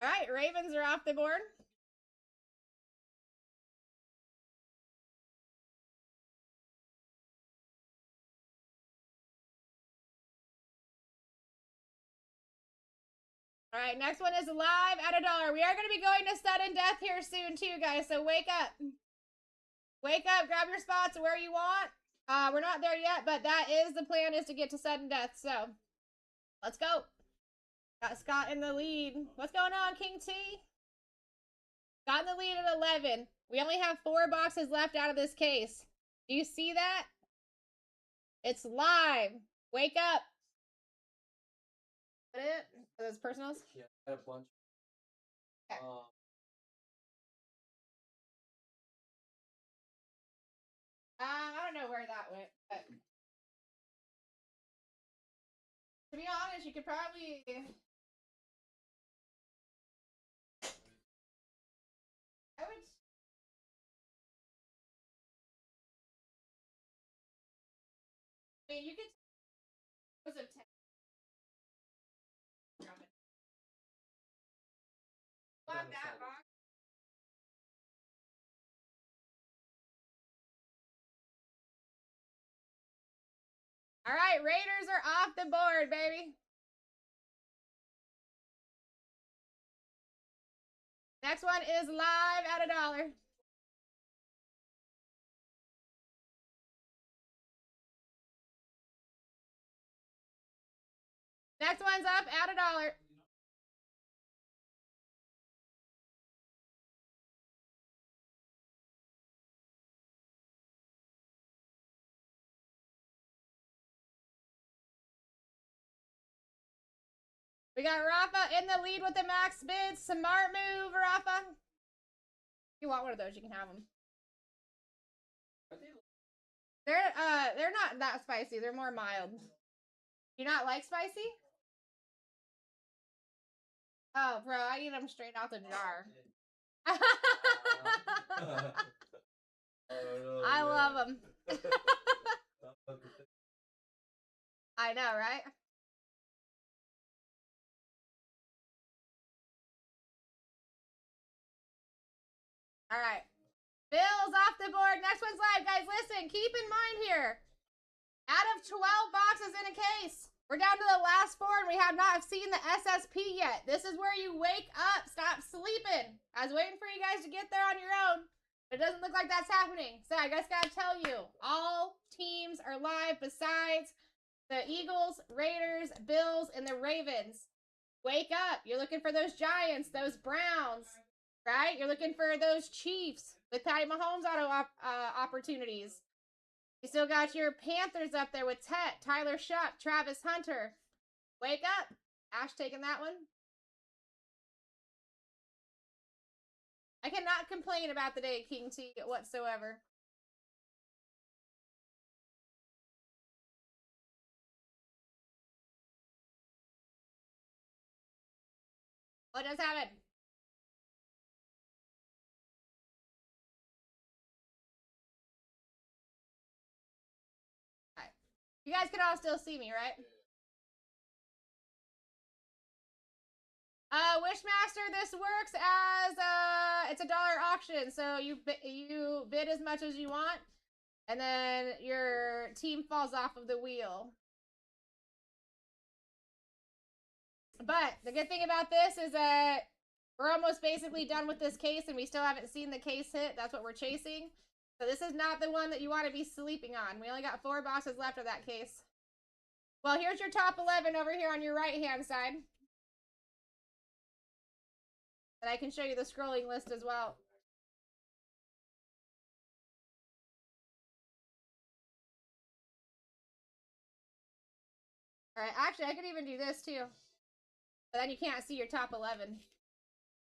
All right, Ravens are off the board. All right, next one is live at $1. We are going to be going to sudden death here soon too, guys, so wake up. Wake up, grab your spots where you want. We're not there yet, but that is the plan, is to get to sudden death, so let's go. Got Scott in the lead. What's going on, King T? Got in the lead at 11. We only have 4 boxes left out of this case. Do you see that? It's live. Wake up. What it? Are those personals? Yeah, I have lunch. Okay. I don't know where that went, but to be honest, you could probably... I mean, you could... Was it 10? Want that box? All right, Raiders are off the board, baby. Next one is live at $1. Next one's up at $1. We got Rafa in the lead with the max bids. Smart move, Rafa. If you want one of those, you can have them. They're not that spicy. They're more mild. You not like spicy? Oh, bro, I eat them straight out the jar. I love them. I know, right? All right. Bill's off the board. Next one's live. Guys, listen. Keep in mind here. Out of 12 boxes in a case, we're down to the last 4, and we have not seen the SSP yet. This is where you wake up. Stop sleeping. I was waiting for you guys to get there on your own. But it doesn't look like that's happening. So I just got to tell you, all teams are live besides the Eagles, Raiders, Bills, and the Ravens. Wake up. You're looking for those Giants, those Browns, right? You're looking for those Chiefs with Patty Mahomes auto opportunities. You still got your Panthers up there with Tet, Tyler Shuck, Travis Hunter. Wake up. Ash taking that one. I cannot complain about the day, King T, whatsoever. What just happened? All right. You guys can all still see me, right? Wishmaster, this works as it's a dollar auction, so you bid as much as you want, and then your team falls off of the wheel. But the good thing about this is that we're almost basically done with this case, and we still haven't seen the case hit. That's what we're chasing. So this is not the one that you want to be sleeping on. We only got 4 boxes left of that case. Well, here's your top 11 over here on your right-hand side. And I can show you the scrolling list as well. All right, actually, I could even do this too. But then you can't see your top 11.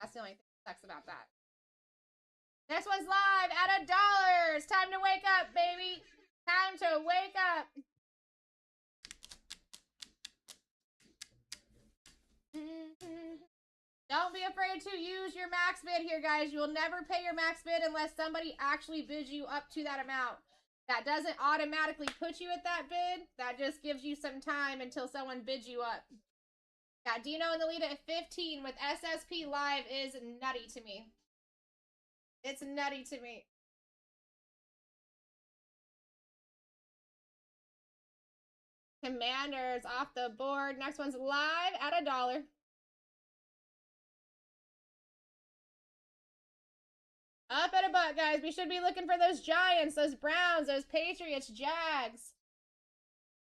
That's the only thing that sucks about that. Next one's live at $1. It's time to wake up, baby. Time to wake up. Don't be afraid to use your max bid here, guys. You will never pay your max bid unless somebody actually bids you up to that amount. That doesn't automatically put you at that bid. That just gives you some time until someone bids you up. Got Dino in the lead at 15 with SSP live is nutty to me. It's nutty to me. Commanders off the board. Next one's live at $1. Up at $1, guys. We should be looking for those Giants, those Browns, those Patriots, Jags.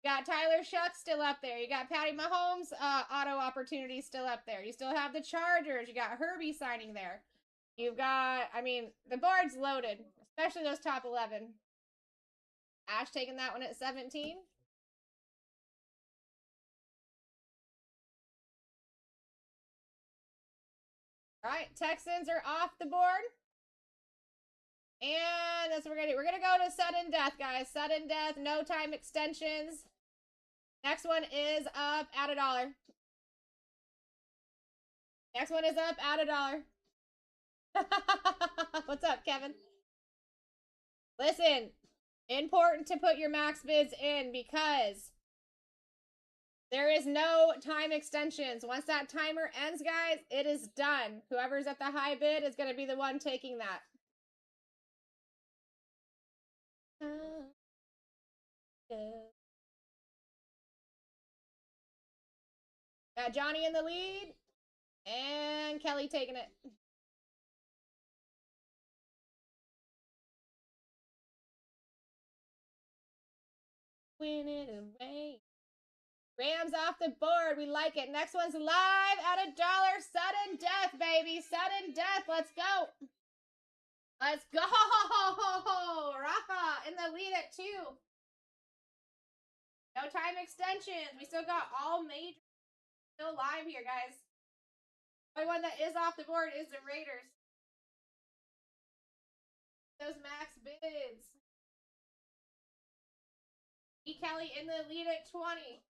You got Tyler Shuck still up there. You got Patty Mahomes auto opportunities still up there. You still have the Chargers. You got Herbie signing there. You've got, I mean, the board's loaded, especially those top 11. Ash taking that one at 17. All right, Texans are off the board. And that's what we're gonna go to sudden death, guys. Sudden death, no time extensions. Next one is up at $1. Next one is up at $1. What's up, Kevin? Listen, important to put your max bids in because there is no time extensions. Once that timer ends, guys, it is done. Whoever's at the high bid is going to be the one taking that. Got Johnny in the lead and Kelly taking it. Win it away. Rams off the board. We like it. Next one's live at $1. Sudden death, baby. Sudden death. Let's go. Let's go. Rafa in the lead at 2. No time extensions. We still got all major still live here, guys. The only one that is off the board is the Raiders. Those max bids. E. Kelly in the lead at 20.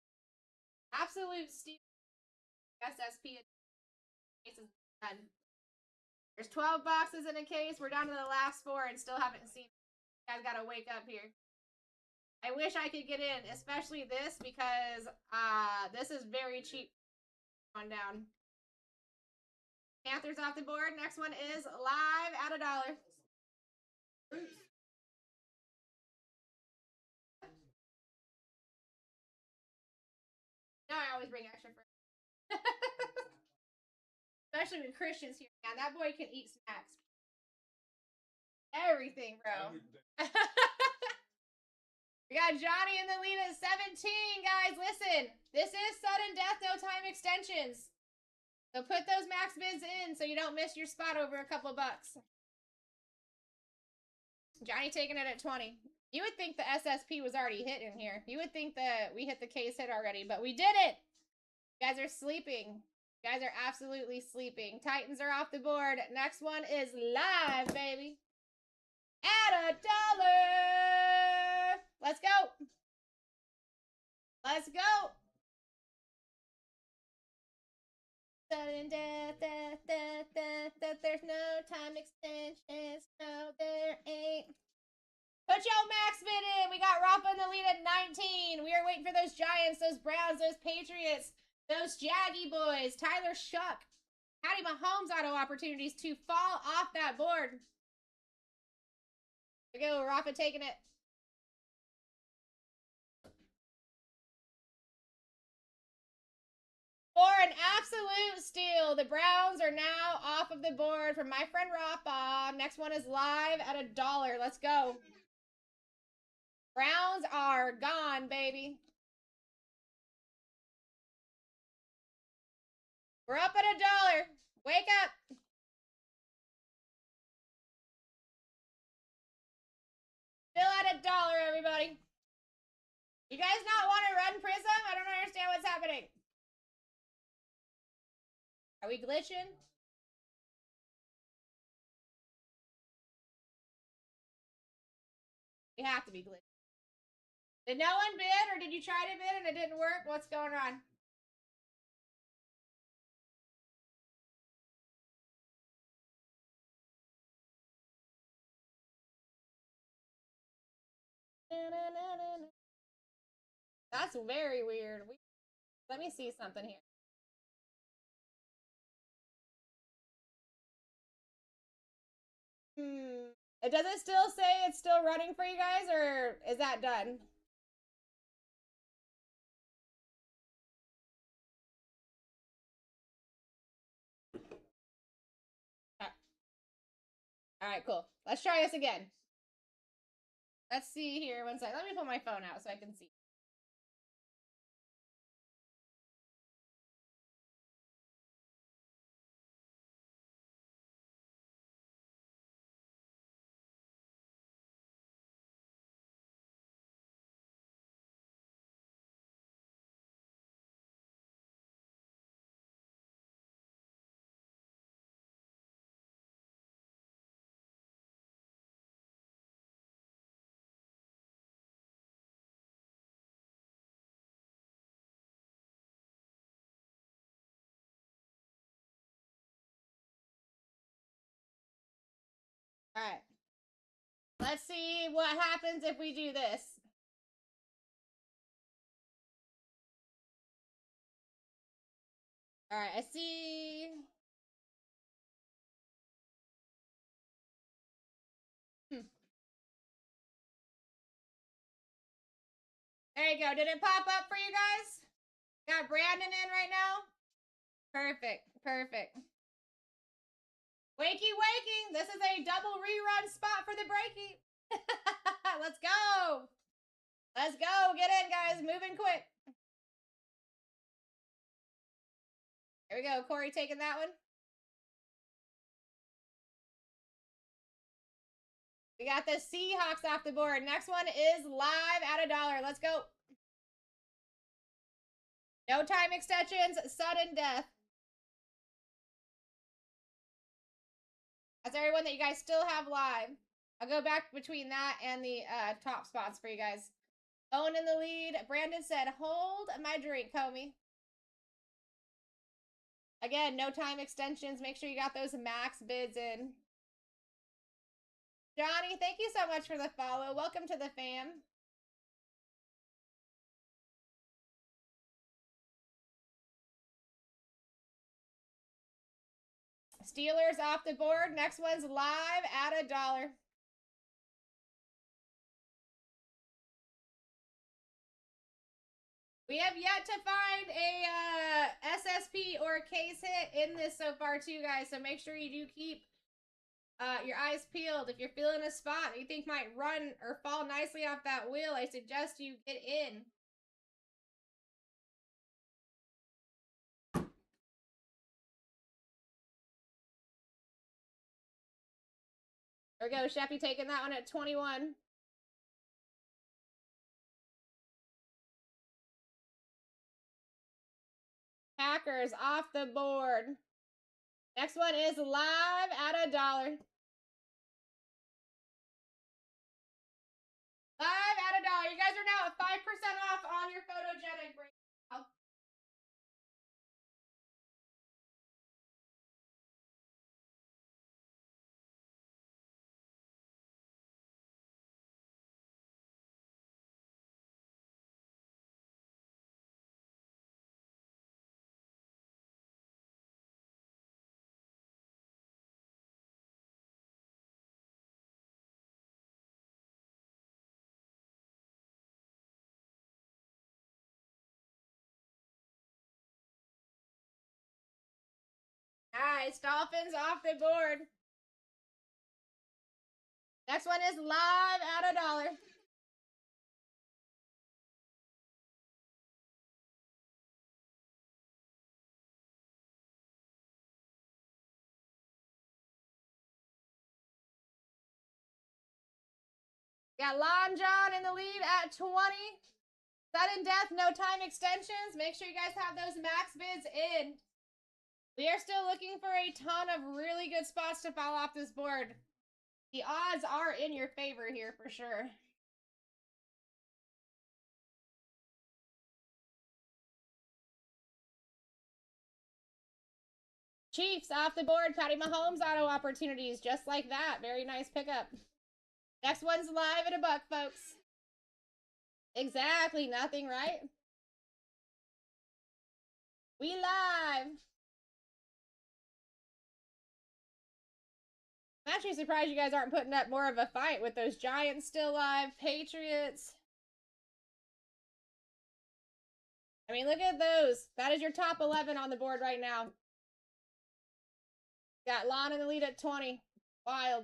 Absolute steal. SSP case is done. There's 12 boxes in a case. We're down to the last 4 and still haven't seen. You guys gotta wake up here. I wish I could get in, especially this because this is very cheap. One down. Panthers off the board. Next one is live at $1. Oops. No, I always bring extra for especially with Christian's here. Man, that boy can eat snacks. Everything, bro. We got Johnny in the lead at 17, guys. Listen, this is sudden death, no time extensions. So put those max bids in so you don't miss your spot over a couple bucks. Johnny taking it at 20. You would think the SSP was already hit in here. You would think that we hit the case hit already, but we didn't. You guys are sleeping. You guys are absolutely sleeping. Titans are off the board. Next one is live, baby. At $1. Let's go. Let's go. Sudden death, there's no time extensions. No, there ain't. Put your max bid in. We got Rafa in the lead at 19. We are waiting for those Giants, those Browns, those Patriots, those Jaggy boys, Tyler Shuck, Patty Mahomes auto opportunities to fall off that board. There we go, Rafa taking it. For an absolute steal, the Browns are now off of the board from my friend Rafa. Next one is live at $1. Let's go. Browns are gone, baby. We're up at $1. Wake up. Still at $1, everybody. You guys not want to run Prism? I don't understand what's happening. Are we glitching? We have to be glitching. Did no one bid, or did you try to bid and it didn't work? What's going on? That's very weird. Let me see something here. Does it still say it's still running for you guys, or is that done? All right, cool. Let's try this again. Let's see here. One second. Let me pull my phone out so I can see. All right. Let's see what happens if we do this. All right, I see. There you go. Did it pop up for you guys? Got Brandon in right now? Perfect. Perfect. Wakey, waking. This is a double rerun spot for the breaky. Let's go. Let's go. Get in, guys. Moving quick. Here we go. Corey taking that one. We got the Seahawks off the board. Next one is live at $1. Let's go. No time extensions. Sudden death. That's everyone that you guys still have live. I'll go back between that and the top spots for you guys. Owen in the lead. Brandon said, hold my drink, homie. Again, no time extensions. Make sure you got those max bids in. Johnny, thank you so much for the follow. Welcome to the fam. Steelers off the board. Next one's live at $1. We have yet to find a SSP or a case hit in this so far too, guys. So make sure you do keep your eyes peeled. If you're feeling a spot that you think might run or fall nicely off that wheel, I suggest you get in. There we go. Sheppy taking that one at 21. Packers off the board. Next one is live at $1. Live at $1. You guys are now at 5% off on your photogenic break. Nice. Dolphins off the board. Next one is live at $1. Got Lon John in the lead at 20. Sudden death, no time extensions. Make sure you guys have those max bids in. We are still looking for a ton of really good spots to fall off this board. The odds are in your favor here for sure. Chiefs off the board. Patty Mahomes auto opportunities. Just like that. Very nice pickup. Next one's live at $1, folks. Exactly. Nothing, right? We live. I'm actually surprised you guys aren't putting up more of a fight with those Giants still alive, Patriots. I mean, look at those. That is your top 11 on the board right now. Got Lon in the lead at 20. Wild.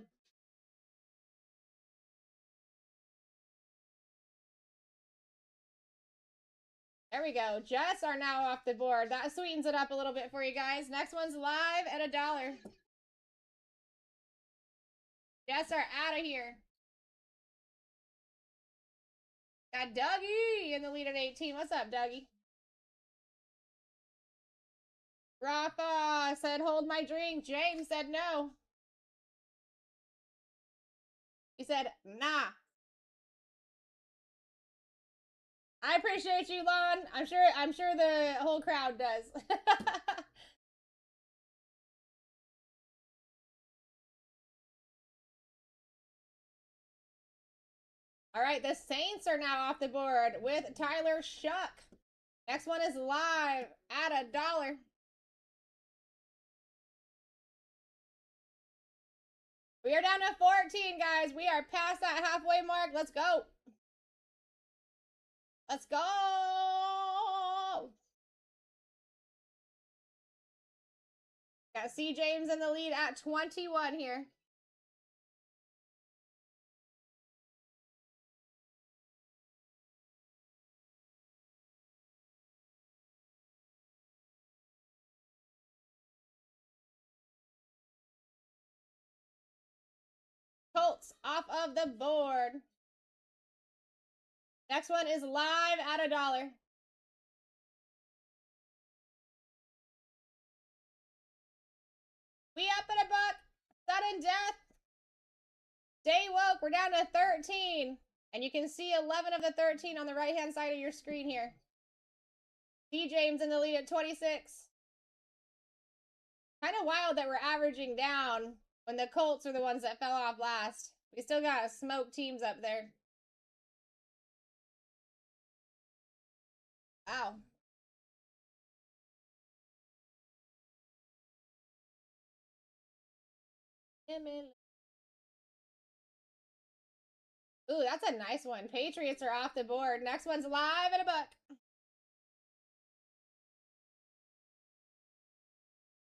There we go. Jets are now off the board. That sweetens it up a little bit for you guys. Next one's live at $1. Jets are out of here. Got Dougie in the lead at 18. What's up, Dougie? Rafa said, hold my drink. James said no. He said, nah. I appreciate you, Lon. I'm sure the whole crowd does. All right, the Saints are now off the board with Tyler Shuck. Next one is live at $1. We are down to 14, guys. We are past that halfway mark. Let's go. Let's go. Got C. James in the lead at 21 here. Colts off of the board. Next one is live at $1. We up at $1. Sudden death. Stay woke. We're down to 13. And you can see 11 of the 13 on the right-hand side of your screen here. D. James in the lead at 26. Kind of wild that we're averaging down when the Colts are the ones that fell off last. We still got smoke teams up there. Wow. Ooh, that's a nice one. Patriots are off the board. Next one's live at $1.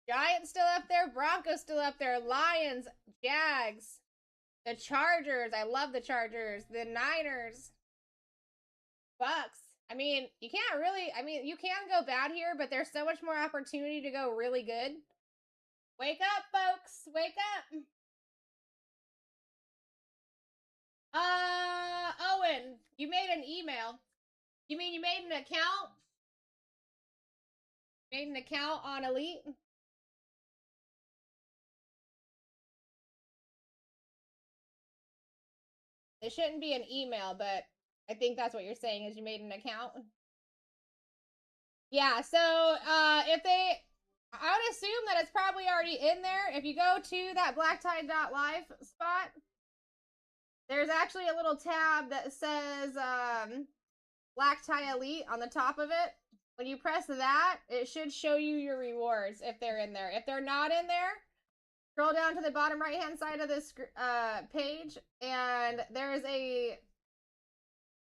Giants still up there. Broncos still up there. Lions, Jags, the Chargers. I love the Chargers. The Niners, Bucks. I mean, you can't really, you can go bad here, but there's so much more opportunity to go really good. Wake up, folks. Wake up. Owen, you made an email. You mean you made an account? Made an account on Elite? It shouldn't be an email, but I think that's what you're saying is you made an account. Yeah, so if they, I would assume that it's probably already in there. If you go to that BlackTie.live spot, there's actually a little tab that says BlackTie Elite on the top of it. When you press that, it should show you your rewards if they're in there. If they're not in there, scroll down to the bottom right-hand side of this page, and there is a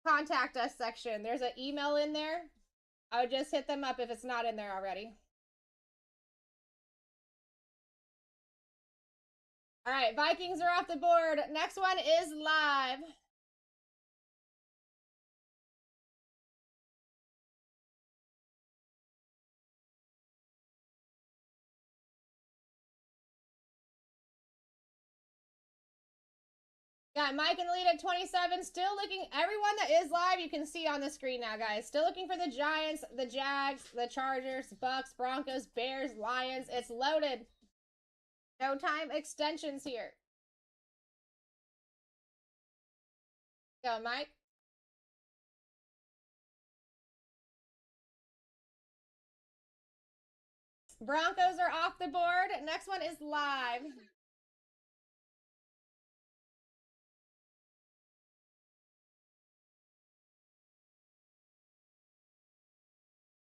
contact us section. There's an email in there. I would just hit them up if it's not in there already. All right, Vikings are off the board. Next one is live. Got Mike in the lead at 27. Still looking, everyone that is live, you can see on the screen now, guys. Still looking for the Giants, the Jags, the Chargers, Bucks, Broncos, Bears, Lions. It's loaded. No time extensions here. Go, Mike. Broncos are off the board. Next one is live.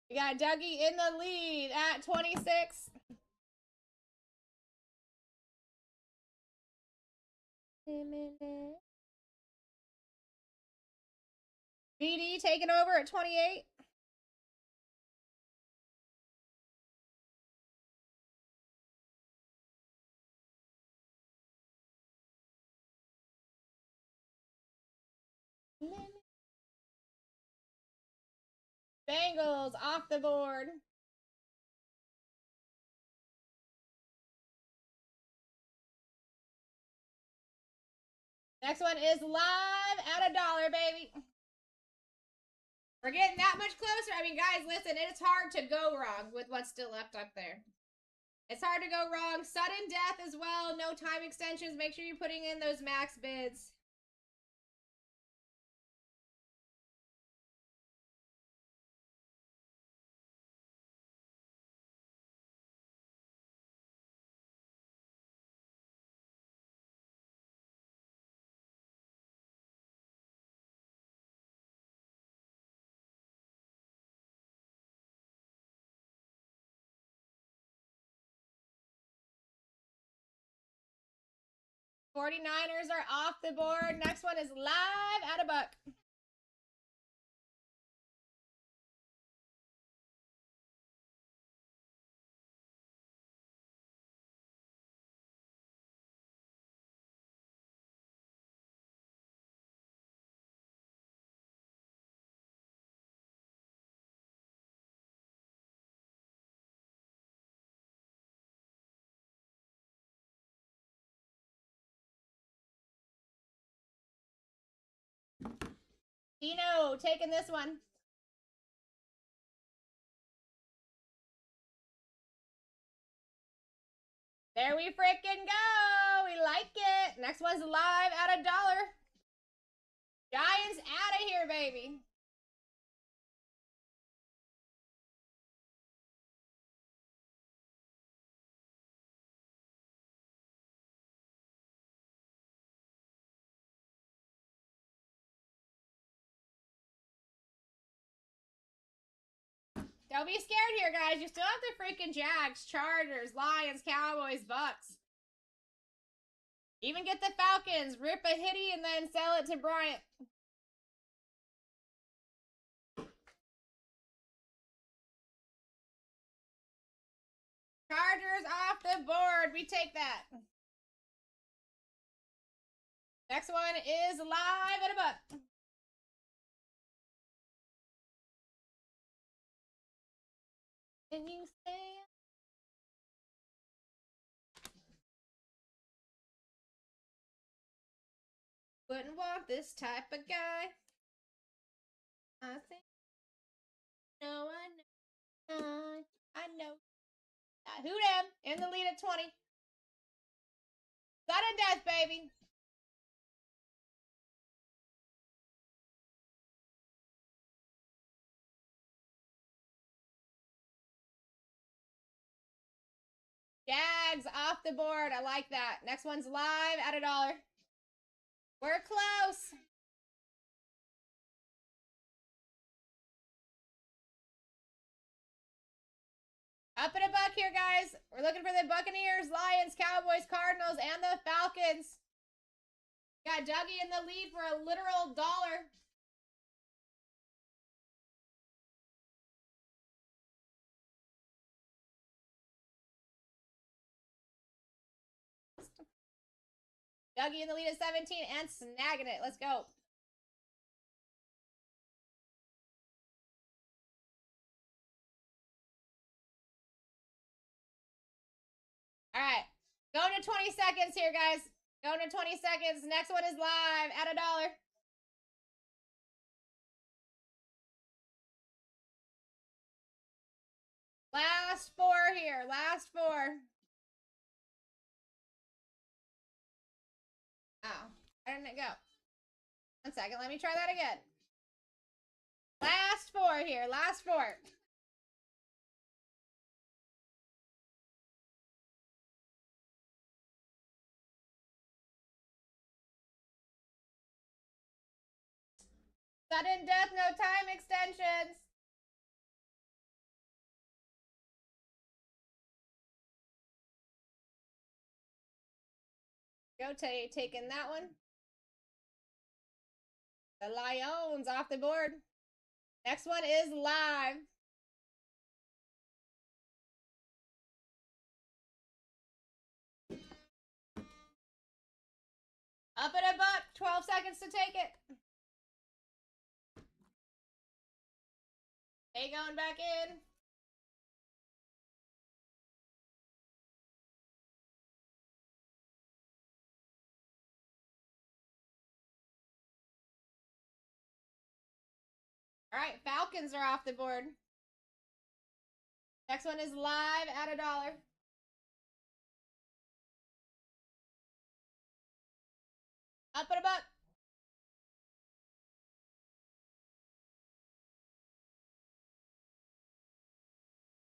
We got Dougie in the lead at 26. VD taking over at 28. Bengals off the board. Next one is live at $1, baby. We're getting that much closer. I mean, guys, listen, it's hard to go wrong with what's still left up there. It's hard to go wrong. Sudden death as well. No time extensions. Make sure you're putting in those max bids. $49ers are off the board. Next one is live at $1. Dino taking this one. There we freaking go. We like it. Next one's live at $1. Giants out of here, baby. Don't be scared here, guys. You still have the freaking Jags, Chargers, Lions, Cowboys, Bucks. Even get the Falcons. Rip a hitty and then sell it to Bryant. Chargers off the board. We take that. Next one is live at $1. Can you say? Wouldn't want this type of guy. I think. No, I know. I know. Who them? In the lead at 20. Sudden death, baby. Jags off the board. I like that. Next one's live at $1. We're close. Up at $1 here, guys. We're looking for the Buccaneers, Lions, Cowboys, Cardinals, and the Falcons. Got Dougie in the lead for a literal $1. Dougie in the lead at 17 and snagging it. Let's go. All right. Going to 20 seconds here, guys. Going to 20 seconds. Next one is live at $1. Last 4 here. Last 4. Oh, why didn't it go? 1 second. Let me try that again. Last 4 here. Last 4. Sudden death, no time extensions. Go taking that one. The Lions off the board. Next one is live. Up and a buck. 12 seconds to take it. Hey, going back in. All right, Falcons are off the board. Next one is live at $1. Up and a buck.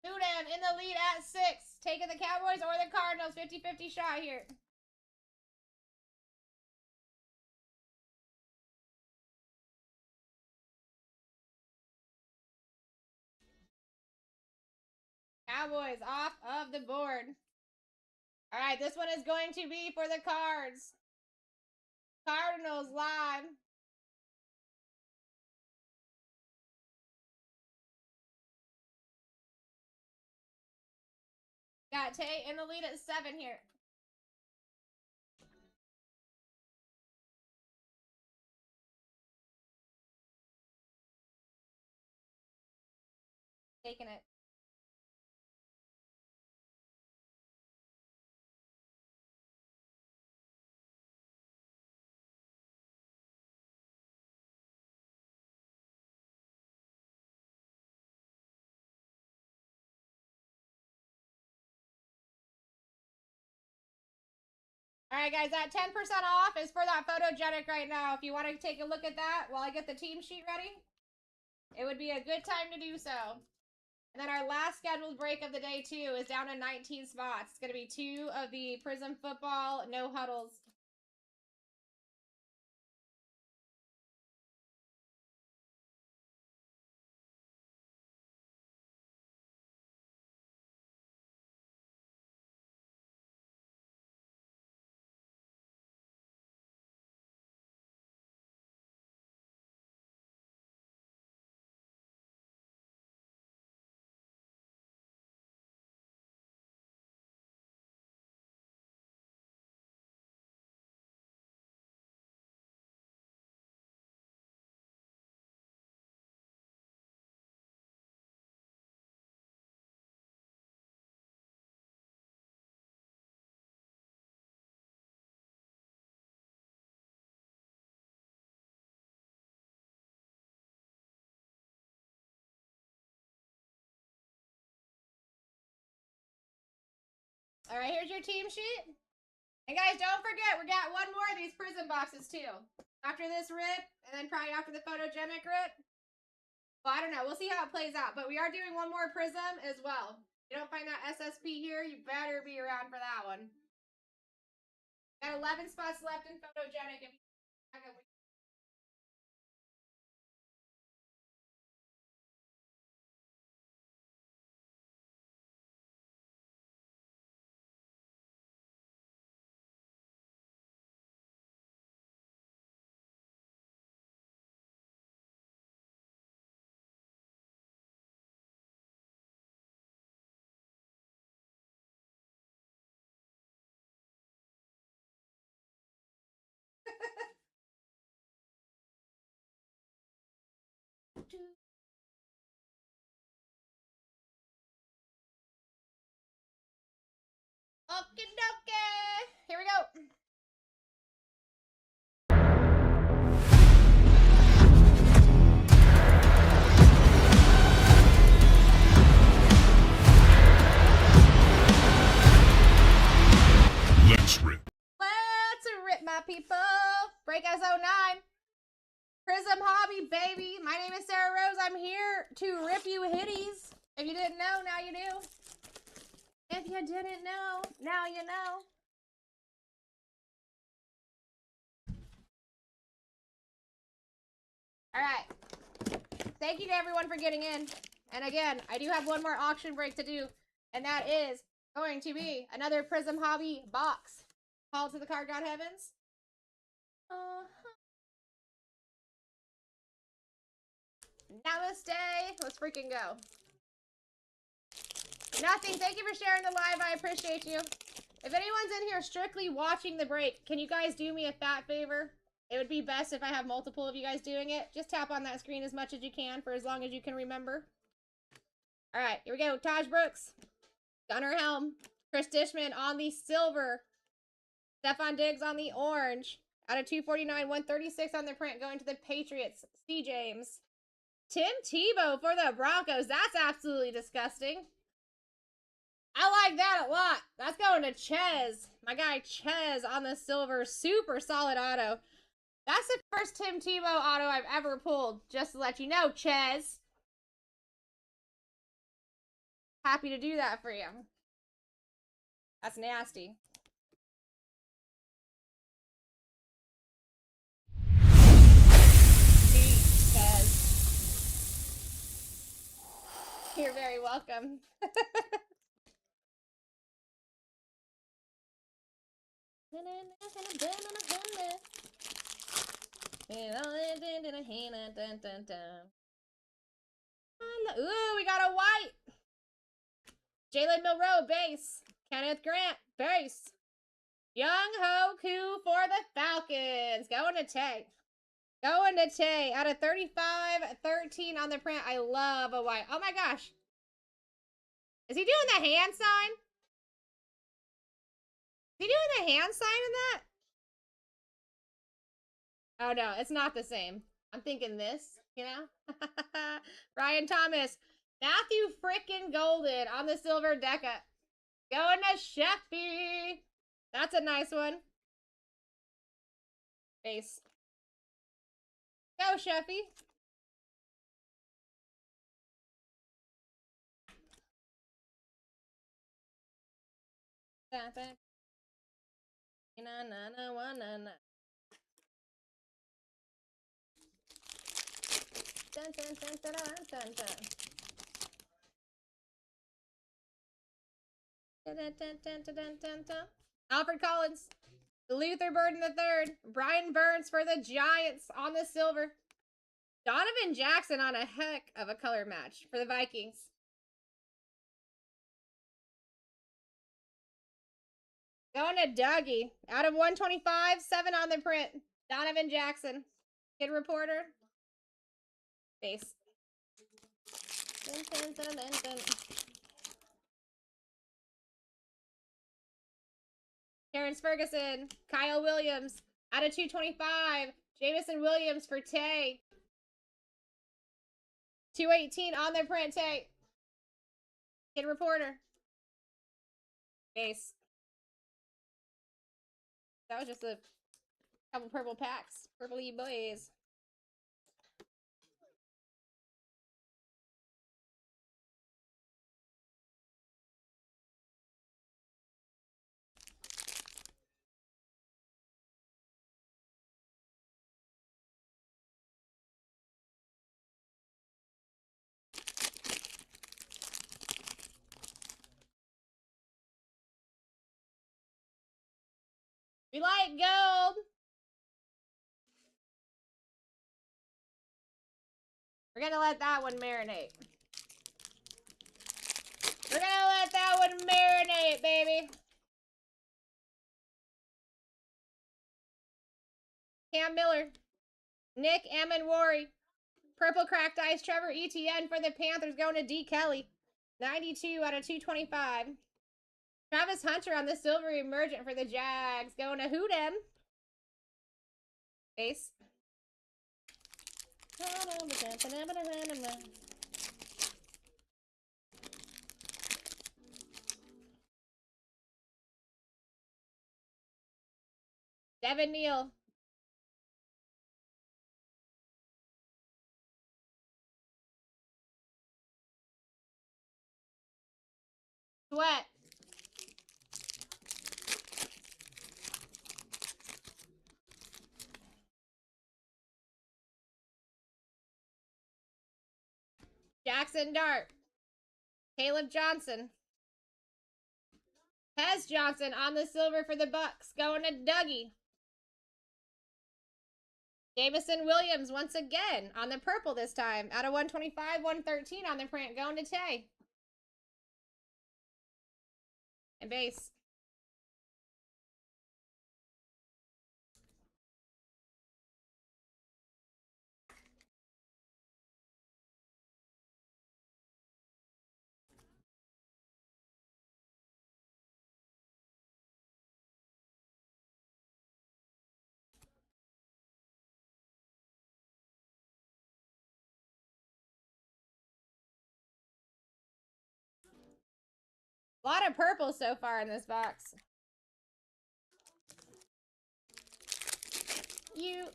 Udam in the lead at 6. Taking the Cowboys or the Cardinals. 50-50 shot here. Cowboys off of the board. All right, this one is going to be for the Cards. Cardinals live. Got Tay in the lead at 7 here. Taking it. All right, guys, that 10% off is for that photogenic right now. If you want to take a look at that while I get the team sheet ready, it would be a good time to do so. And then our last scheduled break of the day, too, is down to 19 spots. It's going to be 2 of the Prism Football no huddles. All right, here's your team sheet. And guys, don't forget, we got one more of these Prism boxes, too. After this rip, and then probably after the photogenic rip. Well, I don't know. We'll see how it plays out. But we are doing one more Prism as well. If you don't find that SSP here, you better be around for that one. Got 11 spots left in photogenic. If you Okie dokie. Here we go. Let's rip. Let's rip, my people. Break S09. Prism Hobby, baby. My name is Sarah Rose. I'm here to rip you hitties. If you didn't know, now you do. If you didn't know, now you know. All right. Thank you to everyone for getting in. And again, I do have one more auction break to do. And that is going to be another Prism Hobby box. Call to the card god heavens. Namaste. Let's freaking go. Nothing. Thank you for sharing the live. I appreciate you. If anyone's in here strictly watching the break, can you guys do me a fat favor? It would be best if I have multiple of you guys doing it. Just tap on that screen as much as you can for as long as you can remember. All right, here we go. Taj Brooks, Gunnar Helm, Chris Dishman on the silver, Stephon Diggs on the orange. Out of 249, 136 on the print going to the Patriots. C. James. Tim Tebow for the Broncos. That's absolutely disgusting. I like that a lot. That's going to Chez. My guy Chez on the silver. Super solid auto. That's the first Tim Tebow auto I've ever pulled. Just to let you know, Chez. Happy to do that for you. That's nasty. Chez. You're very welcome. Ooh, we got a white. Jalen Milroe, base. Kenneth Grant, base. Young Ho Koo for the Falcons. Going to Tay. Going to Tay. Out of 35, 13 on the print. I love a white. Oh my gosh. Is he doing the hand sign? Is he doing the hand sign in that? Oh no, it's not the same. I'm thinking this, you know? Ryan Thomas. Matthew frickin' Golden on the silver Deca. Going to Sheffy. That's a nice one. Base. Go, Sheffy. Alfred Collins. Luther Burden III. Brian Burns for the Giants on the silver. Donovan Jackson on a heck of a color match for the Vikings. Going to Dougie. Out of 125, 7 on the print. Donovan Jackson. Kid Reporter. Base. Terrence Ferguson. Kyle Williams. Out of 225. Jamison Williams for Tay. 218 on their print, Tay. Kid Reporter. Base. That was just a couple purple packs. Purple-y boys. We like gold. We're gonna let that one marinate. We're gonna let that one marinate, baby. Cam Miller. Nick Amenwari. Purple Cracked Ice. Trevor Etienne for the Panthers going to D. Kelly. 92 out of 225. Travis Hunter on the silver emergent for the Jags. Going to Hoodem. Base. Devin Neal. Sweat. Jackson Dart. Caleb Johnson. Hez Johnson on the silver for the Bucks. Going to Dougie. Jamison Williams once again on the purple this time. Out of 125, 113 on the print. Going to Tay. And base. A lot of purple so far in this box. Ooh.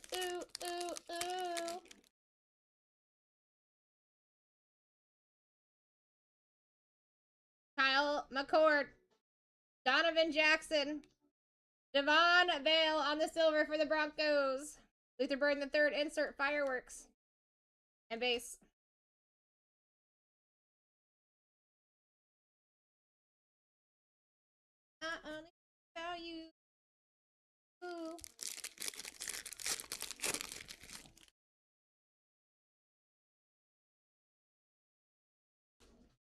Kyle McCord. Donovan Jackson. Devon Vale on the silver for the Broncos. Luther Burden III, insert fireworks. And base. I only tell you. Ooh.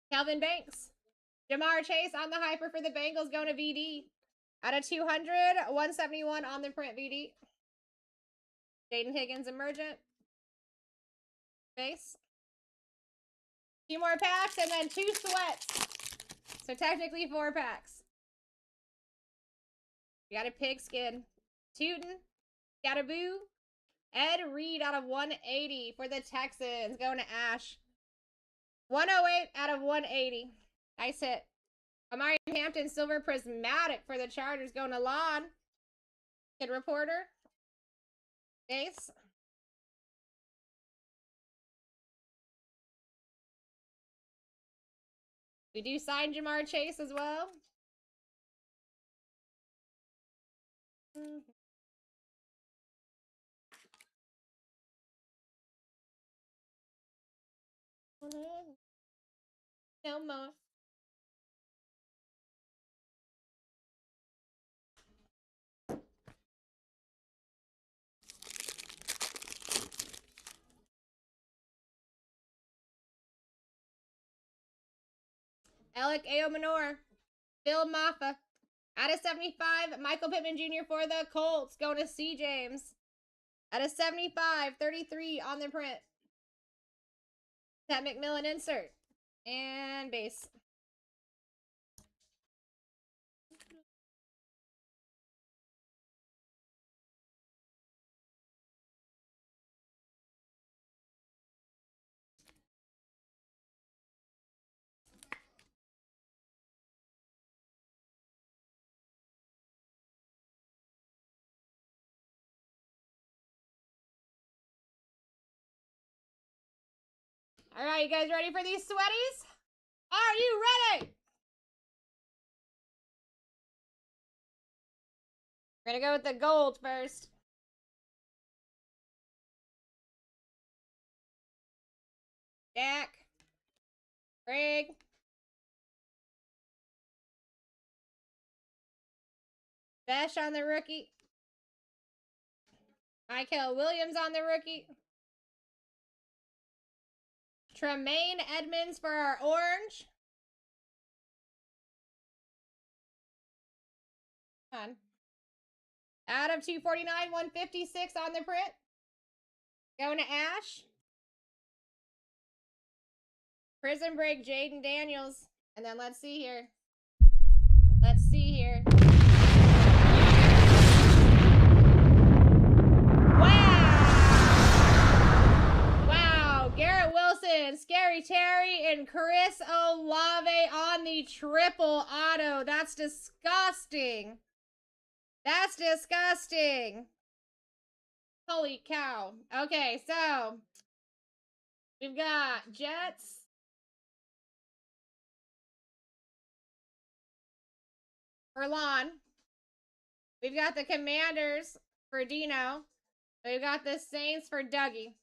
Calvin Banks. Jamar Chase on the hyper for the Bengals, going to VD. Out of 200, 171 on the print VD. Jaden Higgins emergent. Base. 2 more packs and then 2 sweats. So technically 4 packs. We got a pigskin. Tootin. Got a boo. Ed Reed out of 180 for the Texans. Going to Ash. 108 out of 180. Nice hit. Amari Hampton silver prismatic for the Chargers. Going to Lon. Kid reporter. Ace. We do sign Jamar Chase as well. No more. Alec Aomanor. Phil Maffa. Out of 75, Michael Pittman Jr. for the Colts. Going to C. James. Out of 75, 33 on the print. Ted McMillan insert. And base. All right, you guys ready for these sweaties? Are you ready? We're going to go with the gold first. Jack. Greg. Besh on the rookie. Michael Williams on the rookie. Tremaine Edmonds for our orange. Come on. Out of 249, 156 on the print. Going to Ash. Prison Break, Jaden Daniels. And then let's see here. Let's see here. Wow. Garrett Wilson, Scary Terry, and Chris Olave on the triple auto. That's disgusting. That's disgusting. Holy cow. Okay, so we've got Jets. For Lon. We've got the Commanders for Dino. We've got the Saints for Dougie.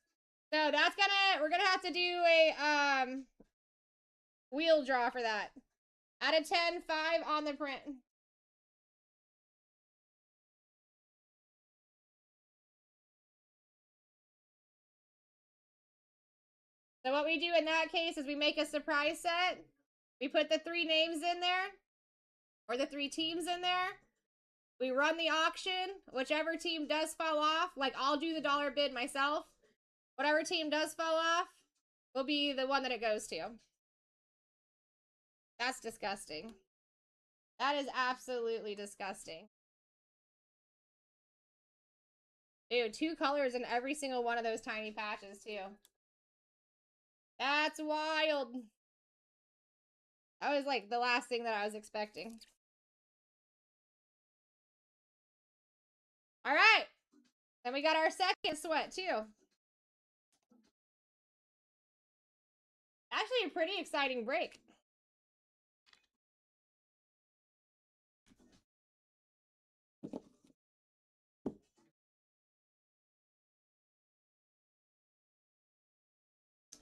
So that's we're gonna have to do a wheel draw for that. Out of 10, 5 on the print. So what we do in that case is we make a surprise set. We put the 3 names in there, or the 3 teams in there. We run the auction. Whichever team does fall off, like I'll do the dollar bid myself. Whatever team does fall off will be the one that it goes to. That's disgusting. That is absolutely disgusting. Dude, 2 colors in every single one of those tiny patches, too. That's wild. That was like the last thing that I was expecting. All right. Then we got our second sweat, too. Actually, a pretty exciting break.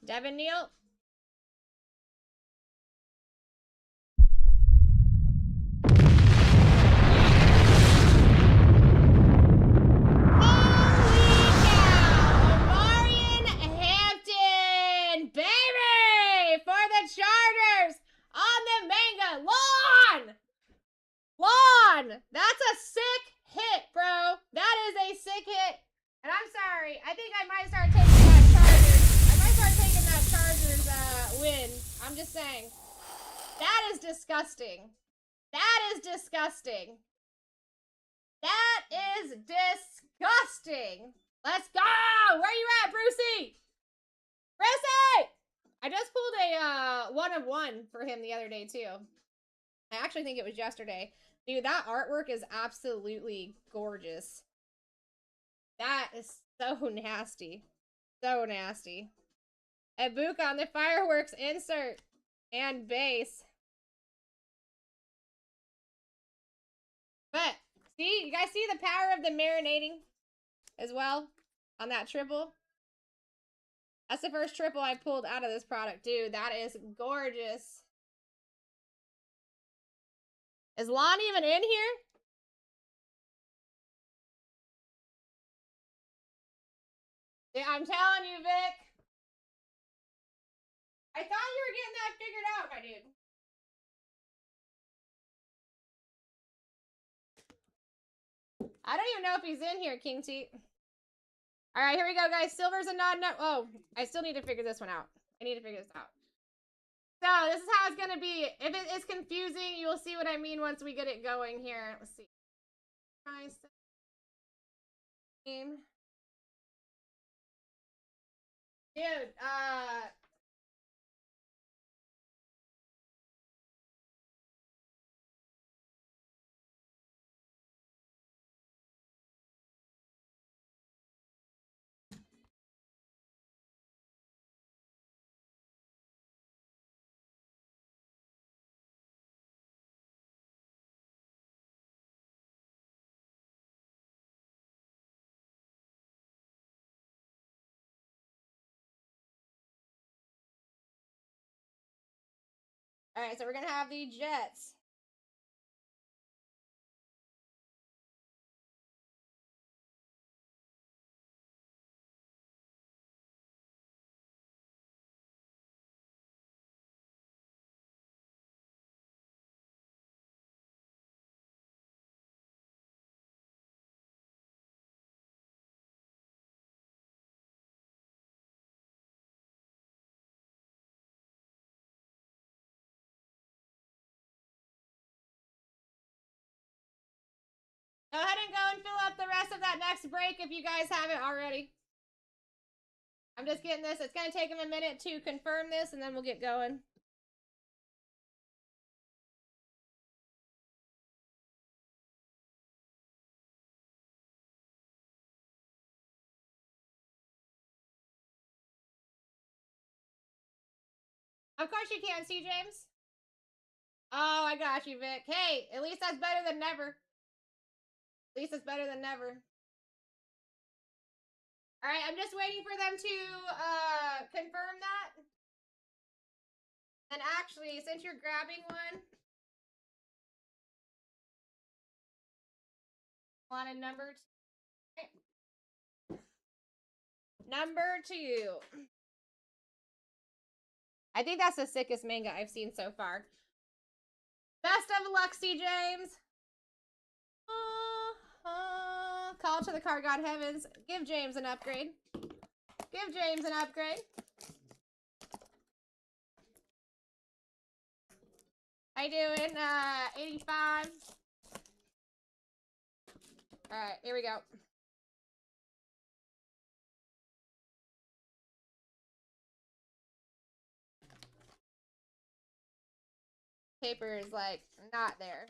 Devin Neal. Chargers on the manga lawn. That's a sick hit, bro. That is a sick hit. And I'm sorry, I think I might start taking that Chargers win. I'm just saying. That is disgusting. That is disgusting. That is disgusting. Let's go. Where you at, Brucey? Brucey! I just pulled a 1 of 1 for him the other day, too. I actually think it was yesterday. Dude, that artwork is absolutely gorgeous. That is so nasty. So nasty. Ibuka on the fireworks insert and base. But, see? You guys see the power of the marinating as well on that triple? That's the first triple I pulled out of this product. Dude, that is gorgeous. Is Lon even in here? Yeah, I'm telling you, Vic. I thought you were getting that figured out, my dude. I don't even know if he's in here, King T. All right, here we go, guys. Silver's a nod. No, oh, I still need to figure this one out. I need to figure this out. So this is how it's gonna be. If it is confusing, you will see what I mean once we get it going here. Let's see. Nice. Dude, all right, so we're gonna have the Jets. Go ahead and go and fill up the rest of that next break if you guys haven't already. I'm just getting this. It's going to take him a minute to confirm this, and then we'll get going. Of course you can, see, James. Oh, I got you, Vic. Hey, at least that's better than never. At least it's better than never. All right, I'm just waiting for them to confirm that. And actually, since you're grabbing one, want a number two? Number 2. I think that's the sickest manga I've seen so far. Best of luck, C. James. Call to the card god heavens. Give James an upgrade. Give James an upgrade. How you doing? 85. All right, here we go. Paper is like not there.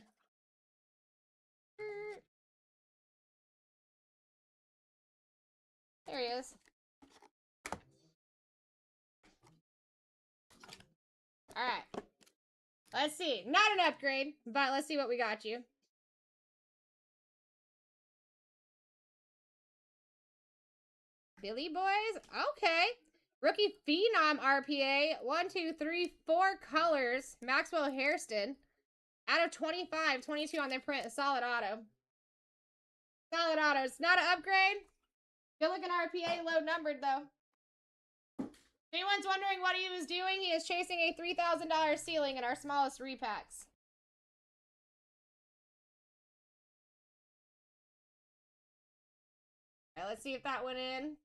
There he is. All right. Let's see. Not an upgrade, but let's see what we got you. Billy Boys? Okay. Rookie Phenom RPA. 1, 2, 3, 4 colors. Maxwell Hairston. Out of 25. 22 on their print. Solid auto. Solid auto. It's not an upgrade. Good looking RPA. Low numbered, though. If anyone's wondering what he was doing, he is chasing a $3,000 ceiling in our smallest repacks. All right, let's see if that went in.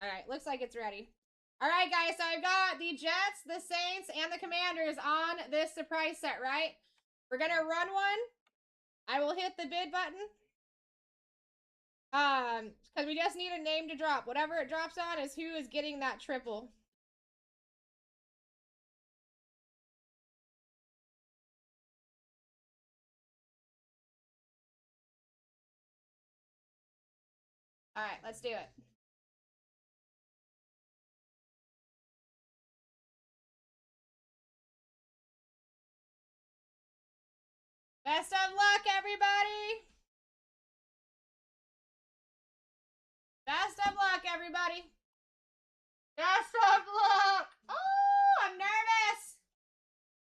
All right, looks like it's ready. All right, guys, so I've got the Jets, the Saints, and the Commanders on this surprise set, right? We're going to run one. I will hit the bid button. Because we just need a name to drop. Whatever it drops on is who is getting that triple. All right, let's do it. Best of luck, everybody. Best of luck, everybody. Best of luck. Oh, I'm nervous.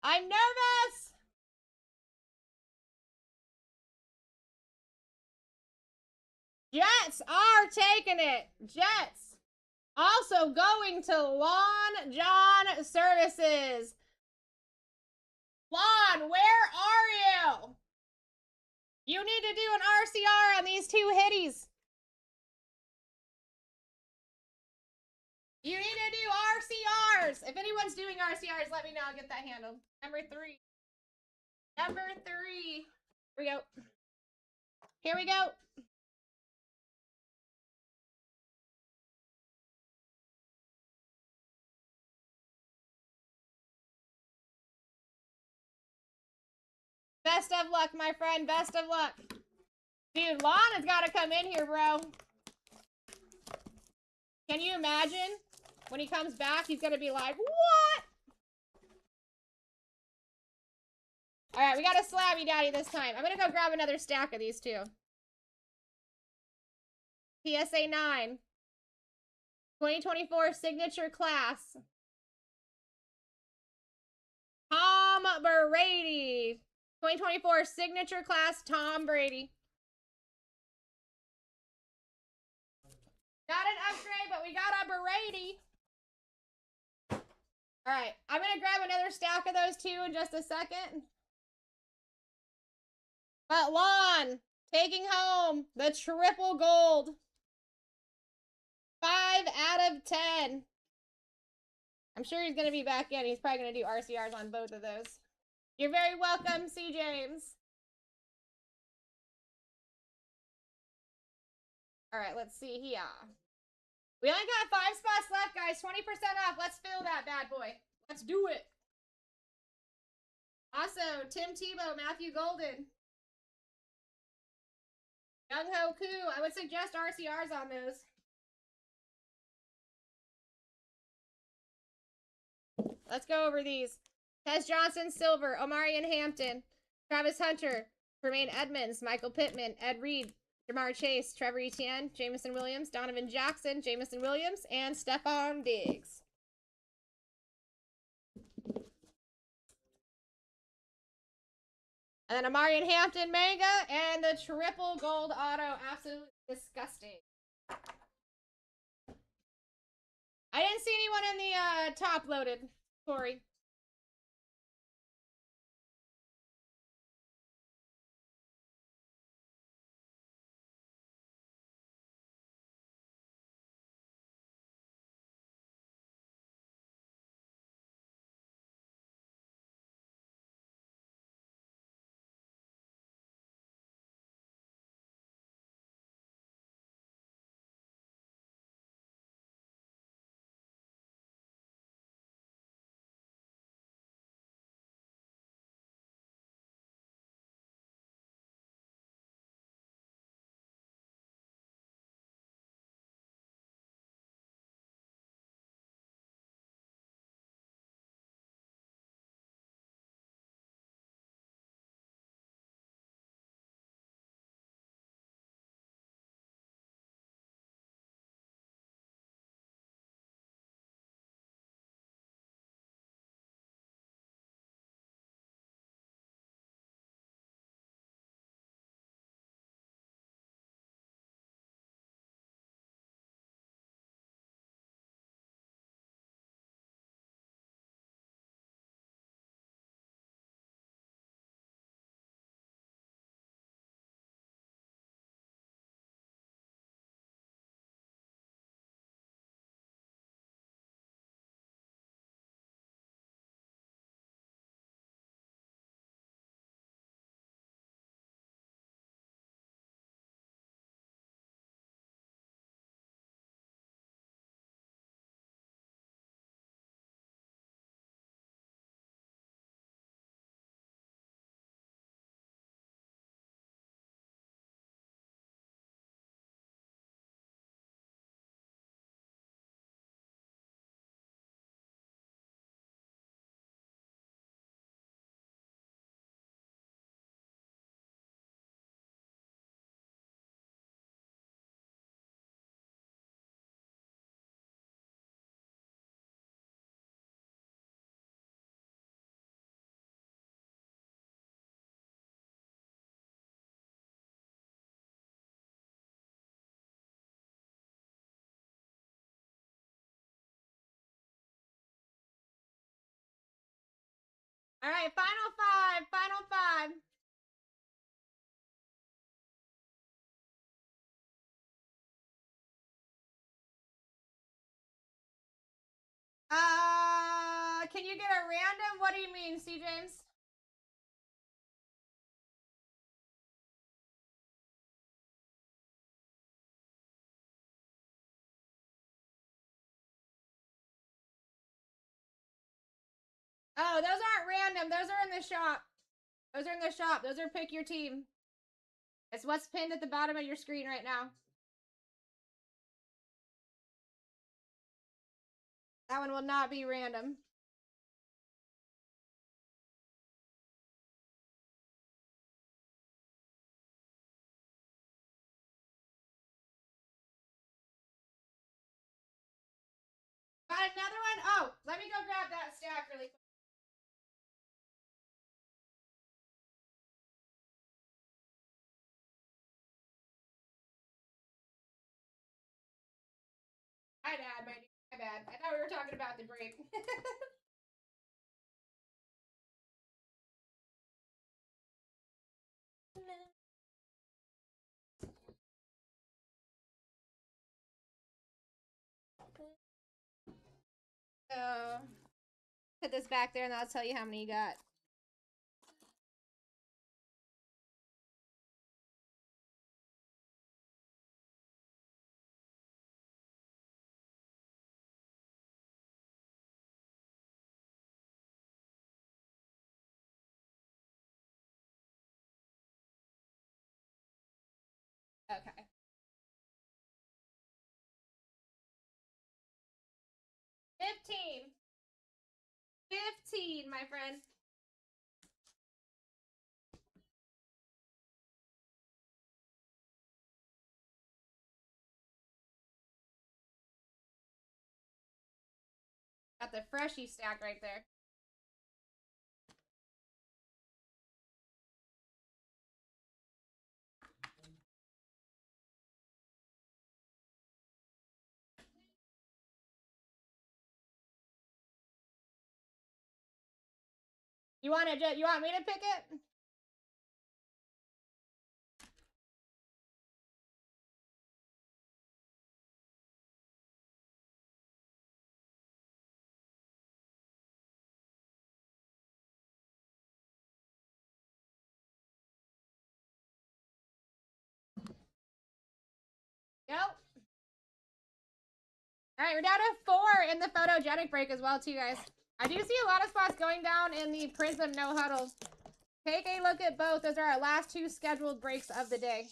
I'm nervous. Jets are taking it. Jets. Also going to Lon John Services. Lon, where are you? You need to do an RCR on these two hitties. You need to do RCRs. If anyone's doing RCRs, let me know. I'll get that handled. Number 3. Number 3. Here we go. Here we go. Best of luck, my friend. Best of luck. Dude, Lon has got to come in here, bro. Can you imagine? When he comes back, he's going to be like, what? All right, we got a Slabby Daddy this time. I'm going to go grab another stack of these two. PSA 9. 2024 signature class. Tom Brady. 2024 signature class Tom Brady. Not an upgrade, but we got a Brady. All right, I'm going to grab another stack of those two in just a second. But Lon, taking home the triple gold. 5 out of 10. I'm sure he's going to be back in. He's probably going to do RCRs on both of those. You're very welcome, C. James. All right, let's see here. We only got 5 spots left, guys. 20% off. Let's fill that bad boy. Let's do it. Also, Tim Tebow, Matthew Golden. Young Ho Koo. I would suggest RCRs on those. Let's go over these. Tez Johnson, Silver, Omarion Hampton, Travis Hunter, Tremaine Edmonds, Michael Pittman, Ed Reed, Jamar Chase, Trevor Etienne, Jamison Williams, Donovan Jackson, Jamison Williams, and Stephon Diggs. And then a Marion Hampton manga and the triple gold auto. Absolutely disgusting. I didn't see anyone in the top loaded, Corey. All right, final five. Final five. Can you get a random? What do you mean, C. James? Oh, those aren't random. Those are in the shop. Those are in the shop. Those are pick your team. It's what's pinned at the bottom of your screen right now. That one will not be random. Got another one? Oh, let me go grab that stack really quick. My bad, my bad. I thought we were talking about the break. So, put this back there and I'll tell you how many you got. Okay. 15. 15, my friend. Got the freshie stack right there. You want me to pick it? Go. All right, we're down to 4 in the photogenic break as well, too, guys. I do see a lot of spots going down in the Prism no huddles. Take a look at both. Those are our last 2 scheduled breaks of the day.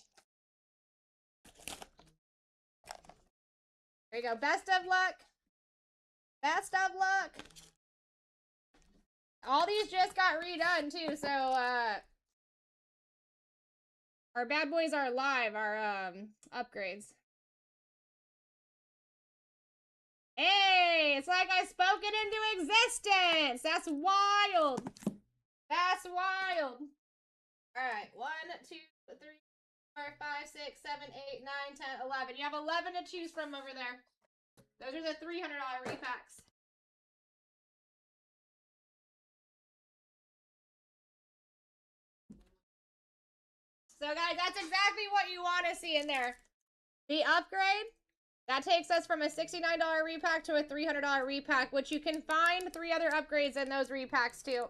There you go. Best of luck. Best of luck. All these just got redone, too, so, our bad boys are live, our, upgrades. Hey, it's like I spoke it into existence. That's wild. That's wild. All right, 1, 2, 3, 4, 5, 6, 7, 8, 9, 10, 11. You have 11 to choose from over there. Those are the $300 repacks. So guys, that's exactly what you want to see in there. The upgrade, that takes us from a $69 repack to a $300 repack, which you can find 3 other upgrades in those repacks too.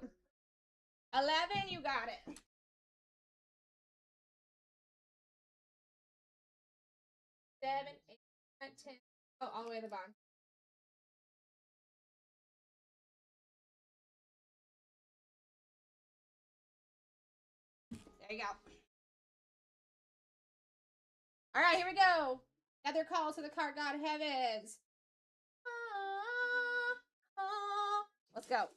11, you got it. 7, 8, 9, 10. Oh, all the way to the bottom. There you go. All right, here we go. Another call to the card god heavens. Let's go.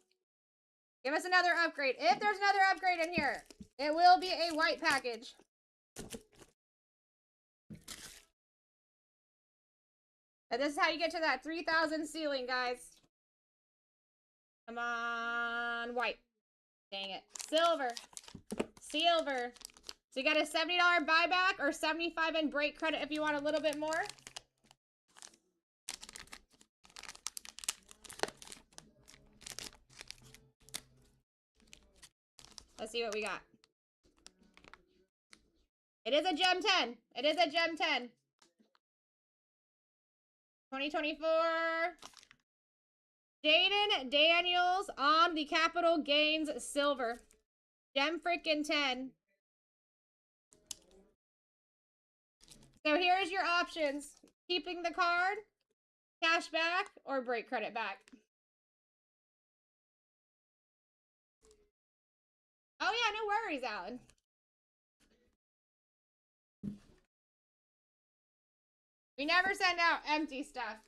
Give us another upgrade. If there's another upgrade in here, it will be a white package. And this is how you get to that 3,000 ceiling, guys. Come on, white. Dang it. Silver. Silver. So you got a $70 buyback or 75 in break credit if you want a little bit more. Let's see what we got. It is a gem 10. It is a gem 10. 2024. Jaden Daniels on the Capital Gains silver. Gem frickin' 10. So here's your options. Keeping the card, cash back, or break credit back. Oh yeah, no worries, Alan. We never send out empty stuff.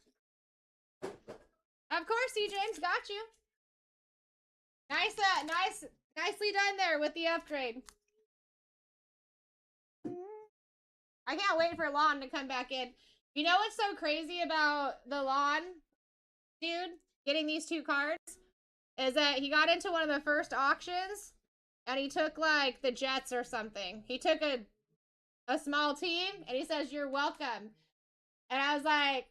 Of course, C. James, got you. Nicely done there with the upgrade. I can't wait for Lon to come back in. You know what's so crazy about the Lon dude getting these 2 cards? Is that he got into one of the first auctions and he took like the Jets or something. He took a small team and he says, "You're welcome." And I was like,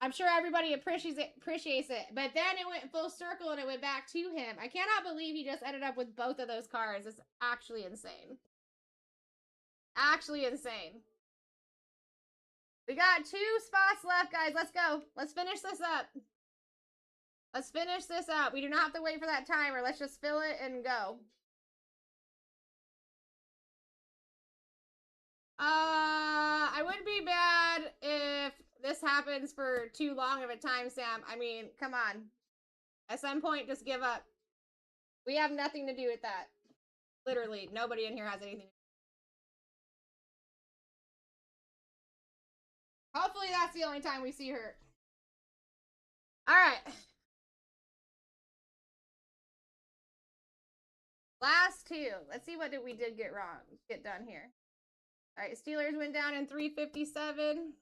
I'm sure everybody appreciates it. But then it went full circle and it went back to him. I cannot believe he just ended up with both of those cards. It's actually insane. Actually insane. We got 2 spots left, guys. Let's go. Let's finish this up. Let's finish this up. We do not have to wait for that timer. Let's just fill it and go. I wouldn't be mad if this happens for too long of a time, Sam. I mean, come on. At some point, just give up. We have nothing to do with that. Literally, nobody in here has anything. Hopefully that's the only time we see her. Alright. Last 2. Let's see what we did get wrong. Get done here. Alright, Steelers went down in 357.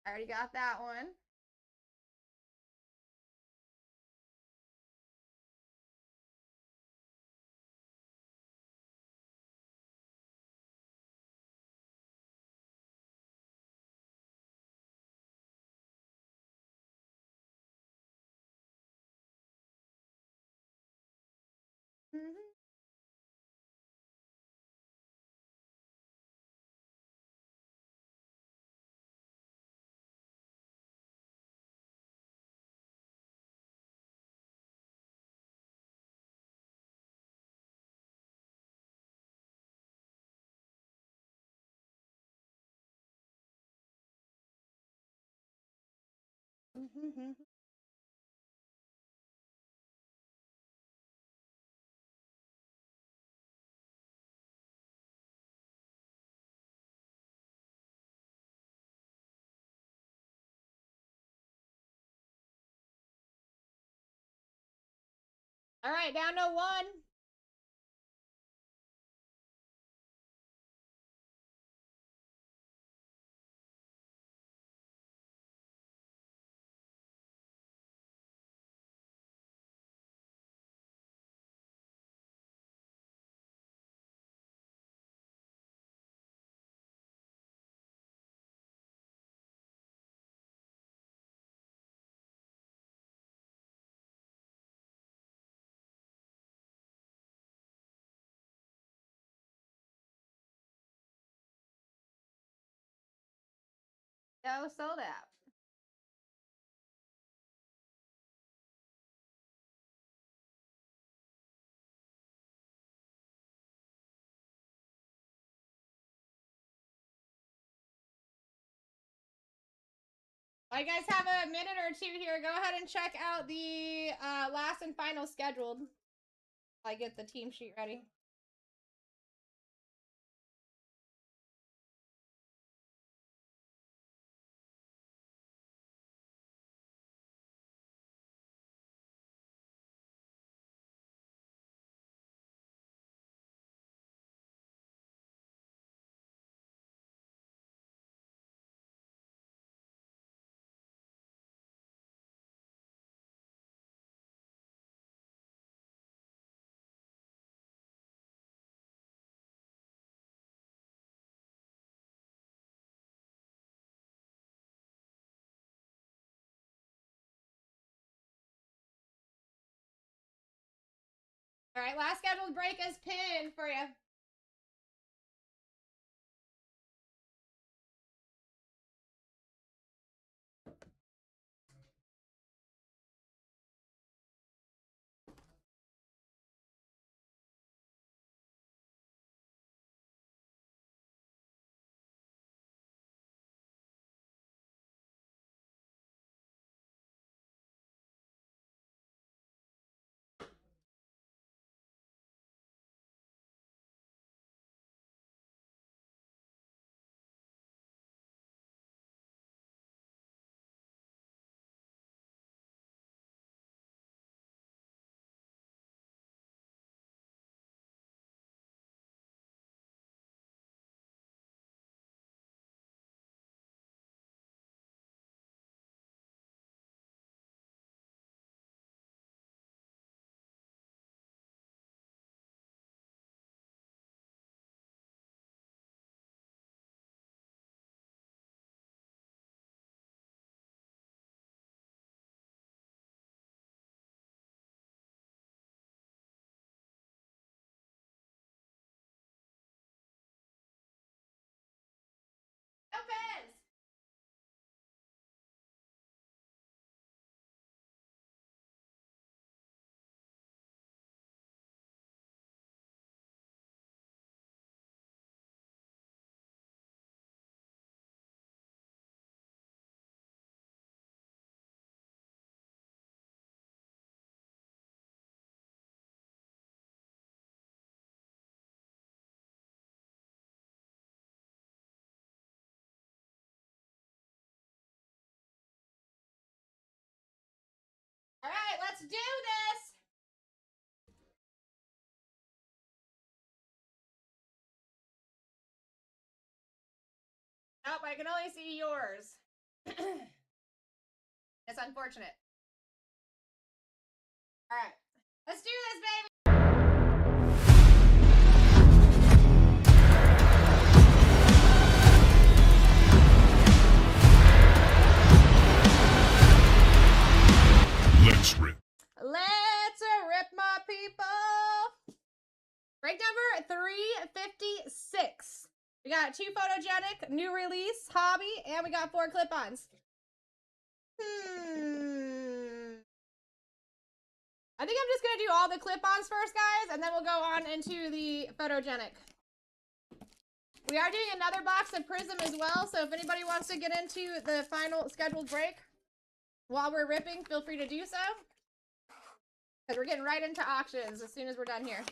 I already got that one. All right, down to 1. No, sold out. While you guys have a minute or two here, go ahead and check out the last and final scheduled. I get the team sheet ready. All right, last scheduled break is pinned for you. All right, let's do this. Nope, I can only see yours. It's unfortunate. All right, let's do this, baby. Let's rip, my people. Break number 356. We got 2 photogenic, new release, hobby, and we got 4 clip-ons. I think I'm just going to do all the clip-ons first, guys, and then we'll go on into the photogenic. We are doing another box of Prism as well, so if anybody wants to get into the final scheduled break, While we're ripping, feel free to do so. Because we're getting right into auctions as soon as we're done here.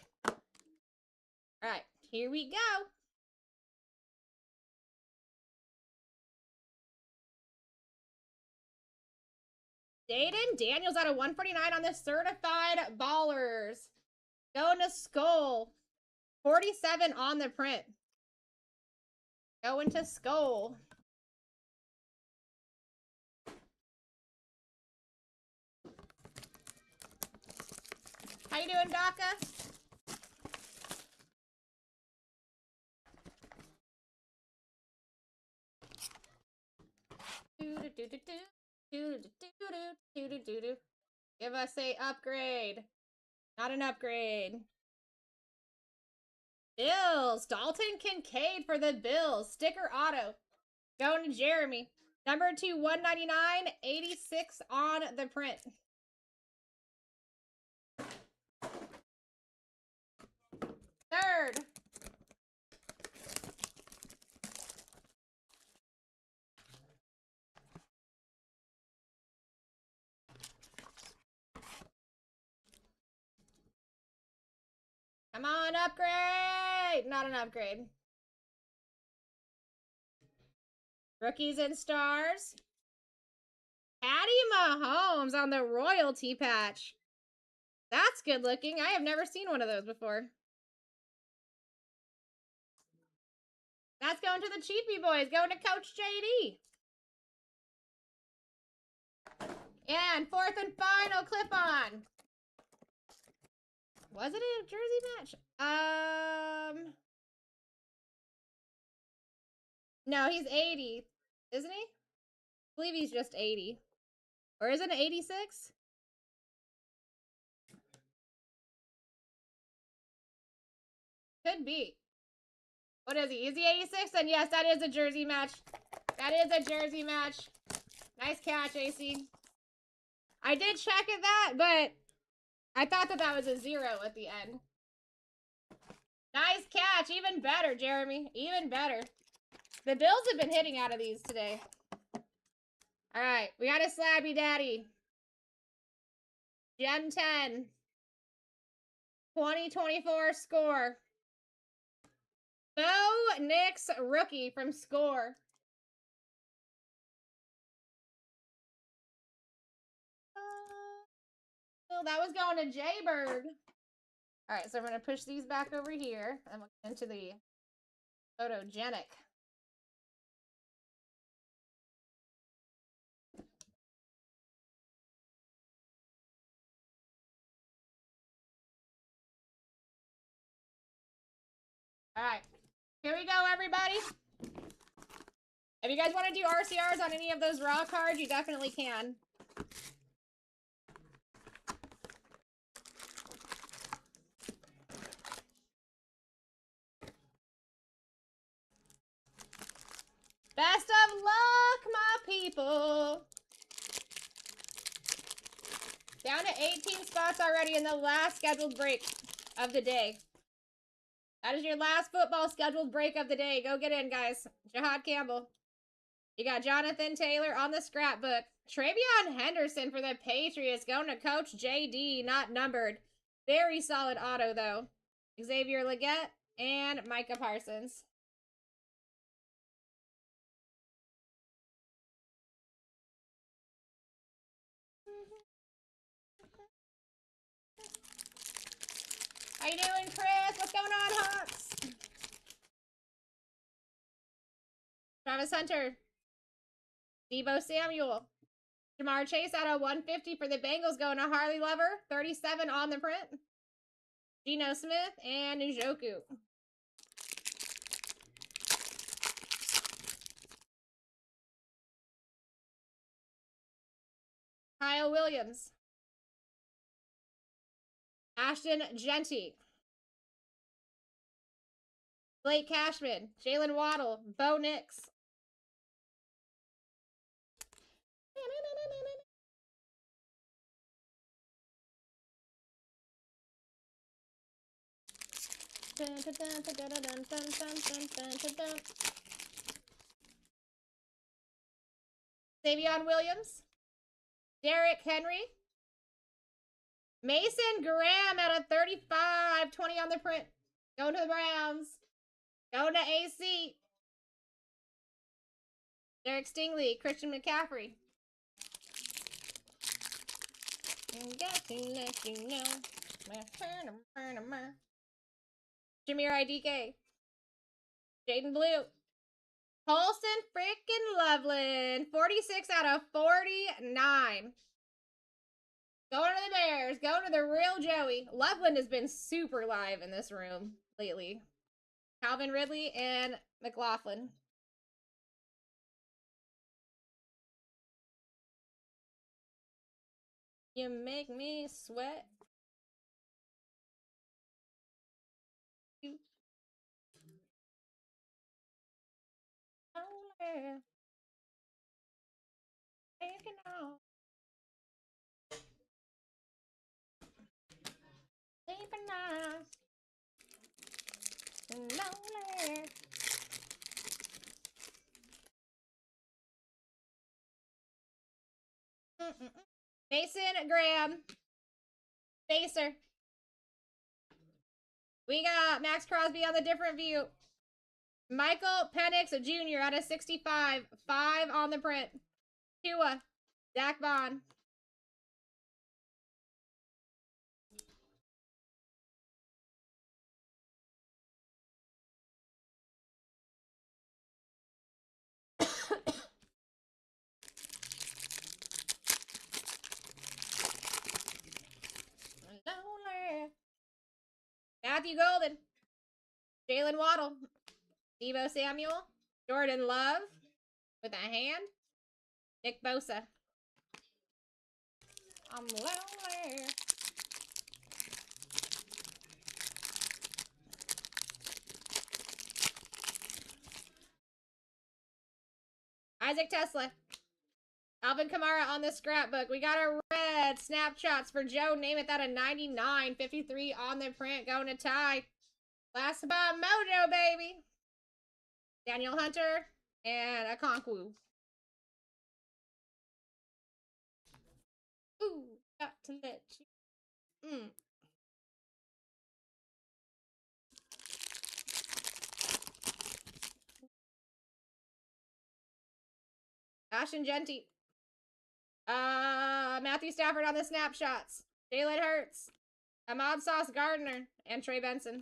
Alright, here we go. Dayton Daniels out of 149 on the certified ballers. Going to Skull. 47 on the print. Going to Skull. How you doing, Daka? Give us a upgrade. Not an upgrade. Bills. Dalton Kincaid for the Bills. Sticker auto. Going to Jeremy. Number 2, 199, 86 on the print. Third. Come on, upgrade! Not an upgrade. Rookies and stars. Patty Mahomes on the royalty patch. That's good looking. I have never seen one of those before. That's going to the Cheapy Boys. Going to Coach JD. And fourth and final clip-on. Was it a jersey match? No, he's 80. Isn't he? I believe he's just 80. Or is it an 86? Could be. What is he? Is he 86? Then yes, that is a jersey match. That is a jersey match. Nice catch, AC. I did check at that, but I thought that that was a 0 at the end. Nice catch. Even better, Jeremy. Even better. The Bills have been hitting out of these today. All right. We got a Slabby Daddy. Gen 10. 2024 score. Bo Nix rookie from Score. Oh, that was going to Jaybird. All right, so I'm going to push these back over here and we'll get into the photogenic. All right, here we go, everybody. If you guys want to do RCRs on any of those raw cards, you definitely can. Best of luck, my people. Down to 18 spots already in the last scheduled break of the day. That is your last football scheduled break of the day. Go get in, guys. Jahad Campbell. You got Jonathan Taylor on the scrapbook. Travion Henderson for the Patriots. Going to Coach JD, not numbered. Very solid auto, though. Xavier Legette and Micah Parsons. How you doing, Chris? What's going on, Hawks? Travis Hunter. Deebo Samuel. Jamar Chase out of 150 for the Bengals, going to Harley Lover. 37 on the print. Geno Smith and Njoku. Kyle Williams. Ashton Genty. Blake Cashman. Jalen Waddle. Bo Nix. Savion Williams. Derrick Henry. Mason Graham out of 35. 20 on the print. Going to the Browns. Going to AC. Derek Stingley. Christian McCaffrey. Got to let you know. Jameer IDK. Jaden Blue. Colston freaking Loveland. 46 out of 49. Going to the Bears. Going to the real Joey. Loveland has been super live in this room lately. Calvin Ridley and McLaughlin. You make me sweat. Taking off. Sleeping nice. Lonely. Mason Graham. Facer. We got Max Crosby on the different view. Michael Penix Jr. out of 65. 5 on the print. Tua. Zach Vaughn. Matthew Golden. Jalen Waddle. Deebo Samuel. Jordan Love. With a hand. Nick Bosa. I'm lonely. Isaac Tesla. Alvin Kamara on the scrapbook. We got our red snapshots for Joe Namath out of 99. 53 on the print. Going to Ty. Last spot mojo, baby. Daniel Hunter and Okonkwo. Ooh, got to let you. Ashton Genty. Matthew Stafford on the snapshots. Jalen Hurts. Ahmad Sauce Gardner. And Trey Benson.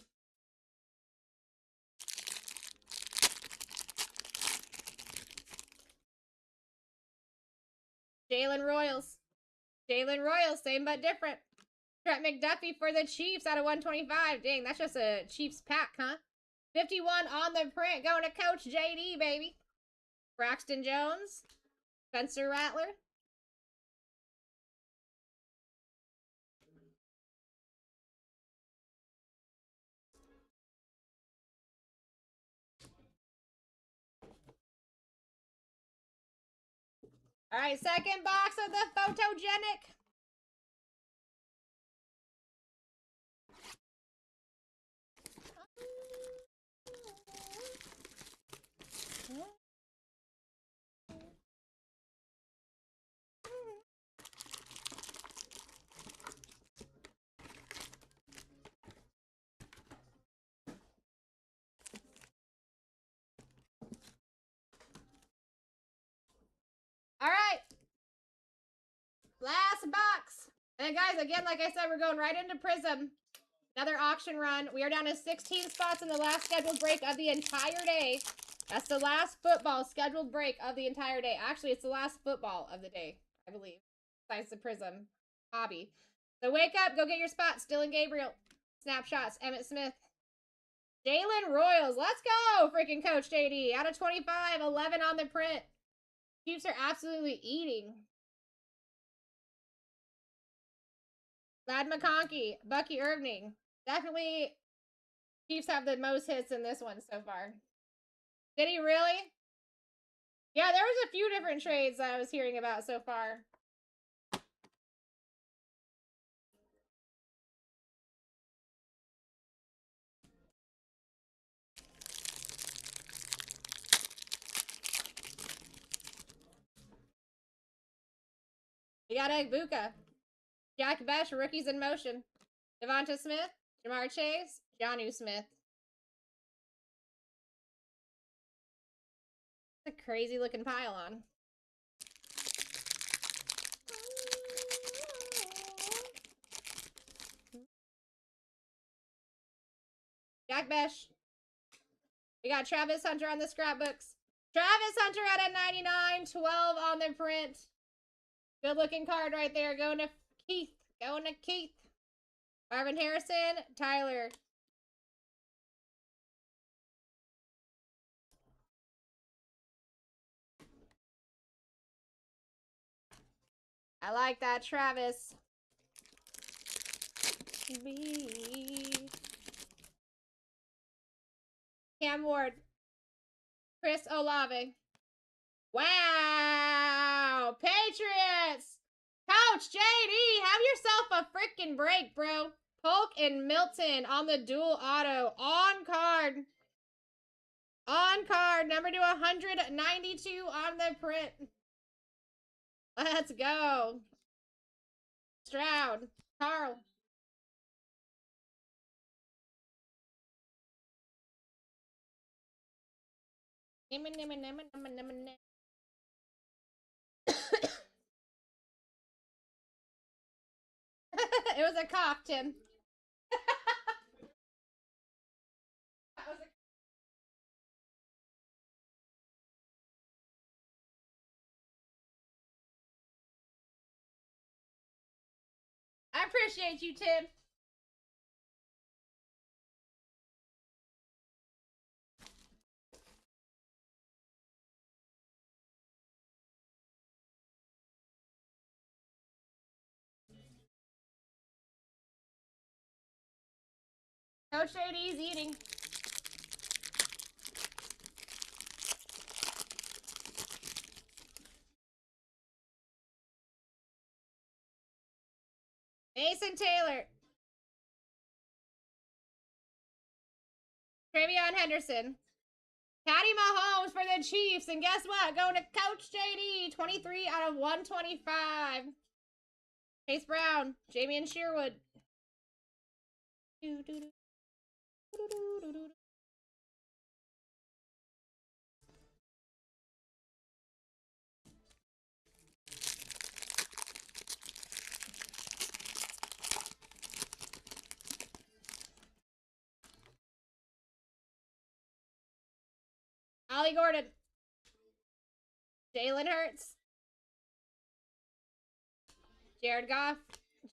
Jalen Royals. Jalen Royals, same but different. Trent McDuffie for the Chiefs out of 125. Dang, that's just a Chiefs pack, huh? 51 on the print. Going to Coach JD, baby. Braxton Jones. Spencer Rattler. All right, second box of the photogenic. All right. Last box. And then guys, again, like I said, we're going right into Prism. Another auction run. We are down to 16 spots in the last scheduled break of the entire day. That's the last football scheduled break of the entire day. Actually, it's the last football of the day, I believe. Besides the Prism hobby. So wake up, go get your spot. Dylan Gabriel. Snapshots. Emmitt Smith. Jalen Royals. Let's go, freaking Coach JD. Out of 25, 11 on the print. Chiefs are absolutely eating. Lad McConkey, Bucky Irving. Definitely, Chiefs have the most hits in this one so far. Did he really? Yeah, there was a few different trades that I was hearing about so far. We got Egbuka. Jack Besh, rookies in motion. Devonta Smith, Jamar Chase, Jonnu Smith. It's a crazy looking pylon. Jack Besh. We got Travis Hunter on the scrapbooks. Travis Hunter at a 99, 12 on the print. Good looking card right there. Going to Keith. Going to Keith. Marvin Harrison, Tyler. I like that, Travis. Cam Ward. Chris Olave. Wow! Patriots! Coach JD, have yourself a freaking break, bro. Polk and Milton on the dual auto. On card. On card. Number to 192 on the print. Let's go. Stroud. Carl. It was a cough, Tim. I appreciate you, Tim. Coach JD's eating. Mason Taylor. Travion Henderson. Patty Mahomes for the Chiefs. And guess what? Going to Coach JD. 23 out of 125. Chase Brown. Jamian Sherwood. Ollie Gordon. Jalen Hurts. Jared Goff.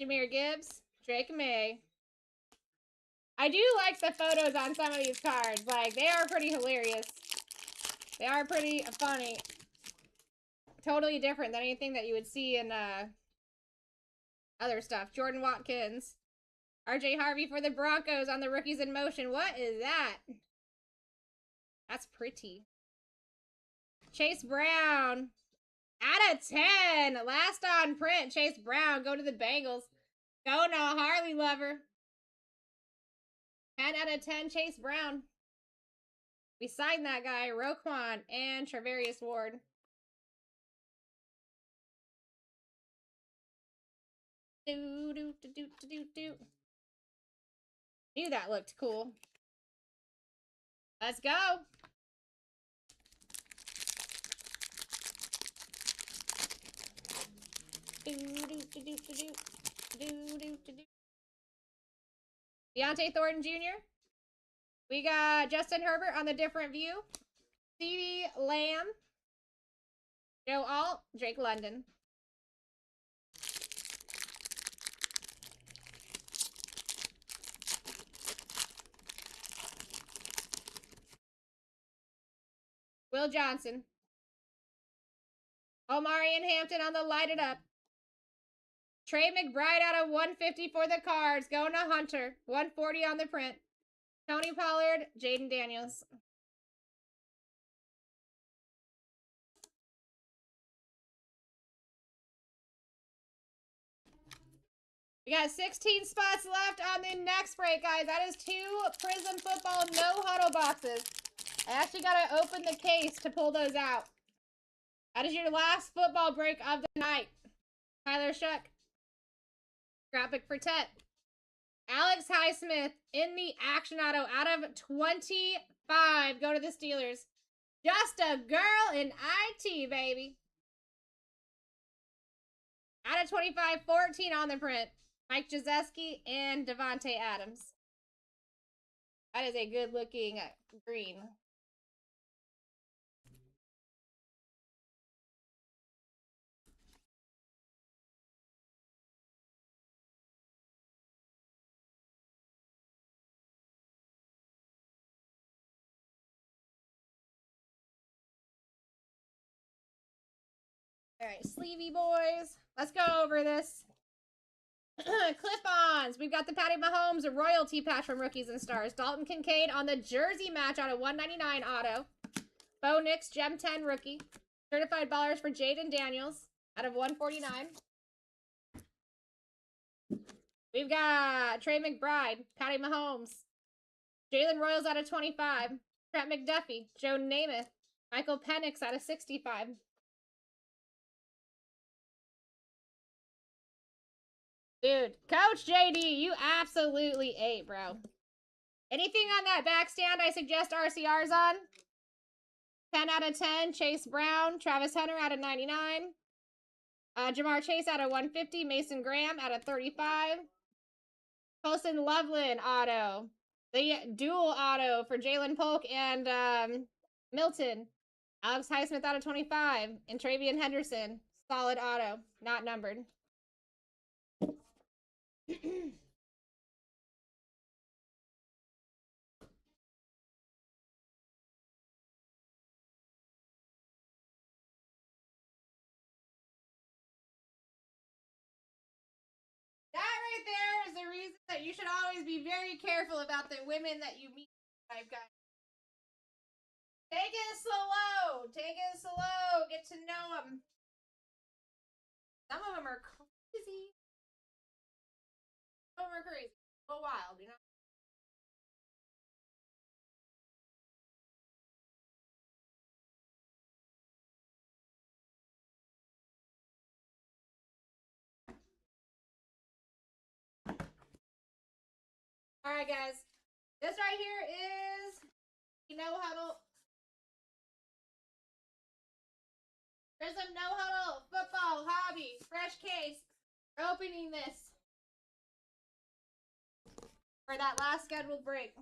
Jahmyr Gibbs. Drake May. I do like the photos on some of these cards. Like, they are pretty hilarious. They are pretty funny. Totally different than anything that you would see in other stuff. Jordan Watkins. RJ Harvey for the Broncos on the rookies in motion. What is that? That's pretty. Chase Brown. Out of 10. Last on print. Chase Brown. Go to the Bengals. Go now, Harley lover. 10 out of 10. Chase Brown. We signed that guy. Roquan and Travarius Ward. Knew that looked cool. Let's go. Deontay Thornton Jr. We got Justin Herbert on the different view. CeeDee Lamb. Joe Alt. Drake London. Will Johnson. Omari and Hampton on the light it up. Trey McBride out of 150 for the Cards. Going to Hunter. 140 on the print. Tony Pollard. Jaden Daniels. We got 16 spots left on the next break, guys. That is 2 Prism Football no huddle boxes. I actually got to open the case to pull those out. That is your last football break of the night. Tyler Shuck. Graphic for Tet. Alex Highsmith in the action auto out of 25. Go to the Steelers. Just a girl in IT, baby. Out of 25, 14 on the print. Mike Jazeski and Devontae Adams. That is a good looking green. All right, sleevey boys. Let's go over this. Clip-ons. We've got the Patty Mahomes royalty patch from Rookies and Stars. Dalton Kincaid on the jersey match out of 199 auto. Bo Nix, Gem 10 rookie. Certified ballers for Jaden Daniels out of 149. We've got Trey McBride, Patty Mahomes. Jalen Royals out of 25. Trent McDuffie, Joe Namath. Michael Penix out of 65. Dude, Coach JD, you absolutely ate, bro. Anything on that back stand I suggest RCRs on? 10 out of 10. Chase Brown. Travis Hunter out of 99. Jamar Chase out of 150. Mason Graham out of 35. Colson Loveland auto. The dual auto for Jalen Polk and Milton. Alex Highsmith out of 25. And Travian Henderson. Solid auto. Not numbered. That right there is the reason that you should always be very careful about the women that you meet. I've got. Take it slow. Take it slow. Get to know them. Some of them are crazy. Some of them are crazy. A little wild, you know? Alright, guys. This right here is No Huddle. There's a No Huddle football hobby. Fresh case. We're opening this for that last scheduled break.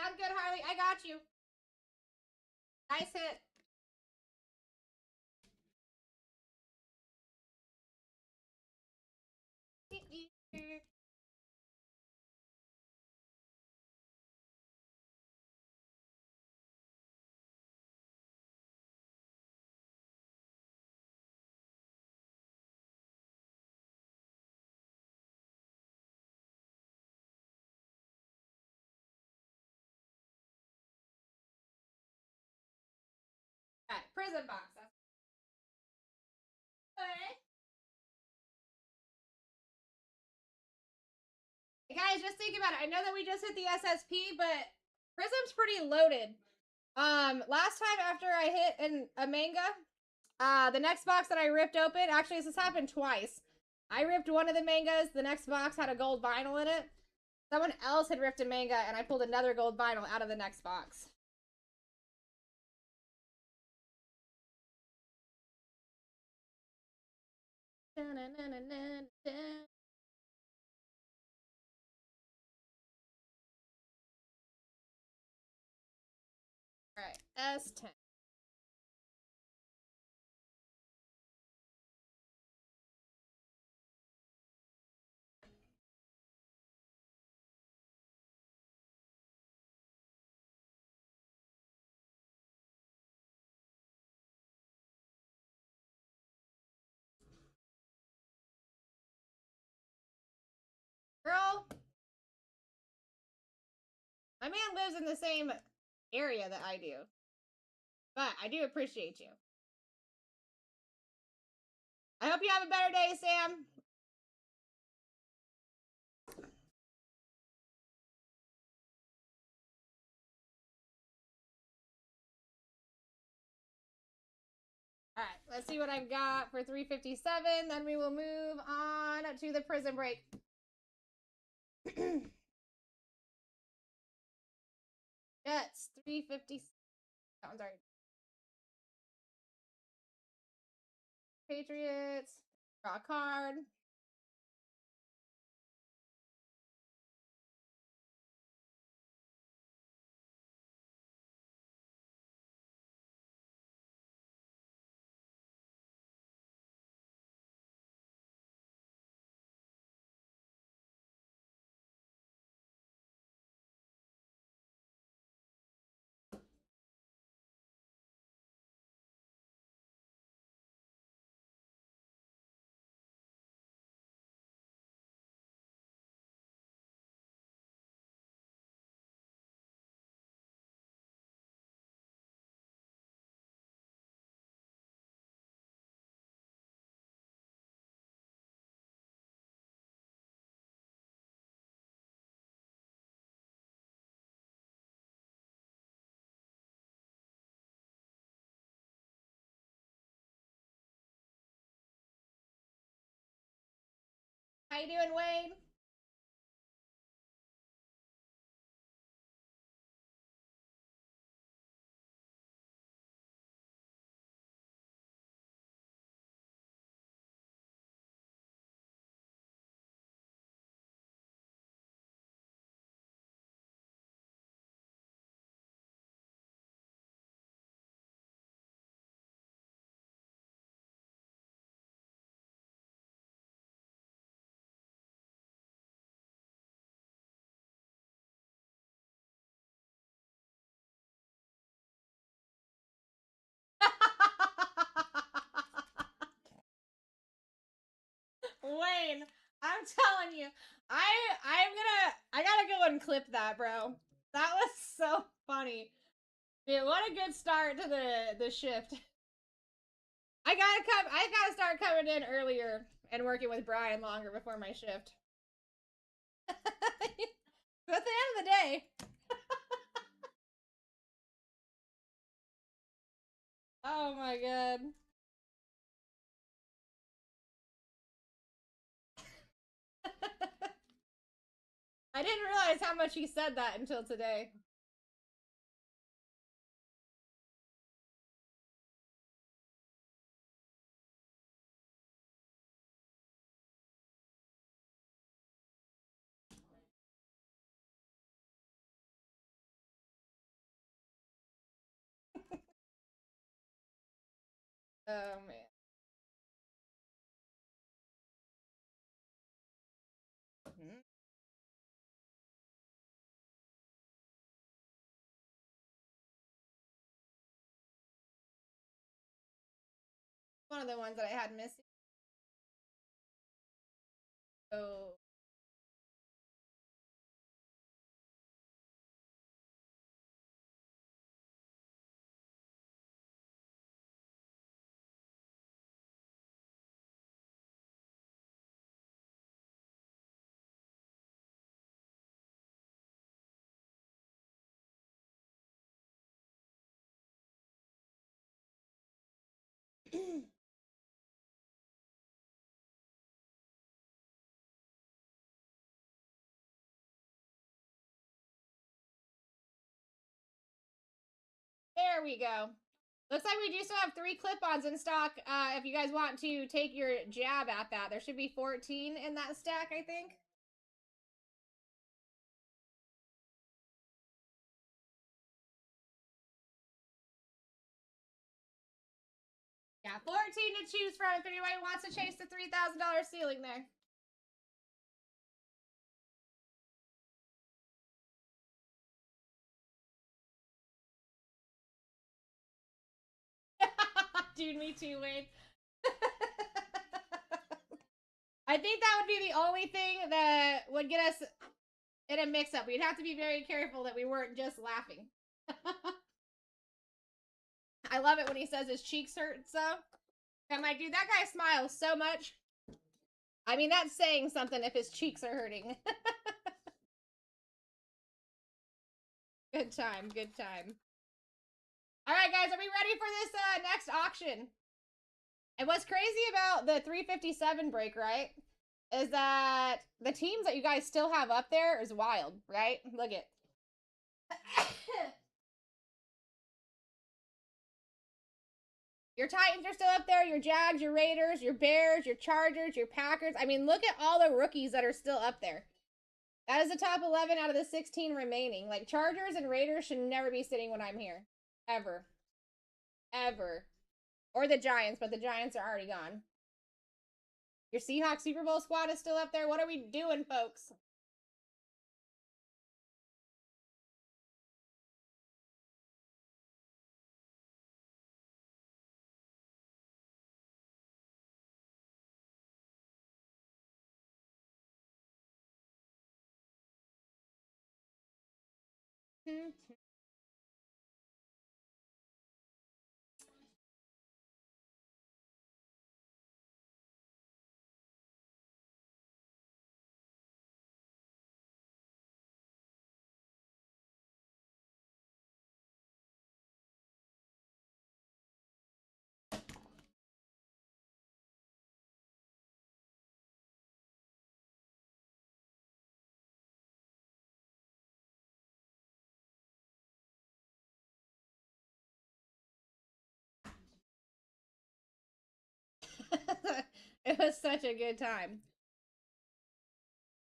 Sound good, Harley? I got you. Nice hit. Alright, prison box. Okay. Guys, just think about it. I know that we just hit the SSP, but Prism's pretty loaded. Last time after I hit a manga, the next box that I ripped open, actually this has happened twice. I ripped one of the mangas, the next box had a gold vinyl in it. Someone else had ripped a manga, and I pulled another gold vinyl out of the next box. Alright, S10. Girl, my man lives in the same area that I do. But I do appreciate you. I hope you have a better day, Sam. Alright, let's see what I've got for 357. Then we will move on to the prison break. Jets, 350. Oh, I'm sorry. Patriots, draw a card. How you doing, Wayne? Wayne, I'm telling you, I gotta go and clip that, bro. That was so funny. Dude, what a good start to the shift. I gotta start coming in earlier and working with Brian longer before my shift. But at the end of the day. Oh my god. I didn't realize how much he said that until today. Oh, man. Mm-hmm. One of the ones that I had missing. Oh. There we go. Looks like we do still have 3 clip-ons in stock. If you guys want to take your jab at that, there should be 14 in that stack, I think. Yeah, 14 to choose from if anybody wants to chase the $3,000 ceiling there. Dude, me too, Wade. I think that would be the only thing that would get us in a mix-up. We'd have to be very careful that we weren't just laughing. I love it when he says his cheeks hurt, so. I'm like, dude, that guy smiles so much. I mean, that's saying something if his cheeks are hurting. Good time, good time. All right, guys, are we ready for this next auction? And what's crazy about the 357 break, right, is that the teams that you guys still have up there is wild, right? Look at. Your Titans are still up there, your Jags, your Raiders, your Bears, your Chargers, your Packers. I mean, look at all the rookies that are still up there. That is the top 11 out of the 16 remaining. Like, Chargers and Raiders should never be sitting when I'm here. Ever. Ever. Or the Giants, but the Giants are already gone. Your Seahawks Super Bowl squad is still up there. What are we doing, folks? It was such a good time.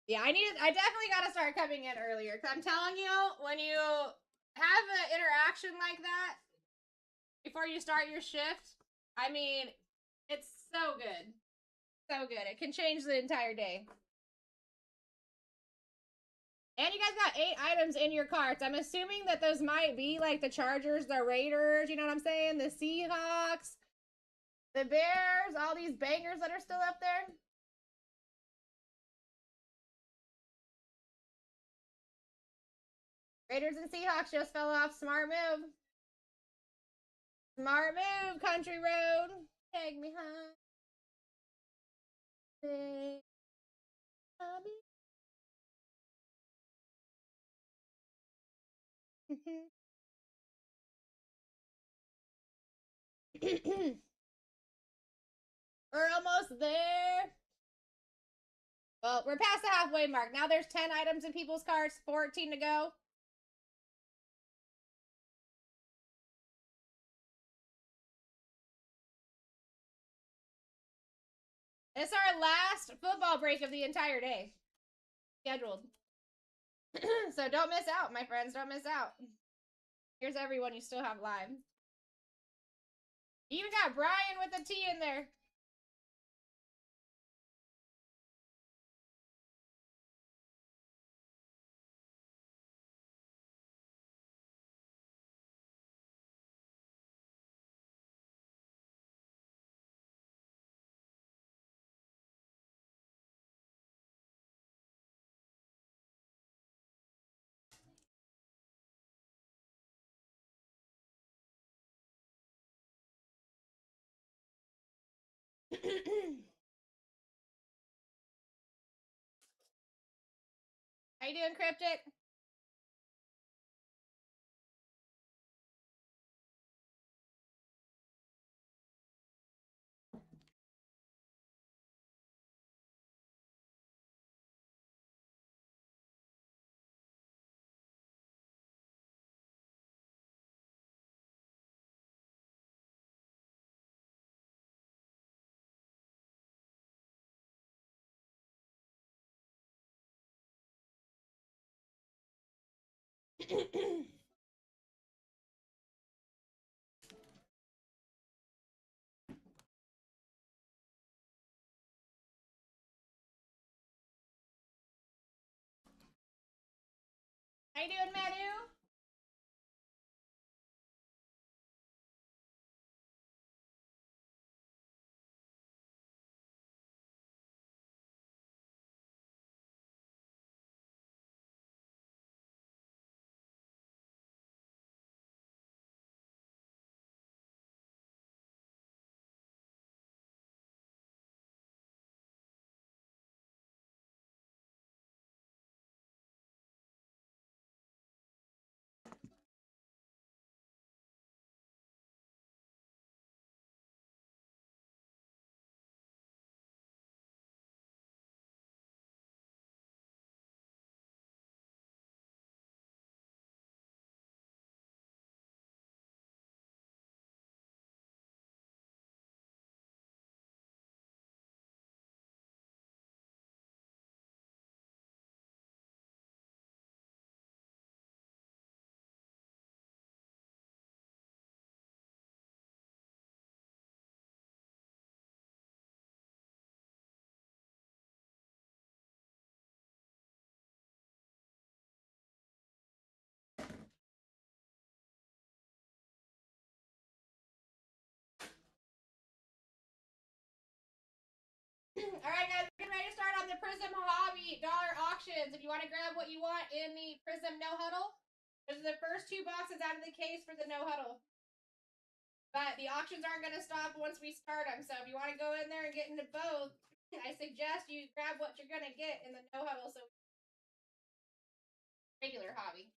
Yeah, I definitely got to start coming in earlier. Because I'm telling you, when you have an interaction like that before you start your shift, I mean, it's so good. So good. It can change the entire day. And you guys got 8 items in your carts. I'm assuming that those might be like the Chargers, the Raiders, you know what I'm saying? The Seahawks, the Bears, all these bangers that are still up there. Raiders and Seahawks just fell off. Smart move. Smart move, Country Road. Take me home. Take We're almost there. Well, we're past the halfway mark. Now there's 10 items in people's carts, 14 to go. It's our last football break of the entire day. Scheduled. So don't miss out, my friends. Don't miss out. Here's everyone you still have live. You even got Brian with a T in there. How you doing, Cryptic? How you doing, Manu? Alright, guys, we're getting ready to start on the Prism Hobby dollar auctions. If you want to grab what you want in the Prism No Huddle, those are the first 2 boxes out of the case for the No Huddle. But the auctions aren't going to stop once we start them. So if you want to go in there and get into both, I suggest you grab what you're going to get in the No Huddle. So regular hobby.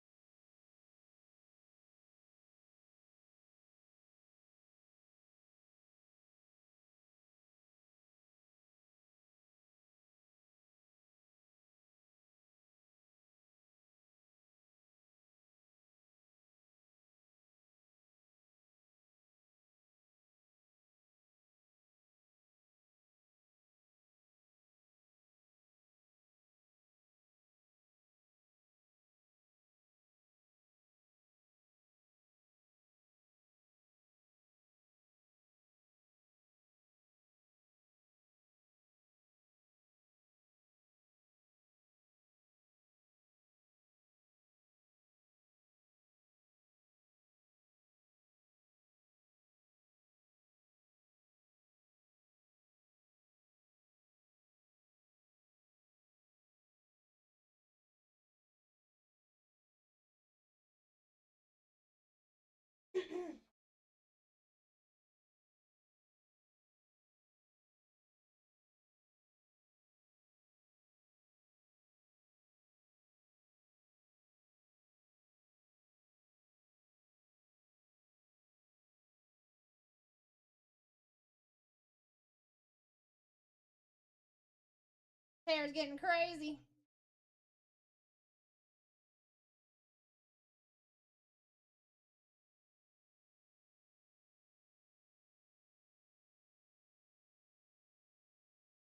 Hair's getting crazy.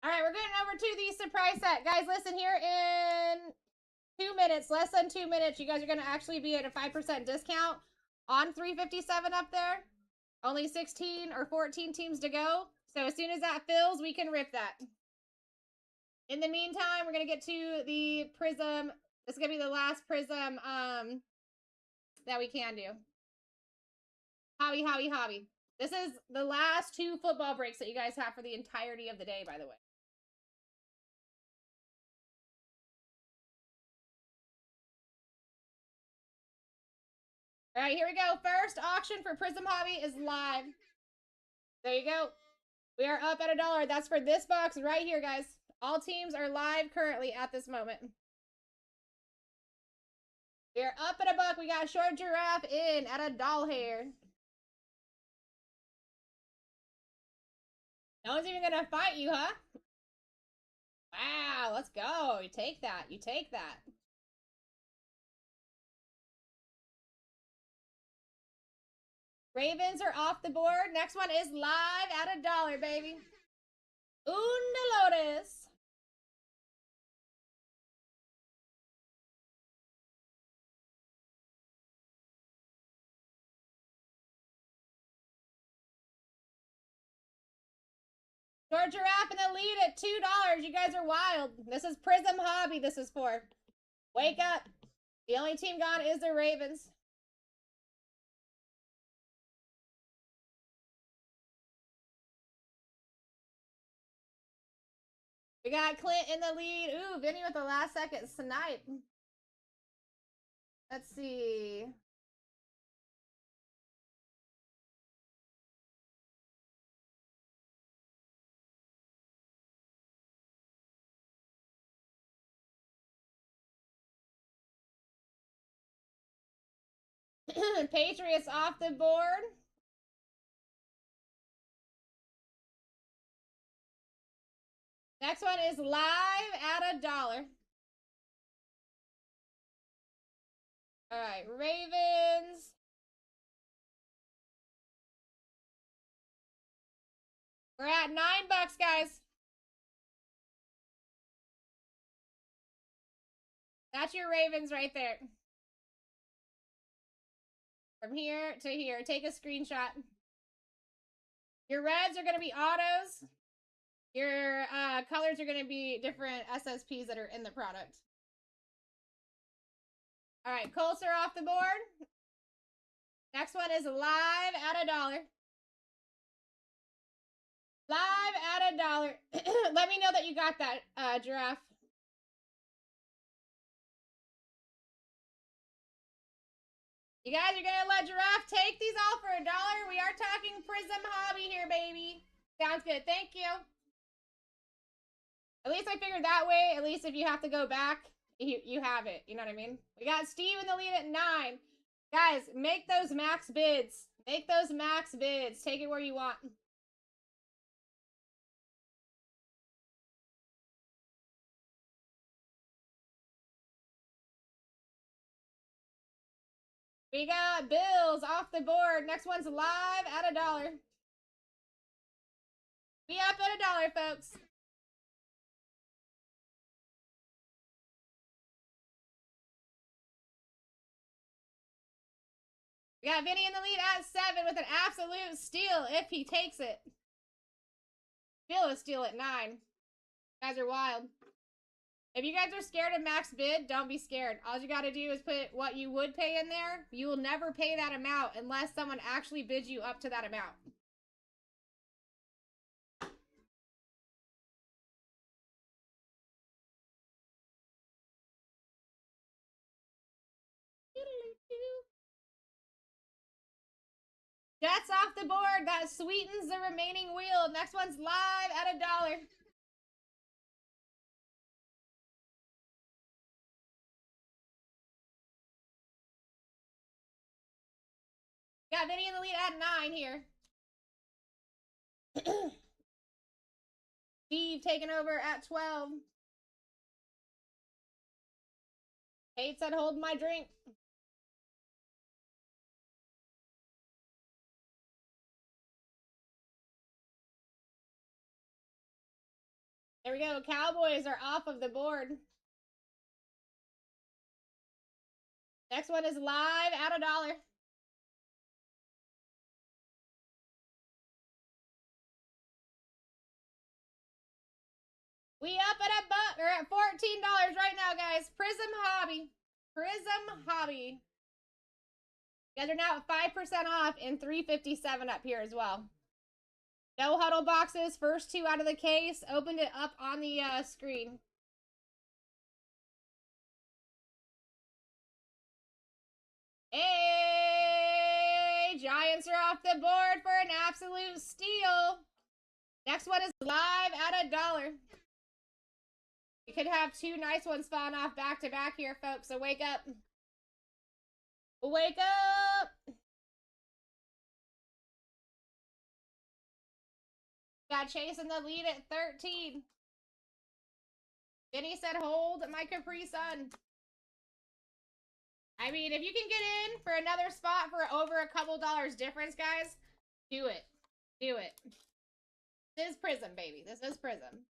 All right, we're getting over to the surprise set. Guys, listen, here in 2 minutes, less than 2 minutes, you guys are going to actually be at a 5% discount on 357 up there. Only 16 or 14 teams to go. So as soon as that fills, we can rip that. In the meantime, we're going to get to the Prism. This is going to be the last Prism that we can do. Hobby. This is the last 2 football breaks that you guys have for the entirety of the day, by the way. All right, here we go. First auction for Prism Hobby is live. There you go. We are up at $1. That's for this box right here, guys. All teams are live currently at this moment. We are up at $1. We got Short Giraffe in at $1 here. No one's even gonna fight you, huh? Wow, let's go. You take that. You take that. Ravens are off the board. Next one is live at $1, baby. Undalotes. Short Giraffe in the lead at $2. You guys are wild. This is Prism Hobby this is for. Wake up. The only team gone is the Ravens. We got Clint in the lead. Ooh, Vinny with the last second snipe. Let's see. Patriots off the board. Next one is live at $1. All right, Ravens. We're at $9, guys. That's your Ravens right there. From here to here. Take a screenshot. Your reds are going to be autos. Your colors are going to be different SSPs that are in the product. All right, Colts are off the board. Next one is live at $1. Live at $1. Let me know that you got that, Giraffe. You guys are gonna let Giraffe take these all for $1? We are talking Prism Hobby here, baby. Sounds good. Thank you. At least I figured that way. At least if you have to go back, you have it. You know what I mean? We got Steve in the lead at 9. Guys, make those max bids. Make those max bids. Take it where you want. We got Bills off the board. Next one's live at $1. We up at $1, folks. We got Vinny in the lead at 7 with an absolute steal if he takes it. Bill is steal at 9. You guys are wild. If you guys are scared of max bid, don't be scared. All you gotta do is put what you would pay in there. You will never pay that amount unless someone actually bids you up to that amount. Jets off the board. That sweetens the remaining wheel. Next one's live at $1. Got Vinny in the lead at 9 here. Steve taking over at 12. Kate said, hold my drink. There we go. Cowboys are off of the board. Next one is live at $1. We up at we're at $14 right now, guys. Prism Hobby. Prism Hobby. You guys are now at 5% off and $3.57 up here as well. No huddle boxes. First two out of the case. Opened it up on the screen. Hey! Giants are off the board for an absolute steal. Next one is live at $1. You could have two nice ones falling off back to back here, folks. So wake up. Wake up! Got chasing the lead at 13. Vinny said, hold my Capri Sun. I mean, if you can get in for another spot for over a couple dollars difference, guys, do it. Do it. This is Prism, baby. This is Prism.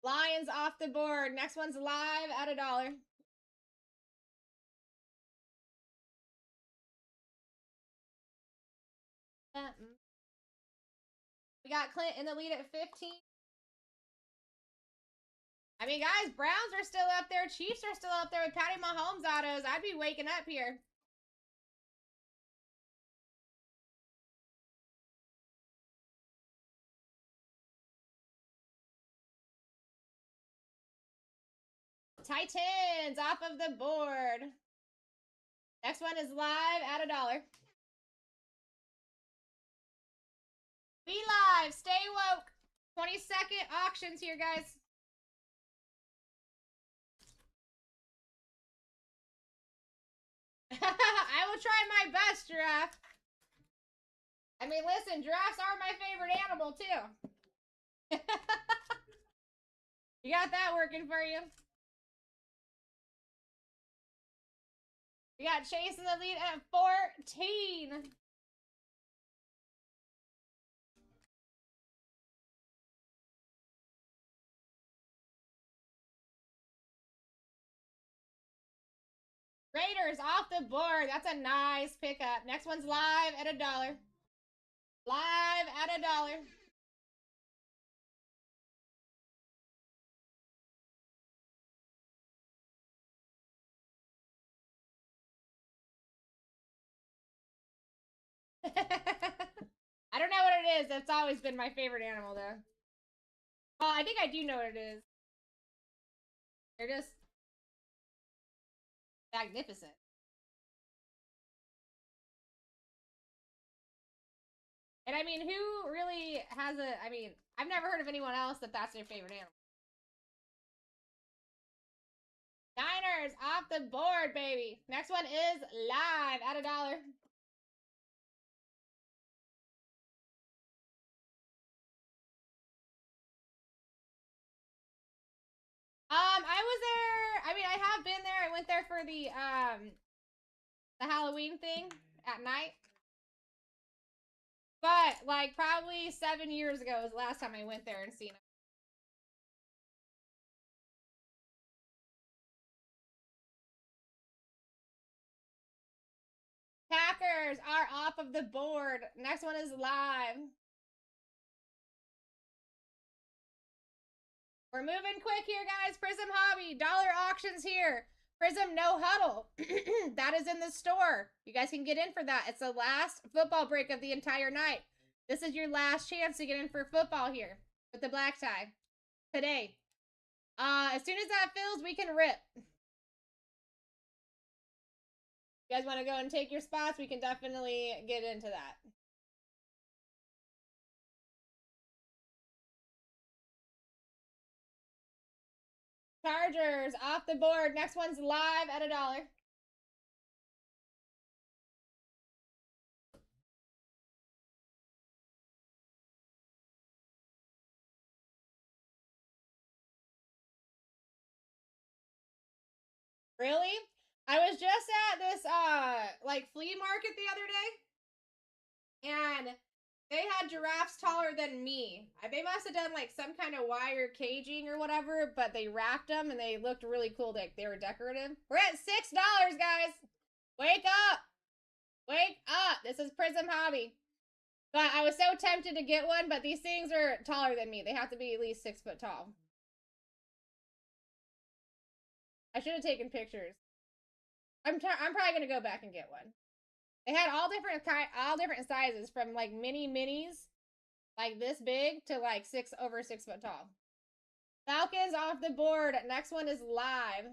Lions off the board. Next one's live at $1. We got Clint in the lead at 15. I mean, guys, Browns are still up there. Chiefs are still up there with Patty Mahomes autos. I'd be waking up here. Titans off of the board. Next one is live at $1. Be live. Stay woke. 20-second auctions here, guys. I will try my best, Giraffe. I mean, listen, giraffes are my favorite animal, too. You got that working for you. We got Chase in the lead at 14. Raiders off the board. That's a nice pickup. Next one's live at $1. Live at $1. I don't know what it is. It's always been my favorite animal, though. Well, I think I do know what it is. They're just magnificent. And I mean, who really has a... I mean, I've never heard of anyone else that's their favorite animal. Niners off the board, baby. Next one is live at $1. I was there. I mean, I have been there. I went there for the Halloween thing at night. But, like, probably 7 years ago was the last time I went there and seen it. Packers are off of the board. Next one is live. We're moving quick here, guys. Prism Hobby. Dollar auctions here. Prism No Huddle. That is in the store. You guys can get in for that. It's the last football break of the entire night. This is your last chance to get in for football here with the BlackTie today. As soon as that fills, we can rip. You guys want to go and take your spots? We can definitely get into that. Chargers off the board. Next one's live at $1. Really? I was just at this like flea market the other day, and they had giraffes taller than me. They must have done like some kind of wire caging or whatever, but they wrapped them and they looked really cool. They were decorative. We're at $6, guys. Wake up. Wake up. This is Prism Hobby. But I was so tempted to get one, but these things are taller than me. They have to be at least 6 foot tall. I should have taken pictures. I'm probably gonna go back and get one. They had all different sizes, from like mini minis, like this big, to like over 6 foot tall. Falcons off the board. Next one is live.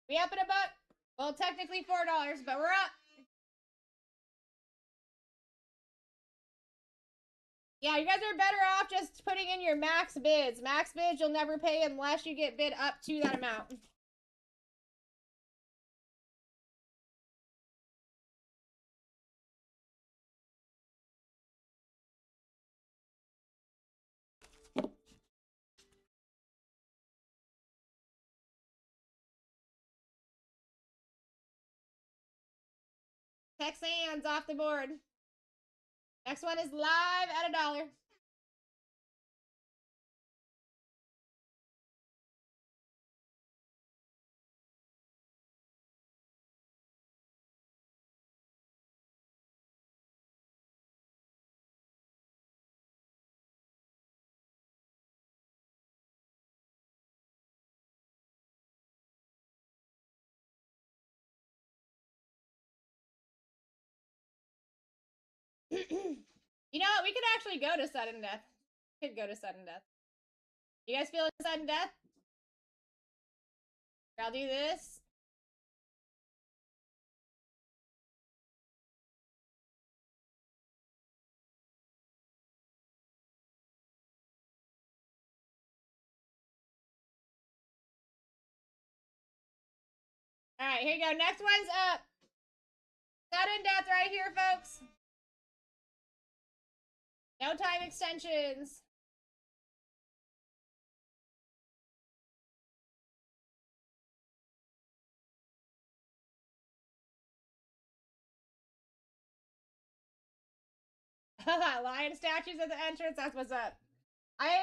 We up in a buck? Well, technically $4, but we're up. Yeah, you guys are better off just putting in your max bids. Max bids you'll never pay unless you get bid up to that amount. Texans off the board. Next one is live at $1. You know what? We could actually go to sudden death. We could go to sudden death. You guys feeling sudden death? I'll do this. All right, here you go. Next one's up. Sudden death right here, folks. No time extensions. Lion statues at the entrance. That's what's up. I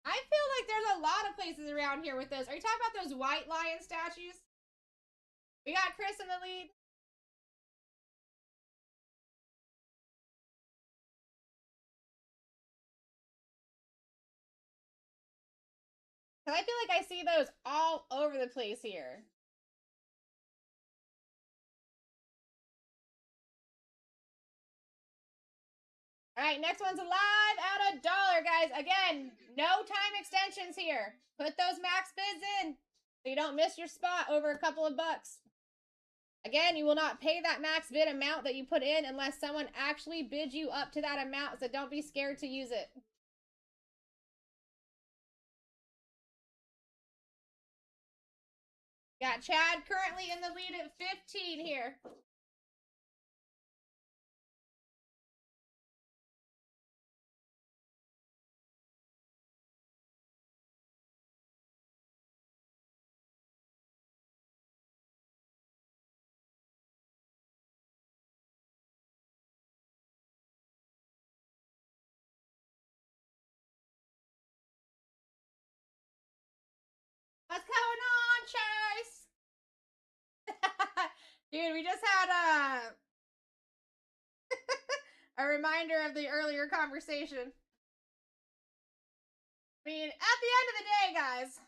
feel like there's a lot of places around here with those. Are you talking about those white lion statues? We got Chris in the lead. Cause I feel like I see those all over the place here. All right, next one's live at $1, guys. Again, no time extensions here. Put those max bids in so you don't miss your spot over a couple of bucks. Again, you will not pay that max bid amount that you put in unless someone actually bids you up to that amount, so don't be scared to use it. Got Chad currently in the lead at 15 here. What's going on, Chase? Dude, we just had a reminder of the earlier conversation. I mean, at the end of the day, guys.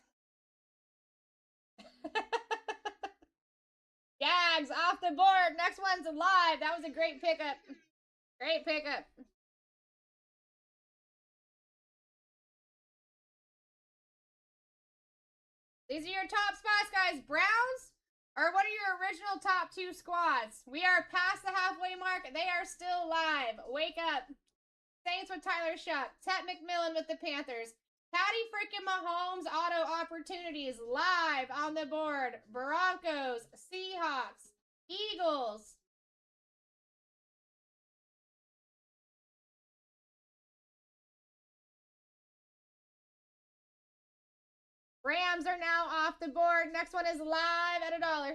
Jags off the board. Next one's live. That was a great pickup. Great pickup. These are your top spots, guys. Browns are one of your original top 2 squads. We are past the halfway mark. They are still live. Wake up. Saints with Tyler Shuck. Tet McMillan with the Panthers. Patty freaking Mahomes auto opportunities live on the board. Broncos, Seahawks, Eagles. Rams are now off the board. Next one is live at $1.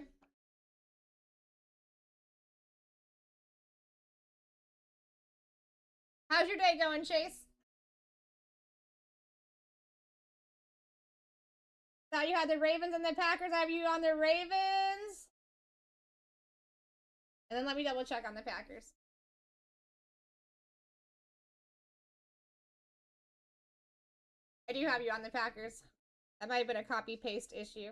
How's your day going, Chase? Thought you had the Ravens and the Packers. I have you on the Ravens. And then let me double check on the Packers. I do have you on the Packers. That might have been a copy-paste issue.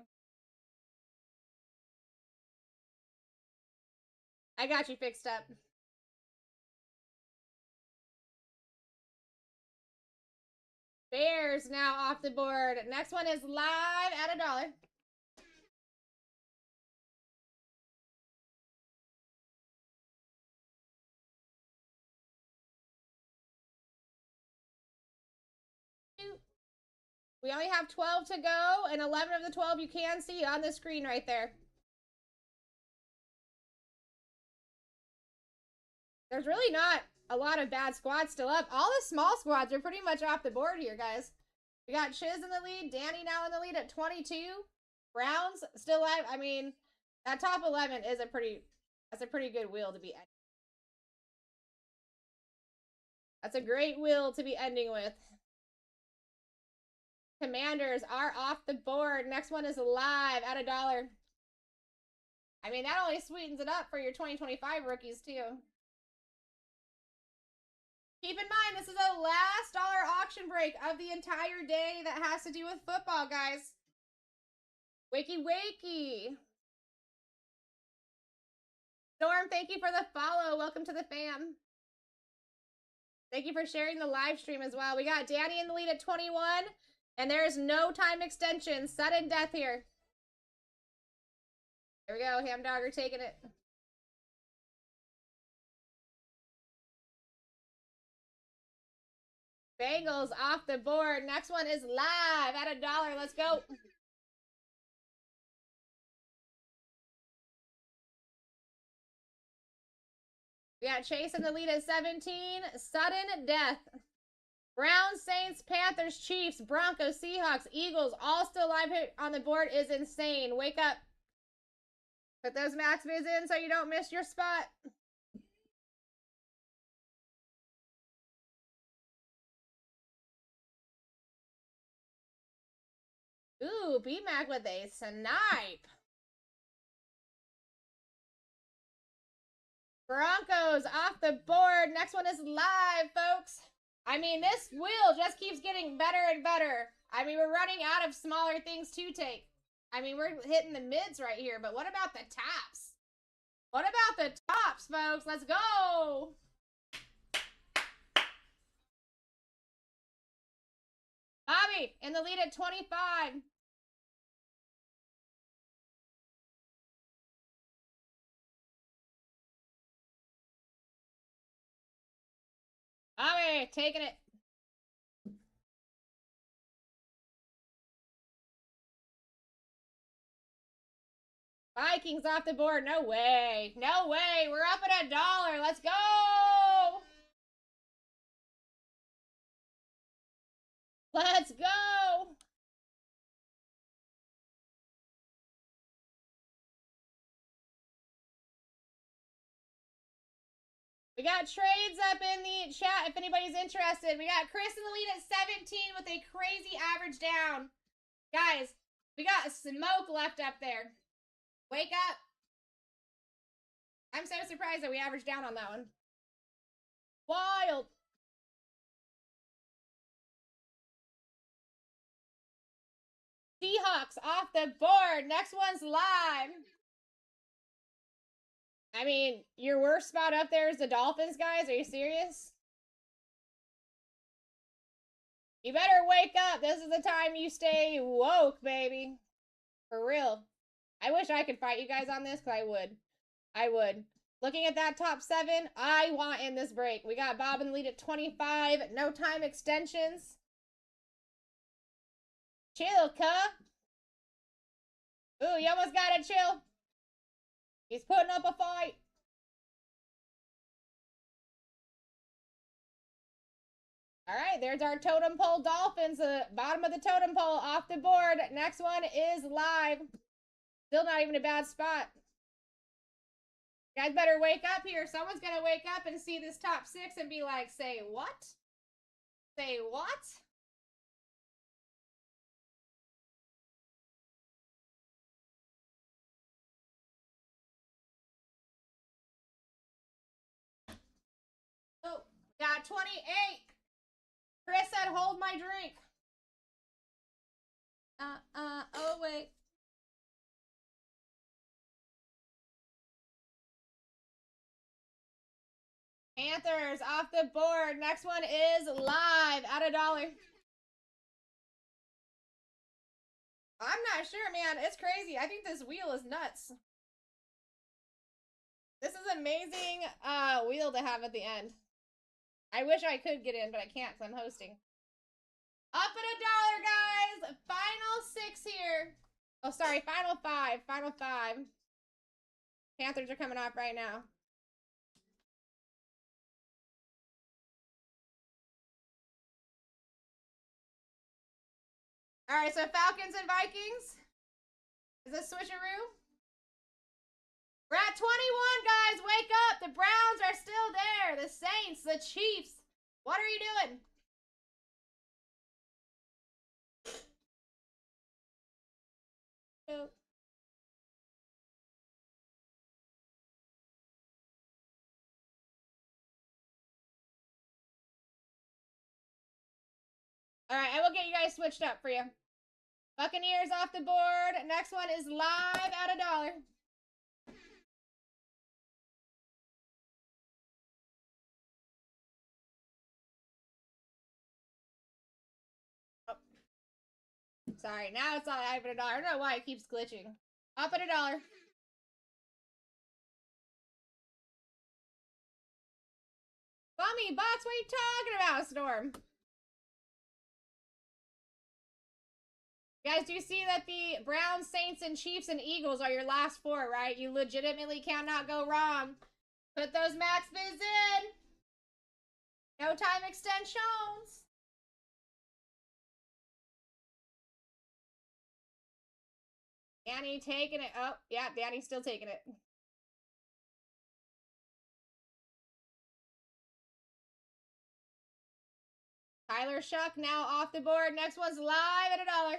I got you fixed up. Bears now off the board. Next one is live at $1. We only have 12 to go, and 11 of the 12 you can see on the screen right there. There's really not a lot of bad squads still up. All the small squads are pretty much off the board here, guys. We got Chiz in the lead. Danny now in the lead at 22. Browns still alive. I mean, that top 11 is that's a pretty good wheel to be ending. That's a great wheel to be ending with. Commanders are off the board. Next one is live at $1. I mean, that only sweetens it up for your 2025 rookies, too. Keep in mind, this is the last dollar auction break of the entire day that has to do with football, guys. Wakey, wakey. Storm, thank you for the follow. Welcome to the fam. Thank you for sharing the live stream as well. We got Danny in the lead at 21, and there is no time extension. Sudden death here. There we go. Hamdogger taking it. Bengals off the board. Next one is live at $1. Let's go. We got Chase in the lead at 17. Sudden death. Browns, Saints, Panthers, Chiefs, Broncos, Seahawks, Eagles, all still live here on the board is insane. Wake up. Put those max vids in so you don't miss your spot. Ooh, B-Mac with a snipe. Broncos off the board. Next one is live, folks. I mean, this wheel just keeps getting better and better. I mean, we're running out of smaller things to take. I mean, we're hitting the mids right here, but what about the tops? What about the tops, folks? Let's go. Bobby in the lead at 25. Bobby taking it. Vikings off the board. No way. No way. We're up at $1. Let's go. Let's go. We got trades up in the chat if anybody's interested. We got Chris in the lead at 17 with a crazy average down. Guys, we got smoke left up there. Wake up. I'm so surprised that we averaged down on that one. Wild. Seahawks off the board. Next one's live. I mean, your worst spot up there is the Dolphins, guys. Are you serious? You better wake up. This is the time you stay woke, baby. For real. I wish I could fight you guys on this, because I would. I would. Looking at that top 7, I want in this break. We got Bob in the lead at 25. No time extensions. Chill, cuh. Ooh, you almost got it, chill. He's putting up a fight. All right, there's our totem pole Dolphins. The bottom of the totem pole off the board. Next one is live. Still not even a bad spot. You guys better wake up here. Someone's going to wake up and see this top 6 and be like, say what? Say what? 28. Chris said, hold my drink. Oh, wait. Panthers off the board. Next one is live at $1. I'm not sure, man. It's crazy. I think this wheel is nuts. This is an amazing wheel to have at the end. I wish I could get in, but I can't because I'm hosting. Up at $1, guys. Final 6 here. Oh, sorry. Final 5. Final 5. Panthers are coming off right now. All right, so Falcons and Vikings. Is this switcheroo? We're at 21, guys. Wake up. The Browns are still there. The Saints, the Chiefs. What are you doing? Oh. All right, I will get you guys switched up for you. Buccaneers off the board. Next one is live at $1. Oh. Sorry, now it's not live at $1. I don't know why it keeps glitching. Up at $1. Bummy box, what are you talking about, Storm? Guys, do you see that the Browns, Saints, and Chiefs and Eagles are your last 4, right? You legitimately cannot go wrong. Put those max bids in. No time extensions. Danny taking it. Oh, yeah, Danny's still taking it. Tyler Shuck now off the board. Next one's live at $1.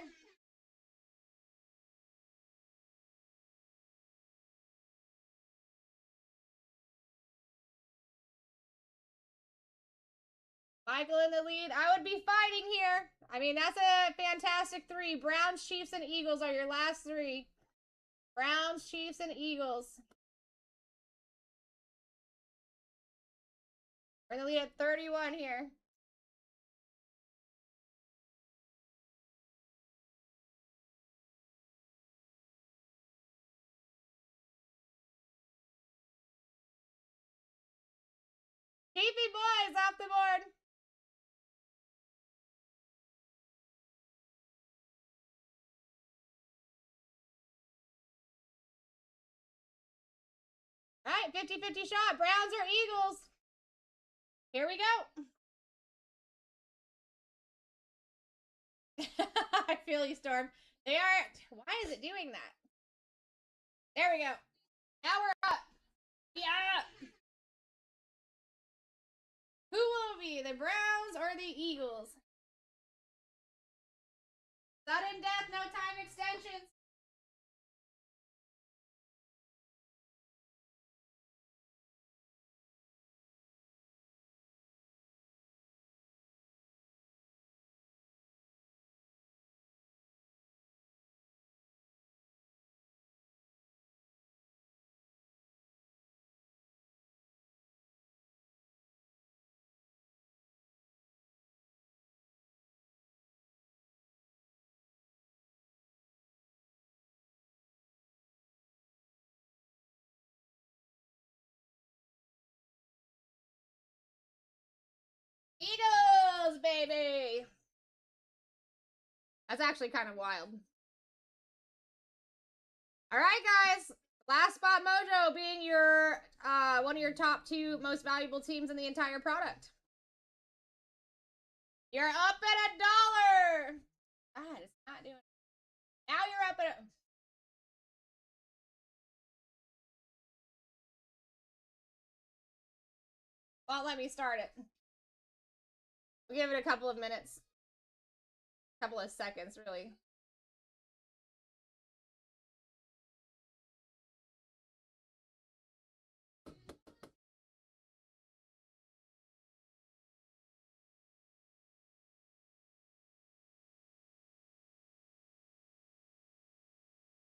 Michael in the lead. I would be fighting here. I mean, that's a fantastic 3. Browns, Chiefs, and Eagles are your last 3. Browns, Chiefs, and Eagles. We're in the lead at 31 here. Keepy boys off the board. All right, 50-50 shot. Browns or Eagles? Here we go. I feel you, Storm. They are... Why is it doing that? There we go. Now we're up. Yeah. Who will it be? The Browns or the Eagles? Sudden death, no time extensions. Eagles, baby. That's actually kind of wild. All right, guys. Last spot mojo being your one of your top 2 most valuable teams in the entire product. You're up at $1. God, it's not doing it. Now you're up at Well, let me start it. We'll give it a couple of minutes. Couple of seconds, really.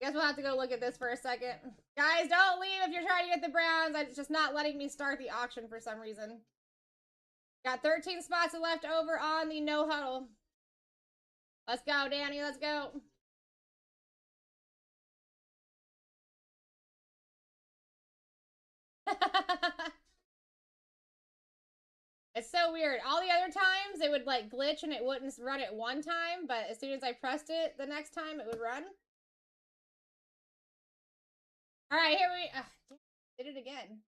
Guess we'll have to go look at this for a second. Guys, don't leave if you're trying to get the Browns. It's just not letting me start the auction for some reason. Got 13 spots left over on the no huddle. Let's go, Danny. Let's go. It's so weird. All the other times it would like glitch and it wouldn't run it one time, but as soon as I pressed it the next time it would run. All right, here we did it again.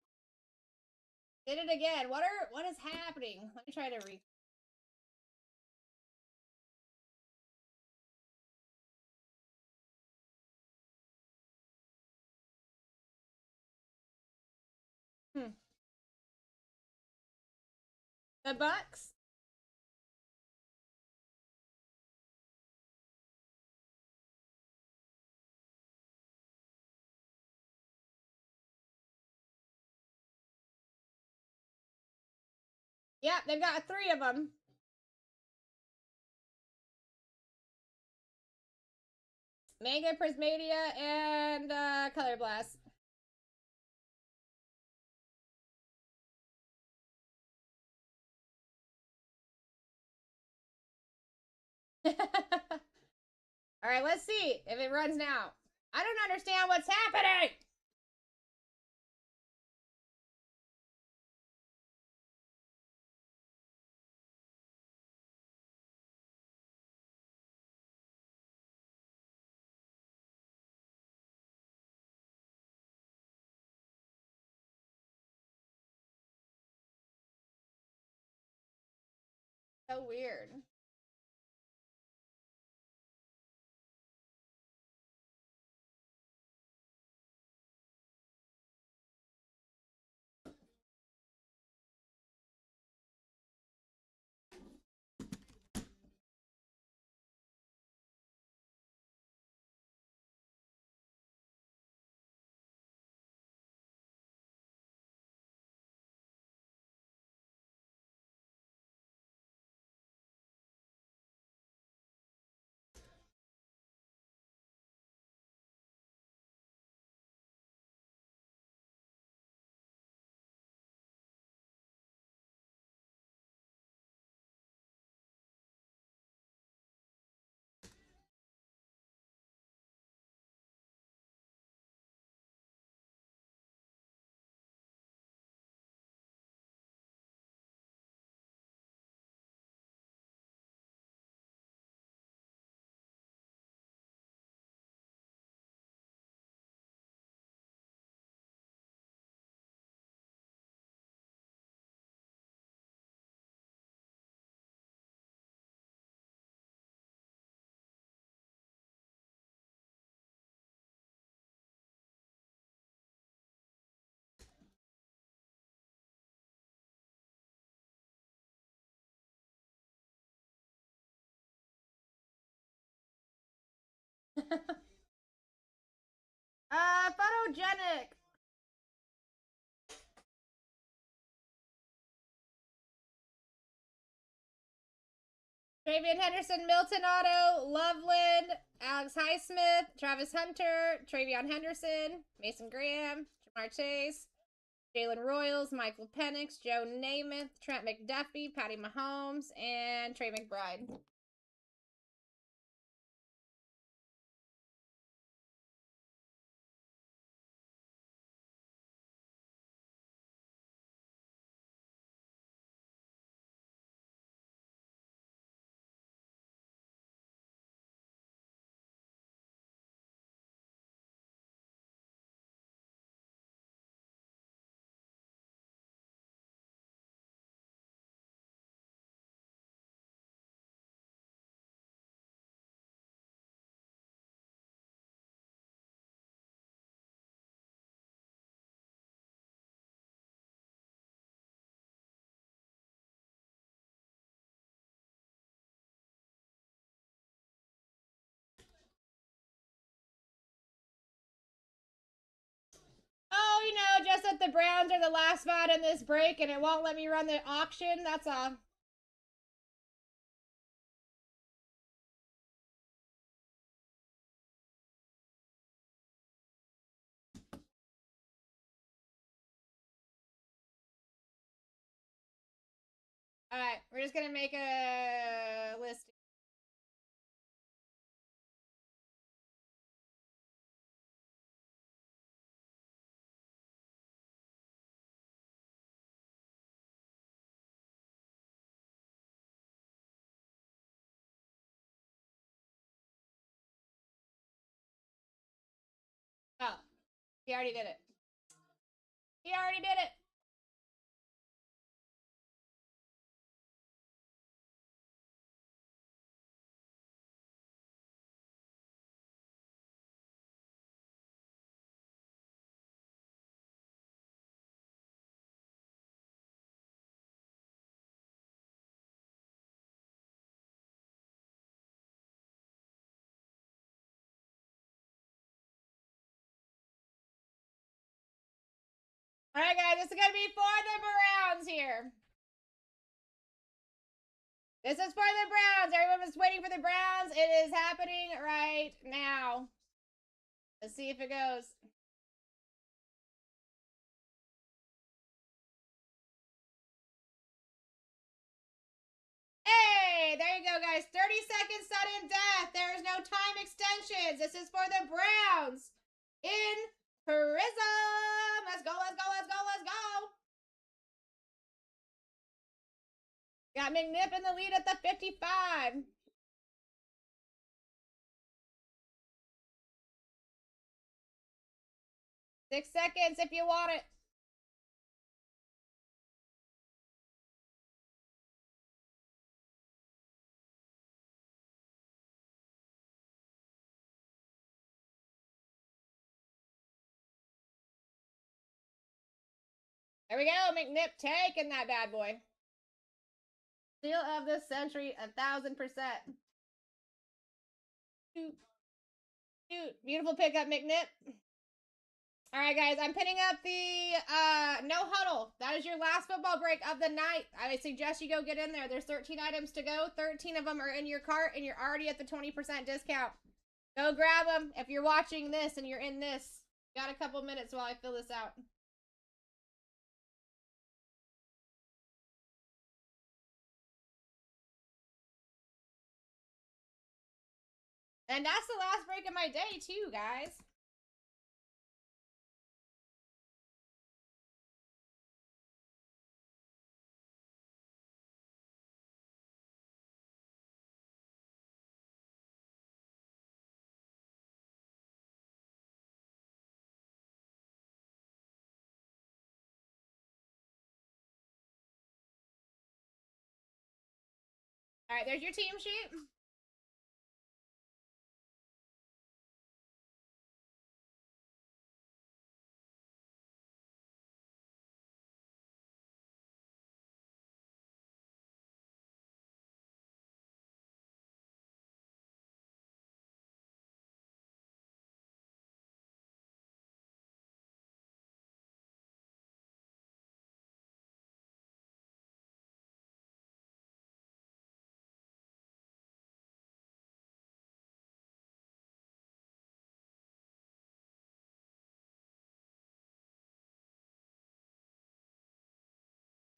Did it again. What is happening? Let me try to The Bucks. Yep, they've got 3 of them. Manga, Prismadia, and Color Blast. Alright, let's see if it runs now. I don't understand what's happening! So weird. Photogenic. Travion Henderson, Milton Otto, Loveland, Alex Highsmith, Travis Hunter, Travion Henderson, Mason Graham, Jamar Chase, Jalen Royals, Michael Penix, Joe Namath, Trent McDuffie, Patty Mahomes, and Trey McBride. Oh, you know, just that the Browns are the last spot in this break and it won't let me run the auction. That's all. All right, we're just gonna make a list. Oh, he already did it. He already did it. All right, guys, this is gonna be for the Browns here. This is for the Browns. Everyone was waiting for the Browns. It is happening right now. Let's see if it goes. Hey, there you go, guys. 30 seconds sudden death. There is no time extensions. This is for the Browns in Prism. Let's go, let's go, let's go, let's go. Got McNipp in the lead at the 55. Six seconds if you want it. There we go. McNipp taking that bad boy. Steal of the century, 1,000%. Shoot. Shoot. Beautiful pickup, McNipp. All right, guys, I'm pinning up the no huddle. That is your last football break of the night. I would suggest you go get in there. There's 13 items to go. 13 of them are in your cart, and you're already at the 20% discount. Go grab them. If you're watching this and you're in this, got a couple minutes while I fill this out. And that's the last break of my day, too, guys. All right, there's your team sheet.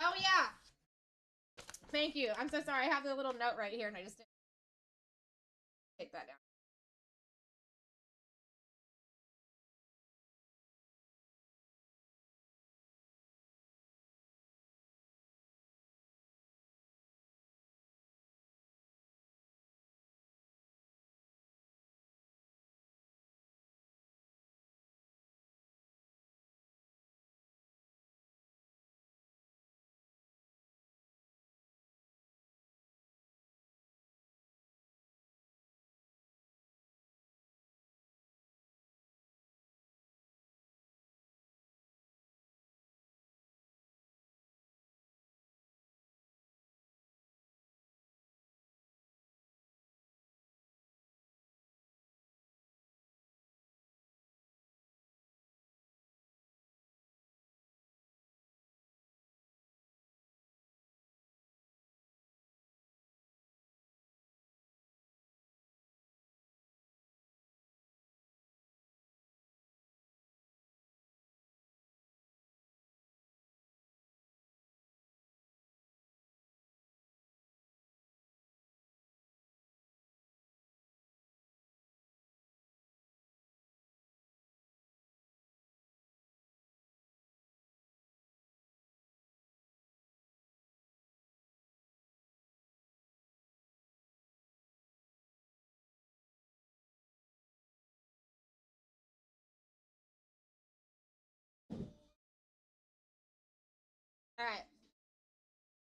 Oh, yeah. Thank you. I'm so sorry. I have the little note right here, and I just didn't take that down. All right.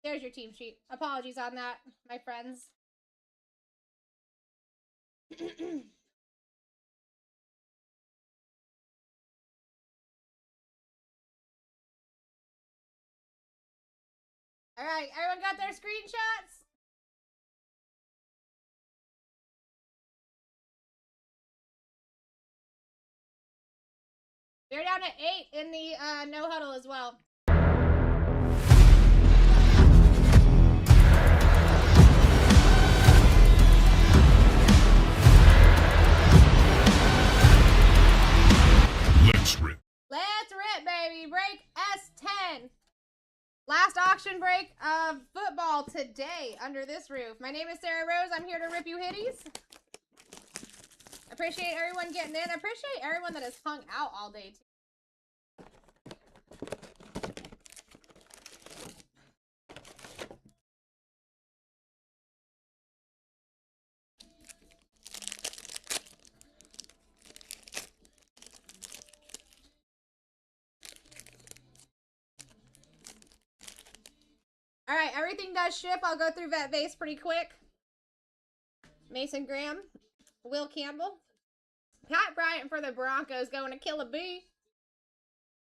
There's your team sheet. Apologies on that, my friends. All right, everyone got their screenshots? We're down to 8 in the no huddle as well. Let's rip. Let's rip, baby. Break S10. Last auction break of football today under this roof. My name is Sarah Rose. I'm here to rip you hitties. Appreciate everyone getting in. Appreciate everyone that has hung out all day, too. All right, everything does ship. I'll go through vet base pretty quick. Mason Graham, Will Campbell, Pat Bryant for the Broncos going to Killa B.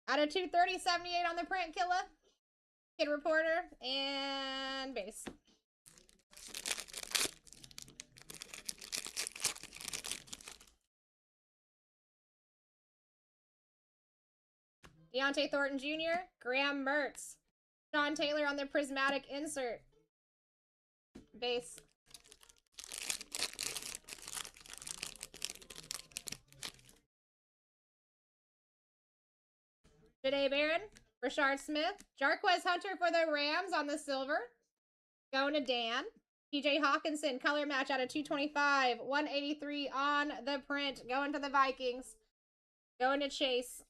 Out of 230, 78 on the print, Killa. Kid Reporter, and base. Deontay Thornton Jr., Graham Mertz. Sean Taylor on the prismatic insert. Base. Janae Barron, Rashard Smith, Jarquez Hunter for the Rams on the silver. Going to Dan. TJ Hawkinson, color match out of 225. 183 on the print. Going to the Vikings. Going to Chase.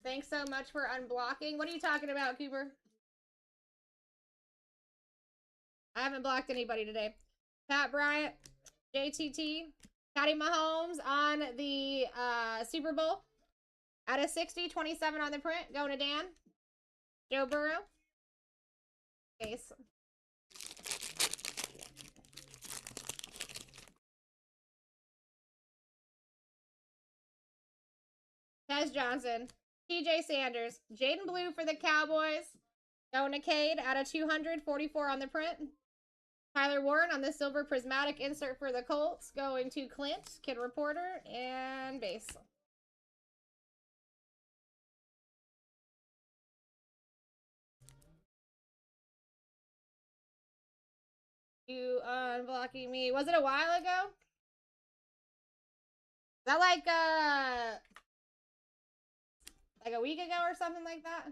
Thanks so much for unblocking. What are you talking about, Cooper? I haven't blocked anybody today. Pat Bryant, JTT, Patty Mahomes on the Super Bowl. Out of 60, 27 on the print. Going to Dan. Joe Burrow. Base. Tez Johnson. TJ Sanders. Jaden Blue for the Cowboys. Going to Cade out of 200. 44 on the print. Tyler Warren on the silver prismatic insert for the Colts. Going to Clint, Kid Reporter, and base. You unblocking me. Was it a while ago? Is that like a week ago or something like that?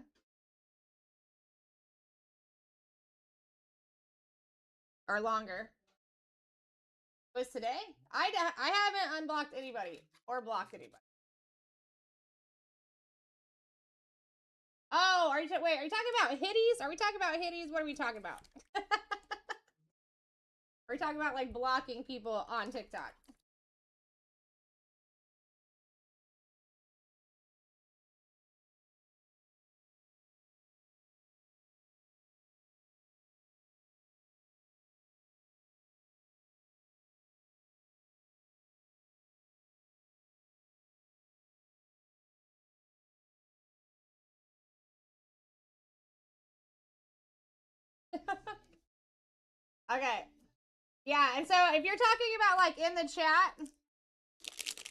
Or longer? It was today? I haven't unblocked anybody or blocked anybody. Oh, are you wait, are you talking about hitties? Are we talking about hitties? What are we talking about? Are we talking about like blocking people on TikTok? Okay. Yeah, and so if you're talking about like in the chat,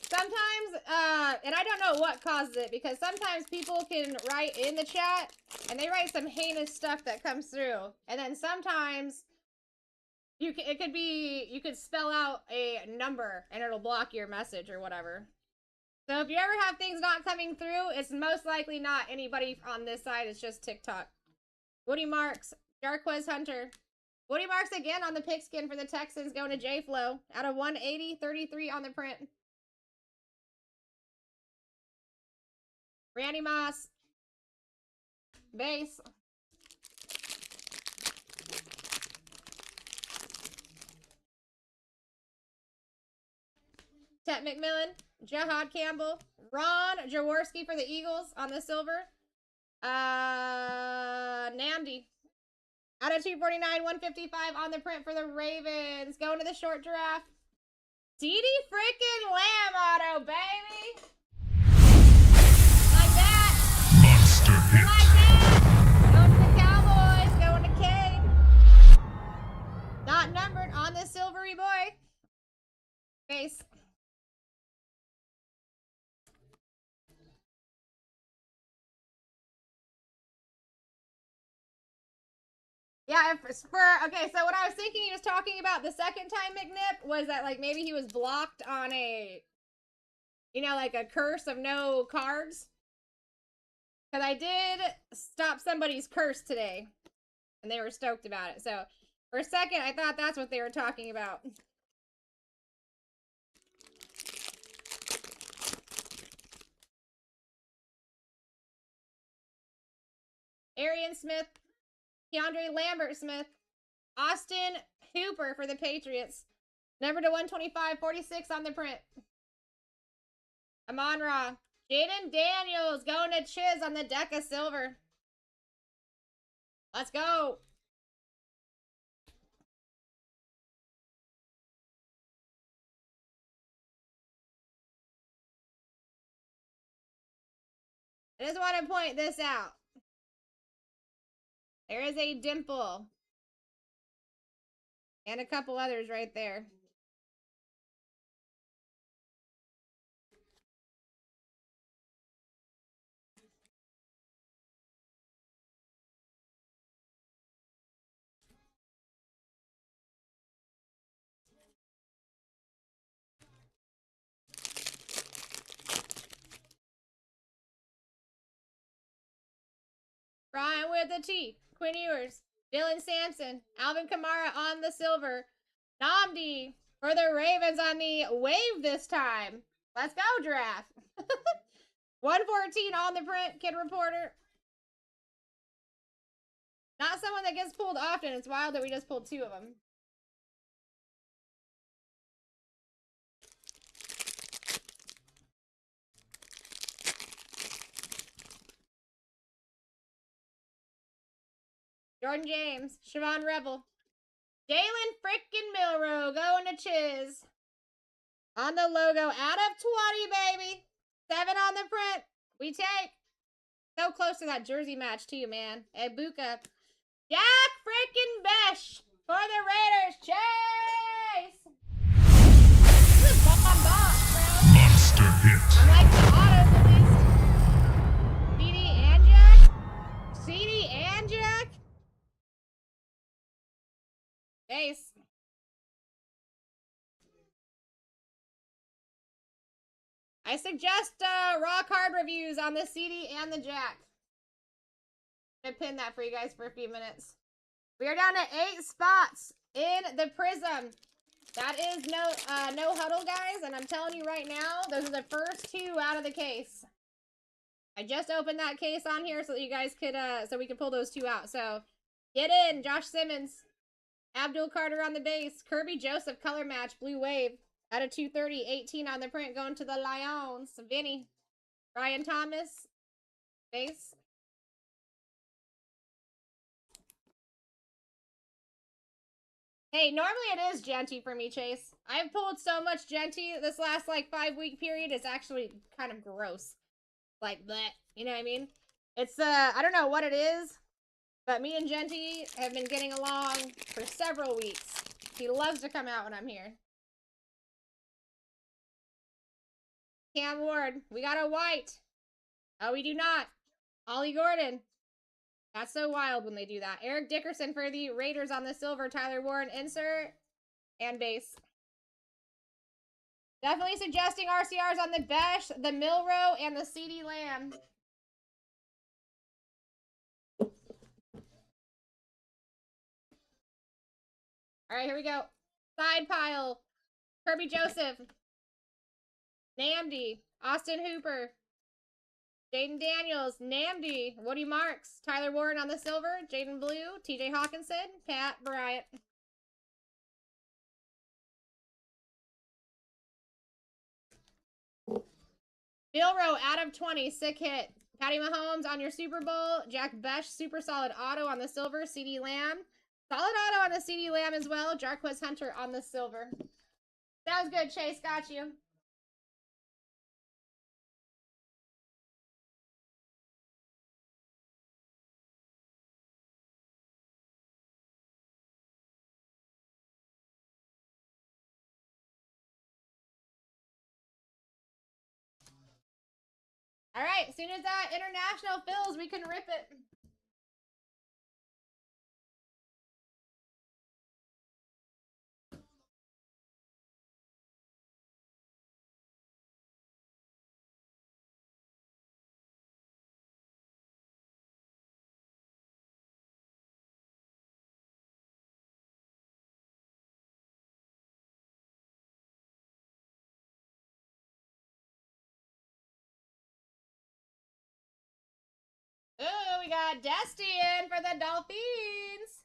sometimes, and I don't know what causes it, because sometimes people can write in the chat and they write some heinous stuff that comes through. And then sometimes you could spell out a number and it'll block your message or whatever. So if you ever have things not coming through, it's most likely not anybody on this side. It's just TikTok. Woody Marks, Jarquez Hunter. Woody Marks again on the pigskin for the Texans, going to J-Flow. Out of 180, 33 on the print. Randy Moss. Base. Tet McMillan, Jahad Campbell, Ron Jaworski for the Eagles on the silver. Namdi. Out of 249, 155 on the print for the Ravens. Going to the short giraffe. CeeDee freaking Lamb auto, baby. Like that. Monster hit. Like that. Going to the Cowboys. Going to Cade. Not numbered on the silvery boy. Base. Yeah, okay, so what I was thinking he was talking about the second time McNip was that, like, maybe he was blocked on a, you know, like a curse of no cards. Because I did stop somebody's curse today, and they were stoked about it. So, for a second, I thought that's what they were talking about. Arian Smith, Keandre Lambert Smith, Austin Hooper for the Patriots. Number to 125, 46 on the print. Amon-Ra. Jaden Daniels going to Chiz on the deck of silver. Let's go. I just want to point this out. There is a dimple. And a couple others right there. Brian with the T. Quinn Ewers. Dylan Sampson. Alvin Kamara on the silver. Namdi for the Ravens on the wave this time. Let's go, Giraffe. 114 on the print, Kid Reporter. Not someone that gets pulled often. It's wild that we just pulled 2 of them. Jordan James, Siobhan Rebel, Jalen frickin' Milrow going to Chiz. On the logo, out of 20, baby. 7 on the print. We take. So close to that jersey match, too, man. Ebuka. Jack frickin' Besh for the Raiders. Chase! This is bomb box, bro. Monster hit. I like the autos at least. CD and Jack? CD and Jack? Base. I suggest raw card reviews on the CD and the Jack. I'm gonna pin that for you guys for a few minutes. We are down to 8 spots in the Prism. That is no huddle, guys, and I'm telling you right now, those are the first 2 out of the case. I just opened that case on here so that you guys could so we could pull those 2 out. So get in, Josh Simmons, Abdul Carter on the base, Kirby Joseph color match, blue wave. Out of 230, 18 on the print, going to the Lions. Vinny. Ryan Thomas. Base. Hey, normally it is Genty for me, Chase. I've pulled so much Genty this last, like, 5-week period. It's actually kind of gross. Like, bleh. You know what I mean? It's, I don't know what it is, but me and Genty have been getting along for several weeks. He loves to come out when I'm here. Cam Ward, we got a white. Oh, we do not. Ollie Gordon. That's so wild when they do that. Eric Dickerson for the Raiders on the silver. Tyler Warren insert and base. Definitely suggesting RCRs on the Besh, the Milrow, and the CD Lamb. All right, here we go. Side pile. Kirby Joseph. Namdi. Austin Hooper. Jaden Daniels. Namdi. Woody Marks. Tyler Warren on the silver. Jaden Blue. TJ Hawkinson. Pat Bryant. Bill Rowe out of 20. Sick hit. Patty Mahomes on your Super Bowl. Jack Besh, super solid auto on the silver. CD Lamb. Solid auto on the CD Lamb as well. Jarquez Hunter on the silver. Sounds good, Chase. Got you. All right, as soon as that international fills, we can rip it. Ooh, we got Dusty in for the Dolphins.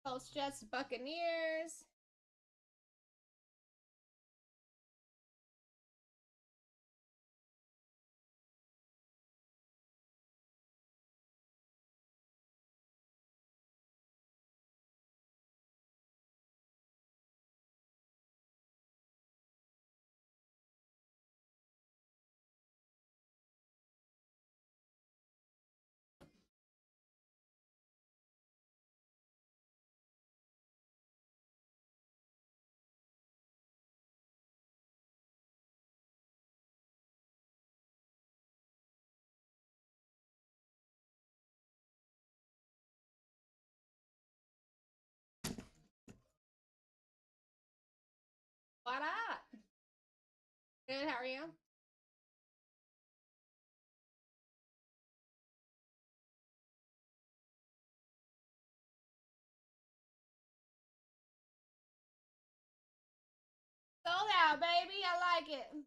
Colts, Jets, Buccaneers. What up? Good, how are you? Sold out, baby. I like it.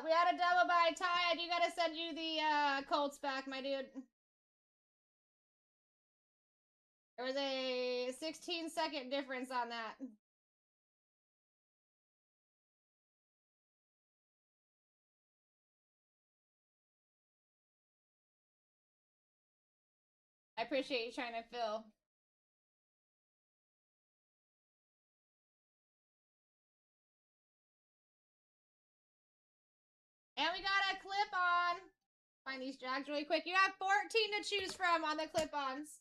We had a double by tie. I do gotta send you the Colts back, my dude. There was a 16-second difference on that. I appreciate you trying to fill. And we got a clip-on. Find these Jags really quick. You have 14 to choose from on the clip-ons.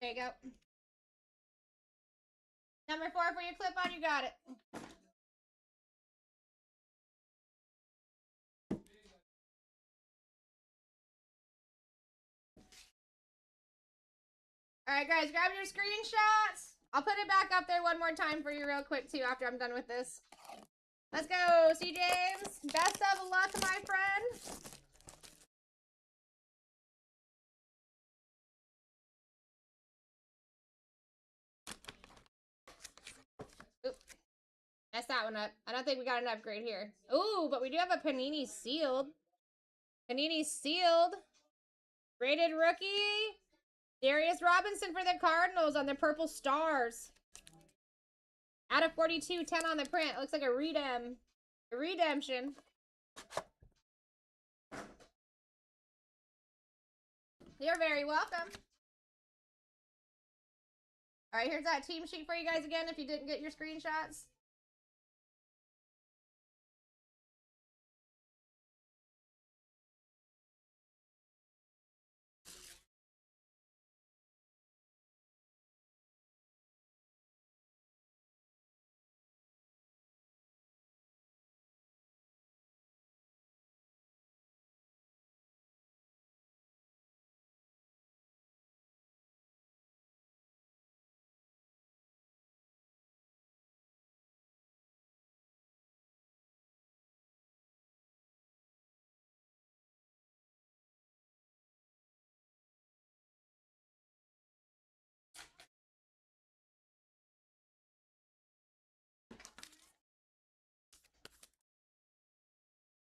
There you go. Number 4 for your clip on, you got it. Alright guys, grab your screenshots. I'll put it back up there one more time for you real quick too after I'm done with this. Let's go, C. James. Best of luck, my friend. Oop. Messed that one up. I don't think we got an upgrade here. Ooh, but we do have a Panini sealed. Panini sealed. Rated rookie. Darius Robinson for the Cardinals on the Purple Stars. Out of 42, 10 on the print. Looks like a redemption. You're very welcome. All right, here's that team sheet for you guys again if you didn't get your screenshots.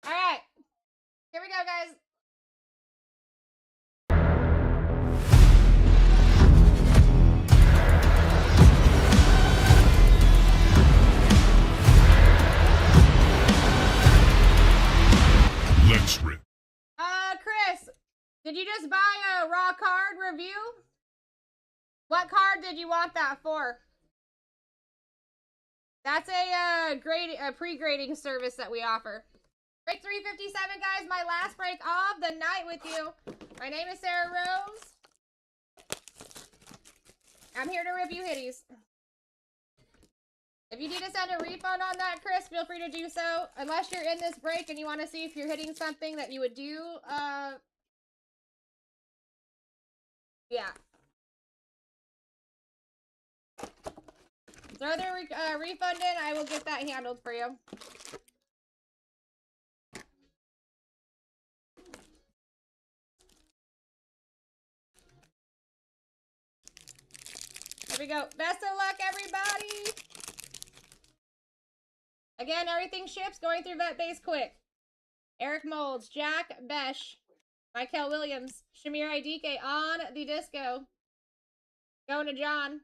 All right, here we go, guys. Let's rip. Chris, did you just buy a raw card review? What card did you want that for? That's a pre-grading service that we offer. Break 357, guys. My last break of the night with you. My name is Sarah Rose. I'm here to rip you hitties. If you need to send a refund on that, Chris, feel free to do so. Unless you're in this break and you want to see if you're hitting something that you would do, yeah. Throw the refund in. I will get that handled for you. There we go. Best of luck, everybody. Again, everything ships going through vet base quick. Eric Molds, Jack Besh, Michael Williams, Shamir Idike on the disco. Going to John.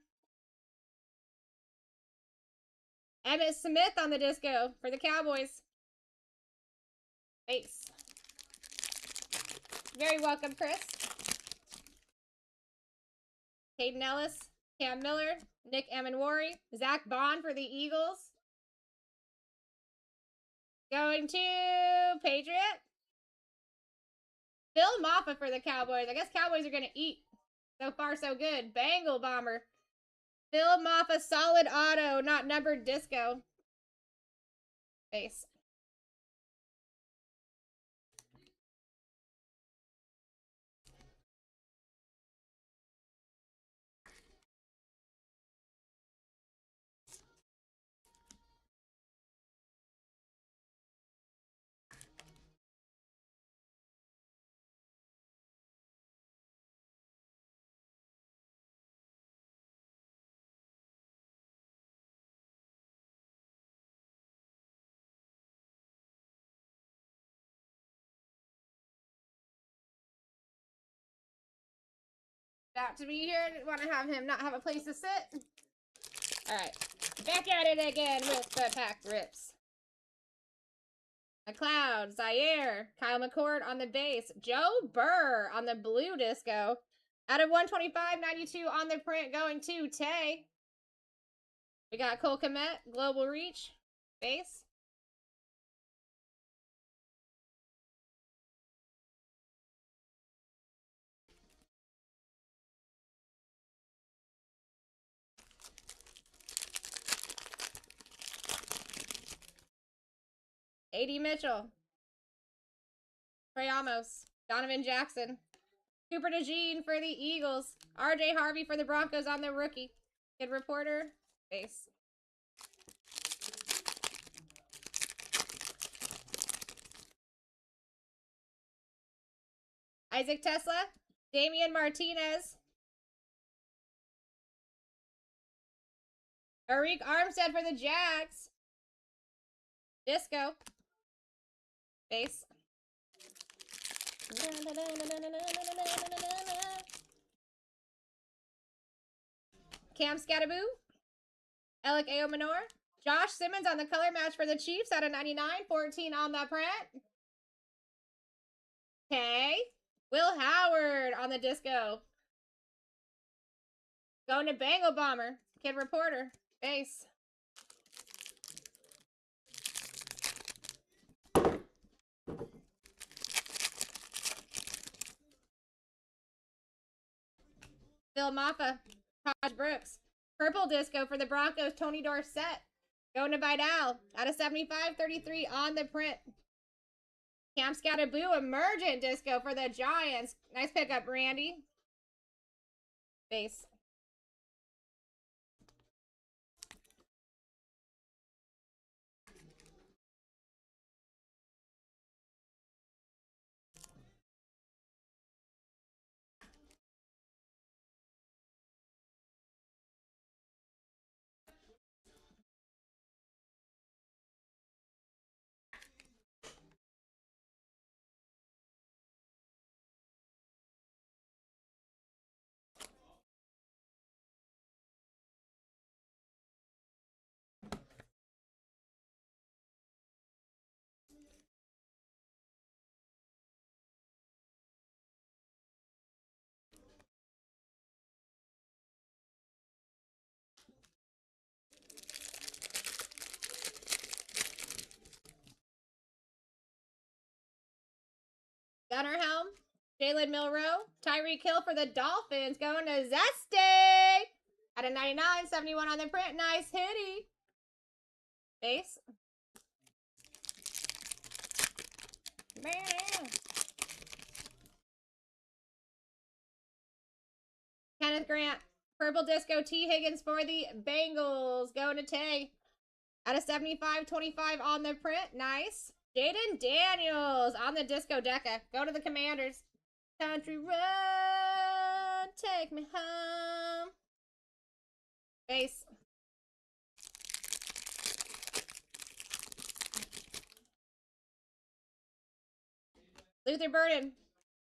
Emmitt Smith on the disco for the Cowboys. Base. Very welcome, Chris. Caden Ellis, Cam Miller, Nick Amenwari, Zach Bond for the Eagles. Going to Patriot. Phil Maffa for the Cowboys. I guess Cowboys are going to eat. So far, so good. Bengal Bomber. Phil Maffa, solid auto, not numbered disco. Base. About to be here. Didn't want to have him not have a place to sit. Alright. Back at it again with the packed rips. McLeod, Zaire, Kyle McCord on the base. Joe Burr on the blue disco. Out of 125.92 on the print going to Tay. We got Cole Kmet, Global Reach, base. A.D. Mitchell. Trey Amos. Donovan Jackson. Cooper DeJean for the Eagles. R.J. Harvey for the Broncos on the rookie. Kid Reporter. Base. Isaac Tesla. Damian Martinez. Arik Armstead for the Jags. Disco. Base. Cam Scattaboo. Alec Aomanor. Josh Simmons on the color match for the Chiefs out of 99. 14 on the print. Okay. Will Howard on the disco. Going to Bengal Bomber. Kid Reporter. Base. Phil Maffa. Taj Brooks. Purple disco for the Broncos. Tony Dorsett. Going to Vidal. Out of 75. 33 on the print. Cam Scattaboo. Emergent disco for the Giants. Nice pickup, Randy. Base. Gunnar Helm. Jalen Milroe. Tyreek Hill for the Dolphins. Going to Zesty. Out of 99. 71 on the print. Nice hitty. Base. Kenneth Grant. Purple Disco T. Higgins for the Bengals. Going to Tay. Out of 75. 25 on the print. Nice. Jaden Daniels on the Disco Deca. Go to the Commanders. Country road, take me home. Base. Luther Burden.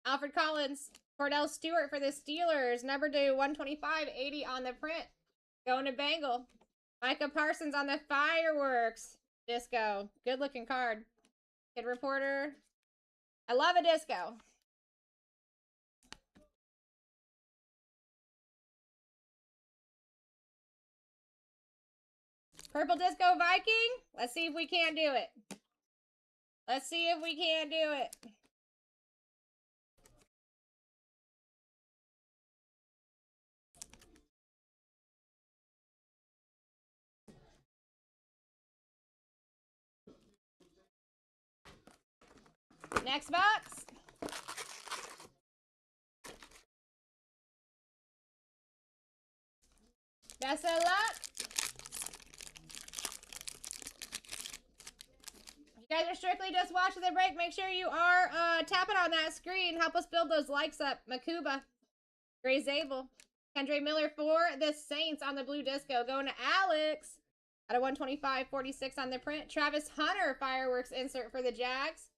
Alfred Collins. Cordell Stewart for the Steelers. Number 2, 125. 80 on the print. Going to Bengal. Micah Parsons on the Fireworks. Disco. Good looking card. Kid Reporter. I love a disco. Purple Disco Viking. Let's see if we can do it. Let's see if we can do it. Next box. Best of luck. If you guys are strictly just watching the break, make sure you are tapping on that screen. Help us build those likes up. Makuba. Gray Zabel. Kendra Miller for the Saints on the blue disco. Going to Alex. Out of 125, 46 on the print. Travis Hunter Fireworks insert for the Jags.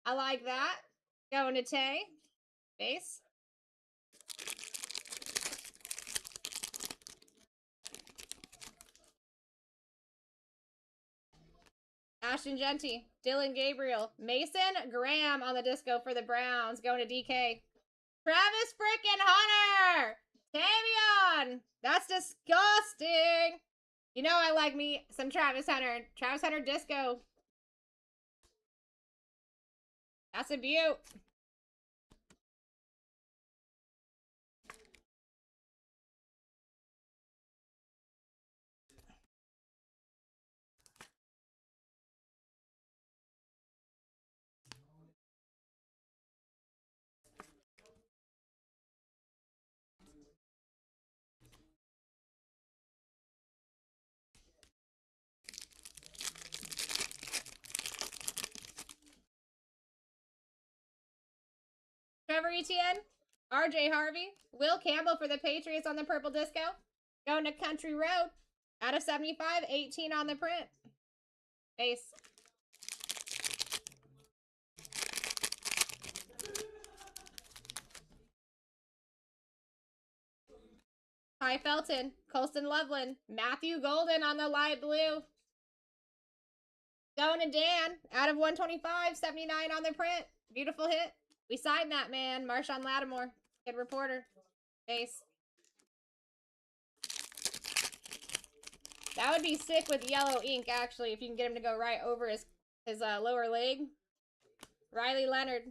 I like that. Going to Tay. Base. Ashton Genty. Dylan Gabriel. Mason Graham on the disco for the Browns. Going to DK. Travis frickin' Hunter. Tavion. That's disgusting. You know I like me some Travis Hunter. Travis Hunter disco. That's a beaut. Trevor Etienne, RJ Harvey, Will Campbell for the Patriots on the purple disco. Going to Country Road. Out of 75, 18 on the print. Base. Ty Felton, Colston Loveland, Matthew Golden on the light blue. Going to Dan, out of 125, 79 on the print. Beautiful hit. We signed that, man. Marshawn Lattimore, good reporter. Base. That would be sick with yellow ink, actually, if you can get him to go right over his lower leg. Riley Leonard.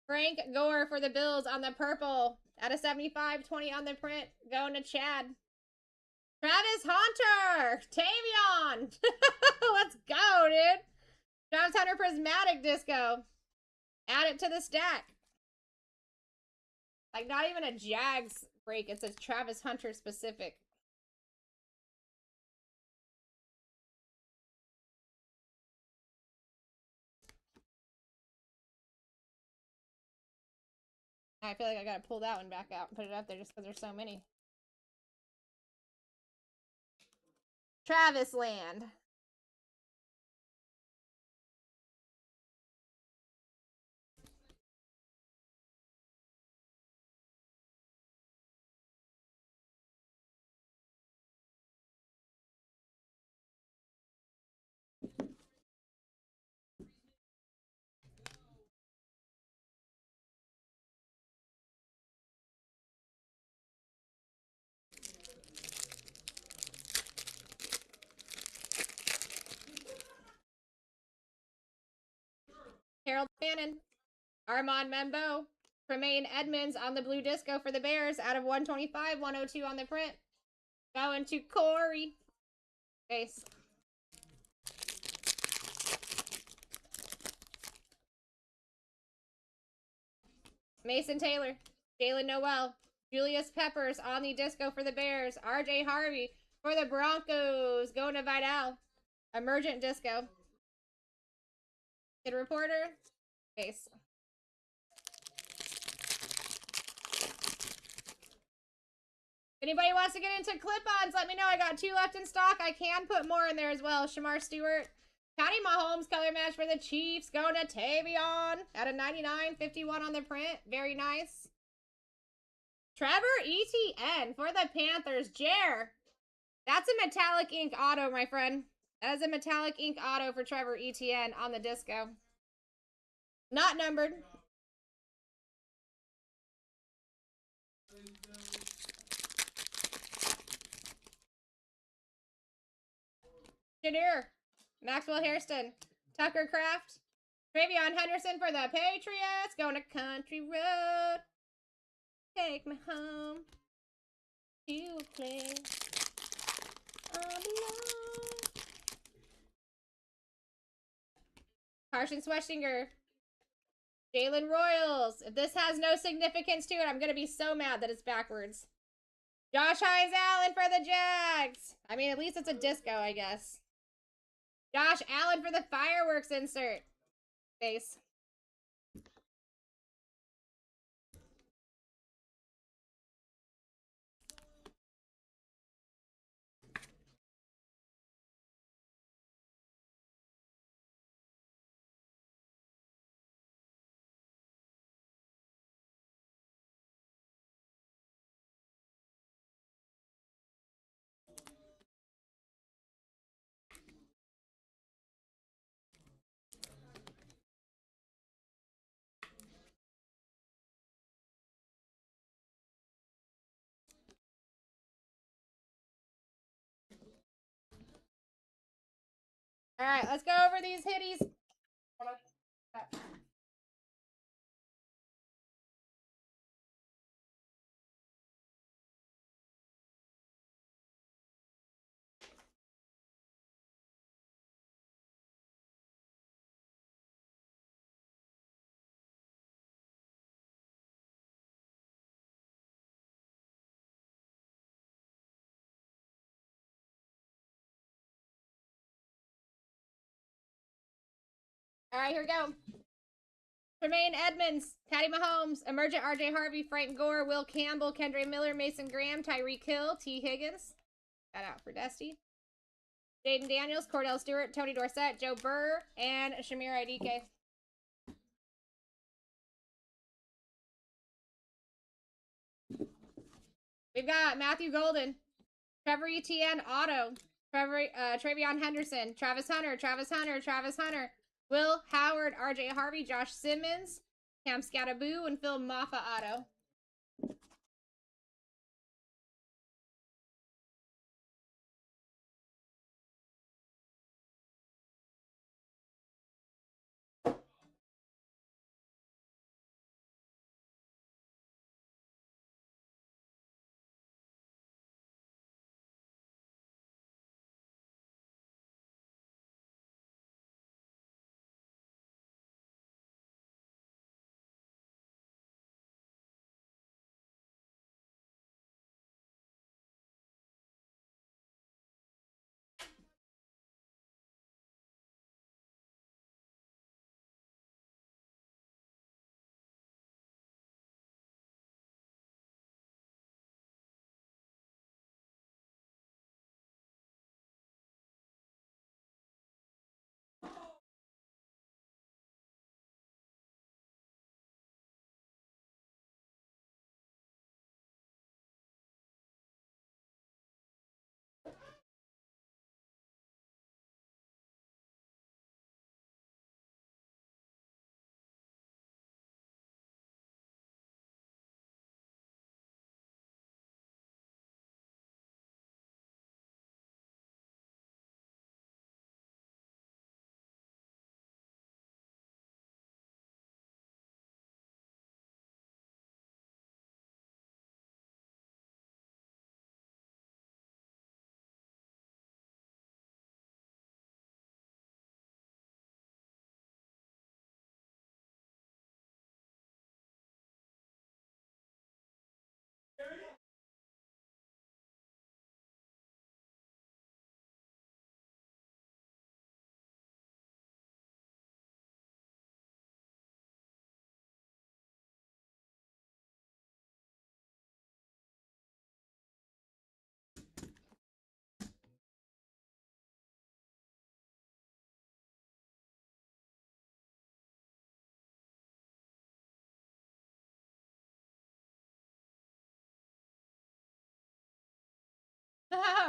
Frank Gore for the Bills on the purple. Out of 75, 20 on the print. Going to Chad. Travis Hunter! Tavion! Let's go, dude! Travis Hunter Prismatic Disco. Add it to the stack. Like, not even a Jags break. It says Travis Hunter specific. I feel like I gotta pull that one back out and put it up there just because there's so many. Travis Land. Harold Bannon. Armand Membo. Tremaine Edmonds on the blue disco for the Bears. Out of 125, 102 on the print. Going to Corey. Base. Mason Taylor. Jalen Noel. Julius Peppers on the disco for the Bears. RJ Harvey for the Broncos. Going to Vidal. Emergent disco. Good reporter. Base. If anybody wants to get into clip-ons, let me know. I got 2 left in stock. I can put more in there as well. Shamar Stewart. Patty Mahomes color match for the Chiefs. Going to Tavion. Out of 99, 51 on the print. Very nice. Trevor Etienne for the Panthers. Jer. That's a metallic ink auto, my friend. That is a metallic ink auto for Trevor Etienne on the disco. Not numbered. Shadir. Maxwell Hairston. Tucker Kraft. Travion Henderson for the Patriots. Going to Country Road. Take me home to a place I belong. Carson Schwetzinger. Jalen Royals. If this has no significance to it, I'm going to be so mad that it's backwards. Josh Hines Allen for the Jags. I mean, at least it's a disco, I guess. Josh Allen for the fireworks insert. Base. All right, let's go over these hitties. All right, here we go. Tremaine Edmonds, Patty Mahomes, Emergent RJ Harvey, Frank Gore, Will Campbell, Kendra Miller, Mason Graham, Tyreek Hill, T. Higgins. Shout out for Dusty. Jaden Daniels, Cordell Stewart, Tony Dorsett, Joe Burr, and Shamir Idike. We've got Matthew Golden, Trevor Etienne, Otto, Travion Henderson, Travis Hunter, Will Howard, RJ Harvey, Josh Simmons, Cam Scattaboo, and Phil Maffa Otto.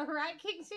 Right, King T?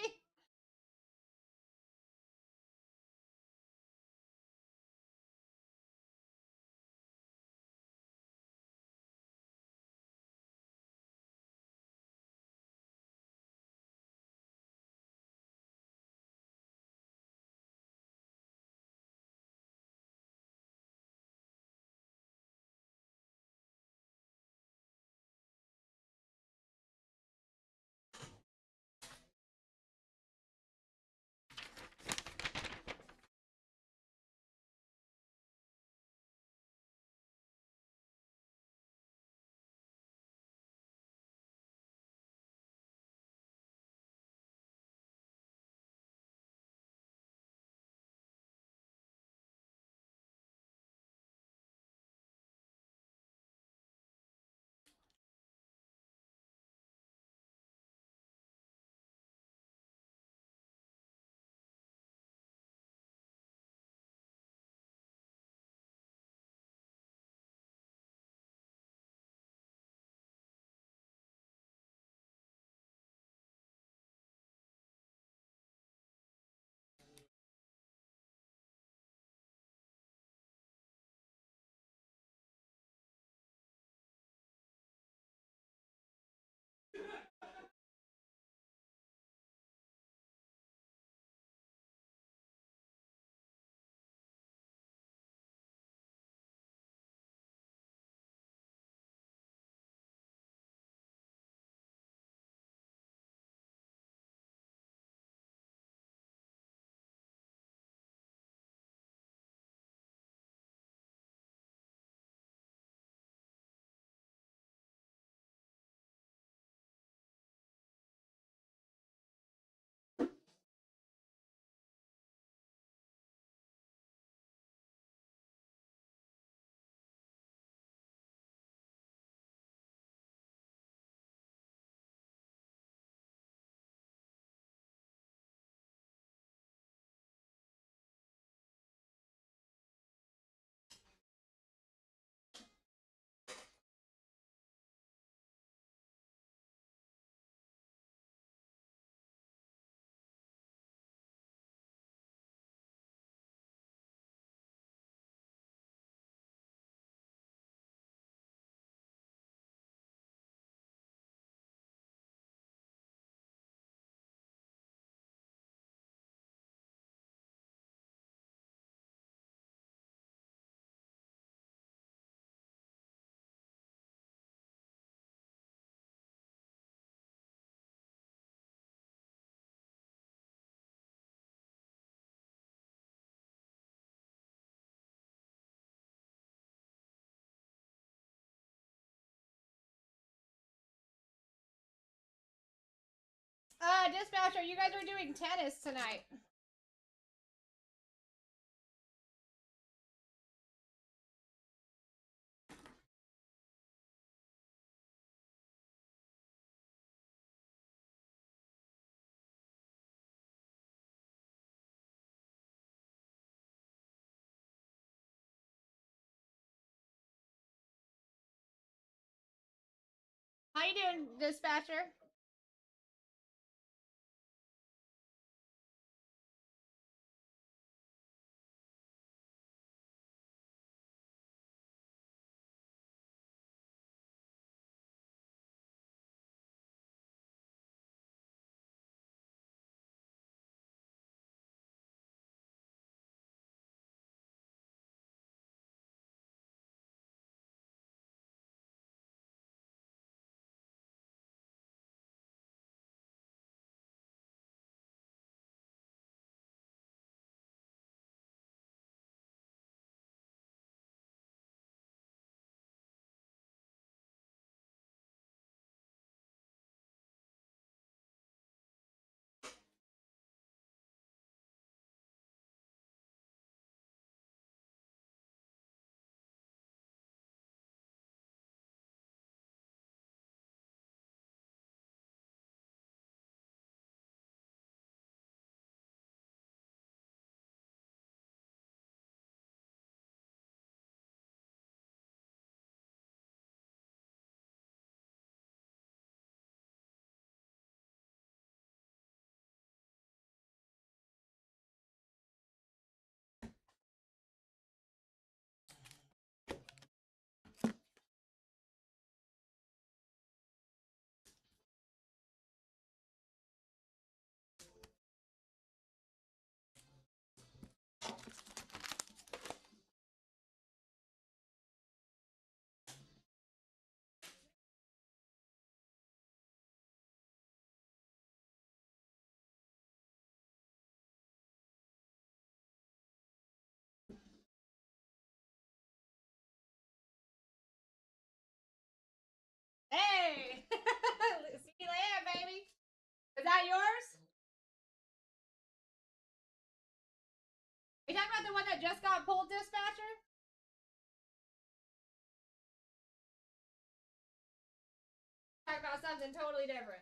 Dispatcher, you guys are doing tennis tonight. How you doing, Dispatcher? Hey! See you later, baby. Is that yours? Are you talking about the one that just got pulled, Dispatcher? Talk about something totally different.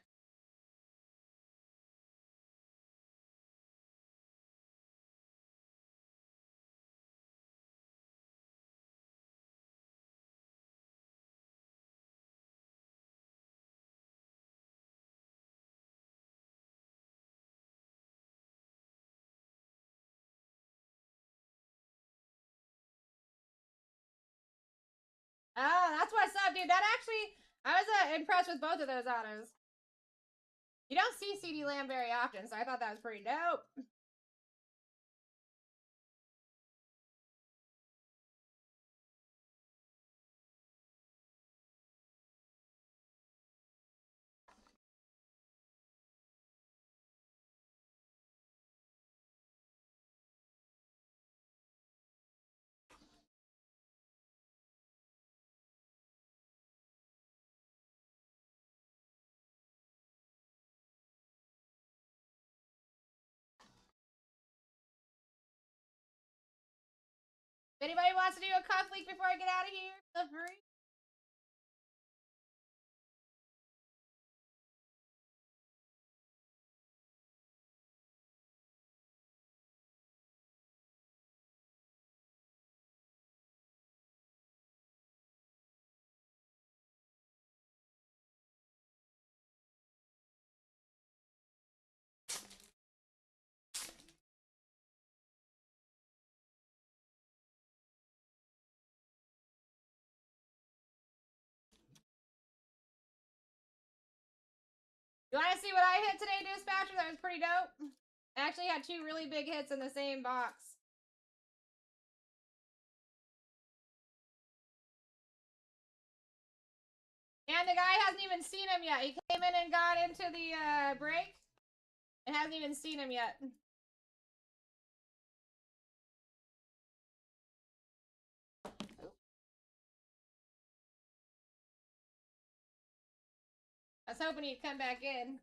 Oh, that's what's up, dude. That actually, I was impressed with both of those autos. You don't see CD Lamb very often, so I thought that was pretty dope. If anybody wants to do a cuff leak before I get out of here, feel free. You want to see what I hit today, Dispatcher? That was pretty dope. I actually had two really big hits in the same box. And the guy hasn't even seen him yet. He came in and got into the break and hasn't even seen him yet. I was hoping he'd come back in.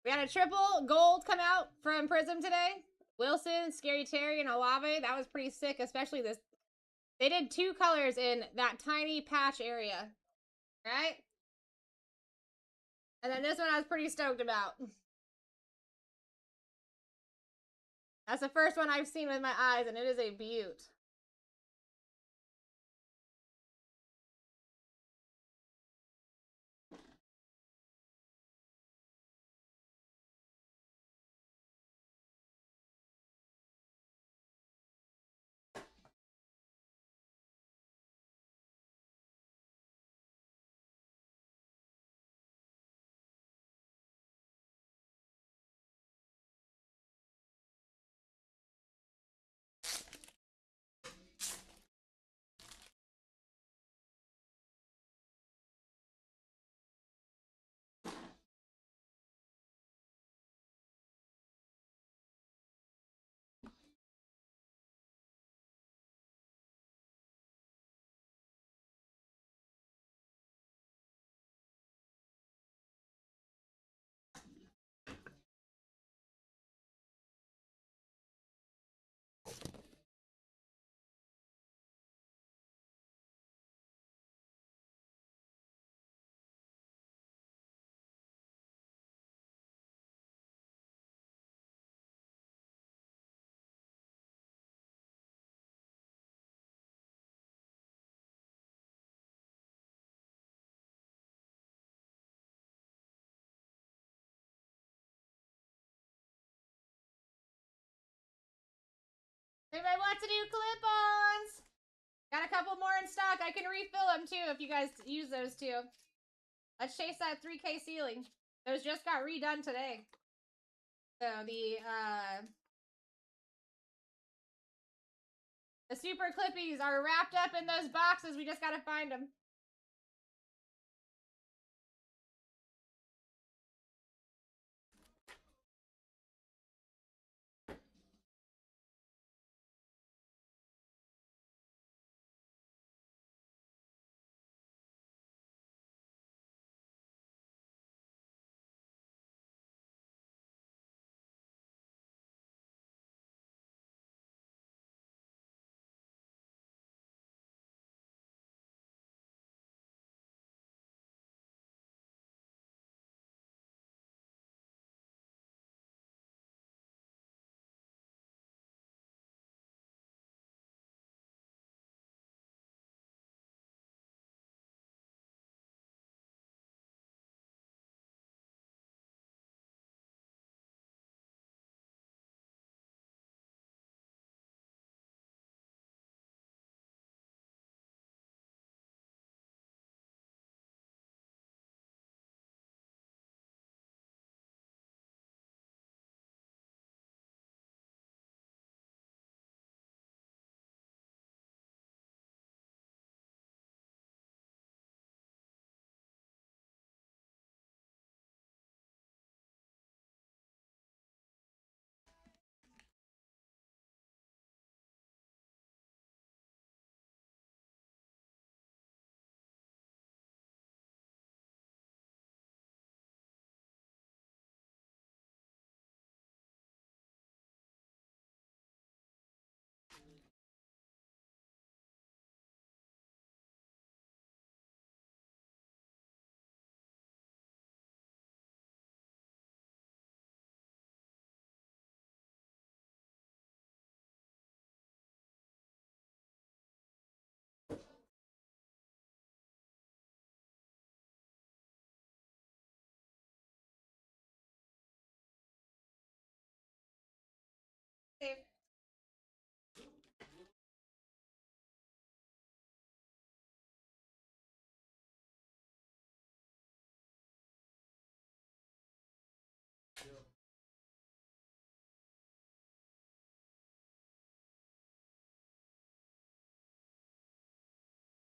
We had a triple gold come out from Prism today. Wilson, Scary Terry, and Olave. That was pretty sick, especially this. They did 2 colors in that tiny patch area. Right? And then this one I was pretty stoked about. That's the first one I've seen with my eyes, and it is a beaut. Anybody wants to do clip-ons? Got a couple more in stock. I can refill them too if you guys use those too. Let's chase that 3K ceiling. Those just got redone today. So the super clippies are wrapped up in those boxes. We just gotta find them. Save.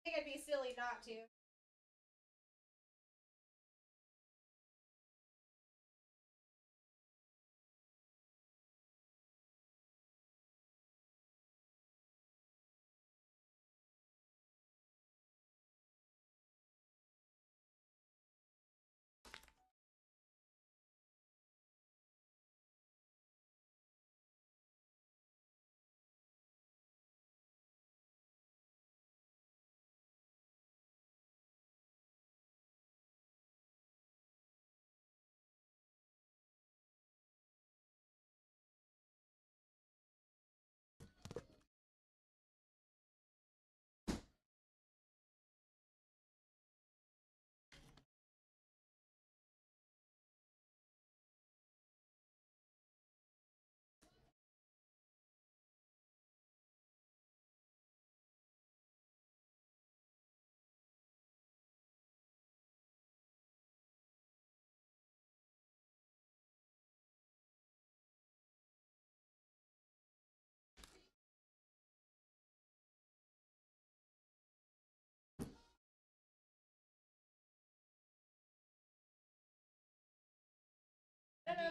I think it'd be silly not to.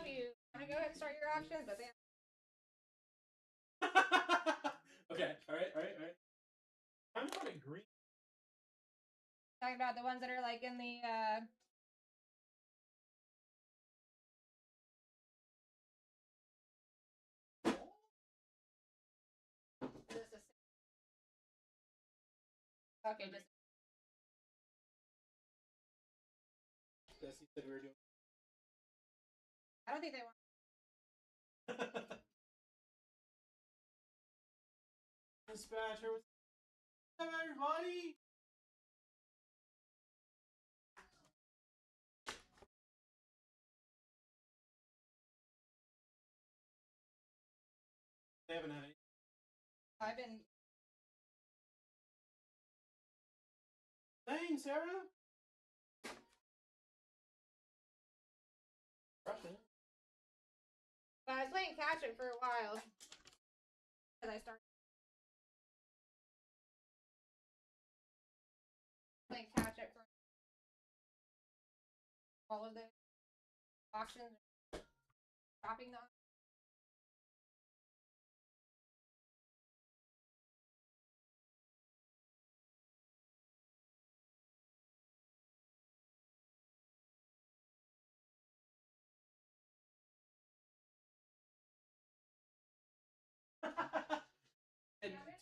if you want to go ahead and start your auction, but they Okay, alright. I'm not a green. talking about the ones that are like in the okay, just Jesse said we were doing. I don't think they want. Dispatcher, what's up, everybody? They haven't had any. I've been. Dang, Sarah. Russian. But I was playing catch it for a while. Because I started playing catch it for all of the auctions, dropping them.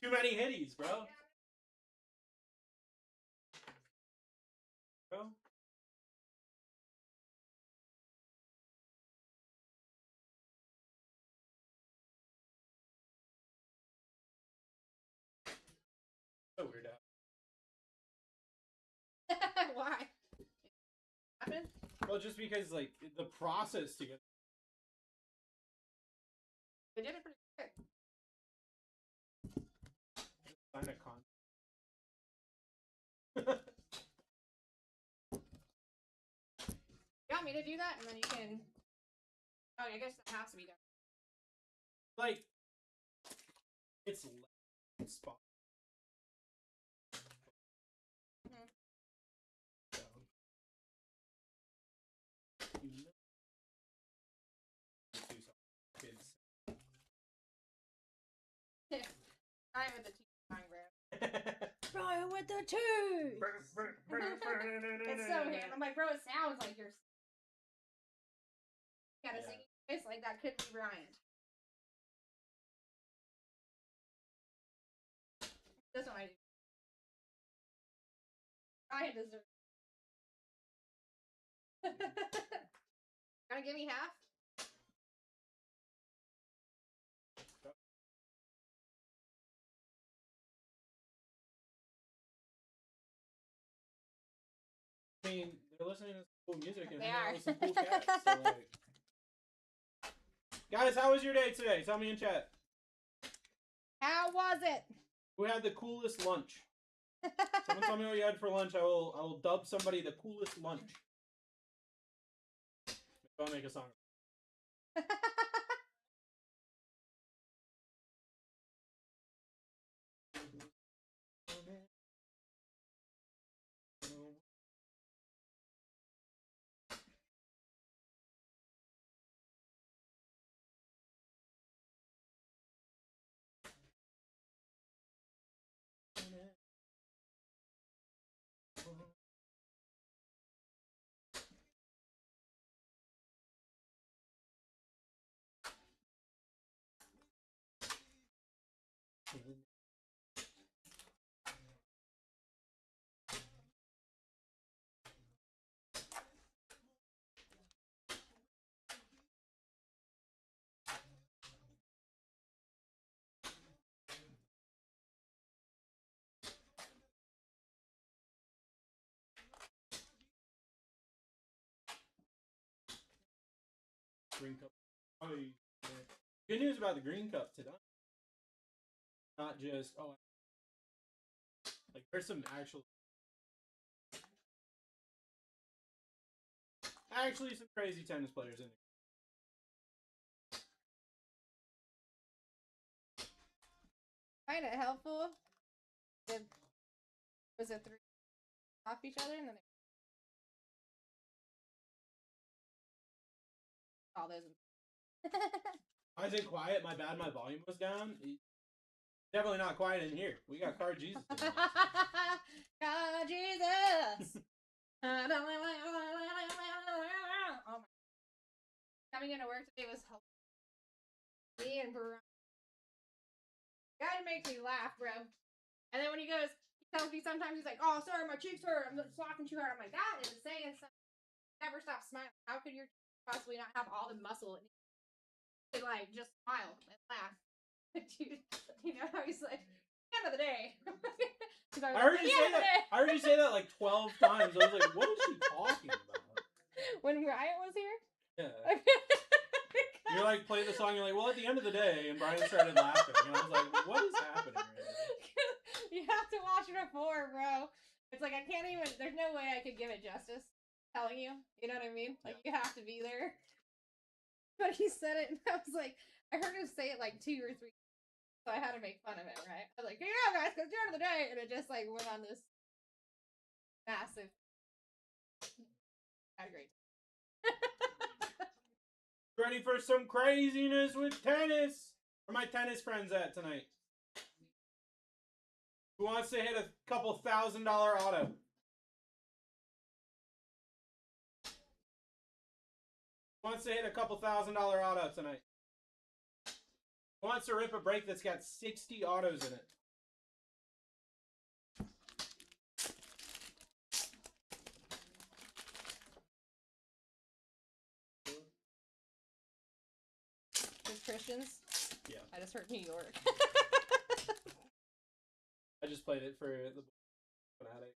Too many hitties, bro. Bro. So weird out. Why? Happened? Well, just because like the process to get. They did it pretty quick. Sign a con. You want me to do that, and then you can. Oh, I guess that has to be done. Like, it's less spot. Mhm. So, you know, do something, kids. Trying with the two tongue, bro. It's Trying with the two. It's so him. I'm like, bro, it sounds like you're. You gotta sing voice like that could be Brian. That's what I do. Brian deserves. Gonna give me half? I mean, they're listening to cool music and They hanging out are. with some cool cats. So, like, guys, how was your day today? Tell me in chat. How was it? Who had the coolest lunch? Someone tell me what you had for lunch. I will dub somebody the coolest lunch. Maybe I'll make a song. Green cup. Oh, yeah. Good news about the green cup today. Not just like there's some actually some crazy tennis players in there. Kind of helpful. Was it three off each other and then all those. I say quiet. My bad. My volume was down. Definitely not quiet in here. We got Car Jesus. God Jesus. Oh my. Coming into work today was hilarious. Me and Brian. God makes me laugh, bro. And then when he goes, he tells me sometimes he's like, "Oh, sorry, my cheeks hurt. I'm slacking too hard." I'm like, "That is saying something. Never stop smiling. How could your cheeks possibly not have all the muscle in it to like just smile and laugh?" Dude, you know how he's like, "At the end of the day." I heard you say that. I heard you say that like 12 times. I was like, "What is she talking about?" When Riot was here. Yeah. You're like, play the song. You're like, "Well, at the end of the day," and Brian started laughing, and I was like, "What is happening right now?" You have to watch it before, bro. It's like I can't even. There's no way I could give it justice. Telling you, you know what I mean? Like you have to be there. But he said it, and I was like, I heard him say it like 2 or 3. So I had to make fun of it, right? I was like, "Yeah, guys, because at the end of the day," and it just like went on this massive. Had a great. Ready for some craziness with tennis? Where are my tennis friends at tonight? Who wants to hit a couple $1,000 auto? Who wants to hit a couple $1,000 auto tonight? Who wants to rip a break that's got 60 autos in it? Just Christians? Yeah. I just heard New York. I just played it for the fanatic.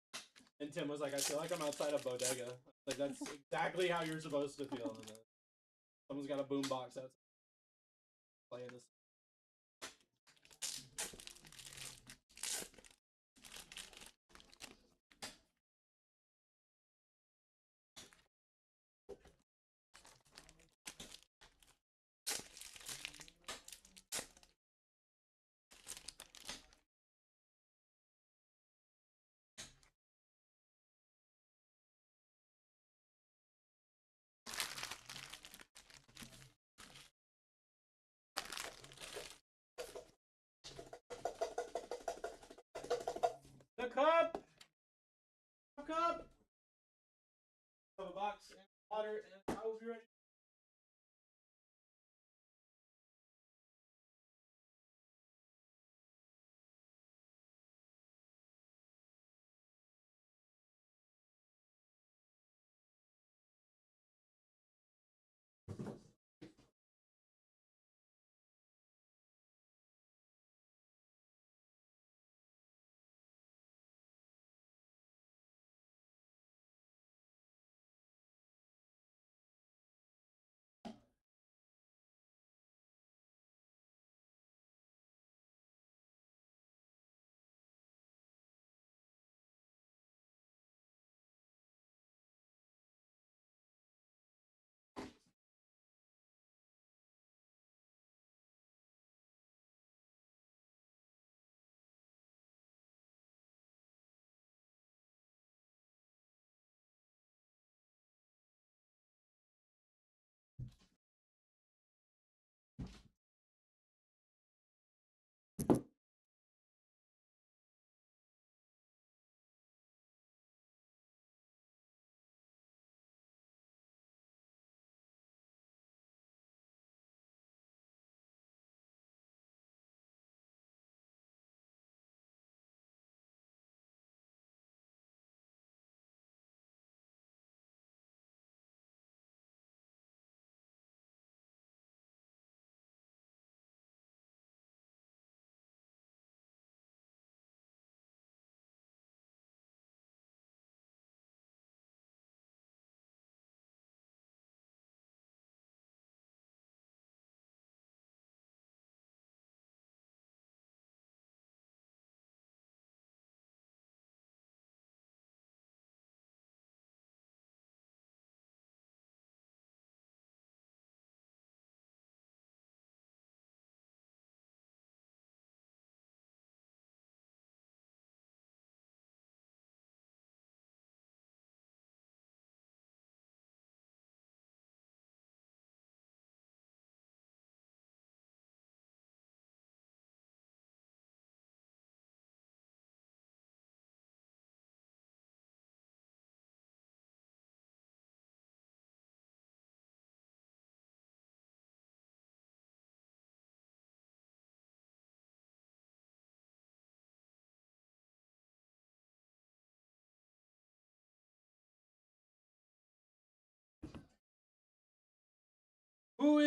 And Tim was like, "I feel like I'm outside a bodega." Like, that's exactly how you're supposed to feel. Someone's got a boombox outside playing this. The cup! The cup! Have a box and water, and I will be ready.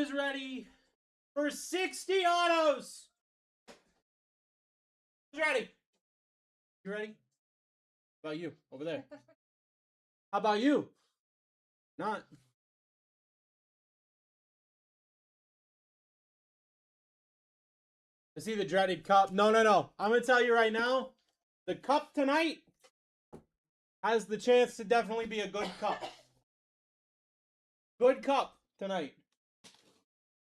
is ready for 60 autos? Who's ready? You ready? How about you over there? How about you? Not. I see the dreaded cup. No. I'm going to tell you right now, the cup tonight has the chance to definitely be a good cup. Good cup tonight.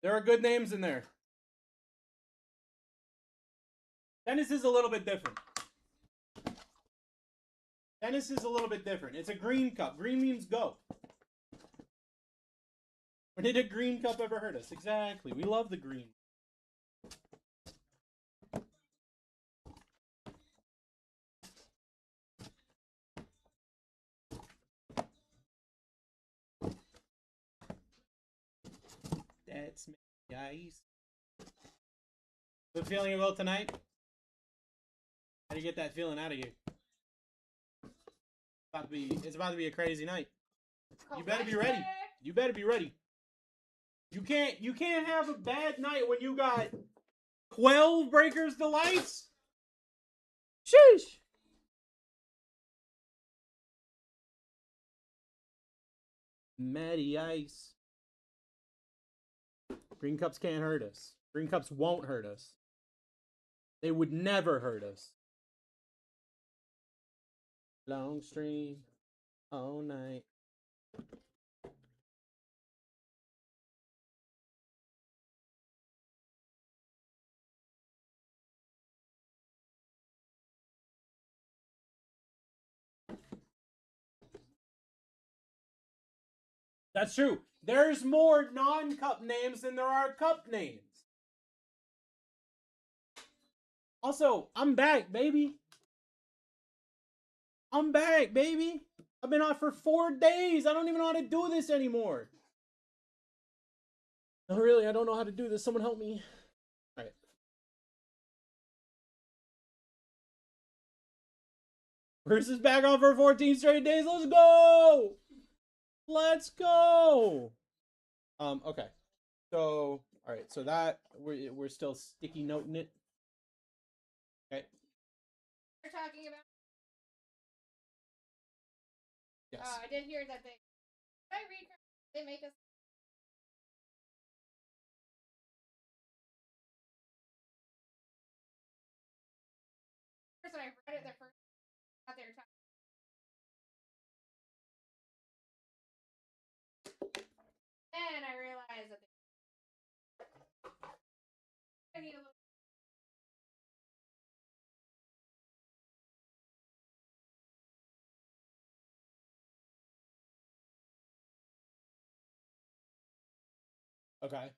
There are good names in there. Tennis is a little bit different. Tennis is a little bit different. It's a green cup. Green means go. When did a green cup ever hurt us? Exactly. We love the green. That's me, guys. Good feeling about tonight? How do you get that feeling out of you? It's about to be a crazy night. You better be ready. You better be ready. You can't have a bad night when you got 12 breakers to lights. Sheesh. Matty Ice. Green cups can't hurt us. Green cups won't hurt us. They would never hurt us. Long stream all night. That's true. There's more non-cup names than there are cup names. Also, I'm back, baby. I'm back, baby. I've been off for 4 days. I don't even know how to do this anymore. No, really, I don't know how to do this. Someone help me. All right. Bruce is back on for 14 straight days. Let's go. Let's go. Okay. So, all right. So that we're still sticky noting it. Okay. We're talking about. Yes. I did hear that they. Did I read? They make us. First, when I read it, the first out there talking. And I realized that I need a little. Okay.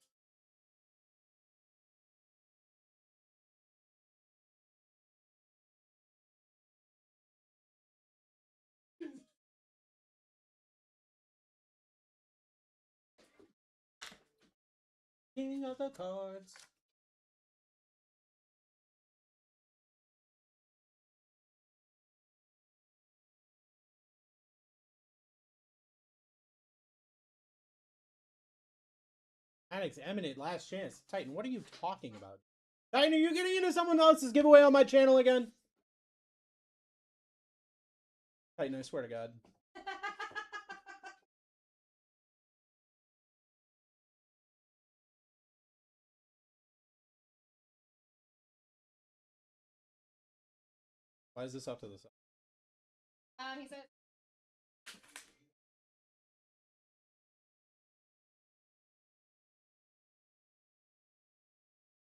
King of the cards. Addicts eminent last chance. Titan, what are you talking about? Titan, are you getting into someone else's giveaway on my channel again? Titan, I swear to God. Why is this up to the side? He said.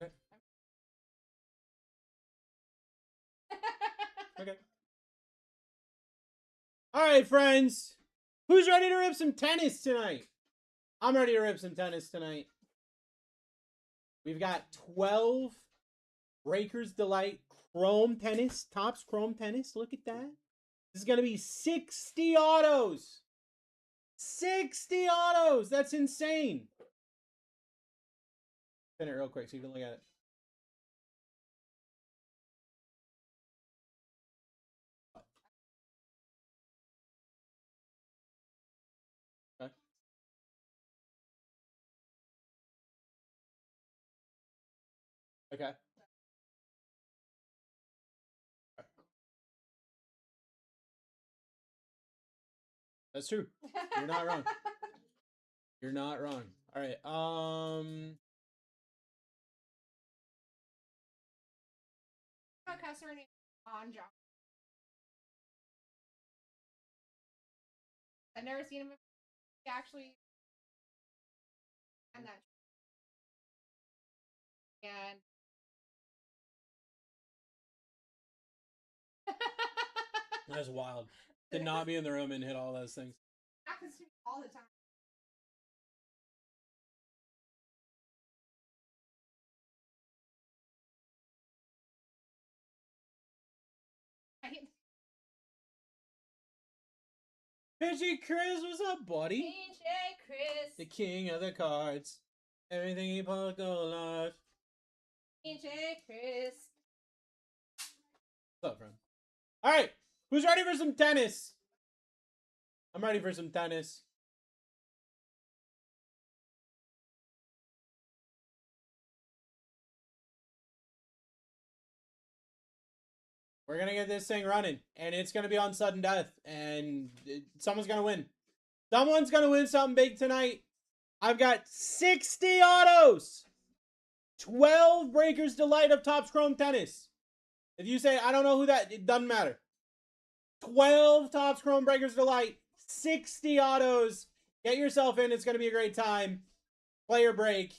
Okay. Okay. All right, friends. Who's ready to rip some tennis tonight? I'm ready to rip some tennis tonight. We've got 12 Breakers Delight Chrome Tennis. Topps Chrome Tennis. Look at that. This is going to be 60 autos. 60 autos. That's insane. Spin it real quick so you can look at it. Okay. Okay. That's true. You're not wrong. You're not wrong. All right. Customer name on job. I've never seen him actually, and that, and That's wild. To not be in the room and hit all those things. happens to me all the time. Right? Fishy Chris, what's up, buddy? DJ Chris. The king of the cards. Everything he put go live. DJ Chris. What's up, friend? All right, who's ready for some tennis? I'm ready for some tennis. We're gonna get this thing running, and it's gonna be on sudden death, and someone's gonna win. Someone's gonna win something big tonight. I've got 60 autos, 12 Breakers Delight of Topps Chrome Tennis. If you say I don't know who that, it doesn't matter. 12 Topps Chrome Breakers Delight, 60 autos. Get yourself in. It's gonna be a great time. Player break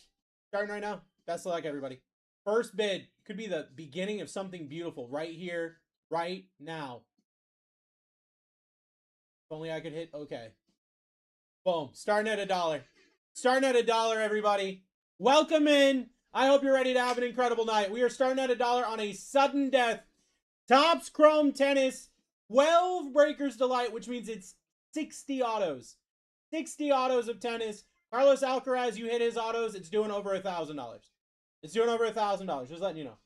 starting right now. Best of luck, everybody. First bid could be the beginning of something beautiful right here, right now. If only I could hit okay. Boom. Starting at $1. Starting at $1, everybody. Welcome in. I hope you're ready to have an incredible night. We are starting at $1 on a sudden death. Topps Chrome Tennis. 12 Breakers Delight, which means it's 60 autos. 60 autos of tennis. Carlos Alcaraz, you hit his autos. It's doing over $1,000. It's doing over $1,000. Just letting you know.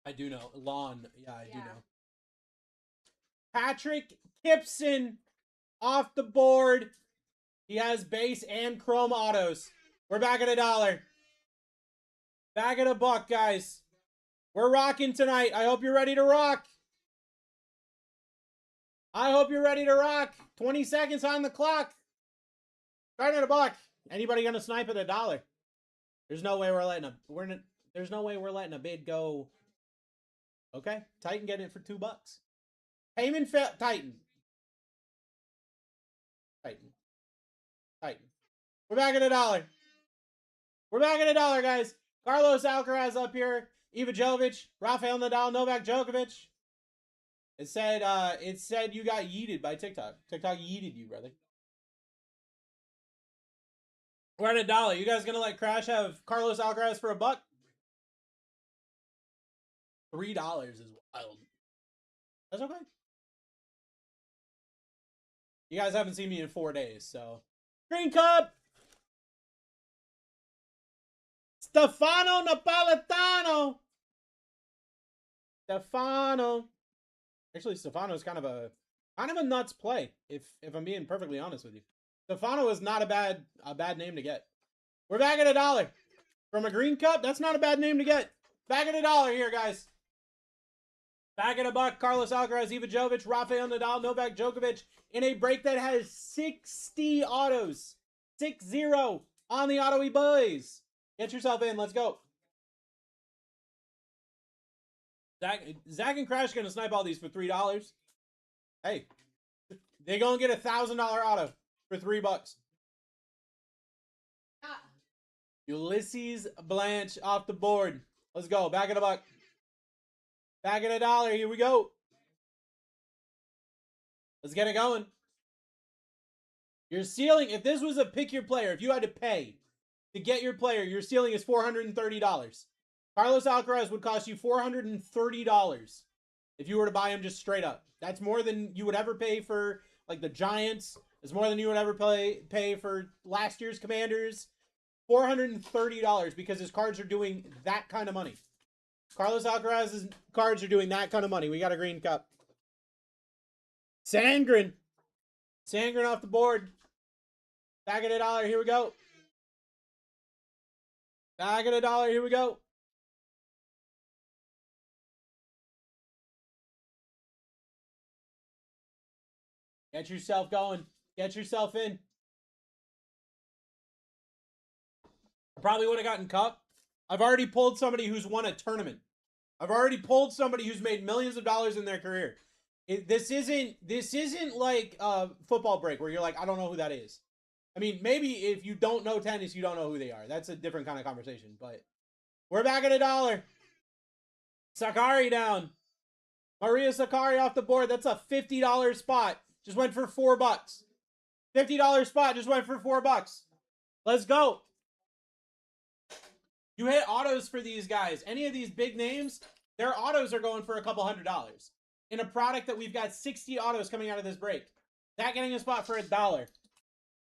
I do know. Lawn. Yeah, I do know. Patrick Gibson off the board. He has base and chrome autos. We're back at $1. Back at $1, guys. We're rocking tonight. I hope you're ready to rock. I hope you're ready to rock. 20 seconds on the clock. Starting at $1. Anybody gonna snipe at $1? There's no way we're letting there's no way we're letting a bid go. Okay, Titan getting it for $2. Payment Titan. Titan. We're back at $1. We're back at $1, guys. Carlos Alcaraz up here. Iva Jovic, Rafael Nadal, Novak Djokovic. It said you got yeeted by TikTok. TikTok yeeted you, brother. We're at $1. You guys gonna let Crash have Carlos Alcaraz for $1? $3 is wild. That's okay. You guys haven't seen me in 4 days, so. Green Cup! Stefano Napolitano! Stefano. Actually, Stefano's kind of a nuts play, if I'm being perfectly honest with you. Stefano is not a bad name to get. We're back at $1. From a Green Cup, that's not a bad name to get. Back at $1 here, guys. Back at $1. Carlos Alcaraz, Iva Jovic, Rafael Nadal, Novak Djokovic in a break that has 60 autos. 6-0 on the auto-y boys. Get yourself in. Let's go. Zach and Crash going to snipe all these for $3. Hey, they're going to get $1,000 auto for $3. Ulysses Blanche off the board. Let's go. Back at $1. Back at $1. Here we go. Let's get it going. Your ceiling, if this was a pick your player, if you had to pay to get your player, your ceiling is $430. Carlos Alcaraz would cost you $430 if you were to buy him just straight up. That's more than you would ever pay for like the Giants. It's more than you would ever pay for last year's Commanders. $430 because his cards are doing that kind of money. Carlos Alcaraz's cards are doing that kind of money. We got a Green Cup. Sandgren off the board. Back at $1. Here we go. Back at $1. Here we go. Get yourself going. Get yourself in. I probably would have gotten cup. I've already pulled somebody who's won a tournament. I've already pulled somebody who's made millions of dollars in their career. This isn't like a football break where you're like, I don't know who that is. I mean, maybe if you don't know tennis, you don't know who they are. That's a different kind of conversation. But we're back at $1. Sakari down. Maria Sakari off the board. That's a $50 spot. Just went for $4. $50 spot just went for $4. Let's go. You hit autos for these guys. Any of these big names, their autos are going for a couple $100 in a product that we've got 60 autos coming out of this break. That getting a spot for $1.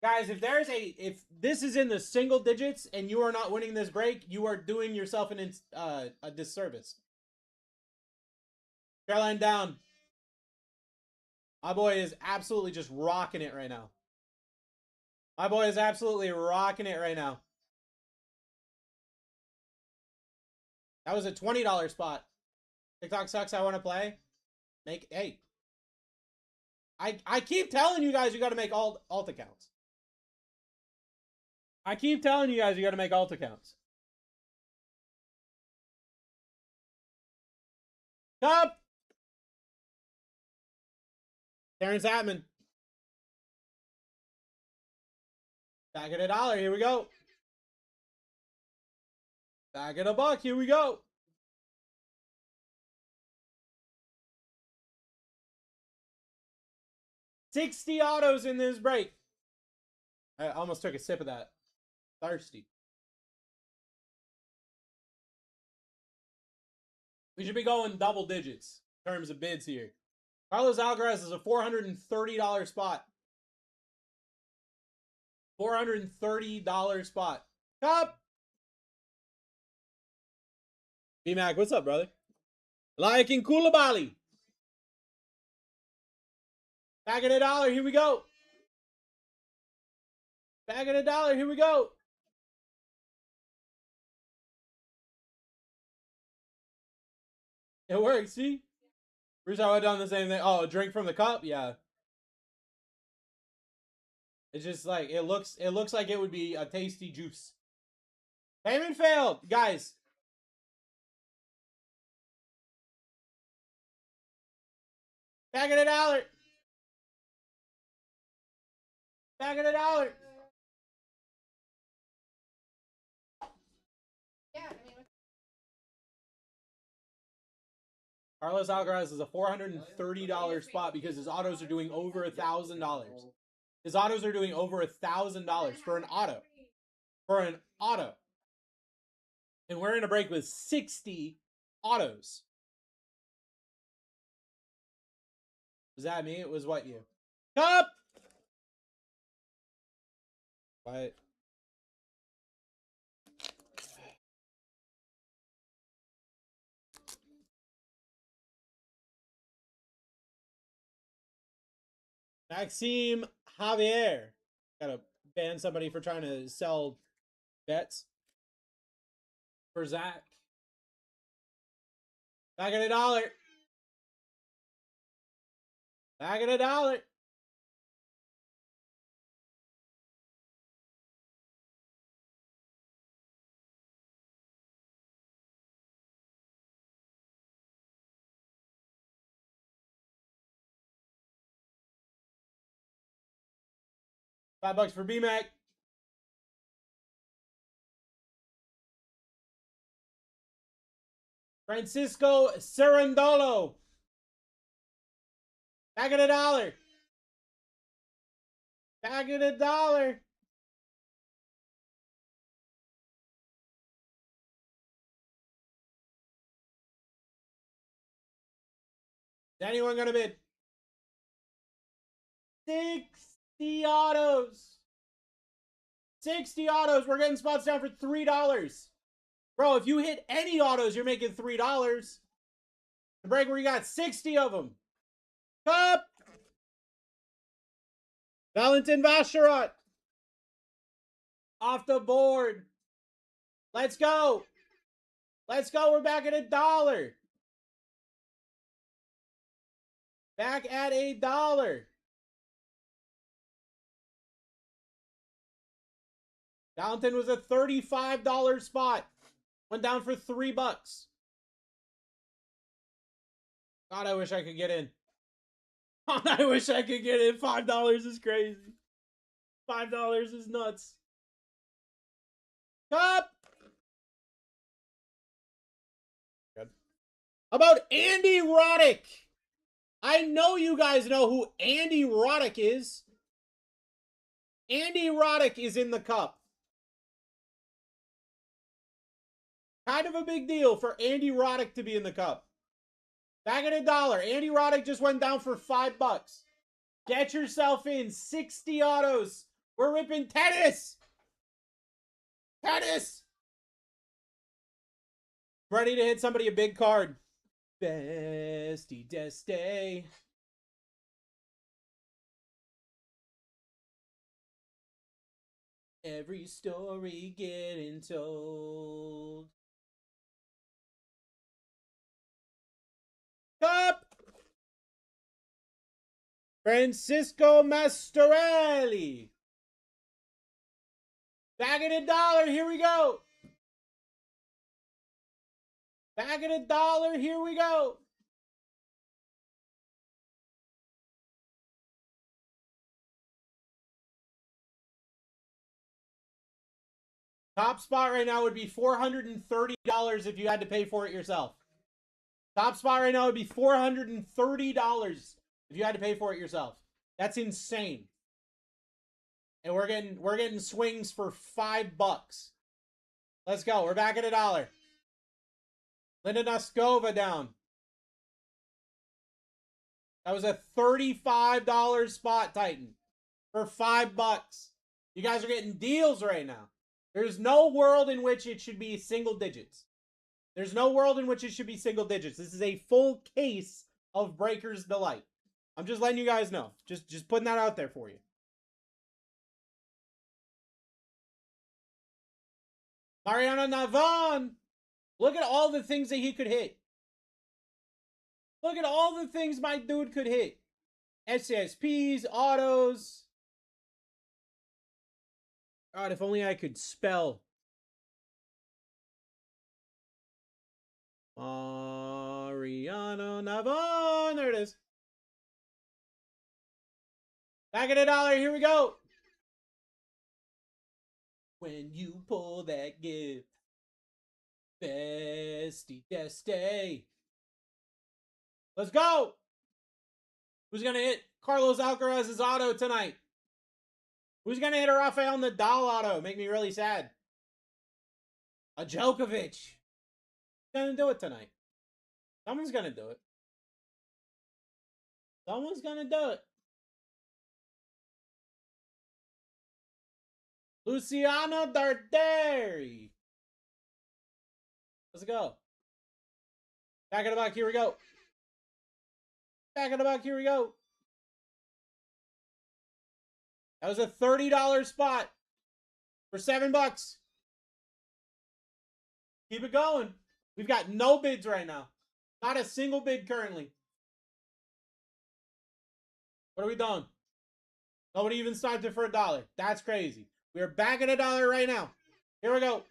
Guys, if this is in the single digits and you are not winning this break, you are doing yourself a disservice. Caroline down. My boy is absolutely just rocking it right now. My boy is absolutely rocking it right now. That was a $20 spot. TikTok sucks. I want to play. Hey. I keep telling you guys you got to make alt accounts. I keep telling you guys you got to make alt accounts. Cup. Terrence Atman. Back at $1. Here we go. Back at $1. Here we go. $60 autos in this break. I almost took a sip of that. Thirsty. We should be going double digits in terms of bids here. Carlos Alcaraz is a $430 spot. $430 spot. Cup. B-Mac, what's up, brother? Liking Koulibaly. Back at $1. Here we go. Back at $1. Here we go. It works, see? Bruce, I would have done the same thing. Oh, a drink from the cup? Yeah. It's just like it looks like it would be a tasty juice. Payment failed, guys. Back at $1. Back at $1. Yeah, I mean, Carlos Alcaraz is a $430 spot because his autos are doing over $1,000. His autos are doing over $1,000 for an auto. For an auto. And we're in a break with 60 autos. Was that me? It was what you? Cup! What? Maxime Javier. Gotta ban somebody for trying to sell bets. For Zach. Back at $1. Back at $1. $5 for BMAC. Francisco Cerundolo. Back at $1. Back at $1. Is anyone gonna bid? 60 autos. 60 autos. We're getting spots down for $3. Bro, if you hit any autos, you're making $3. The break where you got 60 of them. Cup. Valentin Vacherot. Off the board. Let's go. Let's go. We're back at $1. Back at $1. Valentin was a $35 spot. Went down for $3. God, I wish I could get in. God, I wish I could get in. $5 is crazy. $5 is nuts. Cup. Good. How about Andy Roddick? I know you guys know who Andy Roddick is. Andy Roddick is in the cup. Kind of a big deal for Andy Roddick to be in the cup. Back at $1. Andy Roddick just went down for $5. Get yourself in. 60 autos. We're ripping tennis. Tennis. Ready to hit somebody a big card. Bestie Deste. Every story getting told. Cup. Francisco Mastorelli. Back at $1. Here we go. Back at $1. Here we go. Top spot right now would be $430 if you had to pay for it yourself. Top spot right now would be $430 if you had to pay for it yourself. That's insane. And we're getting swings for $5. Let's go. We're back at $1. Linda Noskova down. That was a $35 spot, Titan, for $5. You guys are getting deals right now. There's no world in which it should be single digits. There's no world in which it should be single digits. This is a full case of Breaker's Delight. I'm just letting you guys know. Just putting that out there for you. Mariano Navon. Look at all the things that he could hit. Look at all the things my dude could hit. SSPs, autos. God, if only I could spell. Mariano Navon. There it is. Back at $1. Here we go. When you pull that gift. Bestie Deste. Let's go. Who's going to hit Carlos Alcaraz's auto tonight? Who's going to hit a Rafael Nadal auto? Make me really sad. A Djokovic. Who's going to do it tonight? Someone's going to do it. Someone's going to do it. Luciano Darderi. Let's go. Back in the back. Here we go. Back in the back. Here we go. That was a $30 spot for $7. Keep it going. We've got no bids right now. Not a single bid currently. What are we doing? Nobody even started for $1. That's crazy. We are back at $1 right now. Here we go.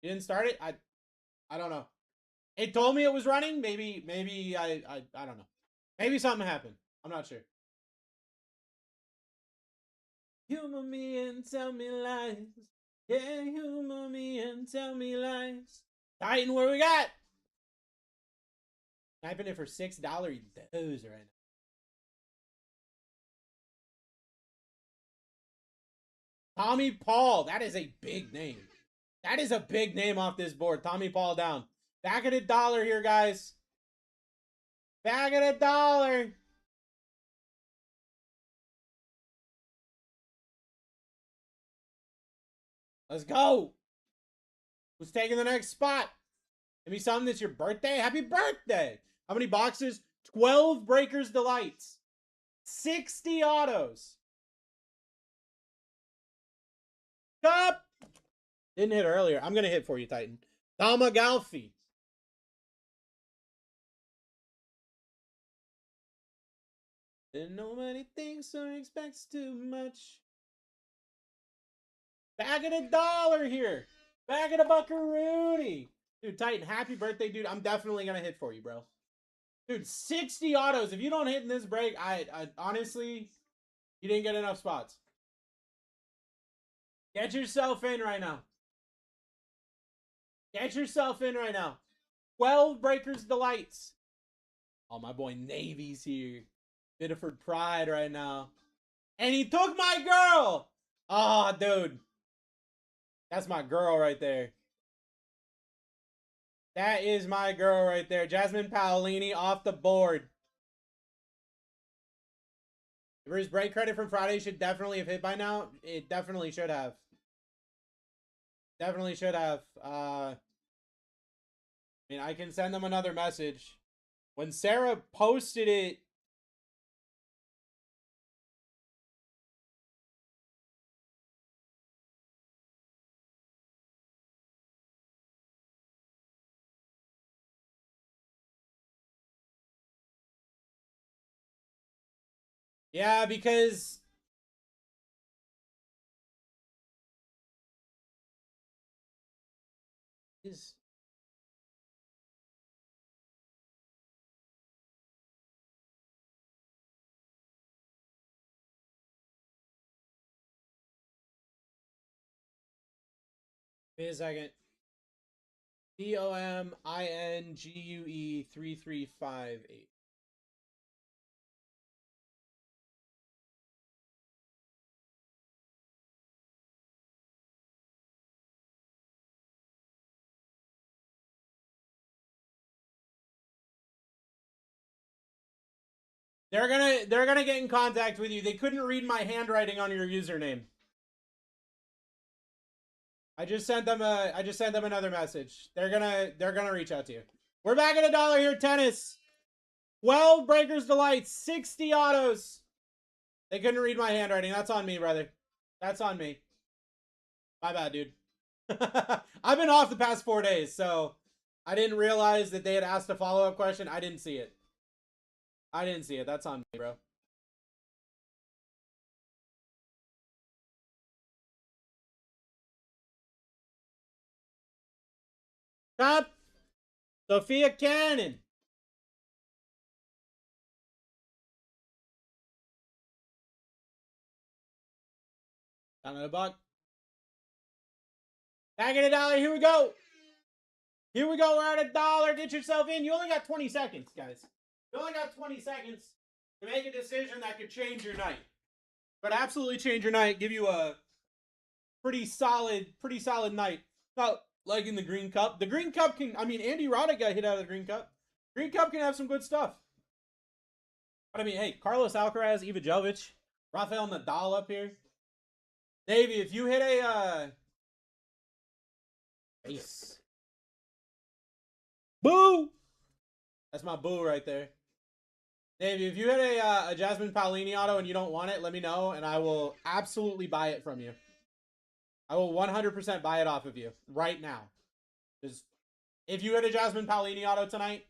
You didn't start it? I don't know. It told me it was running. Maybe I don't know. Maybe something happened. I'm not sure. Humor me and tell me lies. Yeah, humor me and tell me lies. Titan, what do we got? Typing it for $6 does right now. Tommy Paul. That is a big name. That is a big name off this board. Tommy Paul down. Back at $1 here, guys. Back at $1. Let's go. Who's taking the next spot? Give me something that's your birthday. Happy birthday. How many boxes? 12 Breaker's Delights. 60 autos. Cup. Didn't hit earlier. I'm going to hit for you, Titan. Damagalfi. Didn't know many things, so expects too much. Bag of $1 here. Bag of the buckaroonie. Dude, Titan, happy birthday, dude. I'm definitely going to hit for you, bro. Dude, 60 autos. If you don't hit in this break, I honestly, you didn't get enough spots. Get yourself in right now. Get yourself in right now. 12 Breakers Delights. Oh, my boy Navy's here. Biddeford Pride right now. And he took my girl. Oh, dude. That's my girl right there. That is my girl right there. Jasmine Paolini off the board. For his break credit from Friday should definitely have hit by now. It definitely should have. Definitely should have. I mean, I can send them another message. When Sarah posted it, yeah, because is wait a second. DOMINGUE 3358. They're gonna get in contact with you. They couldn't read my handwriting on your username. I just sent them another message. They're gonna reach out to you. We're back at $1 here, tennis. 12 Breakers Delights, 60 autos. They couldn't read my handwriting. That's on me, brother. That's on me. My bad, dude. I've been off the past 4 days, so I didn't realize that they had asked a follow-up question. I didn't see it. That's on me, bro. Top Sophia Cannon. Down to the buck. Back at $1. Here we go. Here we go. We're at $1. Get yourself in. You only got 20 seconds, guys. You only got 20 seconds to make a decision that could change your night. But absolutely change your night. Give you a pretty solid night. Not like in the Green Cup. The Green Cup can, I mean, Andy Roddick got hit out of the Green Cup. Green Cup can have some good stuff. But I mean, hey, Carlos Alcaraz, Iva Jovic, Rafael Nadal up here. Davey, if you hit a ace. Boo! That's my boo right there. Davey, if you hit a Jasmine Paolini auto and you don't want it, let me know, and I will absolutely buy it from you. I will 100% buy it off of you right now. Just if you hit a Jasmine Paolini auto tonight,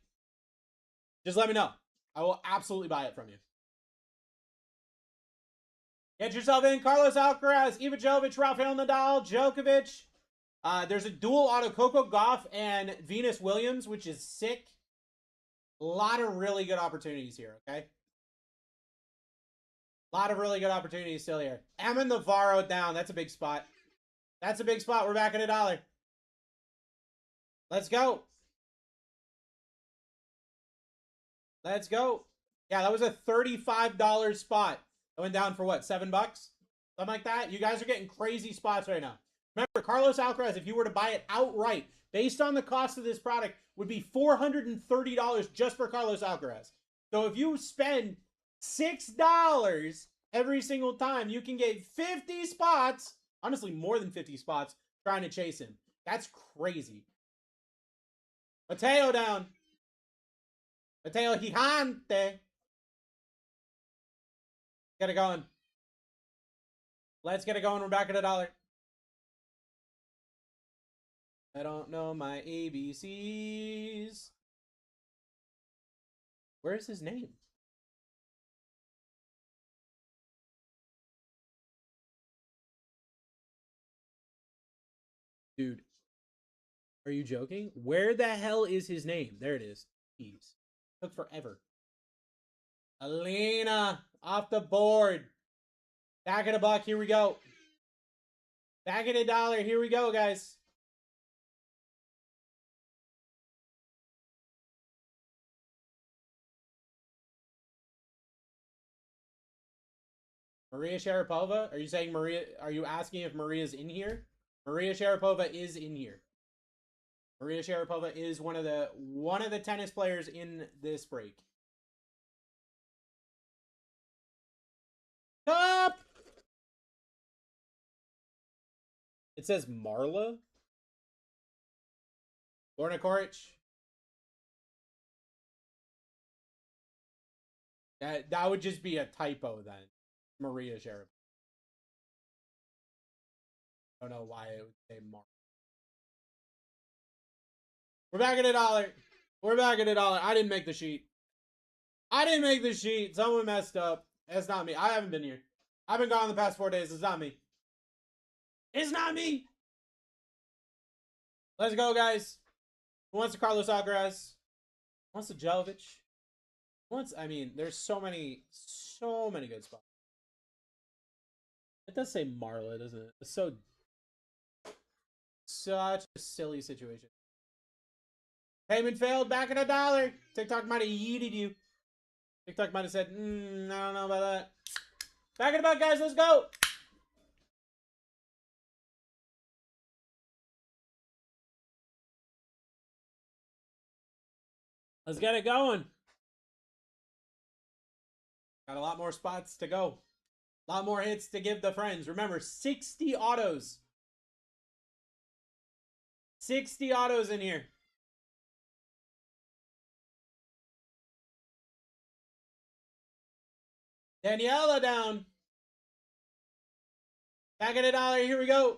just let me know. I will absolutely buy it from you. Get yourself in. Carlos Alcaraz, Iva Jovic, Rafael Nadal, Djokovic. There's a dual auto Coco Gauff and Venus Williams, which is sick. A lot of really good opportunities here, okay? A lot of really good opportunities still here. Emma Navarro down. That's a big spot. That's a big spot. We're back at $1. Let's go. Let's go. Yeah, that was a $35 spot. That went down for what, $7? Something like that. You guys are getting crazy spots right now. Remember, Carlos Alcaraz, if you were to buy it outright, based on the cost of this product, would be $430 just for Carlos Alcaraz. So if you spend $6 every single time, you can get 50 spots, honestly more than 50 spots, trying to chase him. That's crazy. Mateo down. Mateo Gigante. Get it going. Let's get it going. We're back at $1. I don't know my ABCs. Where's his name? Dude, are you joking? Where the hell is his name? There it is. Jeez. Took forever. Alina off the board. Back at a buck. Here we go. Back at $1. Here we go, guys. Maria Sharapova? Are you saying Maria? Are you asking if Maria's in here? Maria Sharapova is in here. Maria Sharapova is one of the tennis players in this break. Up. It says Marla. Lorna Koric. That would just be a typo then. Maria Sharapova. I don't know why it would say Marla. We're back at $1. We're back at $1. I didn't make the sheet. I didn't make the sheet. Someone messed up. It's not me. I haven't been here. I've been gone the past 4 days. It's not me. It's not me. Let's go, guys. Who wants to Carlos Alcaraz? Who wants to Jovic? I mean, there's so many good spots. It does say Marla, doesn't it? It's such a silly situation. Payment failed. Back at $1. TikTok might have yeeted you. TikTok might have said, I don't know about that. Back at $1, guys. Let's go. Let's get it going. Got a lot more spots to go. A lot more hits to give the friends. Remember, 60 autos. 60 autos in here. Daniela down. Back at $1. Here we go.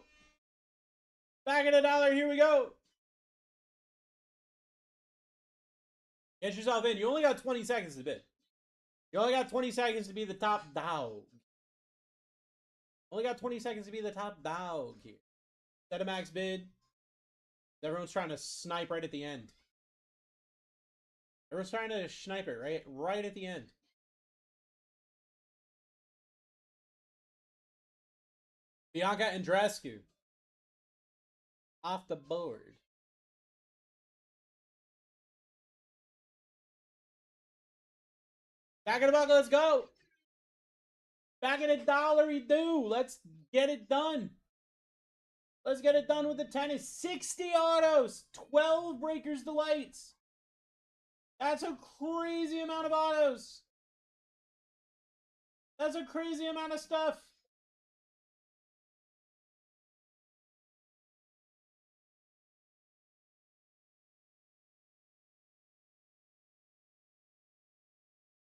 Back at $1. Here we go. Get yourself in. You only got 20 seconds to bid. You only got 20 seconds to be the top dog. Only got 20 seconds to be the top dog here. Set a max bid. Everyone's trying to snipe right at the end. Everyone's trying to snipe it right at the end. Bianca Andreescu. Off the board. Back at the bucket, let's go. Back at $1, we do. Let's get it done. Let's get it done with the tennis. 60 autos. 12 Breakers Delights. That's a crazy amount of autos. That's a crazy amount of stuff.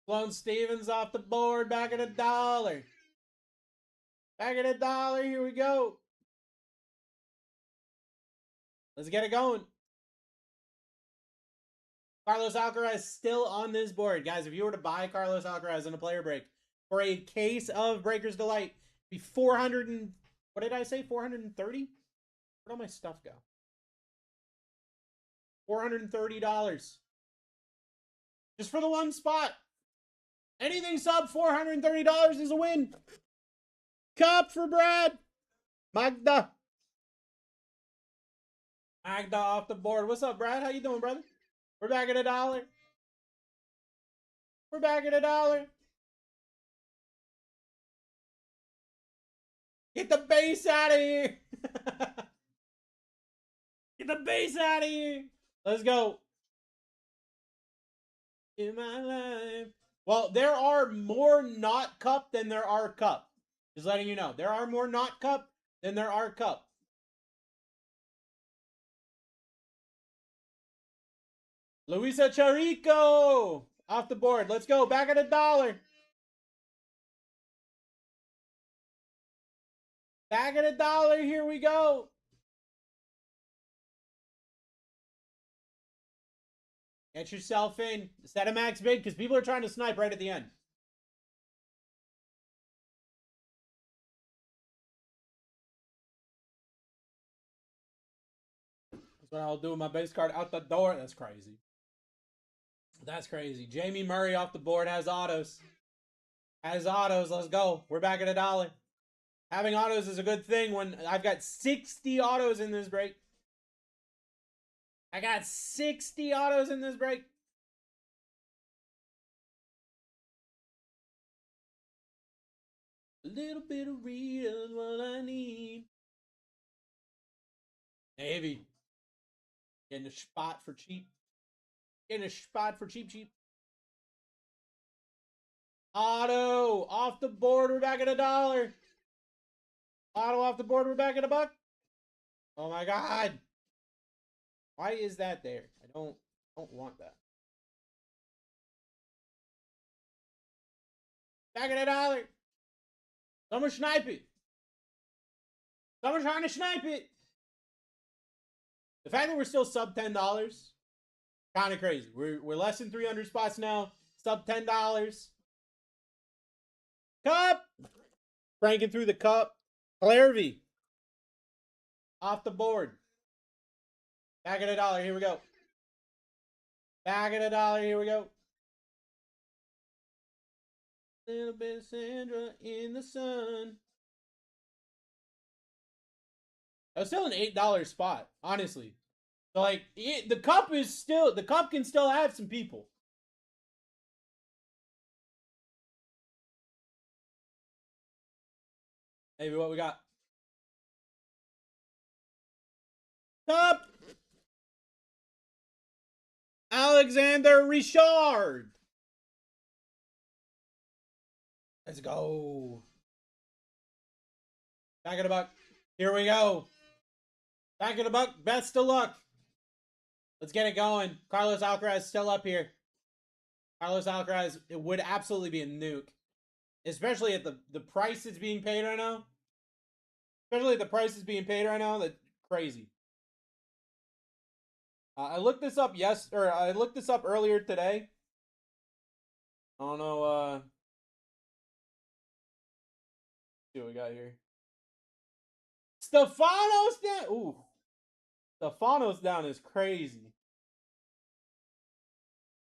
Sloane Stevens off the board. Back at $1. Back at $1. Here we go. Let's get it going. Carlos Alcaraz still on this board. Guys, if you were to buy Carlos Alcaraz in a player break for a case of Breakers Delight, be 400 and... What did I say? 430? Where'd all my stuff go? $430. Just for the one spot. Anything sub $430 is a win. Cup for Brad. Magda. Magda off the board. What's up, Brad? How you doing, brother? We're back at $1. We're back at $1. Get the base out of here. Get the base out of here. Let's go. In my life. Well, there are more not cup than there are cup. Just letting you know. There are more not cup than there are cup. Luisa Charico off the board. Let's go. Back at $1. Back at $1. Here we go. Get yourself in. Set a max bid because people are trying to snipe right at the end. That's what I'll do with my base card out the door. That's crazy. That's crazy. Jamie Murray off the board has autos. Has autos. Let's go. We're back at $1. Having autos is a good thing when I've got 60 autos in this break. I got 60 autos in this break. A little bit of real is what I need. Navy. Getting a spot for cheap. Getting a spot for cheap. Auto off the board. We're back at $1. Auto off the board. We're back at $1. Oh my God. Why is that there? I don't want that. Back at $1. Someone snipe it. Someone's trying to snipe it. The fact that we're still sub $10, kind of crazy. We're less than 300 spots now. Sub $10. Cup. Cranking through the cup. Clarvey. Off the board. Back at $1. Here we go. Back at $1. Here we go. Little bit of Sandra in the sun. That was still an $8 spot, honestly. So like the cup can still have some people. Maybe what we got. Cup. Alexander Richard. Let's go. Back at $1. Here we go. Back at $1. Best of luck. Let's get it going. Carlos Alcaraz still up here. Carlos Alcaraz, it would absolutely be a nuke. Especially at the price it's being paid right now. Especially at the price it's being paid right now. That's crazy. I looked this up I looked this up earlier today. I don't know, see what we got here. Stefanos down. Ooh. Stefanos down is crazy.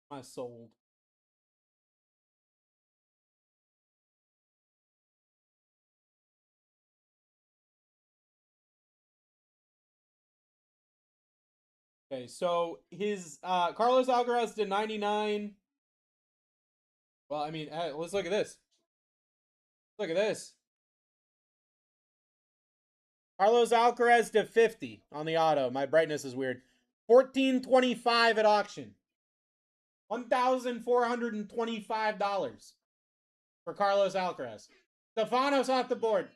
My soul. Okay, so his Carlos Alcaraz to 99. Well, I mean, let's look at this. Look at this. Carlos Alcaraz to 50 on the auto. My brightness is weird. $1,425 at auction. $1,425 for Carlos Alcaraz. Stefanos off the board.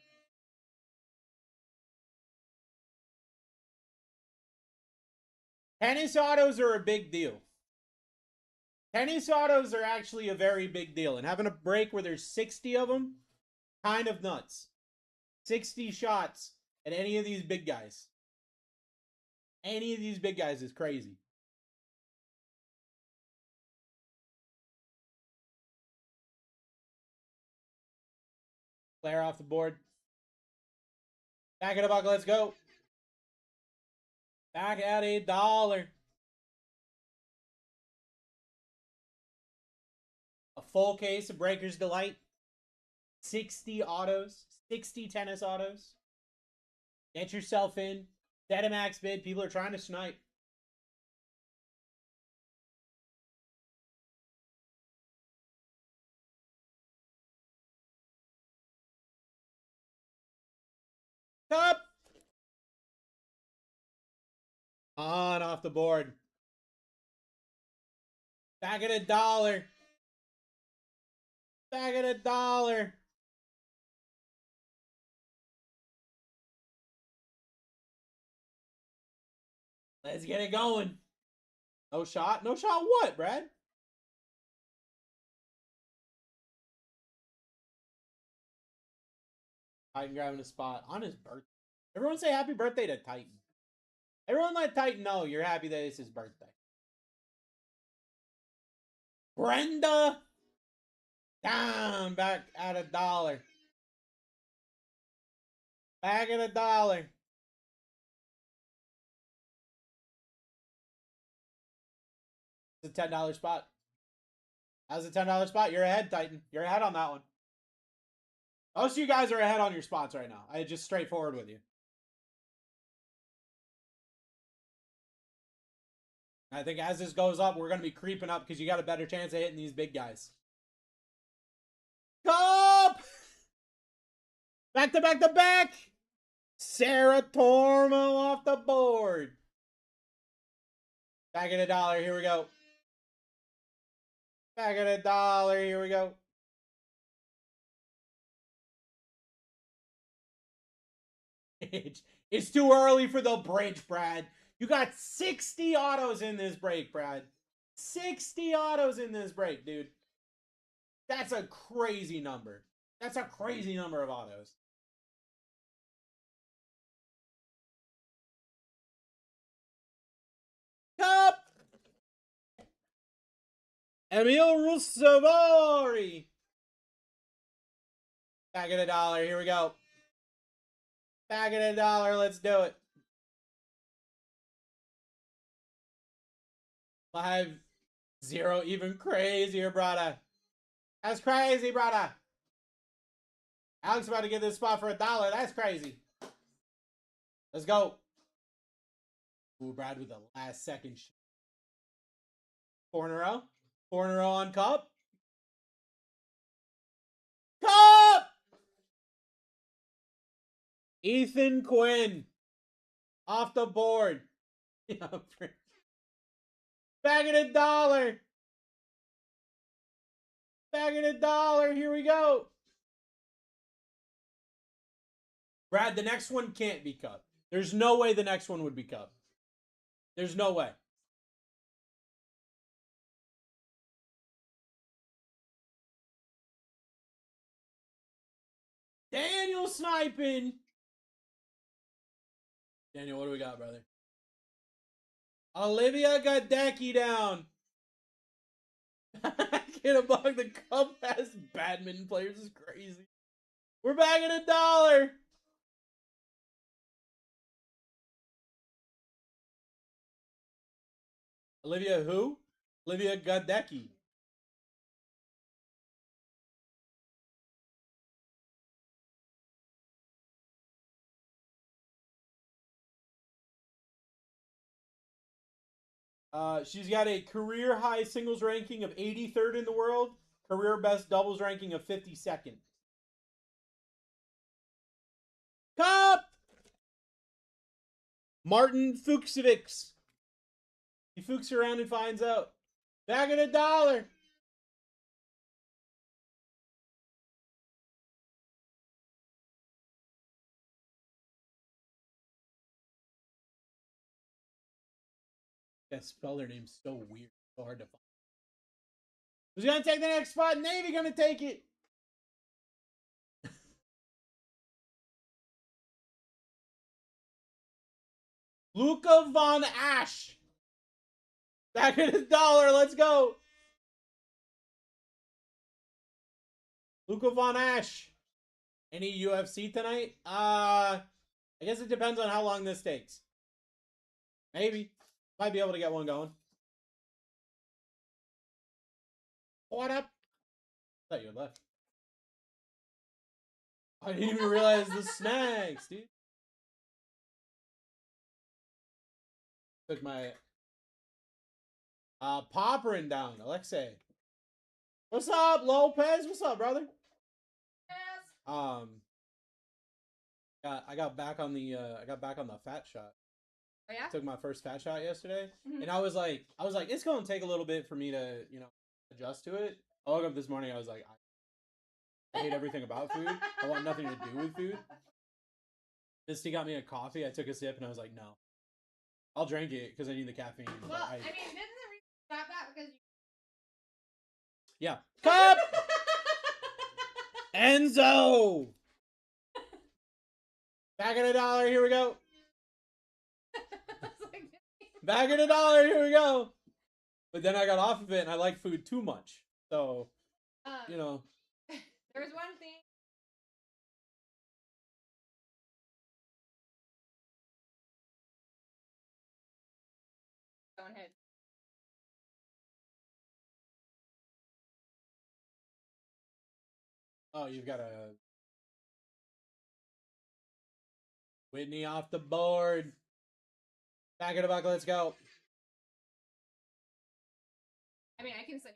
Tennis autos are a big deal. Tennis autos are actually a very big deal. And having a break where there's 60 of them, kind of nuts. 60 shots at any of these big guys. Any of these big guys is crazy. Player off the board. Back at $1. Let's go. Back at $1. A full case of Breaker's Delight. 60 autos. 60 tennis autos. Get yourself in. Set a max bid. People are trying to snipe. Up. On off the board. Back at $1. Back at $1. Let's get it going. No shot? No shot what, Brad? Titan grabbing a spot on his birthday. Everyone say happy birthday to Titan. Everyone let Titan know you're happy that it's his birthday. Brenda. Down. Back at $1. Back at $1. It's a $10 spot. That's a $10 spot. You're ahead, Titan. You're ahead on that one. Most of you guys are ahead on your spots right now. I just straightforward with you. I think as this goes up, we're going to be creeping up because you got a better chance of hitting these big guys. Cup! Back to back to back! Sarah Tormo off the board. Back at $1. Here we go. Back at $1. Here we go. It's too early for the bridge, Brad. You got 60 autos in this break, Brad. 60 autos in this break, dude. That's a crazy number. That's a crazy number of autos. Cup! Emil Russavari. Back at $1. Here we go. Back at $1. Let's do it. 5-0. Even crazier, brother. That's crazy, brother. Alex about to get this spot for $1. That's crazy. Let's go. Ooh, Brad with the last second. 4 in a row. 4 in a row on Cup. Cup! Ethan Quinn. Off the board. Back at $1. Back at $1. Here we go. Brad, the next one can't be Cup. There's no way the next one would be Cup. There's no way. Daniel sniping. Daniel, what do we got, brother? Olivia Gadecki down. Get above the Cup as badminton players is crazy. We're back at $1. Olivia who? Olivia Gadecki. She's got a career high singles ranking of 83rd in the world, career best doubles ranking of 52nd. Cup! Martin Fuchsevix. He fooks around and finds out. Back at $1. That spell their name so weird. So hard to find. Who's going to take the next spot? Navy going to take it. Luca Von Ash. Back at $1. Let's go. Luca Von Ash. Any UFC tonight? I guess it depends on how long this takes. Maybe. Might be able to get one going. What up? I thought you had left. I didn't even realize the snacks, dude. Took my Popperin down, Alexei. What's up, Lopez? What's up, brother? Yes. I got back on the fat shot. Oh yeah? Took my first fat shot yesterday, and I was like, it's gonna take a little bit for me to, adjust to it. I woke up this morning, I was like, I hate everything about food. I want nothing to do with food. Misty got me a coffee. I took a sip, and I was like, no, I'll drink it because I need the caffeine. Well, I mean, didn't the reason you got that because you... Yeah. Cup! Enzo! Back at $1. Here we go. Back at $1. Here we go. But then I got off of it and I like food too much. So, you know. There's one thing. Go ahead. Oh, you've got a Whitney off the board. Back of the buck, let's go. I mean, I can send.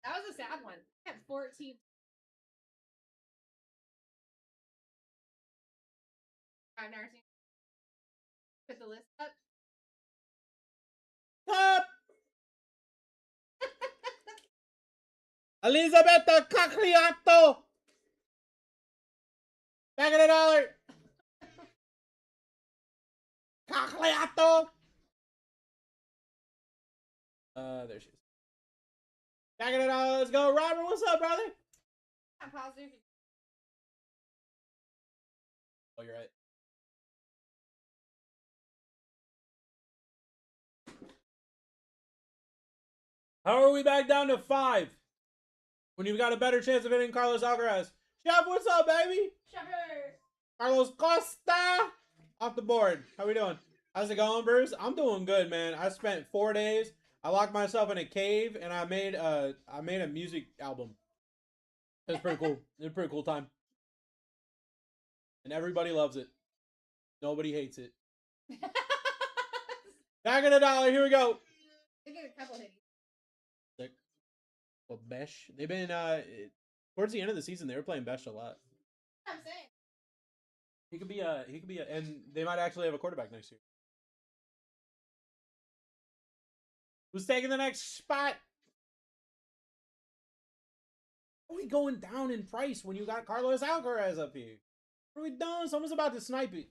That was a sad one. I had 14. I've never seen. Put the list up. Top! Elizabeth Cagliato! Back of the dollar! Cagliato! There she is. Back of the dollar, let's go. Robert, what's up, brother? I'm positive. Oh, you're right. How are we back down to 5? When you've got a better chance of hitting Carlos Alcaraz. Chef, what's up, baby? Shepherd. Carlos Costa off the board. How we doing? How's it going, Bruce? I'm doing good, man. I spent 4 days. I locked myself in a cave and I made a music album. It was pretty cool. It was a pretty cool time. And everybody loves it. Nobody hates it. Back of the dollar. Here we go. They get a couple hitties. Well, Besh. They've been towards the end of the season. They were playing Besh a lot. I'm saying. He could be a, and they might actually have a quarterback next year. Who's taking the next spot? How are we going down in price when you got Carlos Alcaraz up here? What are we doing? Someone's about to snipe it.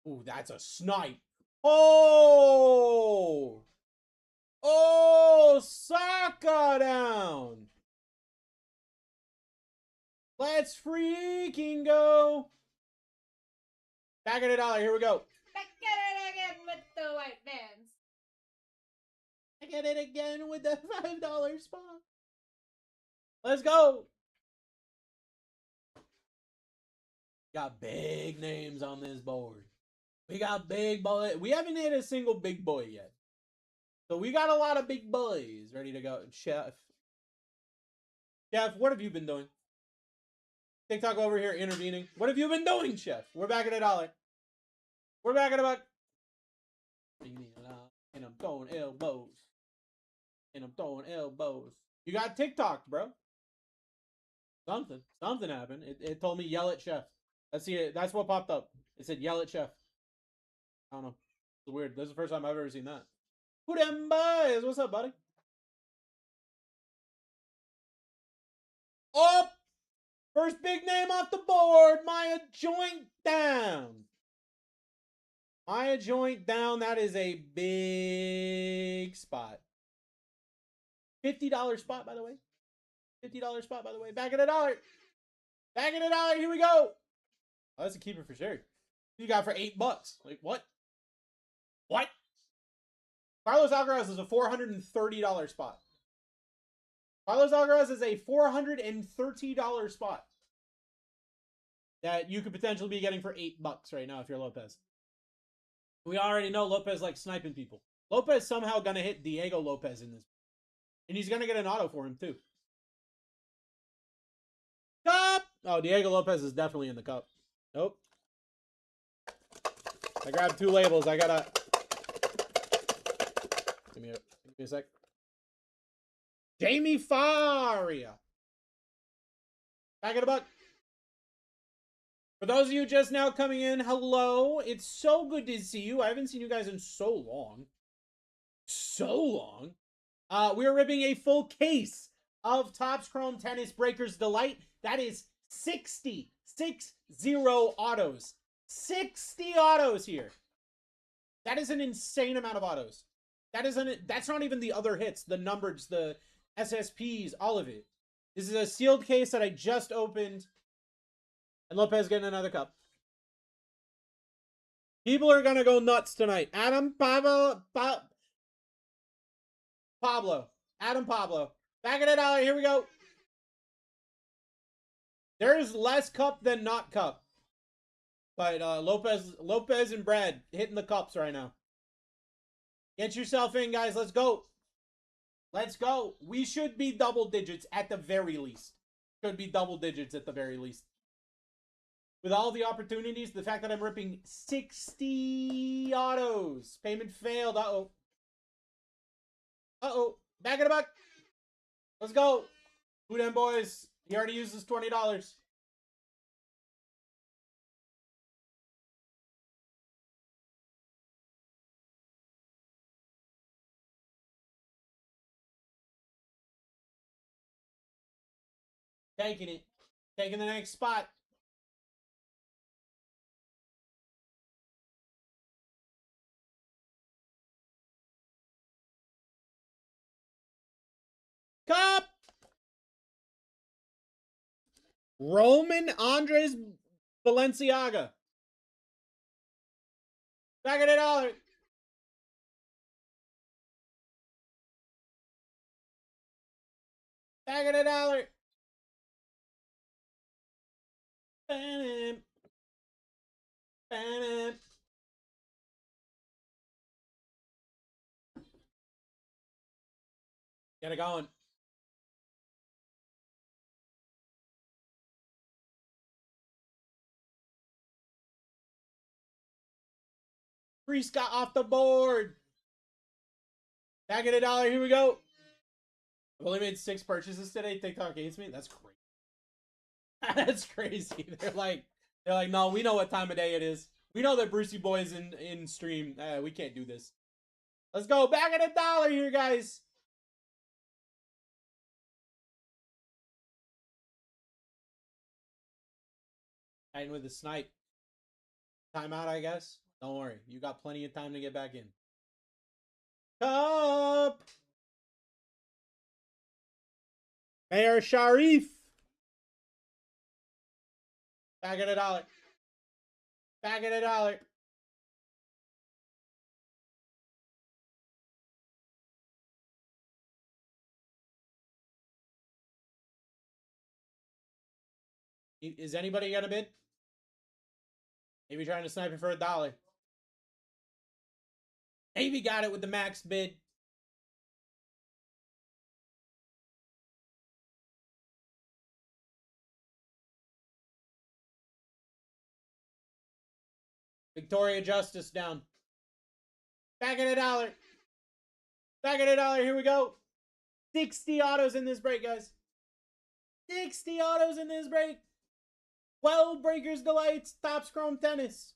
Ooh, that's a snipe. Oh! Oh, Saka down. Let's freaking go. Back of the dollar. Here we go. Back at it again with the white vans. Back at it again with the $5 spot. Let's go. Got big names on this board. We got big boy. We haven't hit a single big boy yet. So we got a lot of big boys ready to go. Chef, what have you been doing? TikTok over here intervening. What have you been doing, Chef? We're back at a dollar. We're back at a buck. And I'm throwing elbows. And I'm throwing elbows. You got TikTok, bro. Something happened. It told me yell at Chef. Let's see it. That's what popped up. It said yell at Chef. I don't know. It's weird. This is the first time I've ever seen that. Who them boys? What's up, buddy? Oh! First big name off the board. Maya Joint down. Maya Joint down. That is a big spot. $50 spot, by the way. $50 spot, by the way. Back at a dollar. Back at a dollar. Here we go. Oh, that's a keeper for sure. You got for $8. Like, what? What? Carlos Alcaraz is a $430 spot. Carlos Alcaraz is a $430 spot that you could potentially be getting for $8 right now if you're Lopez. We already know Lopez likes sniping people. Lopez somehow gonna hit Diego Lopez in this, and he's gonna get an auto for him too. Cup. Oh, Diego Lopez is definitely in the cup. Nope. I grabbed 2 labels. I gotta. Give me a sec. Jamie Faria. Back at a buck. For those of you just now coming in, hello. It's so good to see you. I haven't seen you guys in so long. We are ripping a full case of Topps Chrome Tennis Breakers Delight. That is 60 autos. 60 autos here. That is an insane amount of autos. That's not even the other hits, the numbers, the SSPs, all of it. This is a sealed case that I just opened. And Lopez getting another cup. People are going to go nuts tonight. Pablo. Adam Pablo. Back at $1. Here we go. There's less cup than not cup. But Lopez and Brad hitting the cups right now. Get yourself in, guys. Let's go. Let's go. We should be double digits at the very least. Should be double digits at the very least. With all the opportunities, the fact that I'm ripping 60 autos. Payment failed. Uh-oh. Uh-oh. Back in the buck. Let's go. Who them boys? He already used his $20. Taking it. Taking the next spot. Cup! Roman Andres Balenciaga. Back at $1. Back at $1. Bam. Bam. Get it going. Priest got off the board. Back at $1. Here we go. I've only made 6 purchases today. TikTok hates me. That's crazy. That's crazy. They're like, no, we know what time of day it is. We know that Brucey Boy's in stream. We can't do this. Let's go. Back at $1 here, guys. And with the snipe. Timeout, I guess. Don't worry. You got plenty of time to get back in. Cup! Mayor Sharif. Back at $1. Back at $1. Is anybody gonna bid? Maybe trying to snipe it for $1. Maybe got it with the max bid. Victoria Justice down. Back at $1. Back at $1. Here we go. 60 autos in this break, guys. 60 autos in this break. 12 Breakers Delights. Topps Chrome Tennis.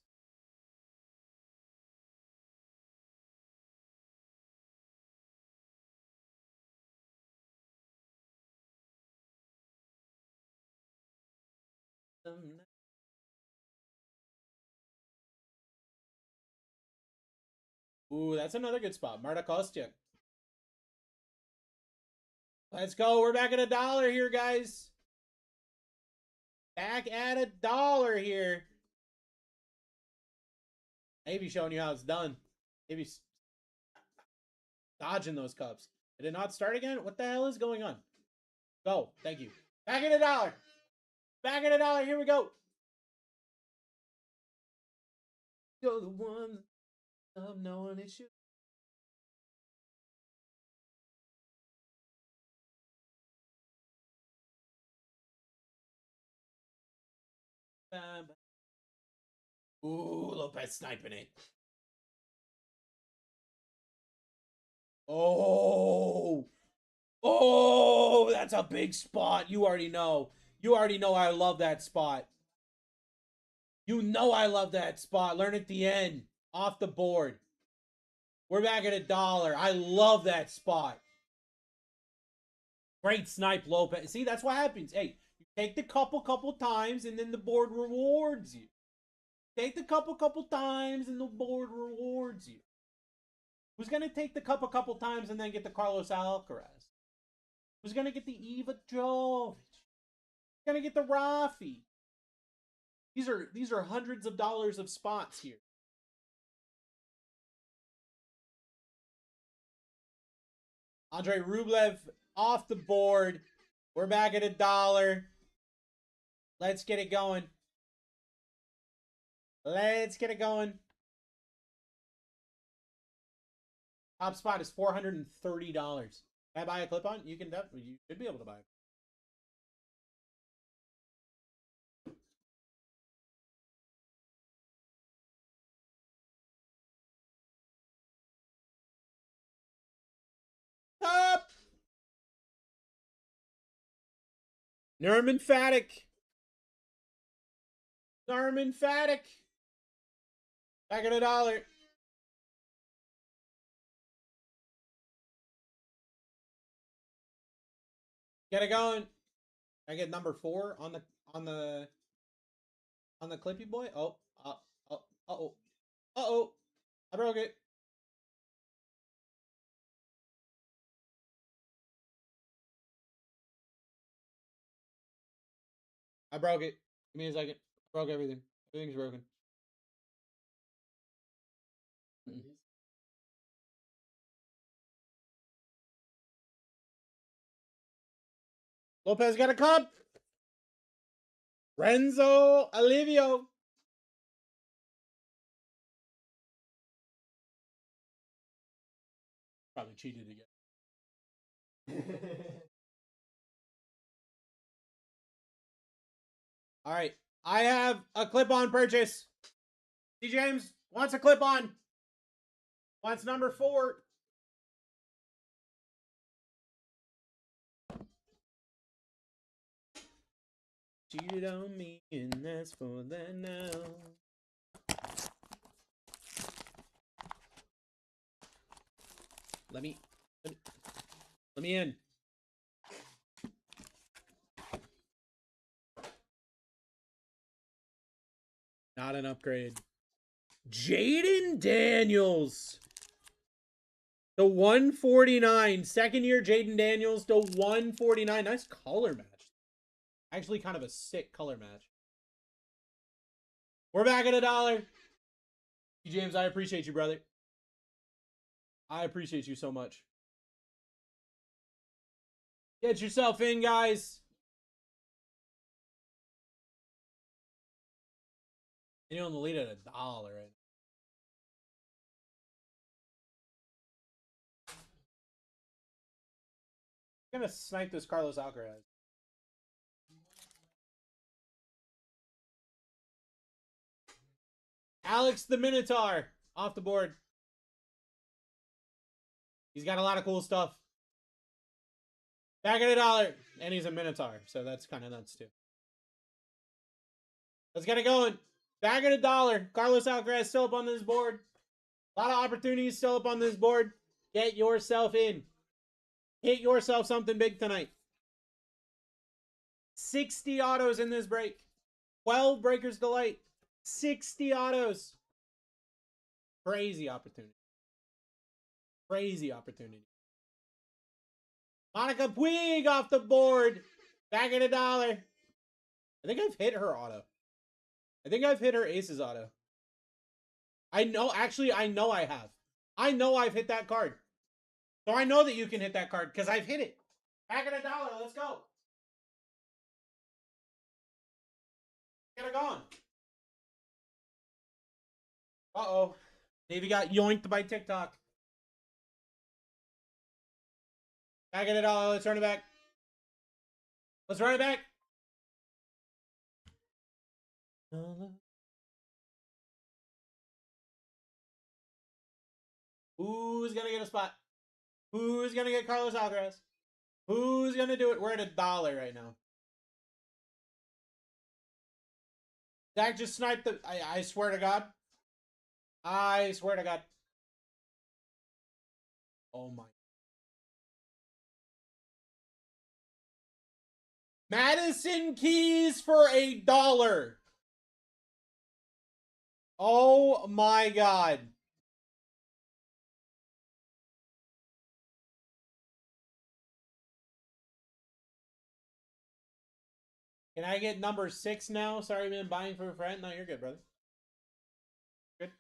Ooh, that's another good spot. Marta Kostyuk. Let's go. We're back at $1 here, guys. Back at $1 here. Maybe showing you how it's done. Maybe dodging those cups. Did it not start again? What the hell is going on? Go. Thank you. Back at $1. Back at $1. Here we go. You're the one of knowing it should. Ooh, Lopez sniping it. Oh. Oh, that's a big spot. You already know. You already know I love that spot. You know I love that spot. Learn at the end. Off the board. We're back at $1. I love that spot. Great snipe, Lopez. See, that's what happens. Hey, you take the couple times, and then the board rewards you. Take the couple times, and the board rewards you. Who's going to take the cup a couple times and then get the Carlos Alcaraz? Who's gonna get the Eva Jovic? Who's gonna get the Rafi? These are hundreds of dollars of spots here. Andre Rublev off the board. We're back at $1. Let's get it going. Let's get it going. Top spot is $430. Can I buy a clip-on? You can definitely. You should be able to buy it. Top. Nerman Fatic. Nerman Fatic. Back at $1. Get it going. I get number 4 on the Clippy boy. Oh, I broke it. I broke it. Give me a second. I broke everything. Everything's broken. Lopez got a cup. Renzo Olivio. Probably cheated again. All right. I have a clip-on purchase. C. James wants a clip-on. Wants number 4. Cheated on me, and that's for that now. Let me in. Not an upgrade. Jaden Daniels. The 149. Second year Jaden Daniels to 149. Nice color match. Actually kind of a sick color match. We're back at $1. James, I appreciate you, brother. I appreciate you so much. Get yourself in, guys. You're on the lead at $1 right now. I'm gonna snipe this Carlos Alcaraz. Alex the Minotaur off the board. He's got a lot of cool stuff. Back at $1. And he's a Minotaur, so that's kind of nuts too. Let's get it going. Back at $1. Carlos Alcaraz still up on this board. A lot of opportunities still up on this board. Get yourself in. Hit yourself something big tonight. 60 autos in this break. 12 Breakers Delight. 60 autos. Crazy opportunity. Crazy opportunity. Monica Puig off the board. Back at $1. I think I've hit her auto. I think I've hit her aces auto. I know, actually, I know I have. I know I've hit that card. So I know that you can hit that card because I've hit it. Back at $1. Let's go. Get it going. Uh-oh. Davey got yoinked by TikTok. Back at $1. Let's run it back. Let's run it back. Who's going to get a spot? Who's going to get Carlos Alcaraz? Who's going to do it? We're at $1 right now. Zach just sniped the... I swear to God. I swear to God. Oh my. Madison Keys for $1. Oh my God. Can I get number 6 now? Sorry, I've been buying for a friend. No, you're good, brother. Good.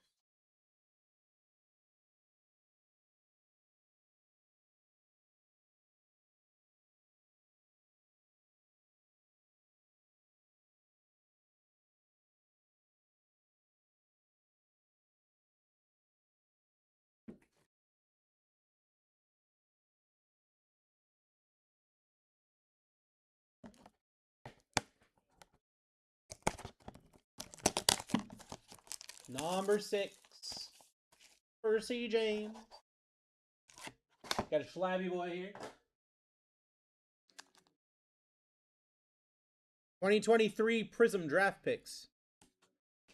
Number 6. Percy James. Got a Schlabby boy here. 2023 Prism draft picks.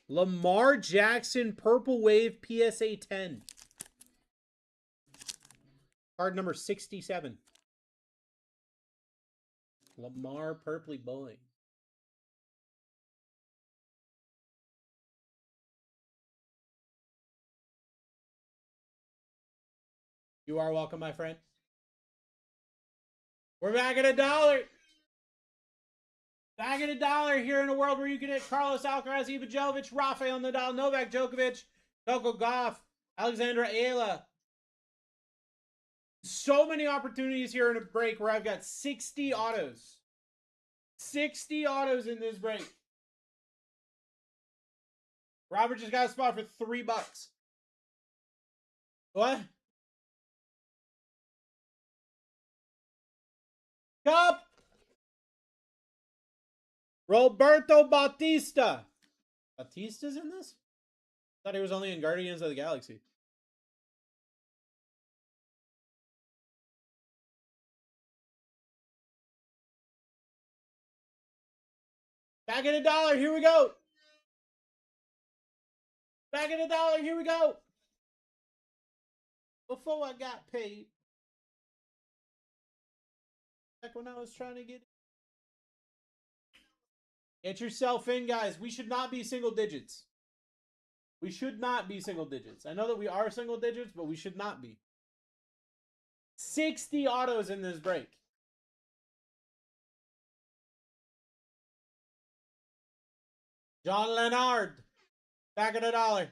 Lamar Jackson Purple Wave PSA 10. Card number 67. Lamar Purpley Boy. You are welcome, my friend. We're back at $1. Back at $1 here in a world where you can hit Carlos Alcaraz, Ivan Jovic, Rafael Nadal, Novak Djokovic, Coco Gauff, Alexandra Ayla. So many opportunities here in a break where I've got 60 autos. 60 autos in this break. Robert just got a spot for $3. What? Cup! Roberto Bautista. Bautista's in this? Thought he was only in Guardians of the Galaxy. Back at $1. Here we go. Back at $1. Here we go. Before I got paid. Back when I was trying to get yourself in, guys. We should not be single digits. We should not be single digits. I know that we are single digits, but we should not be. 60 autos in this break. John Leonard. Back at $1.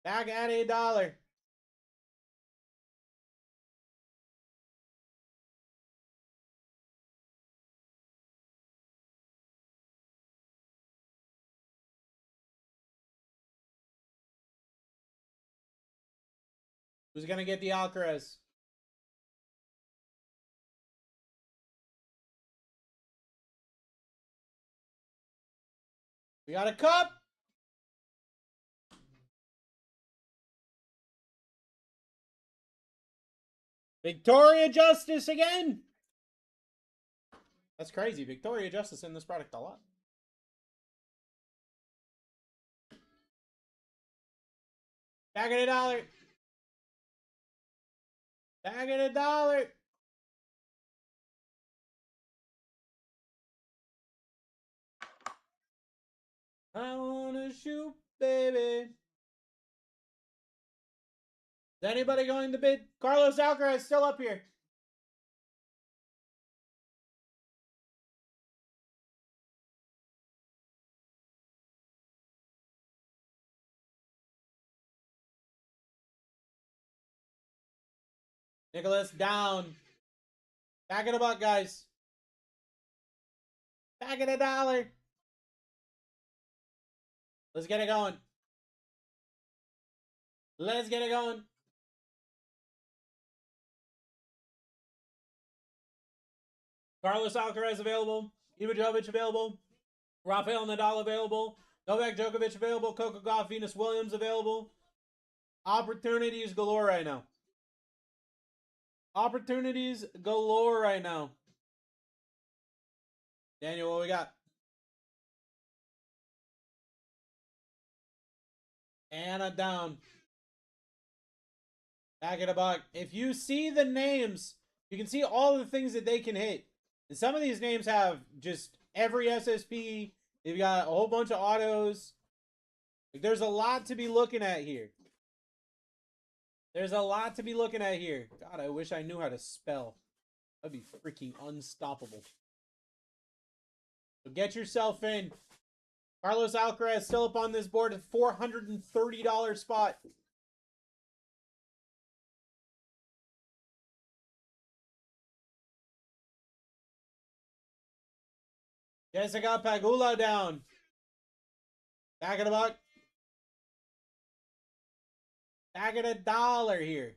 Back at $1. Who's going to get the Alcaraz? We got a cup. Victoria Justice again. That's crazy. Victoria Justice in this product a lot. Back at $1. Back at $1. I wanna shoot, baby. Is anybody going to bid? Carlos Alcaraz still up here. Nicholas down. Back at $1, guys. Back at $1. Let's get it going. Let's get it going. Carlos Alcaraz available. Ivan Jovic available. Rafael Nadal available. Novak Djokovic available. Coco Gauff, Venus Williams available. Opportunities galore right now. Opportunities galore right now. Daniel, what we got? Anna down. Back at $1. If you see the names, you can see all the things that they can hit. And some of these names have just every SSP. They've got a whole bunch of autos. Like, there's a lot to be looking at here. There's a lot to be looking at here. God, I wish I knew how to spell. That'd be freaking unstoppable. So get yourself in. Carlos Alcaraz still up on this board at $430 spot. Jessica Pagula down. Back of the buck. Back of the dollar here.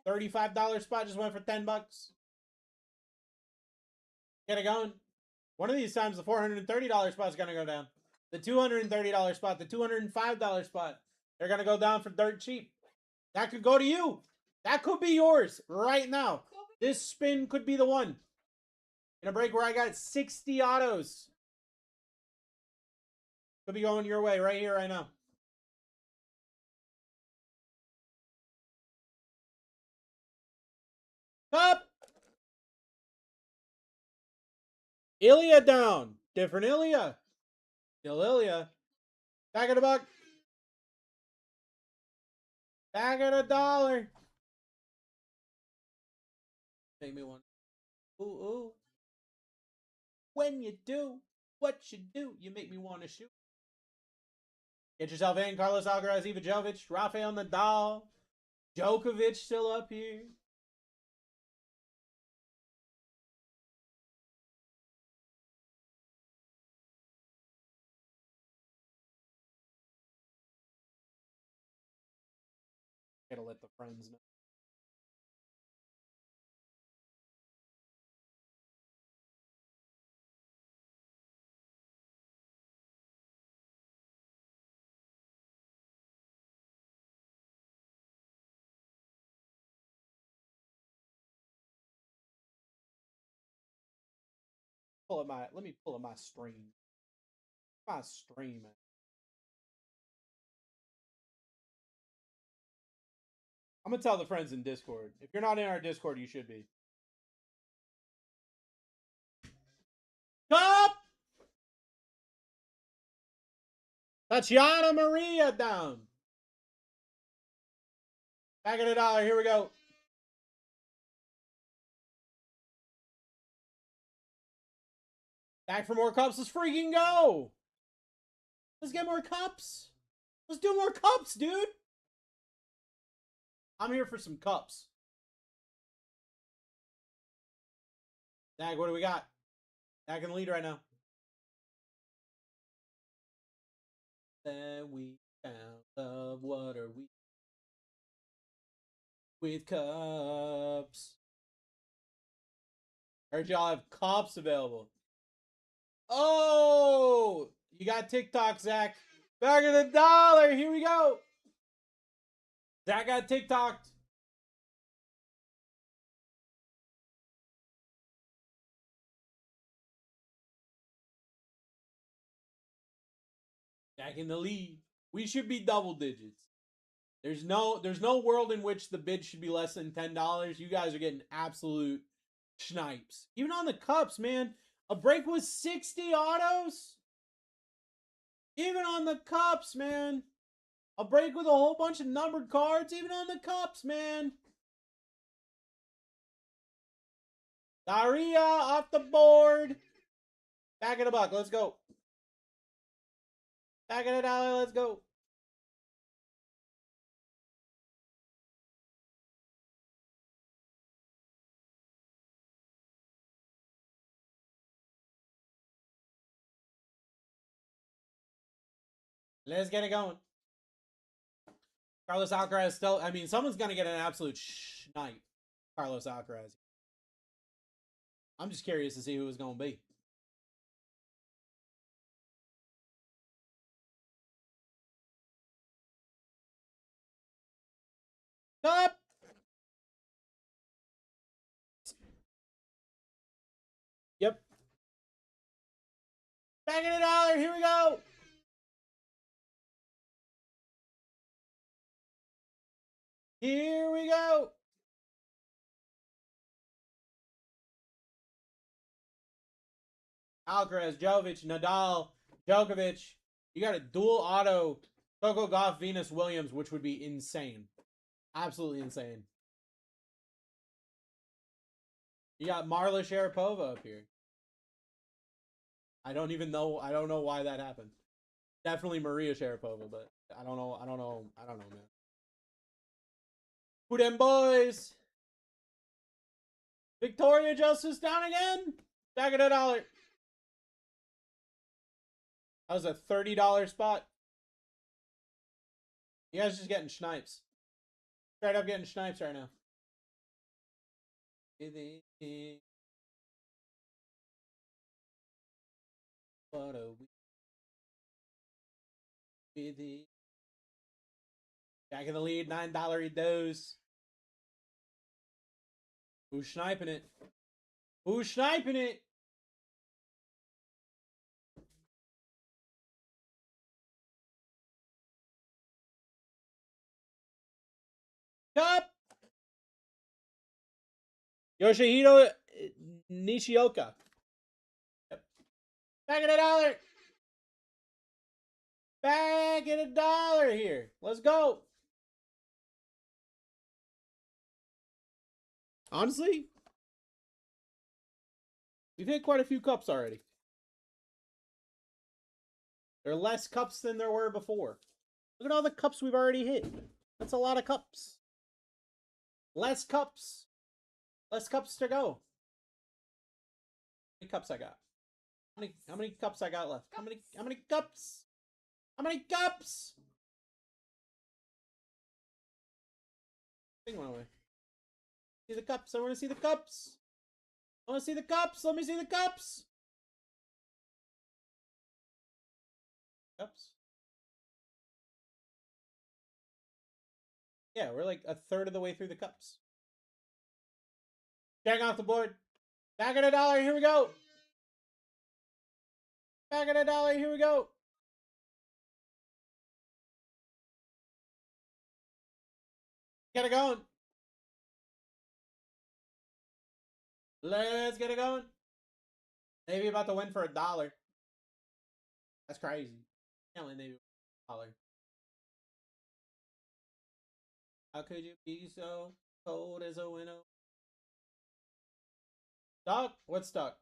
$35 spot just went for $10. Get it going. One of these times the $430 spot is going to go down. The $230 spot, the $205 spot, they're going to go down for dirt cheap. That could go to you. That could be yours right now. This spin could be the one. In a break where I got 60 autos. Could be going your way right here, right now. Up. Ilya down. Different Ilya. Still Ilya. Back of the buck. Back of the dollar. Make me want. Ooh, ooh. When you do what you do, you make me want to shoot. Get yourself in. Carlos Alcaraz, Ivajovic, Rafael Nadal, Djokovic still up here. Gotta let the friends know. Let me pull up my stream. My stream. I'm gonna tell the friends in Discord. If you're not in our Discord, you should be. Up! Tatiana Maria down. Back of the dollar. Here we go. Back for more cups. Let's freaking go. Let's get more cups. Let's do more cups, dude. I'm here for some cups. Zach, what do we got? Zach in the lead right now. Then we found love. What are we? With cups. Heard y'all have cups available. Oh, you got TikTok, Zach. Back of the dollar. Here we go. Zach got TikToked. Zach in the lead. We should be double digits. There's no world in which the bid should be less than $10. You guys are getting absolute snipes. Even on the cups, man. A break was 60 autos. Even on the cups, man. A break with a whole bunch of numbered cards. Even on the cups, man. Daria off the board. Back of the buck. Let's go. Back of the dollar. Let's go. Let's get it going. Carlos Alcaraz still, I mean, someone's going to get an absolute snipe. Carlos Alcaraz. I'm just curious to see who it's going to be. Up. Yep. Back in the dollar. Here we go. Here we go. Alcaraz, Jovic, Nadal, Djokovic. You got a dual auto Coco Gauff, Venus Williams, which would be insane. Absolutely insane. You got Marla Sharapova up here. I don't even know. I don't know why that happened. Definitely Maria Sharapova, but I don't know. I don't know, man. Who them boys? Victoria Justice down again. Back at $1. That was a $30 spot. You guys just getting snipes. Straight up getting snipes right now. What a week. Back in the lead, $9 dose. Who's sniping it? Who's sniping it? Cup! Yoshihito Nishioka. Yep. Back at $1. Back at $1 here. Let's go. Honestly, we've hit quite a few cups already. There are less cups than there were before. Look at all the cups we've already hit. That's a lot of cups. Less cups. Less cups to go. How many cups I got? How many cups I got left? How many cups? How many cups? Thing went away. See the cups. I want to see the cups. I want to see the cups. Let me see the cups. Cups. Yeah, we're like a third of the way through the cups. Jack off the board. Back at $1. Here we go. Back at $1. Here we go. Get it going. Let's get it going. Navy about to win for $1. That's crazy. Can't win Navy for $1. How could you be so cold as a winnow? Stuck? What's stuck?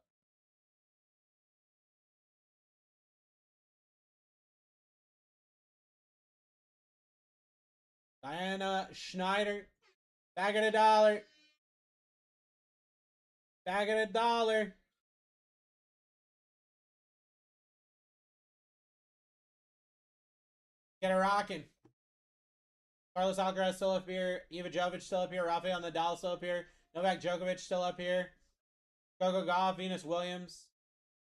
Diana Schneider. Back at $1. Back at $1. Get it rocking. Carlos Alcaraz still up here. Iva Jovic still up here. Rafael Nadal still up here. Novak Djokovic still up here. Coco Gauff, Venus Williams.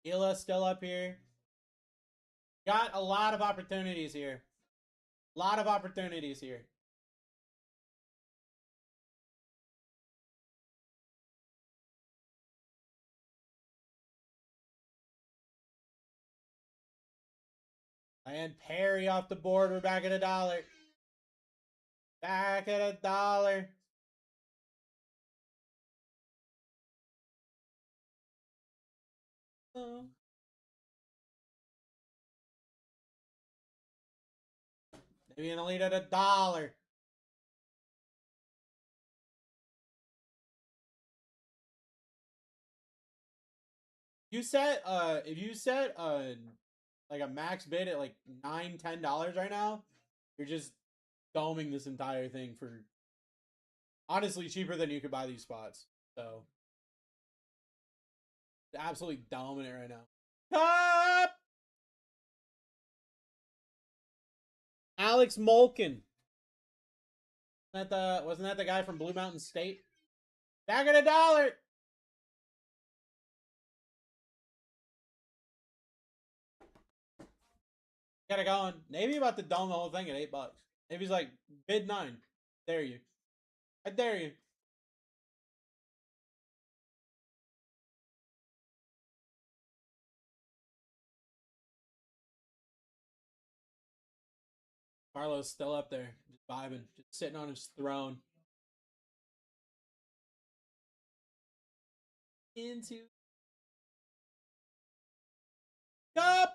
Ila still up here. Got a lot of opportunities here. A lot of opportunities here. And Perry off the board. We're back at $1. Back at $1. Oh. Maybe in the lead at $1. You set if you set like a max bid at like $9-10 right now, you're just doming this entire thing for honestly cheaper than you could buy these spots. So absolutely dominant right now. Cup! Alex Molkin. Wasn't that the guy from Blue Mountain State? Back at $1. Got it going. Navy about to dome the whole thing at $8. Navy's like, bid 9. Dare you. I dare you. Carlos still up there, just vibing, just sitting on his throne. Into cup.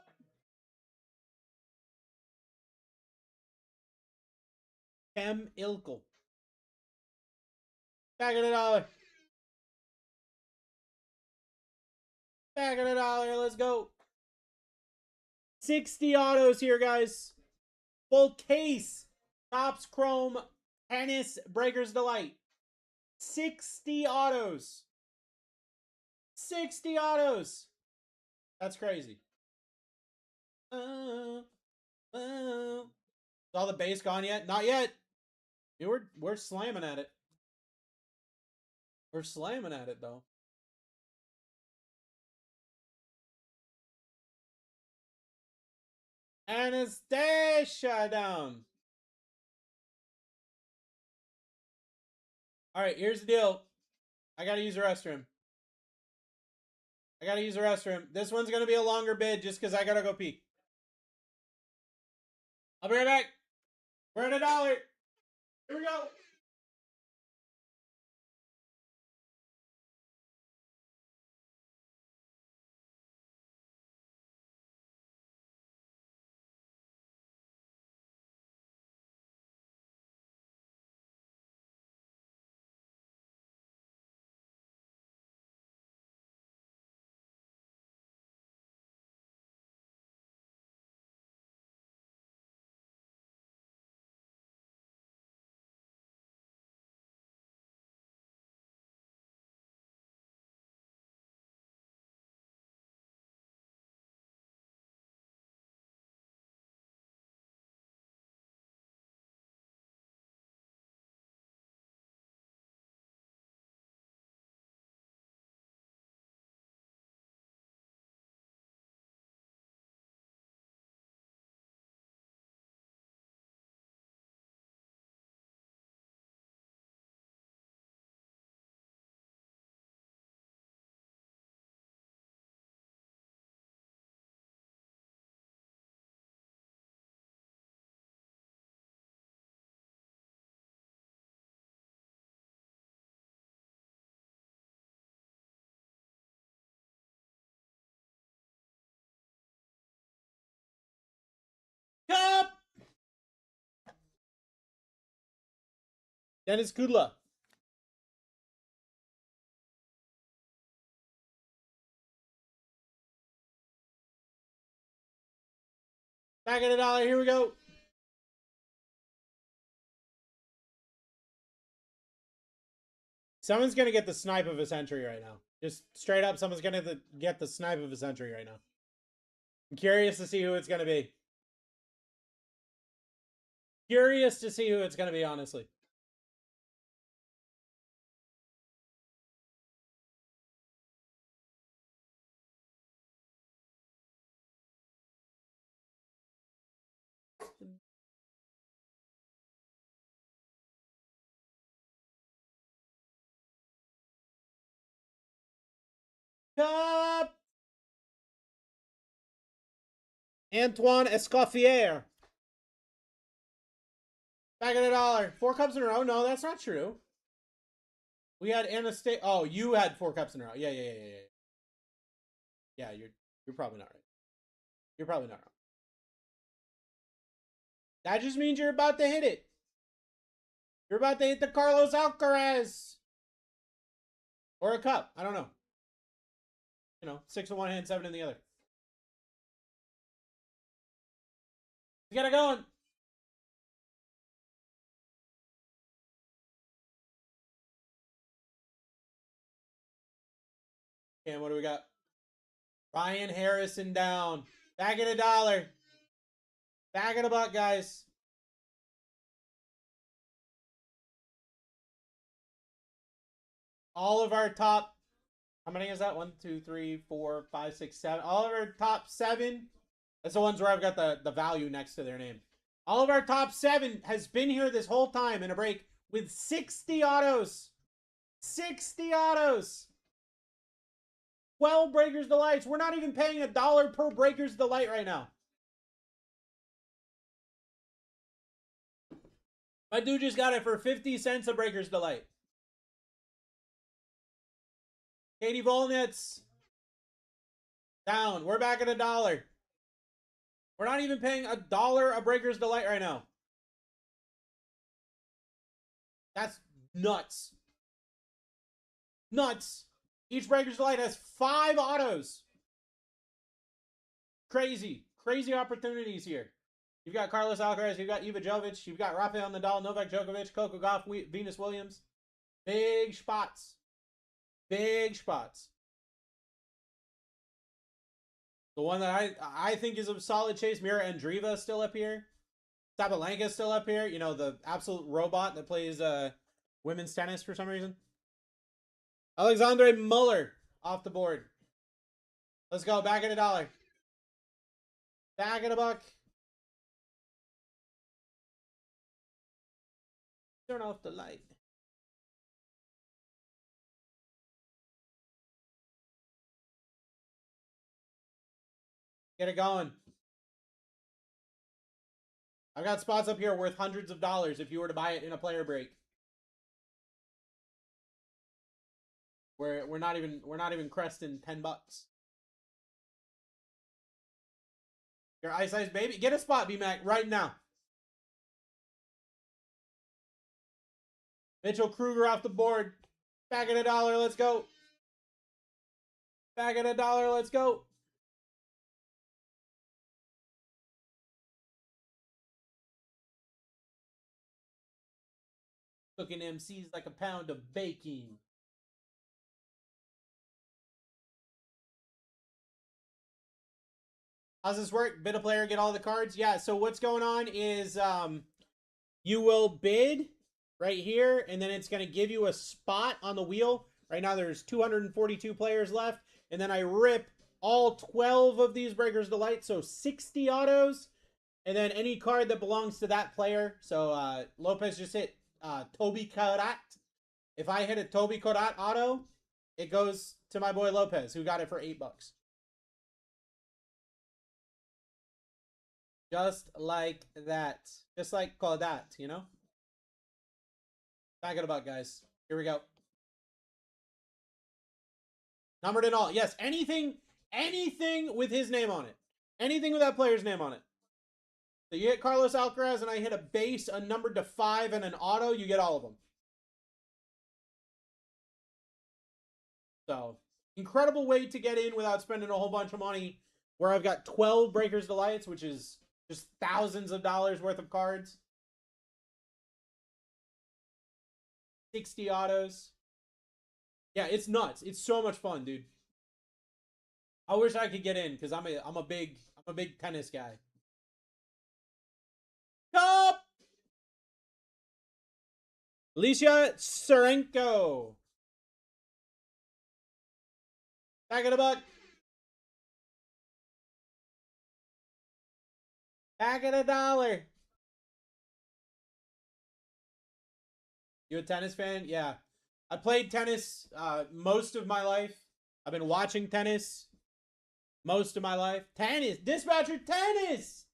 Kem Ilkel. Back at $1. Back at $1. Let's go. 60 autos here, guys. Full case. Topps Chrome Tennis Breakers Delight. 60 autos. 60 autos. That's crazy. Is all the base gone yet? Not yet. We're slamming at it. We're slamming at it though. Anastasia down. All right, here's the deal. I gotta use the restroom. This one's gonna be a longer bid just because I gotta go pee. I'll be right back. We're at $1. Here we go. Cup! Dennis Kudla. Back at $1. Here we go. Someone's going to get the snipe of a century right now. Just straight up, someone's going to get the snipe of a century right now. I'm curious to see who it's going to be. Curious to see who it's going to be, honestly. Cup! Antoine Escoffier. Back at $1. 4 cups in a row? No, that's not true. We had Anastasia. Oh, you had 4 cups in a row. Yeah. Yeah, you're probably not right. You're probably not wrong. That just means you're about to hit it. You're about to hit the Carlos Alcaraz. Or a cup. I don't know. 6 in one hand, 7 in the other. You got it going. And what do we got? Ryan Harrison down. Back at $1. Back at $1, guys. All of our top, how many is that? 1, 2, 3, 4, 5, 6, 7. All of our top 7. That's the ones where I've got the value next to their name. All of our top 7 has been here this whole time in a break with 60 autos. 60 autos. 12 Breakers Delights. We're not even paying $1 per Breakers Delight right now. My dude just got it for 50 cents a Breakers Delight. Katie Volnitz. Down. We're back at $1. We're not even paying $1 a Breakers Delight right now. That's nuts. Nuts. Each Breakers Delight has 5 autos. Crazy. crazy opportunities here. You've got Carlos Alcaraz, you've got Iva Jovic, you've got Rafael Nadal, Novak Djokovic, Coco Gauff, Venus Williams. Big spots. Big spots. The one that I think is a solid chase, Mira Andreeva is still up here. Sabalenka is still up here. You know, the absolute robot that plays women's tennis for some reason. Alexandre Muller off the board. Let's go. Back at $1. Back at $1. Turn off the light. Get it going. I've got spots up here worth hundreds of dollars if you were to buy it in a player break. We're not even cresting $10. Your Ice Ice baby, get a spot, B-Mac, right now. Mitchell Kruger off the board. Back at $1. Let's go. Back at $1. Let's go. Cooking MCs like a pound of bacon. How's this work? Bid a player, get all the cards? Yeah, so what's going on is you will bid right here, and then it's going to give you a spot on the wheel. Right now there's 242 players left, and then I rip all 12 of these Breakers Delight, so 60 autos, and then any card that belongs to that player. So Lopez just hit Toby Korat. If I hit a Toby Korat auto, it goes to my boy Lopez, who got it for $8. Just like that. Just like call that, you know? Back it about, guys. Here we go. Numbered and all. Yes, anything with his name on it. Anything with that player's name on it. So you hit Carlos Alcaraz and I hit a base, a numbered to 5, and an auto, you get all of them. So, incredible way to get in without spending a whole bunch of money. Where I've got 12 Breakers Delights, which is just thousands of dollars worth of cards. 60 autos. Yeah, it's nuts. It's so much fun, dude. I wish I could get in because I'm a big tennis guy. Top! Alicia Sarenko. Back at $1. Back at $1. You a tennis fan? Yeah. I played tennis most of my life. I've been watching tennis most of my life. Tennis! Dispatcher, tennis!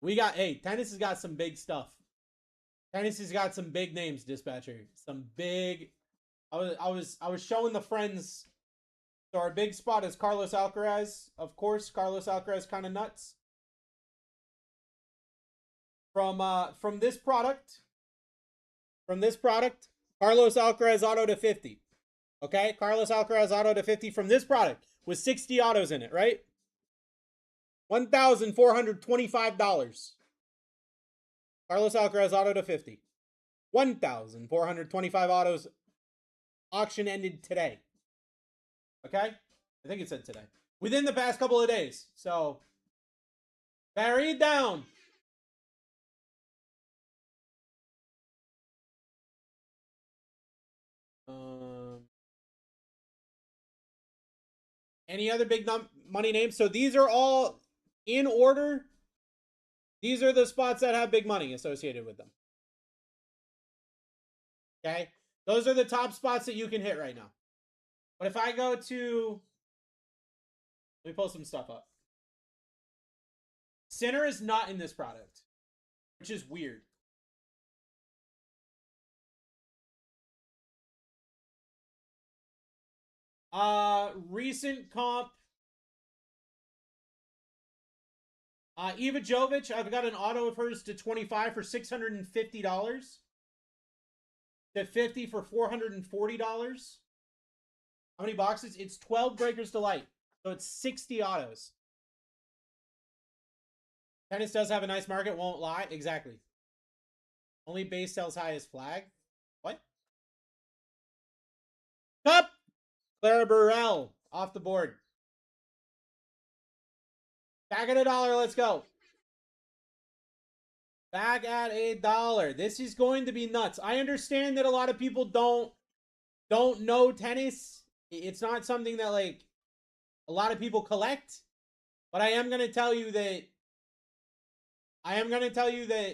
Tennis has got some big stuff. Tennis has got some big names, Dispatcher. Some big... I was showing the friends. So our big spot is Carlos Alcaraz. Of course, Carlos Alcaraz kind of nuts. From this product, Carlos Alcaraz auto to 50. Okay, Carlos Alcaraz auto to 50 from this product with 60 autos in it, right? $1,425. Carlos Alcaraz auto to 50. 1,425 autos. Auction ended today. Okay? I think it said today. Within the past couple of days. So, bury it down. Any other big money names? So these are all in order. These are the spots that have big money associated with them. Okay? Those are the top spots that you can hit right now. But if I go to... Let me pull some stuff up. Sinner is not in this product, which is weird. Recent comp. Iva Jovic, I've got an auto of hers to 25 for $650. To 50 for $440. How many boxes? It's 12 Breakers Delight. So it's 60 autos. Tennis does have a nice market, won't lie. Exactly. Only base sells high as flag. What? Cup! Clara Burrell off the board. Back at $1. Let's go. Back at $1. This is going to be nuts. I understand that a lot of people don't know tennis. It's not something that like a lot of people collect. But I am gonna tell you that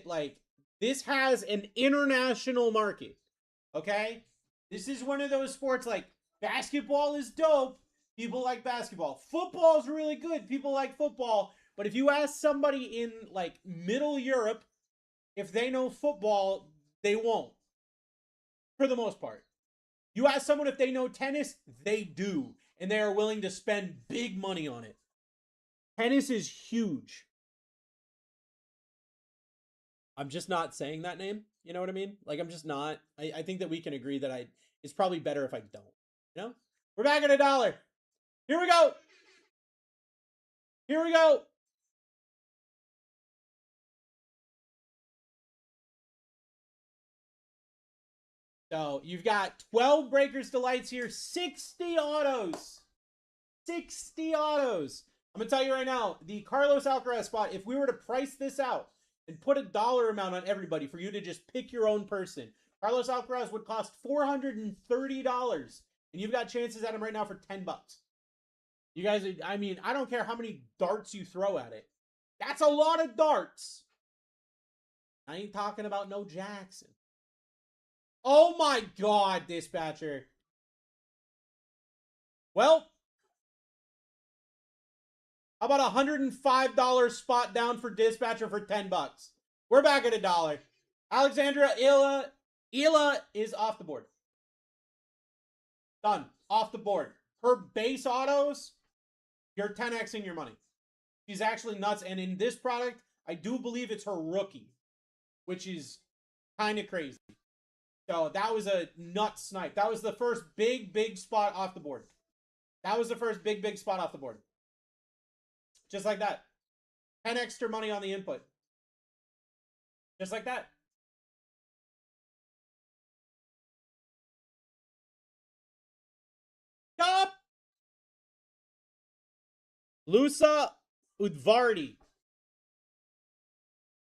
like this has an international market. Okay? This is one of those sports like basketball is dope. People like basketball. Football is really good. People like football. But if you ask somebody in like Middle Europe if they know football, they won't. For the most part. You ask someone if they know tennis, they do. And they are willing to spend big money on it. Tennis is huge. I'm just not saying that name. You know what I mean? Like, I'm just not. I think that we can agree that it's probably better if I don't. You know? We're back at $1. Here we go. Here we go. So, you've got 12 Breakers Delights here. 60 autos. 60 autos. I'm going to tell you right now, the Carlos Alcaraz spot, if we were to price this out and put a dollar amount on everybody for you to just pick your own person, Carlos Alcaraz would cost $430. And you've got chances at him right now for $10. You guys, I mean, I don't care how many darts you throw at it. That's a lot of darts. I ain't talking about no Jackson. Oh my God, Dispatcher. Well, how about a $105 spot down for Dispatcher for $10? We're back at $1. Alexandra Ila is off the board. Done. Off the board. Her base autos, you're 10xing your money. She's actually nuts. And in this product, I do believe it's her rookie, which is kind of crazy. So that was a nut snipe. That was the first big spot off the board. That was the first big spot off the board. Just like that. 10 extra money on the input. Just like that. Stop! Lusa Udvardi.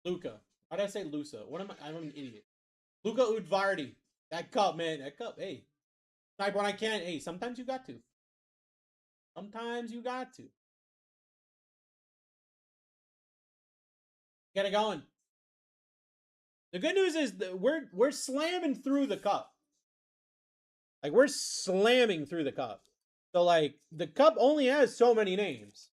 Luca. Why did I say Lusa? What am I? I'm an idiot. Luca Udvardi. That cup, man. That cup. Hey. Snipe when I can. Hey, sometimes you got to. Sometimes you got to. Get it going. The good news is that we're slamming through the cup. Like, we're slamming through the cup. So, like, the cup only has so many names.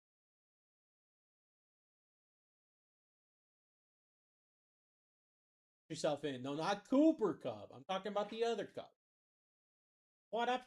Yourself in. No, not Cooper Cup. I'm talking about the other cup. What up?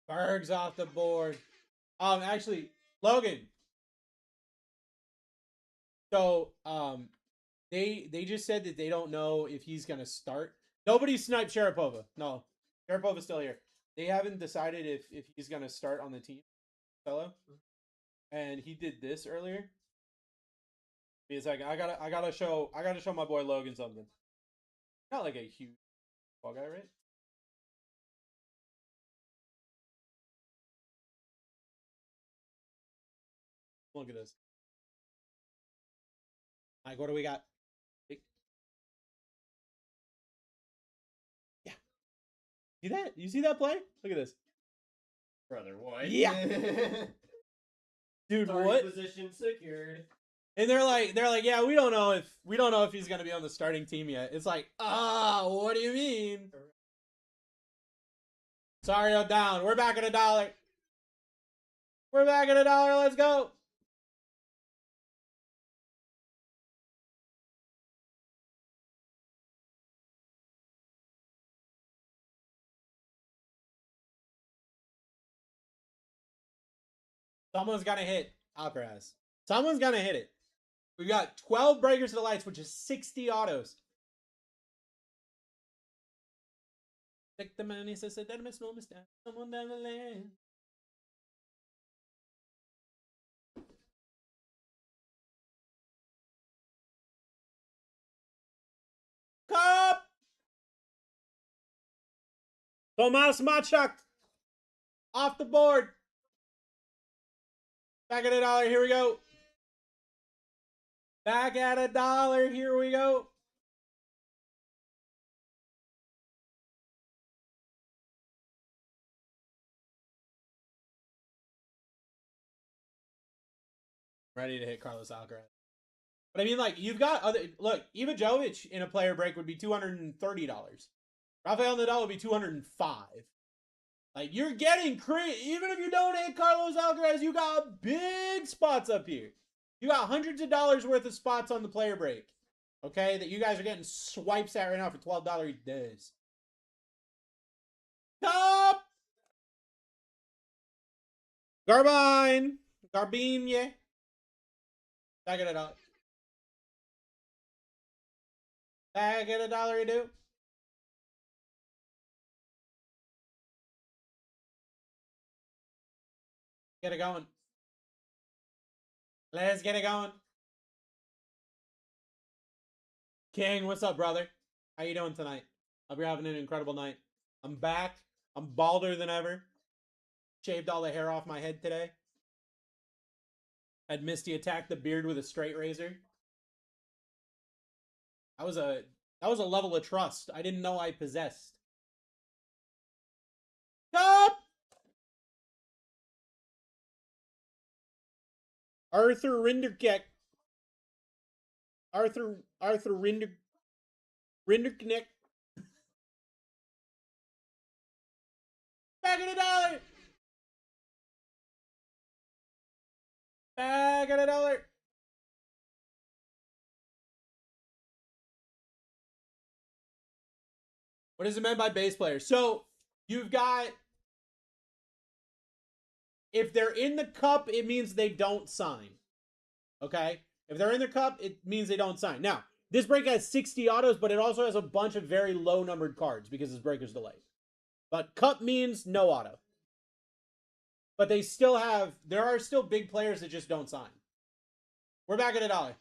Berg's off the board. Actually, Logan. So, they just said that they don't know if he's gonna start. Nobody sniped Sharapova. No, Sharapova's still here. They haven't decided if he's gonna start on the team, fellow. And he did this earlier. He's like, I gotta show my boy Logan something. Not like a huge ball guy, right? Look at this. Like, what do we got? Yeah. See that? You see that play? Look at this. Brother, what? Yeah. Dude, what? Position secured. And they're like, yeah, we don't know if he's gonna be on the starting team yet. It's like, what do you mean? Sorry, I'm down. We're back at $1. We're back at $1. Let's go. Someone's gonna hit Alcaraz. Someone's gonna hit it. We got 12 breakers to the lights, which is 60 autos. Take the money, says that miss no mistake. Someone down the lane. Cup! Tomas Machak off the board. Back at $1. Here we go. Back at $1. Here we go. Ready to hit Carlos Alcaraz. But I mean, like, you've got other. Look, Ivajovic in a player break would be $230. Rafael Nadal would be $205. Like, you're getting even if you don't hit Carlos Alcaraz, you got big spots up here. You got hundreds of dollars worth of spots on the player break. Okay, that you guys are getting swipes at right now for $12 days. Top! Garbine! Garbine, yeah. Back at $1. Back at $1 you do. Get it going. Let's get it going. King, what's up, brother? How you doing tonight? Hope you're having an incredible night. I'm back. I'm balder than ever. Shaved all the hair off my head today. Had Misty attack the beard with a straight razor. That was a level of trust I didn't know I possessed. Stop! Arthur Rinderknecht. Arthur Rinderknecht. Back at $1. Back at $1. What is it meant by base players? So you've got, if they're in the cup, it means they don't sign. Okay? If they're in the cup, it means they don't sign. Now, this break has 60 autos, but it also has a bunch of very low numbered cards because this break is delayed. But cup means no auto. But they still have, there are still big players that just don't sign. We're back at $1.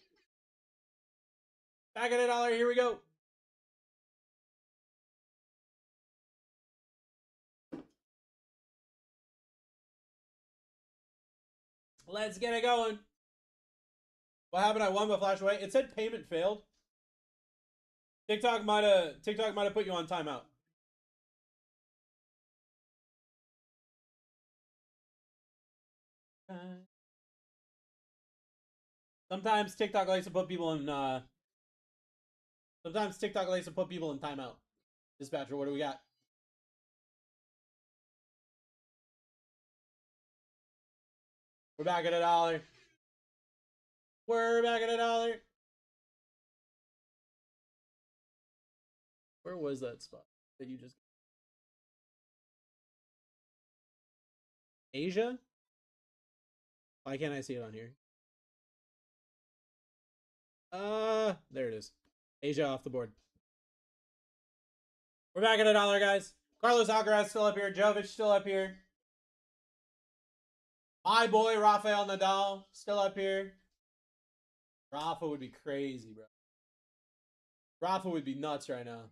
Back at $1, here we go. Let's get it going. What happened? I won but flash away. It said payment failed. TikTok might have put you on timeout. Sometimes TikTok likes to put people in timeout. Dispatcher, what do we got? We're back at $1. We're back at $1. Where was that spot that you just... Asia? Why can't I see it on here? There it is. Asia off the board. We're back at $1, guys. Carlos Alcaraz still up here. Jovic still up here. My boy Rafael Nadal still up here. Rafa would be crazy, bro. Rafa would be nuts right now.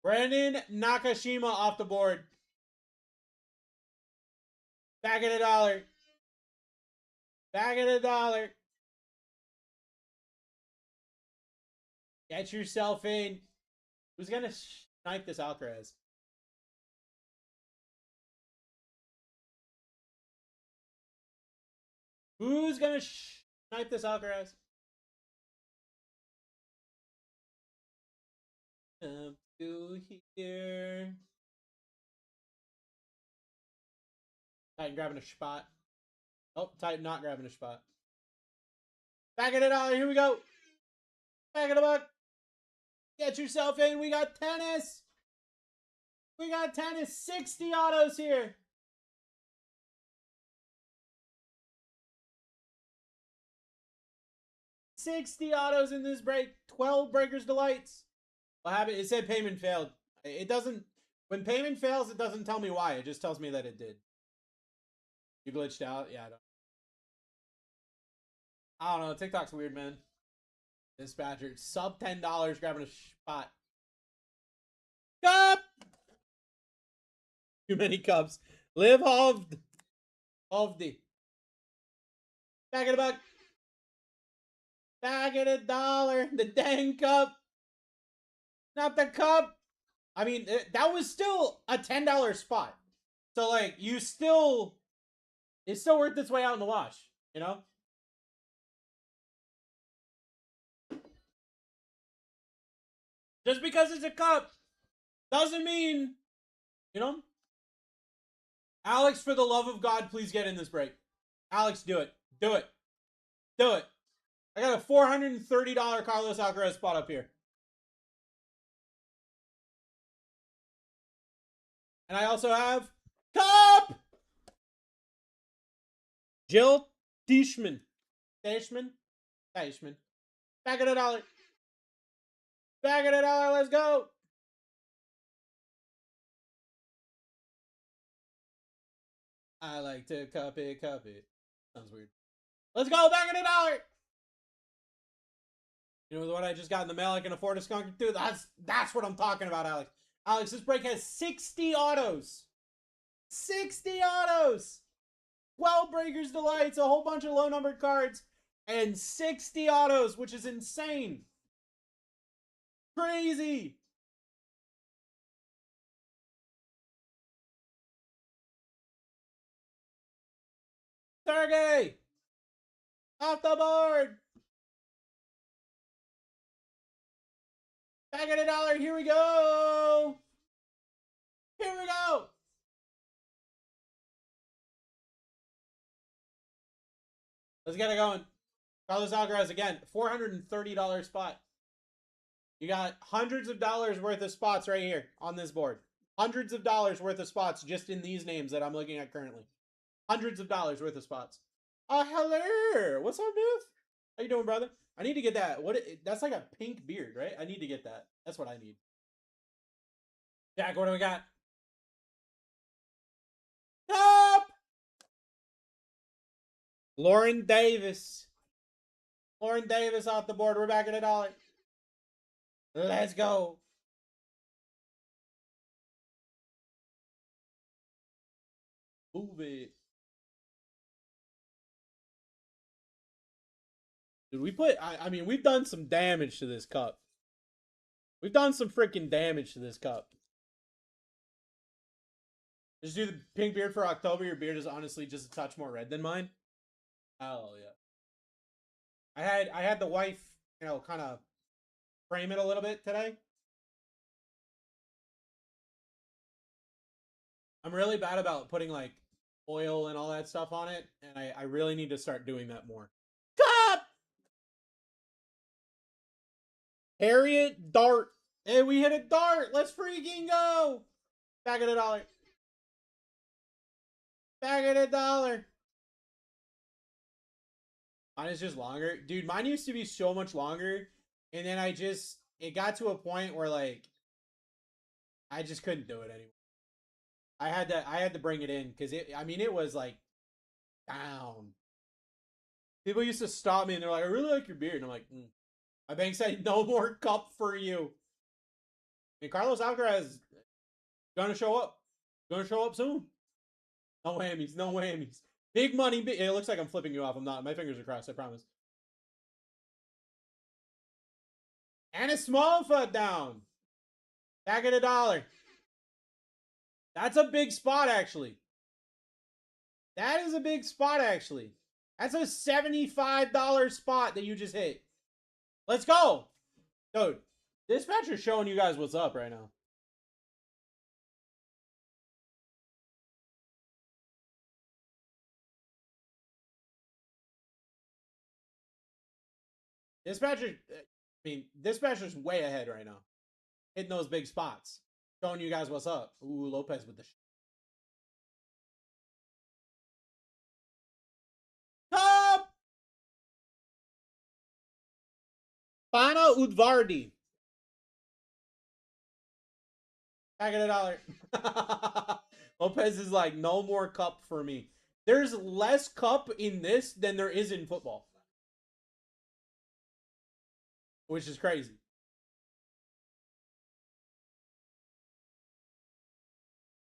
Brandon Nakashima off the board. Back at $1. Back at $1. Get yourself in. Who's gonna snipe this Alcaraz? Who's gonna snipe this Alcaraz? Up to here. Titan grabbing a spot. Oh, Titan not grabbing a spot. Back at $1. Here we go. Back at $1. Get yourself in. We got tennis. We got tennis. 60 autos here. 60 autos in this break. 12 Breakers Delights. What happened? It said payment failed. It doesn't... When payment fails, it doesn't tell me why. It just tells me that it did. You glitched out? Yeah, I don't know. TikTok's weird, man. Dispatcher. Sub $10 grabbing a spot. Cup! Too many cups. Live Hovd. Hovdi. Back in a buck. Back in $1. The dang cup. Not the cup. I mean, that was still a $10 spot. So, like, it's still worth its way out in the wash, you know? Just because it's a cup doesn't mean, you know? Alex, for the love of God, please get in this break. Alex, do it. Do it. Do it. I got a $430 Carlos Alcaraz spot up here. And I also have Cup! Jill Deichmann. Deichmann? Deichmann. Back at $1. Back at $1. Let's go. I like to cup it, cup it. Sounds weird. Let's go. Back at $1. You know what I just got in the mail? I can afford a skunk too. That's what I'm talking about, Alex. Alex, this break has 60 autos. 60 autos. 12 Breakers Delights, a whole bunch of low-numbered cards, and 60 autos, which is insane. Crazy. Sergey. Off the board. Back at $1. Here we go. Here we go. Let's get it going. Carlos Alcaraz again. $430 spot. You got hundreds of dollars worth of spots right here on this board. Hundreds of dollars worth of spots just in these names that I'm looking at currently. Hundreds of dollars worth of spots. Oh, hello. What's up, dude? How you doing, brother? I need to get that. That's like a pink beard, right? I need to get that. That's what I need. Jack, what do we got? Top! Lauren Davis. Lauren Davis off the board. We're back at $1. Let's go. Move it. Dude, I mean, we've done some damage to this cup. We've done some freaking damage to this cup. Just do the pink beard for October. Your beard is honestly just a touch more red than mine. Hell yeah. I had the wife, you know, kind of frame it a little bit today. I'm really bad about putting like oil and all that stuff on it, and I really need to start doing that more. Cup! Harriet Dart. Hey, we hit a dart. Let's freaking go. Back at $1. Back at $1. Mine is just longer. Dude, mine used to be so much longer. And then it got to a point where like, I just couldn't do it anymore. I had to bring it in because it was like down. People used to stop me and they're like, I really like your beard. And I'm like, My bank said no more cup for you. And Carlos Alcaraz is gonna show up. Gonna show up soon. No whammies, no whammies. Big money. It looks like I'm flipping you off. I'm not. My fingers are crossed, I promise. And a small foot down. Back at $1. That's a big spot, actually. That is a big spot, actually. That's a $75 spot that you just hit. Let's go. Dude, Dispatcher's showing you guys what's up right now. Dispatcher's way ahead right now. Hitting those big spots. Showing you guys what's up. Ooh, Lopez with the Cup! Fana Udvardi. Back at $1. Lopez is like, no more cup for me. There's less cup in this than there is in football. Which is crazy.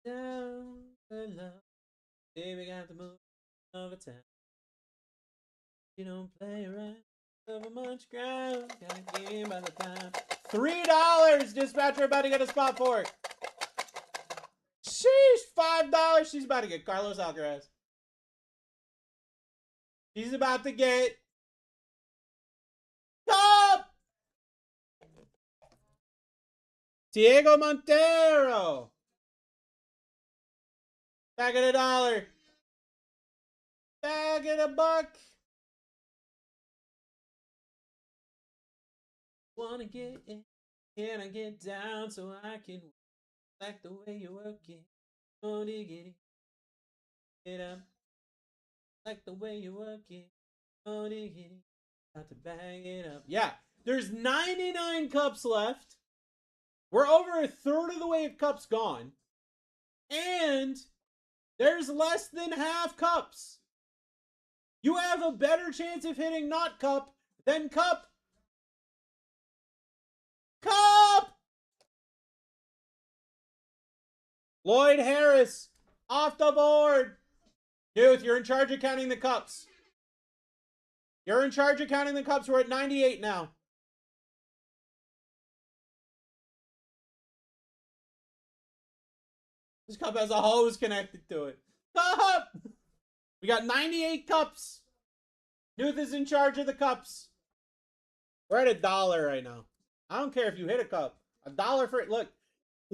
Down the love. Baby got to move over time. You don't play around over much ground. Gotta game by the time. $3. Dispatcher about to get a spot for it. Sheesh, $5. She's about to get Carlos Alcaraz. She's about to get Cup! Diego Montero. Back at $1. Back at $1. Wanna get in, can I get down so I can like the way you work it? Oh, diggity, get up, like the way you work it. Oh, diggity, got to bang it up. Yeah, there's 99 cups left. We're over a third of the way of cups gone, and there's less than half cups. You have a better chance of hitting not cup than cup. Cup! Lloyd Harris off the board. Dude, you're in charge of counting the cups. You're in charge of counting the cups. We're at 98 now. This cup has a hose connected to it. Cup! We got 98 cups. Dude is in charge of the cups. We're at $1 right now. I don't care if you hit a cup. $1 for it. Look.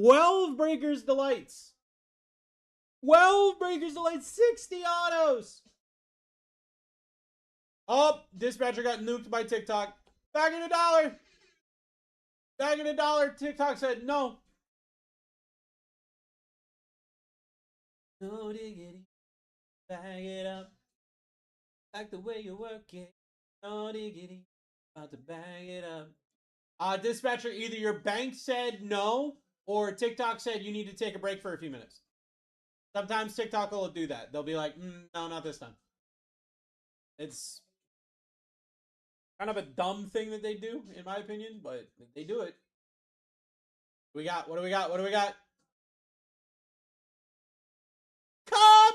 12 Breakers Delights. 12 Breakers Delights. 60 autos. Oh, Dispatcher got nuked by TikTok. Back at $1. Back at $1. TikTok said no. No diggity. Bag it up. Like the way you work it. No diggity. About to bag it up. Dispatcher, either your bank said no, or TikTok said you need to take a break for a few minutes. Sometimes TikTok will do that. They'll be like, no, not this time. It's kind of a dumb thing that they do, in my opinion, but they do it. What do we got? What do we got? Cup!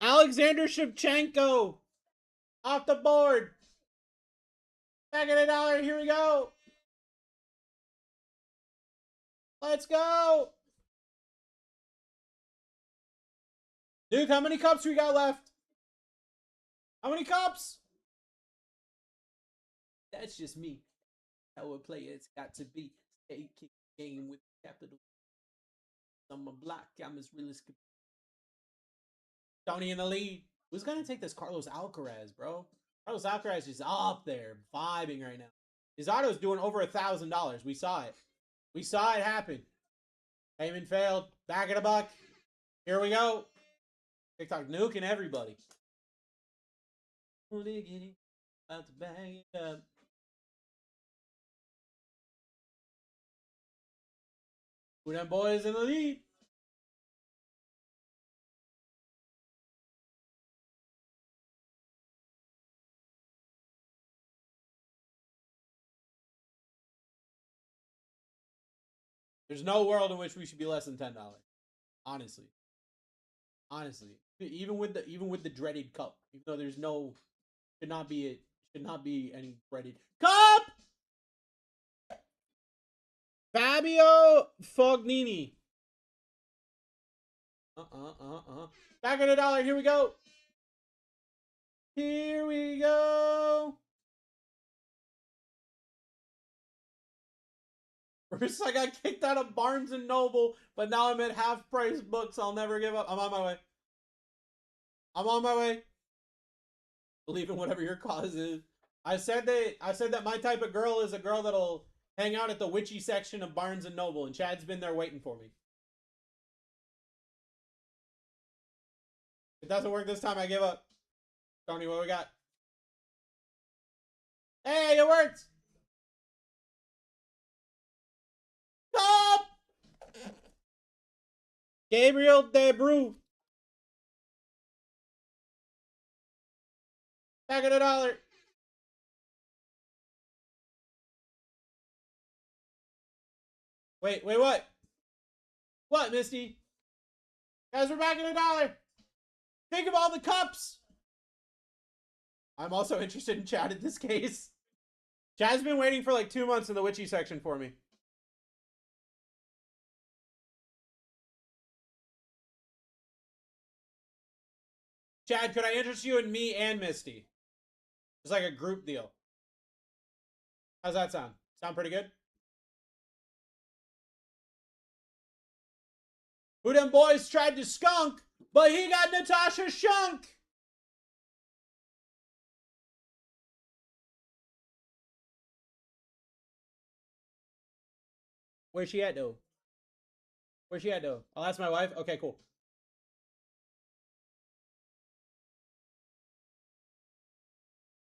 Alexander Shevchenko off the board. Back at $1. Here we go. Let's go. Dude, how many cups we got left? How many cups? That's just me. How a player it's got to be. Stay kick game with capital. I'm a block. I'm as real as Tony in the lead. Who's gonna take this Carlos Alcaraz, bro? Carlos Alcaraz is up there, vibing right now. His auto's doing over $1,000. We saw it. We saw it happen. Payment failed. Back at $1. Here we go. TikTok nuking everybody. About to bang it up. Who them boys in the lead? There's no world in which we should be less than $10. Honestly. Even with the dreaded cup. Even though there's no should not be any dreaded cup. Fabio Fognini. Back at $1. Here we go. Here we go. First, I got kicked out of Barnes and Noble, but now I'm at half price books. I'll never give up. I'm on my way. I'm on my way. Believe in whatever your cause is. I said that my type of girl is a girl that'll hang out at the witchy section of Barnes and Noble, and Chad's been there waiting for me. If it doesn't work this time, I give up. Tony, what we got? Hey, it worked. Cup. Gabriel Debrew. Back at $1. Wait, what? What, Misty? Guys, we're back at $1. Think of all the cups. I'm also interested in Chad in this case. Chad's been waiting for like 2 months in the witchy section for me. Chad, could I interest you in me and Misty? It's like a group deal. How's that sound? Sound pretty good? Who them boys tried to skunk, but he got Natasha shunk. Where's she at, though? Where's she at, though? I'll ask my wife. Okay, cool.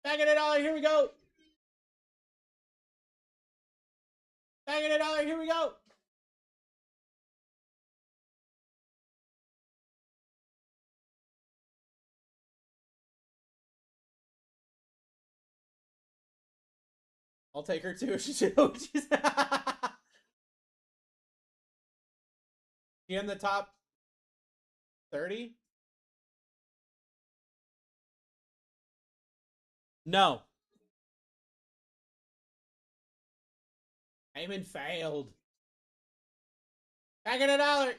Back at $1. Here we go. Back at $1. Here we go. I'll take her too. She's she in the top 30? No. Payment failed. Back at $1.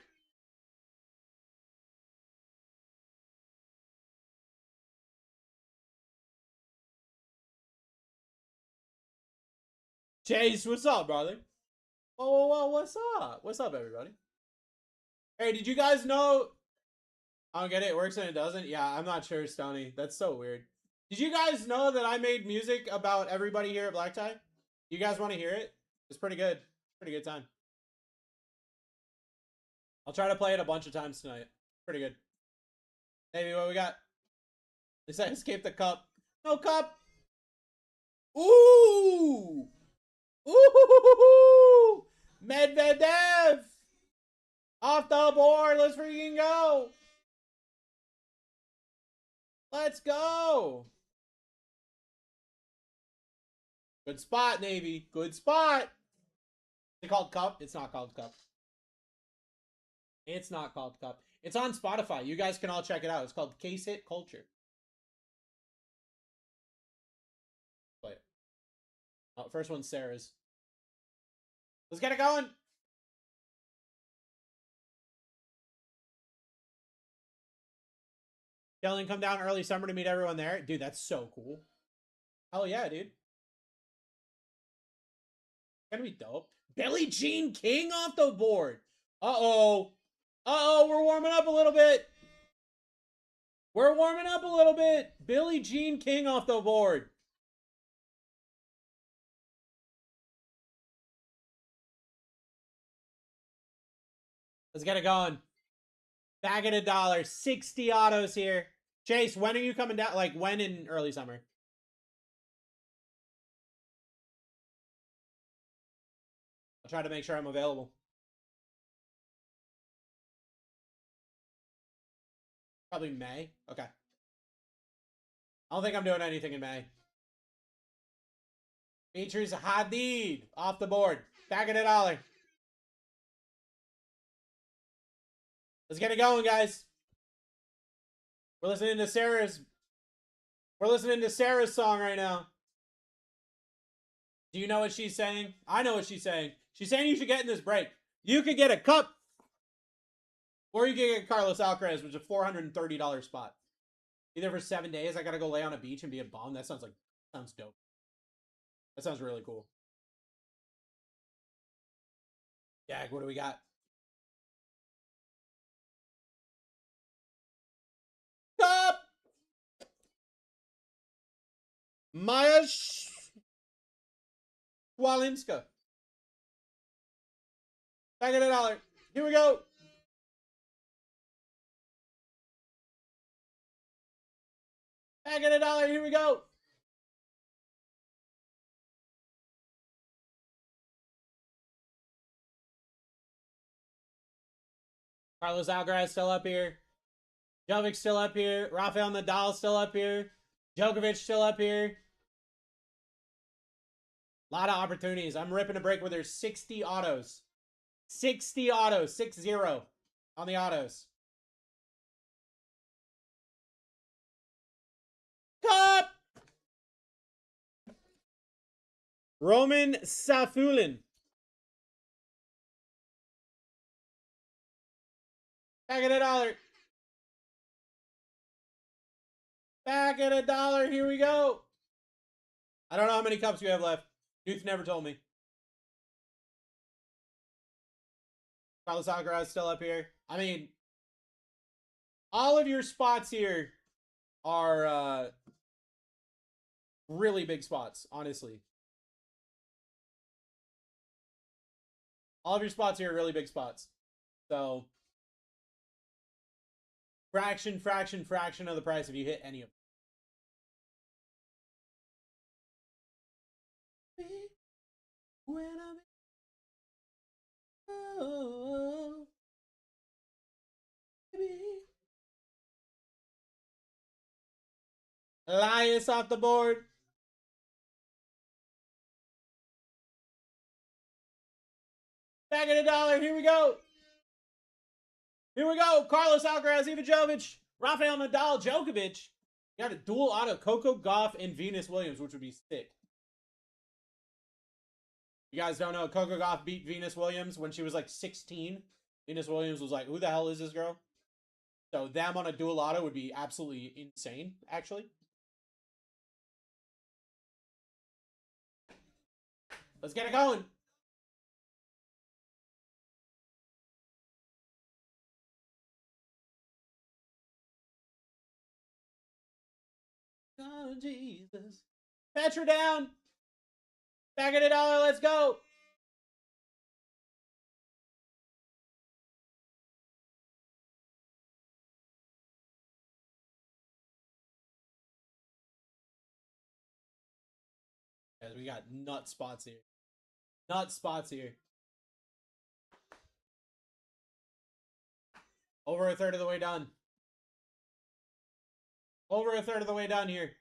Chase, what's up, brother? Whoa, what's up? What's up, everybody? Hey, did you guys know? I don't get it. It works and it doesn't? Yeah, I'm not sure, Stony. That's so weird. Did you guys know that I made music about everybody here at BlackTie? You guys want to hear it? It's pretty good. Pretty good time. I'll try to play it a bunch of times tonight. Pretty good. Maybe what we got? At least I escaped the cup. No cup! Ooh! Ooh! Medvedev! Off the board! Let's freaking go! Let's go! Good spot, Navy. Good spot! Is it called Cup? It's not called Cup. It's not called Cup. It's on Spotify. You guys can all check it out. It's called Case Hit Culture. Play it. Oh, first one's Sarah's. Let's get it going! Dylan, come down early summer to meet everyone there. Dude, that's so cool. Hell yeah, dude. Gonna be dope. Billie Jean King off the board. Uh-oh. Uh-oh, we're warming up a little bit. We're warming up a little bit. Billie Jean King off the board. Let's get it going. Back at $1. 60 autos here. Chase, when are you coming down? Like, when in early summer? I'll try to make sure I'm available. Probably May. Okay. I don't think I'm doing anything in May. Features Hadid off the board. Back at $1. Let's get it going, guys. We're listening to Sarah's song right now. Do you know what she's saying? I know what she's saying. She's saying you should get in this break. You could get a cup. Or you could get Carlos Alcaraz, which is a $430 spot. Either for 7 days, I gotta go lay on a beach and be a bum. That sounds dope. That sounds really cool. Yeah, what do we got? Cup! Maya Walinska. Back at $1. Here we go. Back at $1. Here we go. Carlos Alcaraz still up here. Jovic still up here. Rafael Nadal still up here. Djokovic still up here. A lot of opportunities. I'm ripping a break where there's 60 autos. 60 autos. 6-0 on the autos. Cup! Roman Safulin. Back at $1. Back at $1. Here we go. I don't know how many cups we have left. Youth never told me. Carlos Alcaraz still up here. I mean, all of your spots here are really big spots, honestly. All of your spots here are really big spots. So, fraction of the price if you hit any of them. When I'm oh, baby. Elias off the board. Back at $1. Here we go. Here we go. Carlos Alcaraz, Ivanovic, Rafael Nadal, Djokovic. You got a dual auto. Coco Gauff and Venus Williams, which would be sick. You guys don't know, Coco Gauff beat Venus Williams when she was like 16. Venus Williams was like, who the hell is this girl? So them on a dual auto would be absolutely insane, actually. Let's get it going. Oh, Jesus. Petra down. Back at $1. Let's go. Guys, we got nut spots here. Nut spots here. Over a third of the way done. Over a third of the way done here.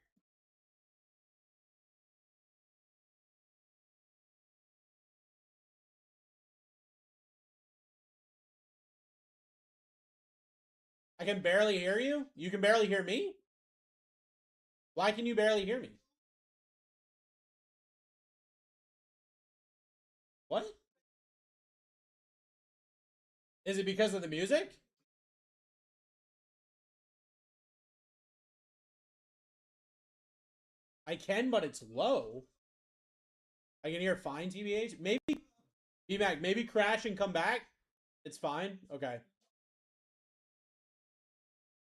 I can barely hear you? You can barely hear me? Why can you barely hear me? What? Is it because of the music? I can, but it's low. I can hear fine, TBH. Maybe, BMAC, maybe crash and come back. It's fine. Okay.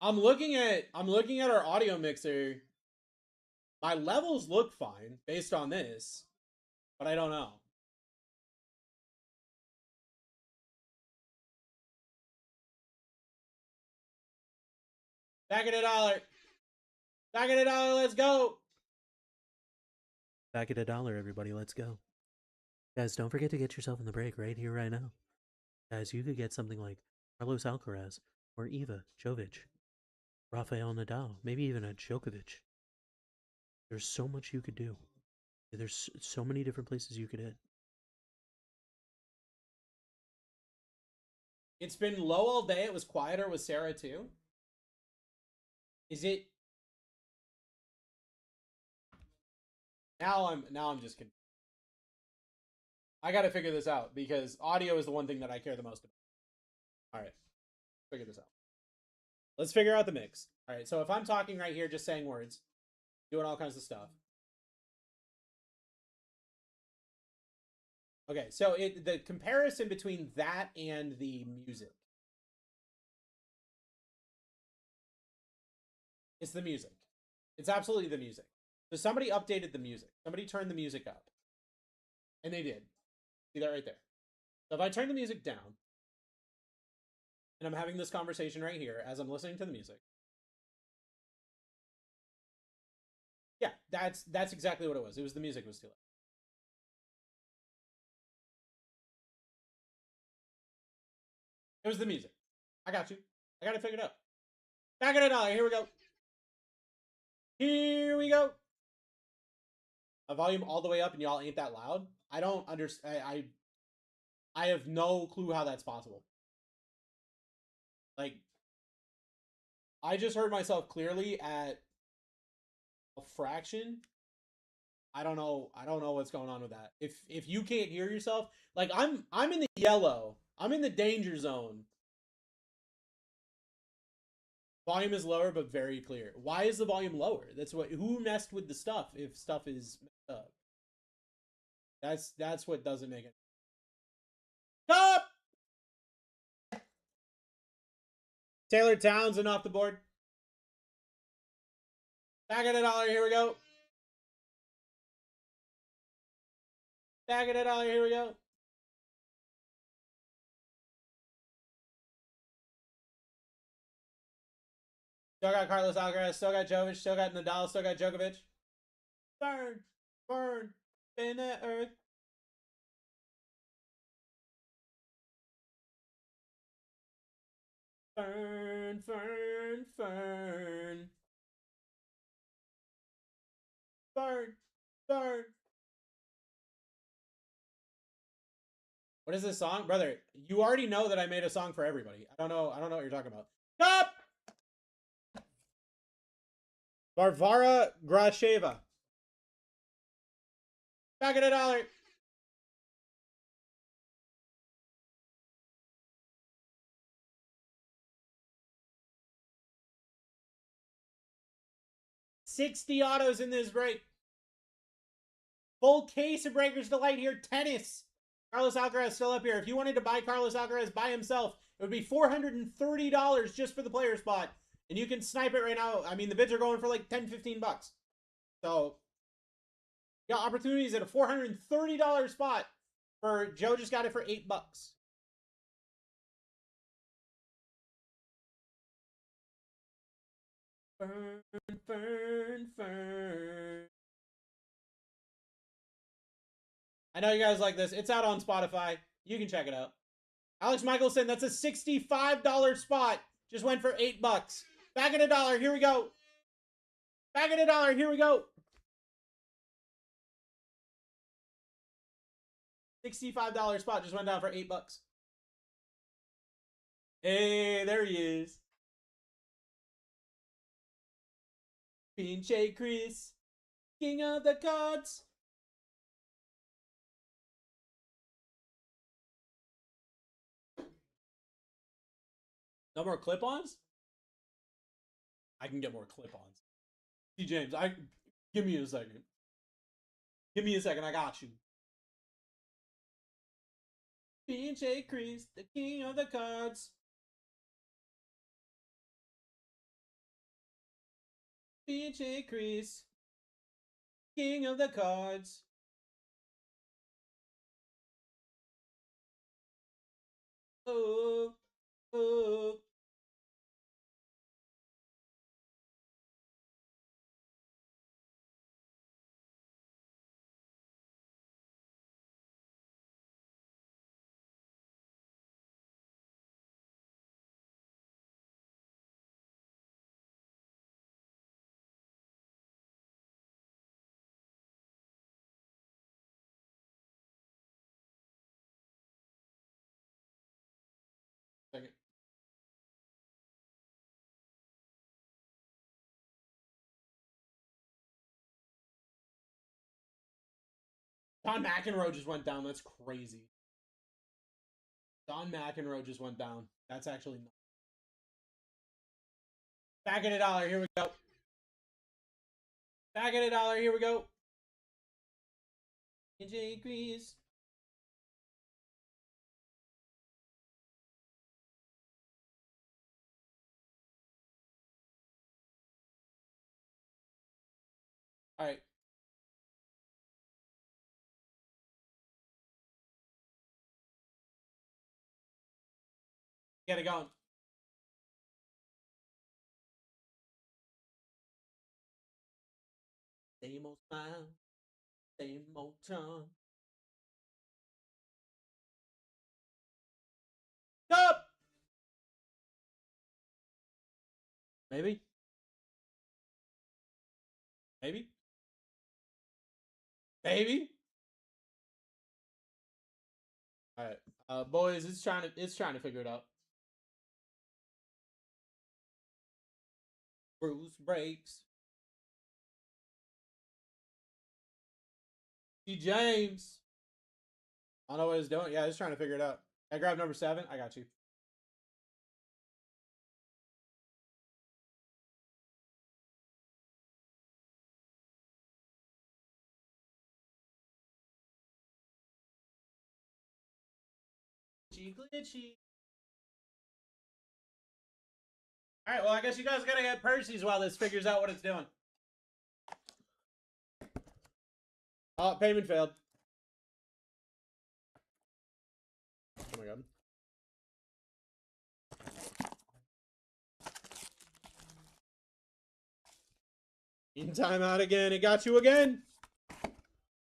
I'm looking at our audio mixer. My levels look fine based on this, but I don't know. Back at $1. Back at $1. Let's go. Back at $1, everybody. Let's go. Guys, don't forget to get yourself in the break right here, right now. Guys, you could get something like Carlos Alcaraz or Eva Jovic, Rafael Nadal, maybe even a Djokovic. There's so much you could do. There's so many different places you could hit. It's been low all day. It was quieter with Sarah too. Is it? Now I'm just confused. I gotta figure this out because audio is the one thing that I care the most about. Alright. Figure this out. Let's figure out the mix. Alright, so if I'm talking right here, just saying words, doing all kinds of stuff. Okay, so the comparison between that and the music. It's the music. It's absolutely the music. So somebody updated the music. Somebody turned the music up. And they did. See that right there. So if I turn the music down, and I'm having this conversation right here as I'm listening to the music. Yeah, that's exactly what it was. It was the music was too loud. It was the music. I got you. I got it figured out. Back at $1. Here we go. Here we go. A volume all the way up and y'all ain't that loud? I don't understand. I have no clue how that's possible. Like, I just heard myself clearly at a fraction. I don't know what's going on with that. If you can't hear yourself, like I'm in the yellow. I'm in the danger zone. Volume is lower but very clear. Why is the volume lower? That's what who messed with the stuff if stuff is messed up. That's what doesn't make it. Stop! Taylor Townsend off the board. Back at $1. Here we go. Back at $1. Here we go. Still got Carlos Alcaraz. Still got Jovic. Still got Nadal. Still got Djokovic. Burn, burn, in the earth. Fern, fern, fern. Fern, fern. What is this song? Brother, you already know that I made a song for everybody. I don't know what you're talking about. Stop! Varvara Grasheva. Back at $1. $60 autos in this break. Full case of Breakers Delight here. Tennis. Carlos Alcaraz still up here. If you wanted to buy Carlos Alcaraz by himself, it would be $430 just for the player spot. And you can snipe it right now. I mean, the bids are going for like 10, 15 bucks. So, you got opportunities at a $430 spot. For Joe just got it for $8. Fern, fern, fern. I know you guys like this. It's out on Spotify. You can check it out. Alex Michelson, that's a $65 spot. Just went for $8. Back at $1. Here we go. Back at $1. Here we go. $65 spot just went down for $8. Hey, there he is. Pinche Chris, king of the cards. No more clip-ons? I can get more clip-ons. T. James, give me a second. Give me a second, I got you. Pinche Chris, the king of the cards. Pinche Chris, king of the cards. Oh, oh. Second. Don McEnroe just went down. That's crazy. Don McEnroe just went down. That's actually not. Back at $1. Here we go. Back at $1. Here we go. AJ agrees. All right. Get it going. Same old smile, same old tongue. Stop! Maybe. Maybe. Maybe. All right, boys, it's trying to figure it out. Bruce breaks. See James. I don't know what he's doing. Yeah, he's trying to figure it out. I grab number 7. I got you. Glitchy. All right, well, I guess you guys gotta get Percy's while this figures out what it's doing. Oh, payment failed. Oh my god. In timeout again. It got you again.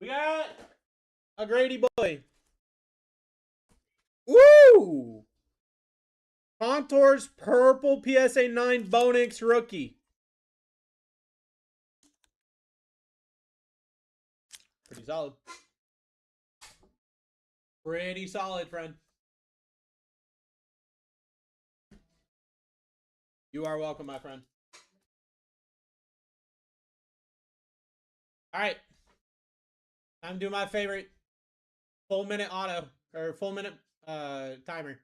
We got a Grady boy. Woo! Contours purple PSA 9 Bonix rookie. Pretty solid. Pretty solid, friend. You are welcome, my friend. All right. Time to do my favorite full minute auto or full minute timer.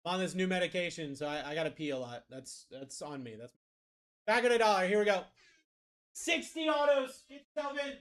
I'm on this new medication, so I gotta pee a lot. That's on me. That's back at $1. Here we go. 60 autos. Get yourself in.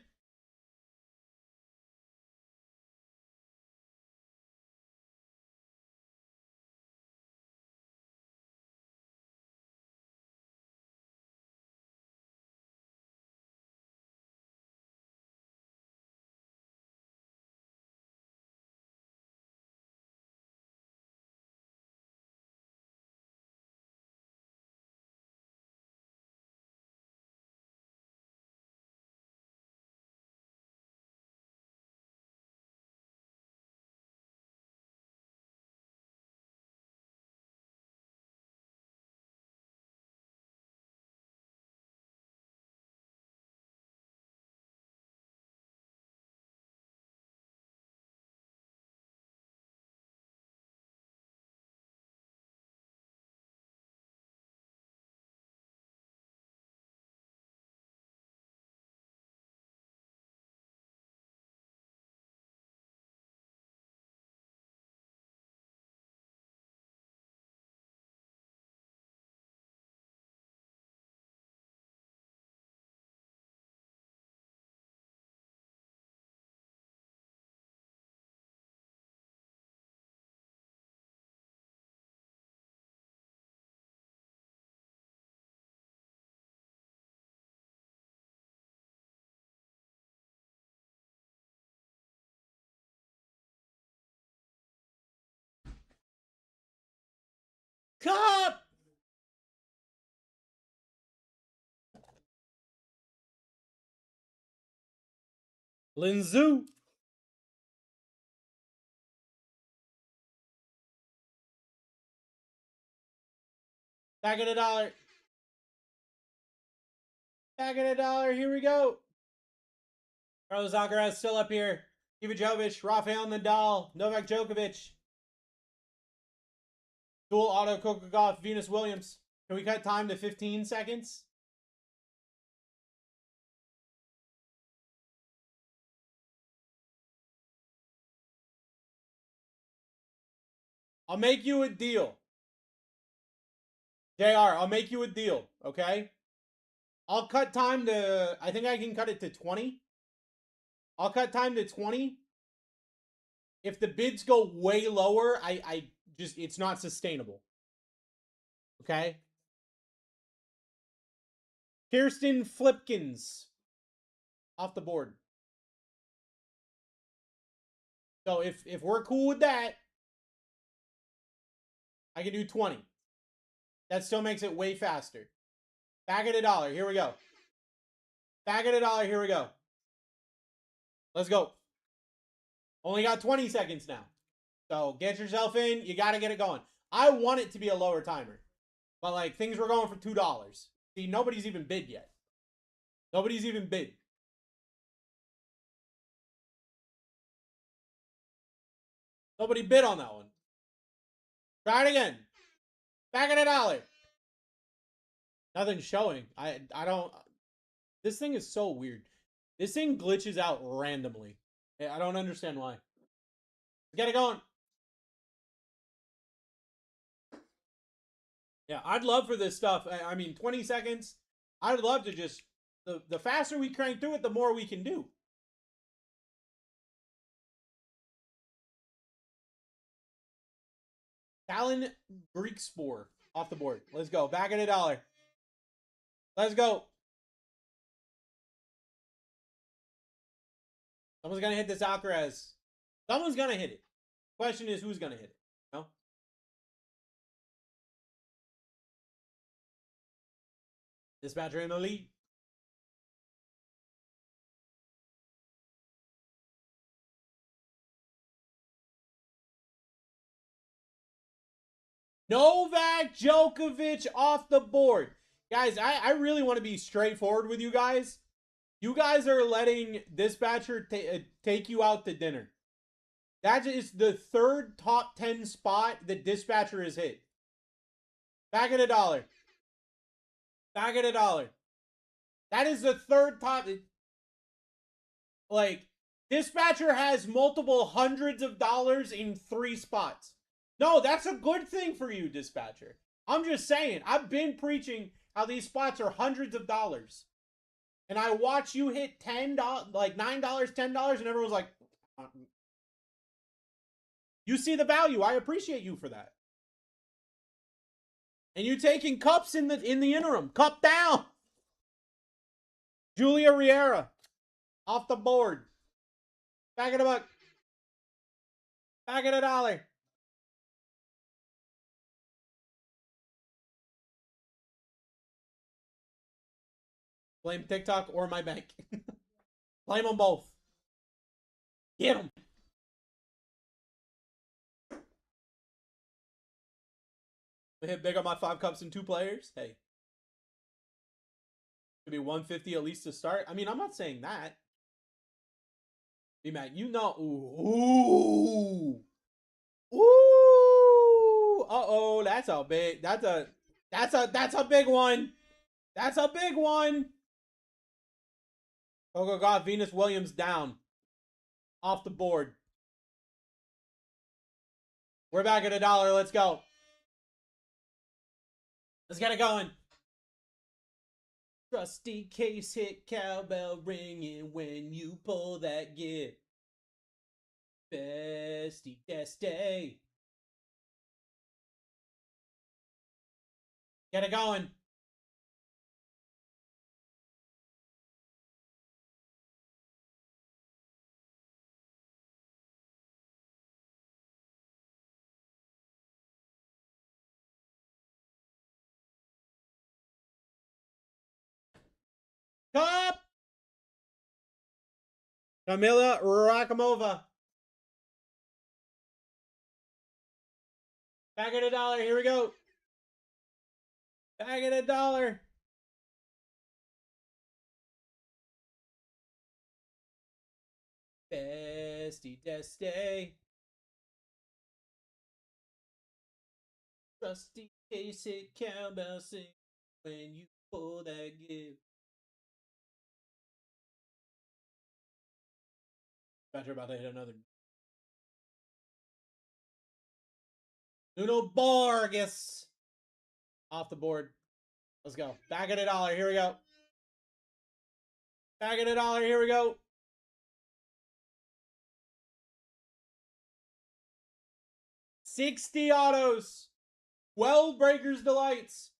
Cup! Linzu. Back at $1. Back at $1. Here we go. Carlos Alcaraz still up here. Ivajovic, Rafael Nadal, Novak Djokovic. Dual auto Kokogov, Venus Williams. Can we cut time to 15 seconds? I'll make you a deal. JR, I'll make you a deal, okay? I'll cut time to, I think I can cut it to 20. I'll cut time to 20. If the bids go way lower, I just, it's not sustainable. Okay? Kirsten Flipkins off the board. So if we're cool with that, I can do 20. That still makes it way faster. Back at $1. Here we go. Back at $1. Here we go. Let's go. Only got 20 seconds now. So get yourself in. You got to get it going. I want it to be a lower timer. But like things were going for $2. See, nobody's even bid yet. Nobody's even bid. Nobody bid on that one. Try it again. Back at $1. Nothing's showing. I don't. This thing is so weird. This thing glitches out randomly. I don't understand why. Get it going. Yeah, I'd love for this stuff. I mean, 20 seconds. I'd love to just the faster we crank through it, the more we can do. Talon Greek Spore off the board. Let's go. Back at $1. Let's go. Someone's gonna hit this Alcaraz. Someone's gonna hit it. Question is, who's gonna hit it? No. Dispatcher in the lead. Novak Djokovic off the board. Guys, I really want to be straightforward with you guys. You guys are letting Dispatcher take you out to dinner. That is the third top 10 spot that Dispatcher has hit. Back at $1. Back at $1. That is the third top. Like, Dispatcher has multiple hundreds of dollars in 3 spots. No, that's a good thing for you, Dispatcher. I'm just saying, I've been preaching how these spots are hundreds of dollars. And I watch you hit $10, like $9, $10, and everyone's like, you see the value. I appreciate you for that. And you taking cups in the interim. Cup down. Julia Riera off the board. Back at $1. Back at $1. Blame TikTok or my bank. Blame them both. Get them. I hit big on my 5 cups and 2 players. Hey. Could be 150 at least to start. I mean, I'm not saying that. B-Mac, you know. Ooh. Ooh. Uh-oh. That's a big. That's a big one. That's a big one. Coco got Venus Williams down. Off the board. We're back at $1. Let's go. Let's get it going. Trusty case hit, cowbell ringing when you pull that gear. Bestie Deste. Get it going. Cup! Kamila Rakimova. Back at $1. Here we go. Back at $1. Bestie Deste. Trusty case hit, cowbell sing when you pull that gear. Better about to hit another. Nuno Borges off the board. Let's go. Back at $1. Here we go. Back at $1. Here we go. $60 autos. 12 Breakers Delights.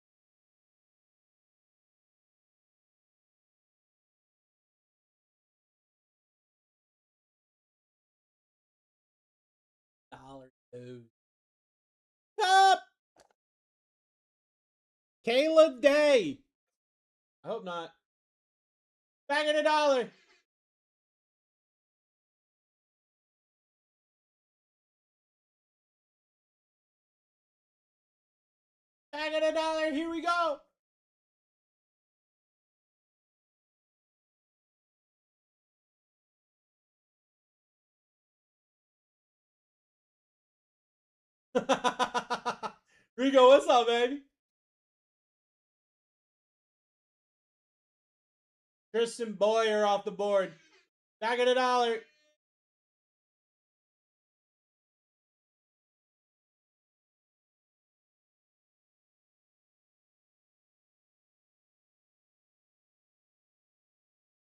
$2. Up. Kayla Day. I hope not. Back at $1. Back at $1. Here we go. Rico, what's up, baby? Tristan Boyer off the board. Back at $1.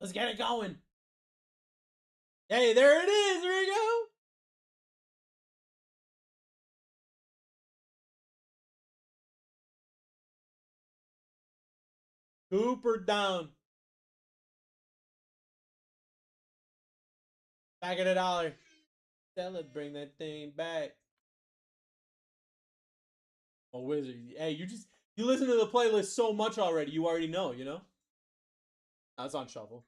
Let's get it going. Hey, there it is, Rico. Cooper down. Back at $1. Stella, bring that thing back. Oh, Wizard. Hey, you listen to the playlist so much already. You already know, you know? That's on shuffle.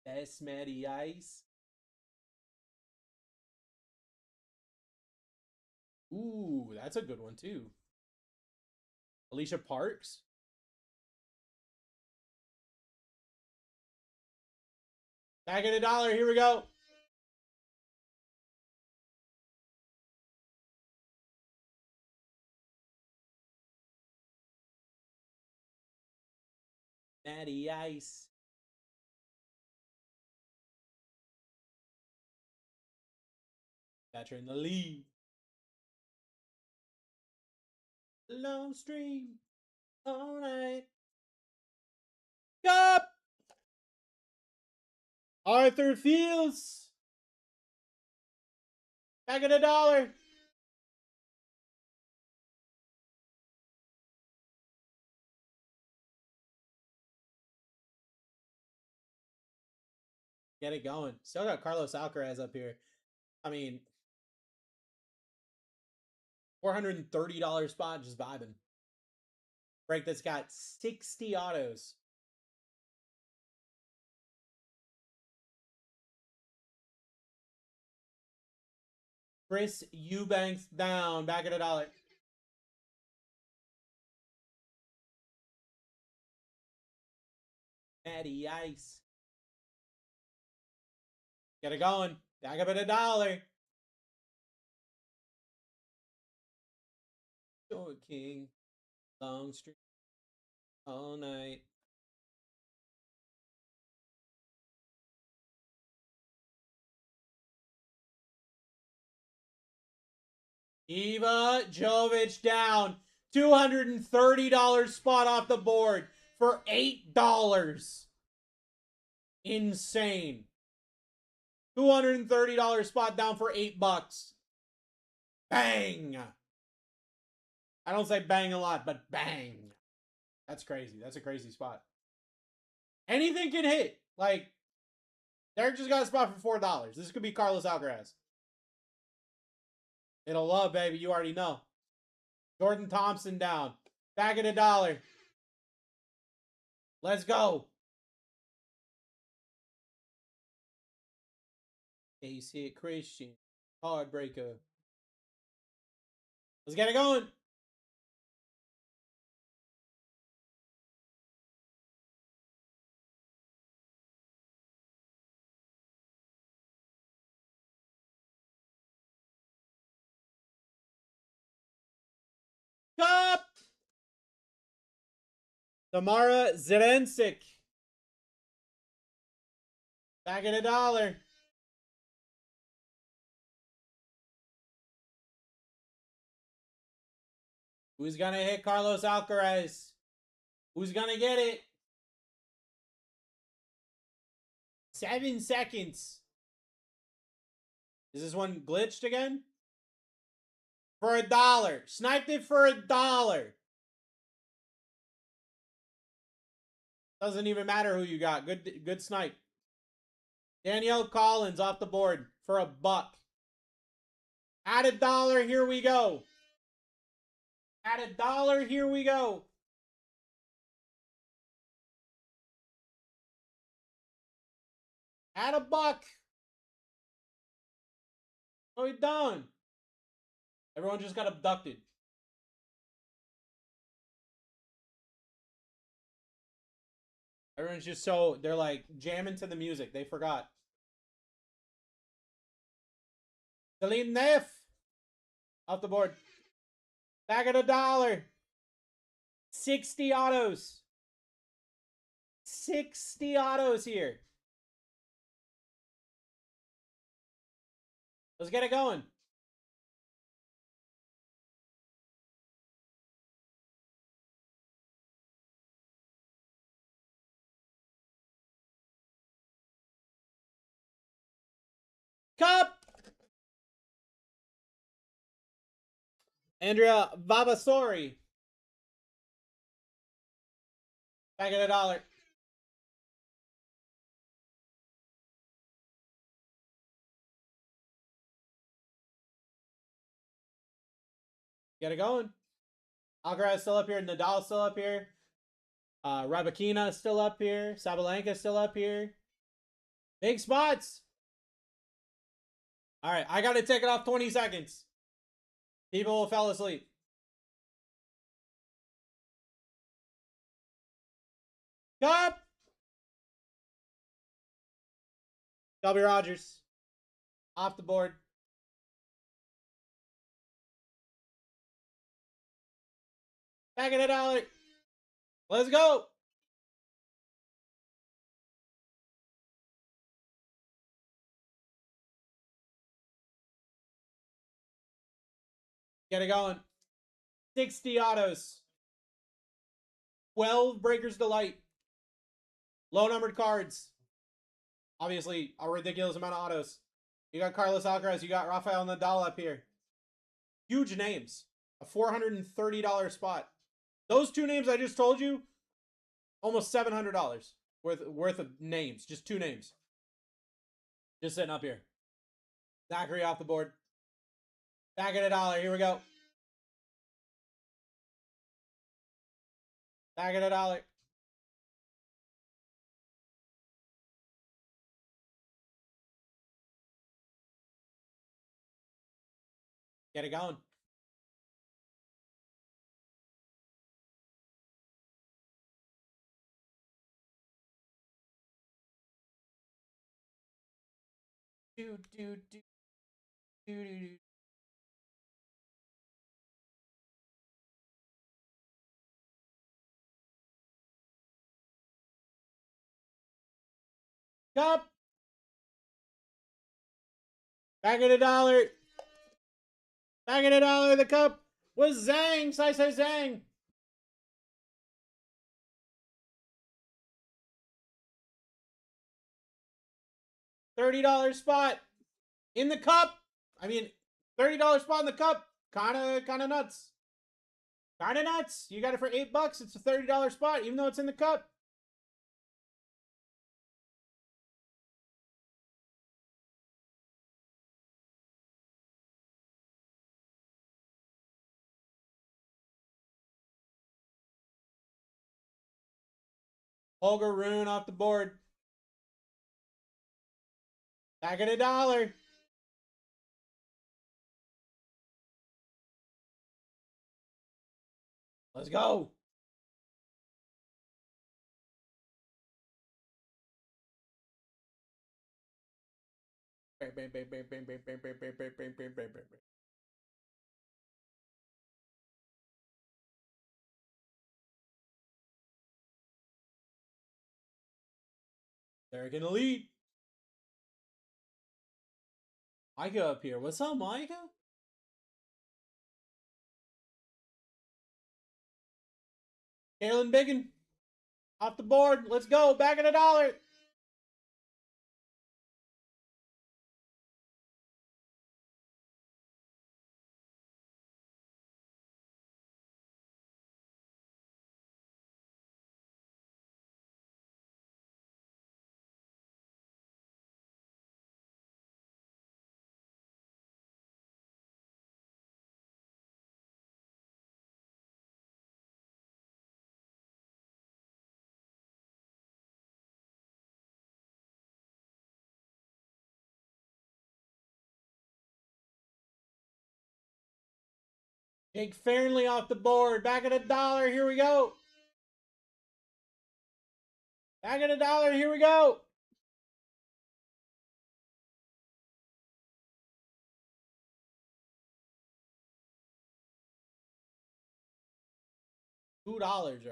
That's Matty Ice. Ooh, that's a good one too. Alicia Parks. Back at $1. Here we go. Matty Ice. Thatcher in the lead. Long stream. All night. Up. Arthur Fields. Back at $1. Get it going. Still got Carlos Alcaraz up here. I mean, $430 spot, just vibing. Break that's got 60 autos. Chris Eubanks down, back at $1. Matty Ice. Get it going. Back up at $1. Short King. Long street. All night. Iva Jovic down. $230 spot off the board for $8. Insane. $230 spot down for $8. Bang. I don't say bang a lot, but bang. That's crazy. That's a crazy spot. Anything can hit. Like, Derek just got a spot for $4. This could be Carlos Alcaraz. It'll love, baby. You already know. Jordan Thompson down. Back at $1. Let's go. Ace hit Christian. Heartbreaker. Let's get it going. Cup. Tamara Zerensik. Back at $1. Who's gonna hit Carlos Alcaraz? Who's gonna get it? 7 seconds. Is this one glitched again? For $1. Sniped it for $1. Doesn't even matter who you got. Good snipe. Danielle Collins off the board for $1. At $1, here we go. At $1, here we go. At $1. What are we doing? Everyone just got abducted. Everyone's just so, they're like jamming to the music. They forgot. Delete Neff. Off the board. Back at $1. 60 autos. 60 autos here. Let's get it going. Cup. Andrea Vavasori. Back at $1. Get it going. Alcaraz still up here. Nadal still up here. Rabakina still up here. Sabalenka still up here. Big spots. All right, I got to take it off 20 seconds. People will fall asleep. Cup. W. Rogers. Off the board. Back at $1. Let's go. Get it going. 60 autos. 12 Breakers Delight. Low numbered cards. Obviously, a ridiculous amount of autos. You got Carlos Alcaraz. You got Rafael Nadal up here. Huge names. A $430 spot. Those two names I just told you, almost $700 worth of names. Just two names. Just sitting up here. Zachary off the board. Back at $1. Here we go. Back at $1. Get it going. Do. Cup. Back at $1. Back at $1. The cup was Zhang. Sai Zhang. $30 spot in the cup. I mean, $30 spot in the cup. Kind of nuts. Kind of nuts. You got it for $8. It's a $30 spot, even though it's in the cup. Holger Rune off the board. Back at $1. Let's go. They're gonna lead. Micah up here. What's up, Micah? Kaylin Biggin off the board. Let's go. Back at $1. Jake Fairnley off the board. Back at $1. Here we go. Back at $1. Here we go. $2 right now.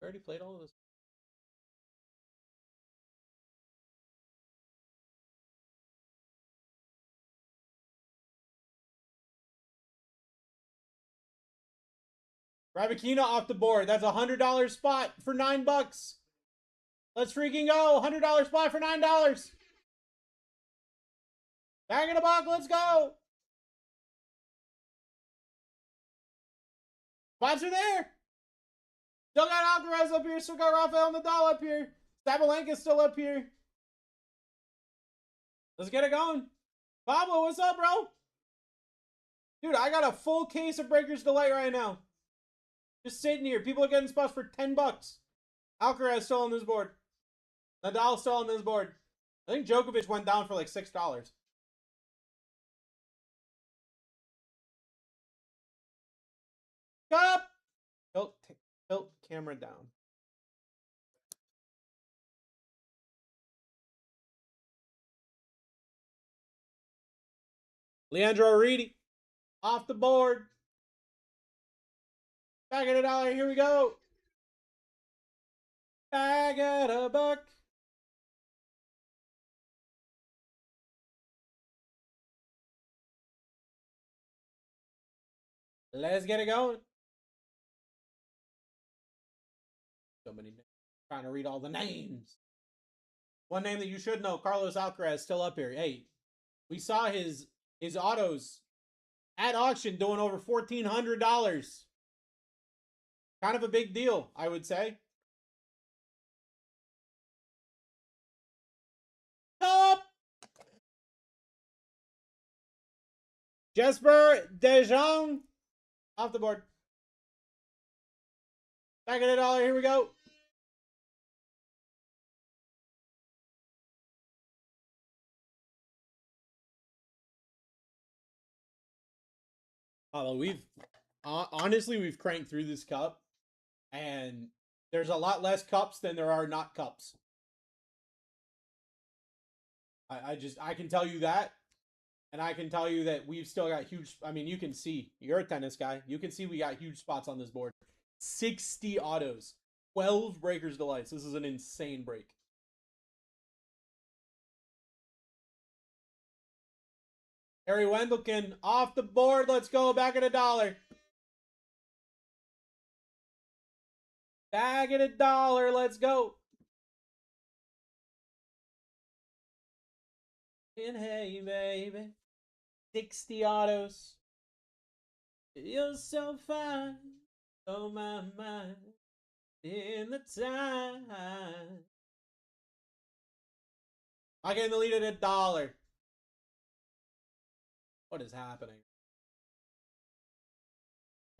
We already played all of this. Rabakina off the board. That's a $100 spot for $9. Let's freaking go. $100 spot for $9. Back in the box. Let's go. Spots are there. Still got Alcaraz up here. Still got Rafael Nadal up here. Sabalenka's still up here. Let's get it going. Pablo, what's up, bro? Dude, I got a full case of Breaker's Delight right now. Just sitting here. People are getting spots for $10. Alcaraz still on this board. Nadal still on this board. I think Djokovic went down for like $6. Up! Tilt camera down. Leandro Aridi off the board. Back at $1. Here we go. Back at $1. Let's get it going. So many names. Trying to read all the names. One name that you should know, Carlos Alcaraz, still up here. Hey, we saw his autos at auction doing over $1,400. Kind of a big deal, I would say. Top! Jesper DeJong off the board. Back at $1. Here we go. Honestly, we've cranked through this cup, and there's a lot less cups than there are not cups. I can tell you that, and I can tell you that we've still got huge. I mean, you can see, you're a tennis guy. You can see we got huge spots on this board. 60 autos, 12 Breaker's Delights. This is an insane break. Harry Wendelken off the board. Let's go. Back at $1. Back at $1. Let's go. And hey, baby. 60 autos. You're so fine. Oh, my mind. In the time. I get the lead at $1. What is happening?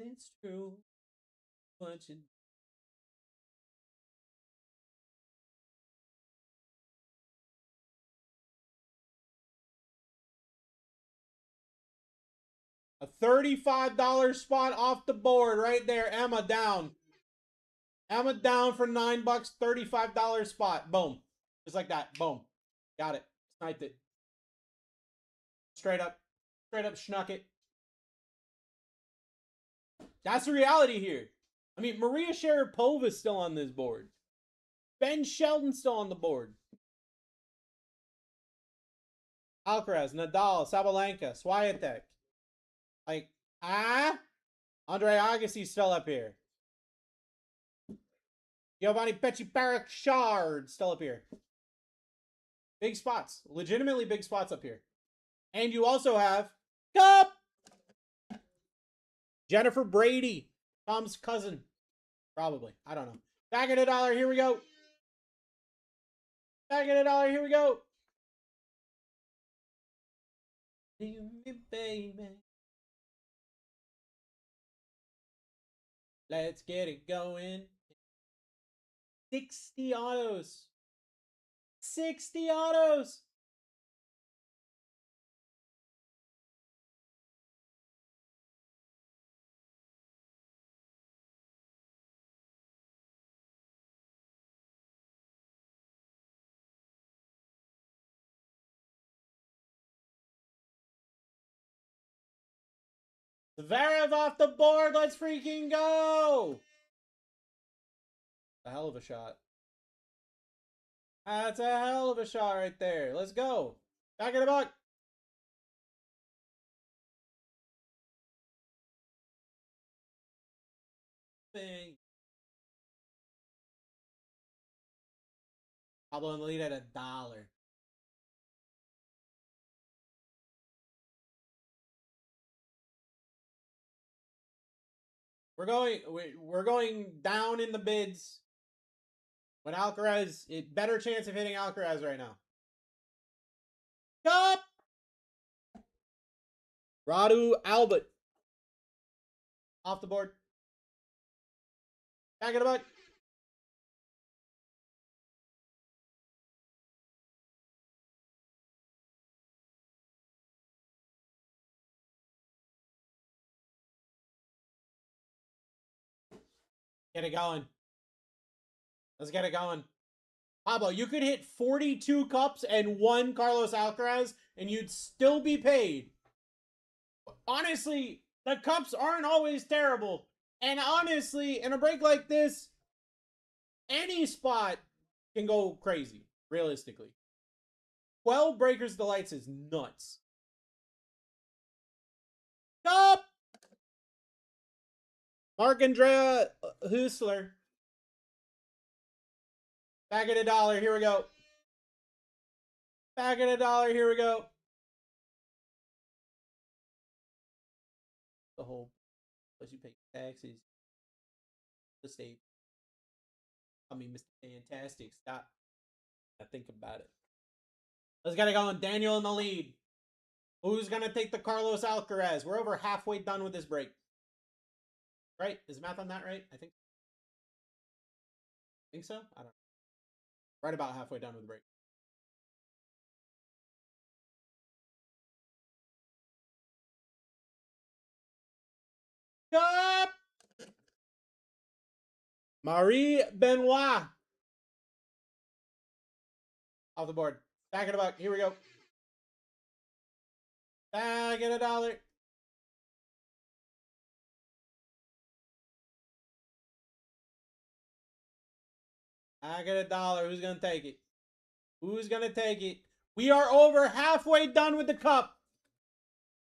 It's true. What you a $35 spot off the board right there. Emma down. Emma down for $9. $35 spot. Boom. Just like that. Boom. Got it. Sniped it. Straight up. Straight up schnuck it. That's the reality here. I mean, Maria Sharapova's still on this board. Ben Shelton's still on the board. Alcaraz, Nadal, Sabalenka, Swiatek. Like, Andre Agassi's still up here. Giovanni Pecci-Barrachard still up here. Big spots. Legitimately big spots up here. And you also have Cup! Jennifer Brady. Tom's cousin. Probably. I don't know. Back at $1. Here we go. Back at $1. Here we go. Leave me, baby. Let's get it going. 60 autos. 60 autos. Zverev off the board. Let's freaking go. A hell of a shot. That's a hell of a shot right there. Let's go. Back in the buck. Bang. Pablo in the lead at $1. We're going down in the bids. When Alcaraz, better chance of hitting Alcaraz right now. Up! Radu Albert. Off the board. Back in the buck. Get it going. Let's get it going. Pablo, you could hit 42 cups and 1 Carlos Alcaraz, and you'd still be paid. Honestly, the cups aren't always terrible. And honestly, in a break like this, any spot can go crazy, realistically. 12 breakers to lights is nuts. Up! Marc-Andrea Hussler. Back at $1. Here we go. Back at $1. Here we go. The whole plus you pay taxes. The state. I mean, Mr. Fantastic. Stop. I think about it. Let's get it going. Daniel in the lead. Who's gonna take the Carlos Alcaraz? We're over halfway done with this break. Right? Is the math on that right? I think so. I don't know. Right about halfway done with the break. Up! Marie Benoit. Off the board. Back in the buck. Here we go. Back at $1. Back at $1. Who's gonna take it? Who's gonna take it? We are over halfway done with the cup.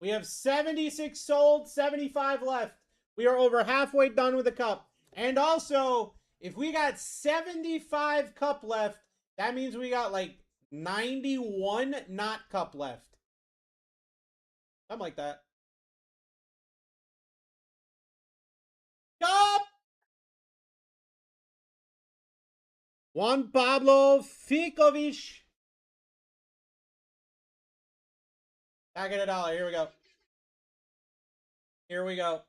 We have 76 sold, 75 left. We are over halfway done with the cup. And also, if we got 75 cup left, that means we got like 91 not cup left. Something like that. Cup! Juan Pablo Fikovic. Back at $1. Here we go. Here we go.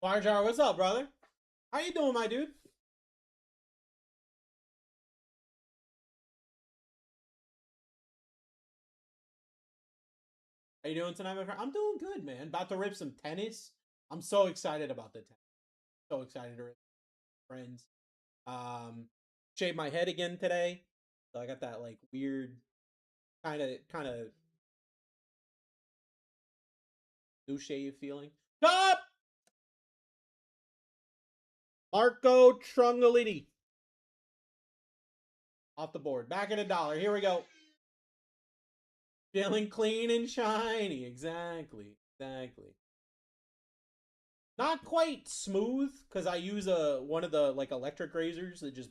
Barjar, what's up, brother? How you doing, my dude? How you doing tonight, my friend? I'm doing good, man. About to rip some tennis. I'm so excited about the tennis. So excited to rip friends. Shaved my head again today. So I got that like weird kind of new shave feeling. Stop! Marco Trungoliti. Off the board. Back at $1. Here we go. Feeling clean and shiny. Exactly. Exactly. Not quite smooth because I use one of the like electric razors that just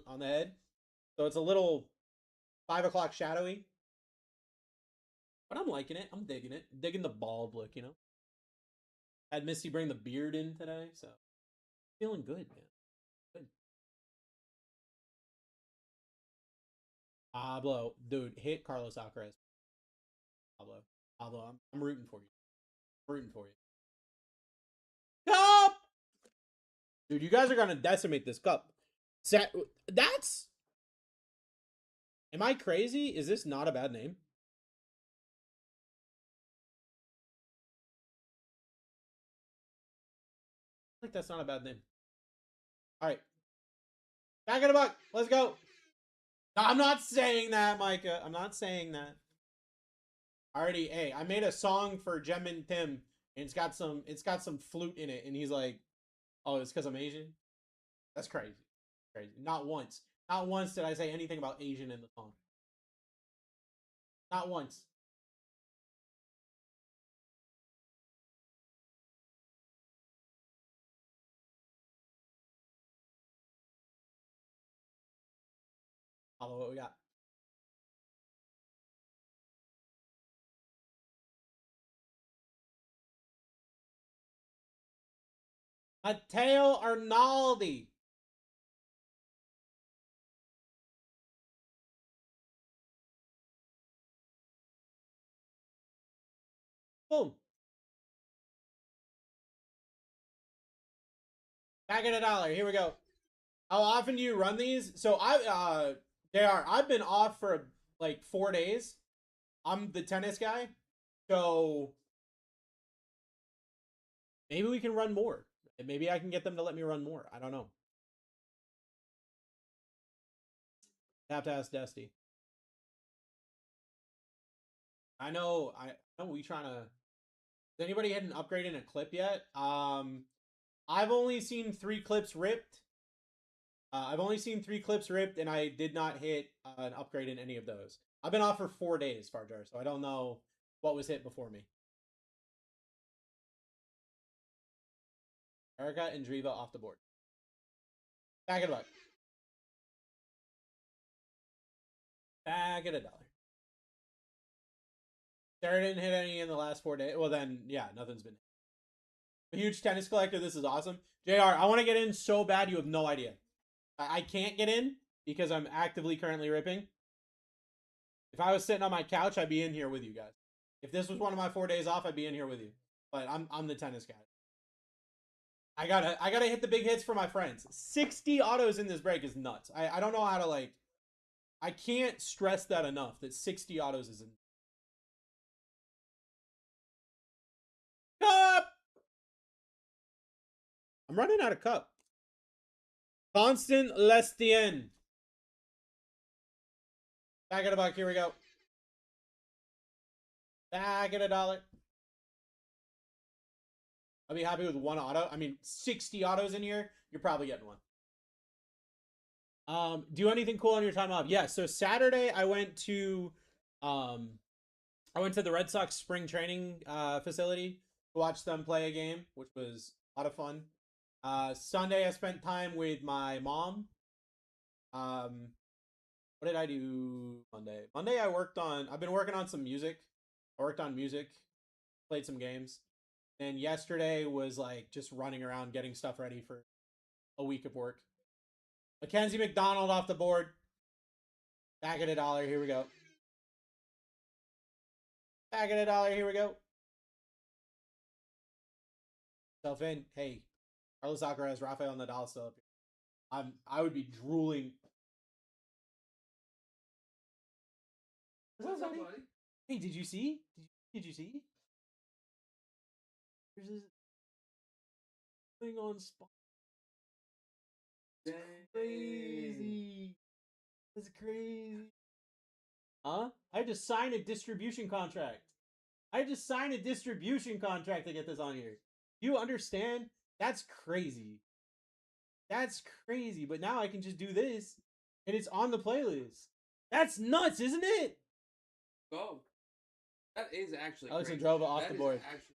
on the head, so it's a little 5 o'clock shadowy. But I'm liking it. I'm digging it. Digging the bald look, you know. Had Misty bring the beard in today, so feeling good, man. Good. Pablo, dude, hit Carlos Alcaraz. Pablo, I'm rooting for you. I'm rooting for you. Cup! Dude, you guys are gonna decimate this cup. That's. Am I crazy? Is this not a bad name? I think that's not a bad name. All right. Back in the buck. Let's go. No, I'm not saying that, Micah. I'm not saying that. Already, hey, I made a song for Jem and Tim, and it's got some flute in it, and he's like, "Oh, it's because I'm Asian." That's crazy. Crazy. Not once did I say anything about Asian in the song. Not once. Although what we got? Matteo Arnaldi. Boom. Back at $1. Here we go. How often do you run these? So I've been off for like 4 days. I'm the tennis guy. So maybe we can run more. Maybe I can get them to let me run more. I don't know. Have to ask Dusty. I know we trying to. Has anybody had an upgrade in a clip yet? I've only seen 3 clips ripped. And I did not hit an upgrade in any of those. I've been off for 4 days, Farjar, so I don't know what was hit before me. Erica and Driva off the board. Back at $1. Back at $1. Sarah didn't hit any in the last 4 days. Well, then, yeah, nothing's been. A huge tennis collector. This is awesome. JR, I want to get in so bad you have no idea. I can't get in because I'm actively currently ripping. If I was sitting on my couch, I'd be in here with you guys. If this was one of my 4 days off, I'd be in here with you. But I'm the tennis guy. I gotta hit the big hits for my friends. 60 autos in this break is nuts. I don't know how to like. I can't stress that enough. That 60 autos is. Cup. I'm running out of cup. Constant Lestien. Back at $1. Here we go. Back at $1. I'll be happy with 1 auto. I mean, 60 autos in here. You're probably getting one. Do anything cool on your time off? Yeah. So Saturday I went to the Red Sox spring training facility to watch them play a game, which was a lot of fun. Sunday I spent time with my mom. What did I do Monday? Monday I've been working on some music. I worked on music, played some games. And yesterday was like just running around getting stuff ready for a week of work. Mackenzie McDonald off the board. Back at $1. Here we go. Back at $1. Here we go. Self in. Hey, Carlos Alcaraz, Rafael Nadal still up here. I would be drooling. What's up, buddy? Hey, did you see? Did you see? There's this thing on spot. Crazy. That's crazy. Huh? I had to sign a distribution contract. to get this on here. You understand? That's crazy. That's crazy. But now I can just do this, and it's on the playlist. That's nuts, isn't it? Go. That is actually Alex crazy. Androva off That the is board. actually-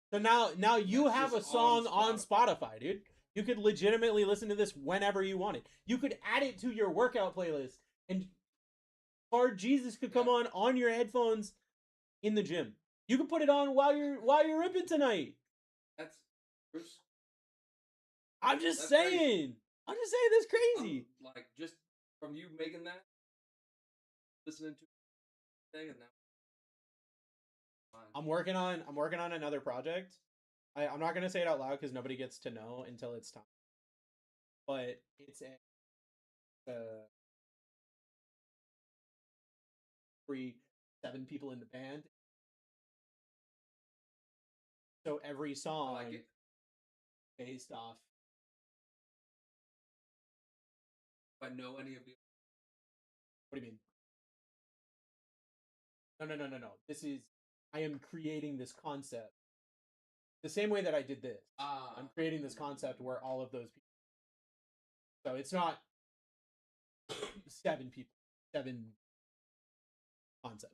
So now you That's have a just song on on Spotify, dude. You could legitimately listen to this whenever you wanted. You could add it to your workout playlist, and Hard Jesus could come on your headphones in the gym. You could put it on while you're ripping tonight. That's Bruce. I'm just That's saying. crazy. I'm just saying that's crazy. Like just from you making that, listening to thing and now. Fine. I'm working on another project. I'm not gonna say it out loud because nobody gets to know until it's time. But it's seven people in the band. So every I song like it. based off. If I know any of the. What do you mean? No. This is I am creating this concept. The same way that I did this. I'm creating this concept where all of those people. So it's not 7 people, 7 concepts.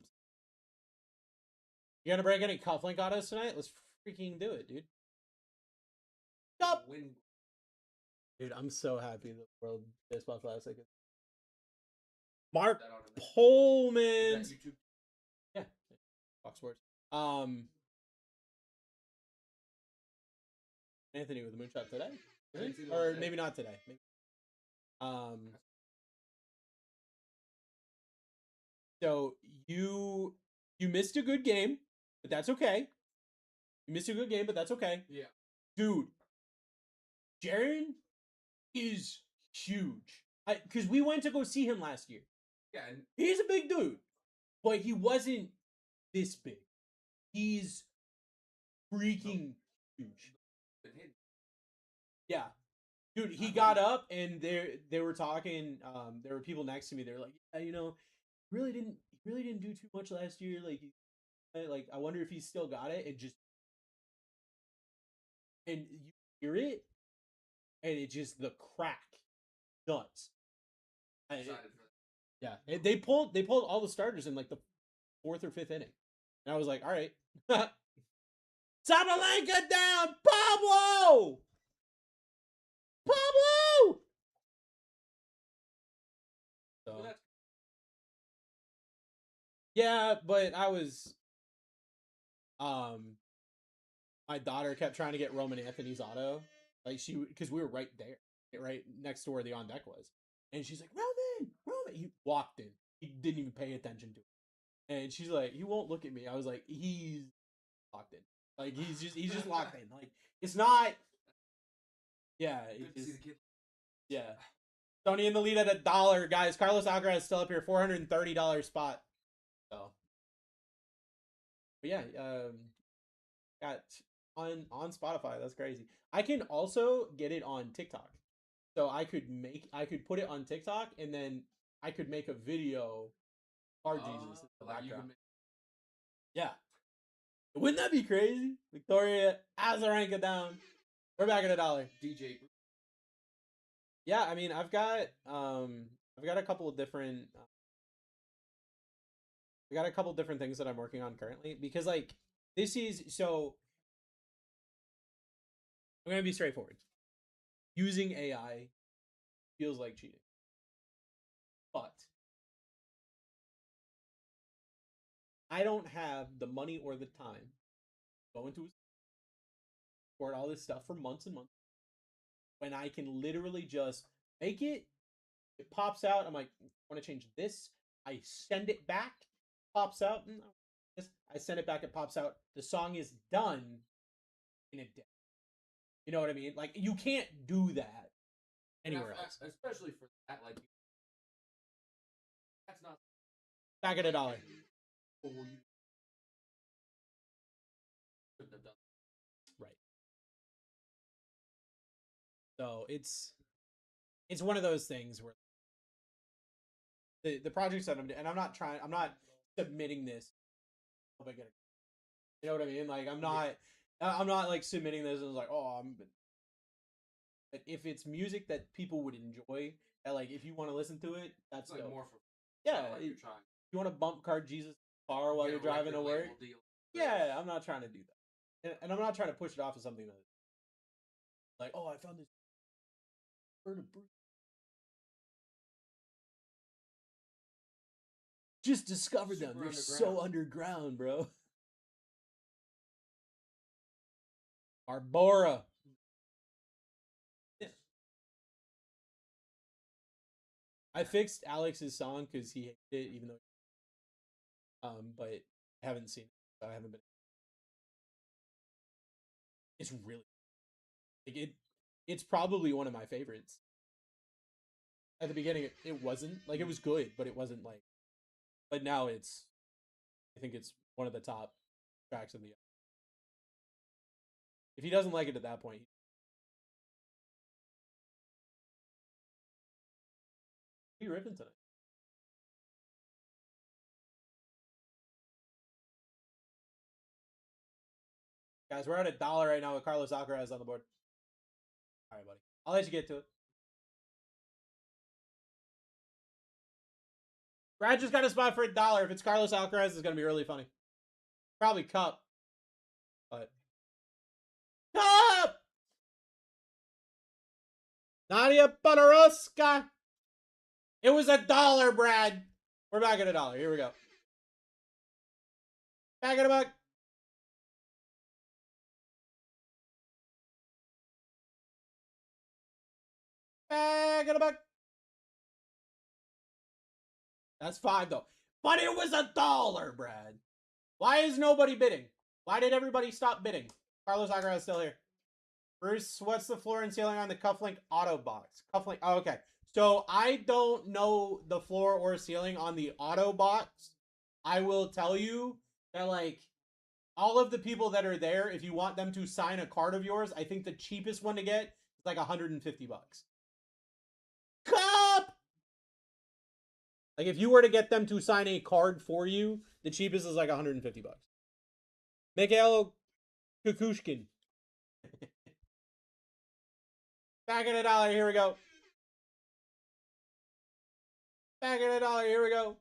You gonna break any cufflink autos tonight? Let's freaking do it, dude. Stop! Win. Dude, I'm so happy that World Baseball Classic is. Mark That on a- Pullman. Is that YouTube? Yeah, Fox Sports. Anthony with the moonshot today, I didn't see the one or today. maybe not today. Maybe. So you missed a good game, but that's okay. You missed a good game, but that's okay. Yeah. Dude, Jaron is huge. Because we went to go see him last year. Yeah, and He's a big dude, but he wasn't this big. He's freaking huge. been hidden. Yeah. Dude, he got up and they were talking. There were people next to me. They were like, "Yeah, really didn't do too much last year. Like I wonder if he still got it." And you hear it, and it just the crack nuts. Excited for that. Yeah, and they pulled all the starters in like the 4th or 5th inning, and I was like, "All right, Sabalenka down, Pablo, Pablo." So Well, that's yeah, but I was my daughter kept trying to get Roman Anthony's auto, like because we were right there, right next to where the on deck was, and she's like, Roman. He walked in, he didn't even pay attention to it, and she's like, he won't look at me. I was like, he's locked in, like he's just locked in, like it's not. Yeah, good to see the kid. yeah. Sony in the lead at $1, guys. Carlos Alcaraz is still up here, $430 spot. So, but yeah, got on Spotify. That's crazy. I can also get it on TikTok. So I could put it on TikTok and then I could make a video. Our Jesus in the Like you background. can Yeah. Wouldn't that be crazy? Victoria Azarenka down. We're back at $1. DJ. Yeah, I mean, I've got a couple of different things that I'm working on currently because like this is so I'm going to be straightforward. Using AI feels like cheating. But I don't have the money or the time to go into support all this stuff for months and months when I can literally just make it. It pops out. I'm like, I want to change this. I send it back. Pops out. I send it back. It pops out. The song is done in a day. You know what I mean? Like you can't do that anywhere else. Especially for that, like that's not Back at $1. for you. Couldn't have done. Right. So it's one of those things where the projects that I'm doing, and I'm not submitting this. You know what I mean? Like I'm not like submitting this and like, oh, but if it's music that people would enjoy, that like if you want to listen to it, that's It's like dope. more for Yeah, like you're trying. you want to bump Card Jesus car while Get you're a driving to record work. label deal. Yeah, I'm not trying to do that, and I'm not trying to push it off as something that like, oh, I found this. Just discovered them. Super They're so underground, bro. Arbora. Yeah. I fixed Alex's song because he hated it, even though But I haven't seen it. So I haven't been. It's really like it. It's probably one of my favorites. At the beginning, it wasn't like it was good, but it wasn't like. But now it's. I think it's one of the top tracks of the. If he doesn't like it at that point, he ripping tonight. Guys, we're at $1 right now with Carlos Alcaraz on the board. All right, buddy. I'll let you get to it. Brad just got a spot for $1. If it's Carlos Alcaraz, it's going to be really funny. Probably Cup. But. Cup! Nadia Podoroska. It was $1, Brad. We're back at $1. Here we go. Back at $1. Back at $1. That's $5 though. But it was $1, Brad. Why is nobody bidding? Why did everybody stop bidding? Carlos Alcaraz is still here. Bruce, what's the floor and ceiling on the Cufflink Auto Box? Cufflink. Oh, okay. So I don't know the floor or ceiling on the Auto Box. I will tell you that like all of the people that are there, if you want them to sign a card of yours, I think the cheapest one to get is like $150. Cup! Like if you were to get them to sign a card for you, the cheapest is like $150. Mikhail Kukushkin. Back at $1. Here we go. Back at $1. Here we go.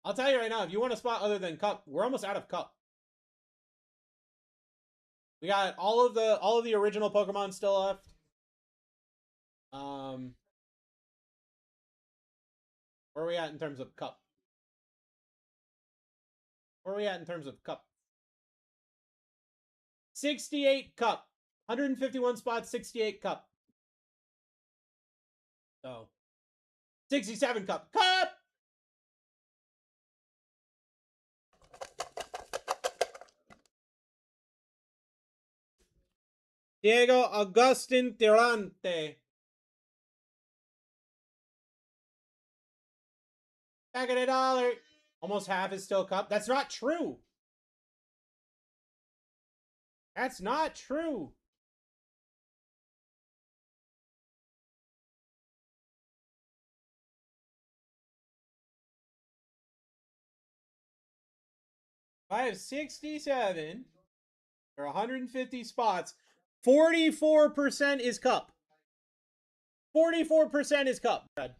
I'll tell you right now, if you want a spot other than Cup, we're almost out of Cup. We got all of the original Pokemon still left. Where are we at in terms of Cup? Where are we at in terms of Cup? 68 Cup. 151 spots, 68 Cup. So, 67 Cup. Cup! Diego Agustin Tirante. Back at $1. Almost half is still Cup. That's not true. That's not true. I have 67 or 150 spots. 44% is Cup. 44% is Cup, Brad.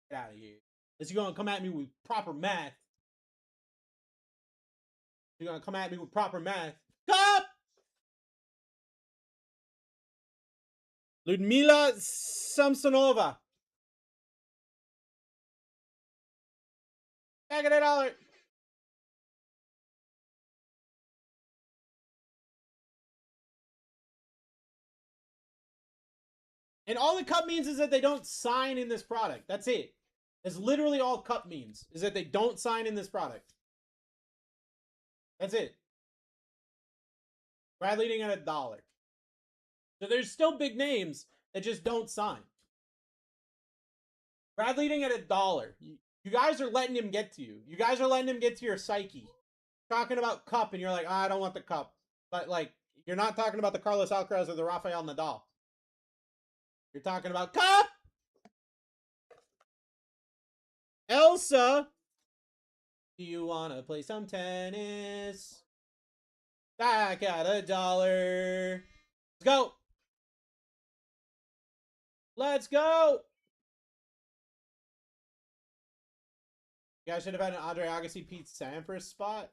Get out of here. Unless you're going to come at me with proper math. You're going to come at me with proper math. Cup! Ludmila Samsonova. Back at $1. And all the Cup means is that they don't sign in this product. That's it. That's literally all Cup means, is that they don't sign in this product. That's it. Brad leading at $1. So there's still big names that just don't sign. Brad leading at $1. You guys are letting him get to you. You guys are letting him get to your psyche. Talking about Cup, and you're like, I don't want the Cup. But, like, you're not talking about the Carlos Alcaraz or the Rafael Nadal. You're talking about Cup! Elsa! Do you want to play some tennis? Back at $1. Let's go! Let's go! You guys should have had an Andre Agassi Pete Sampras spot.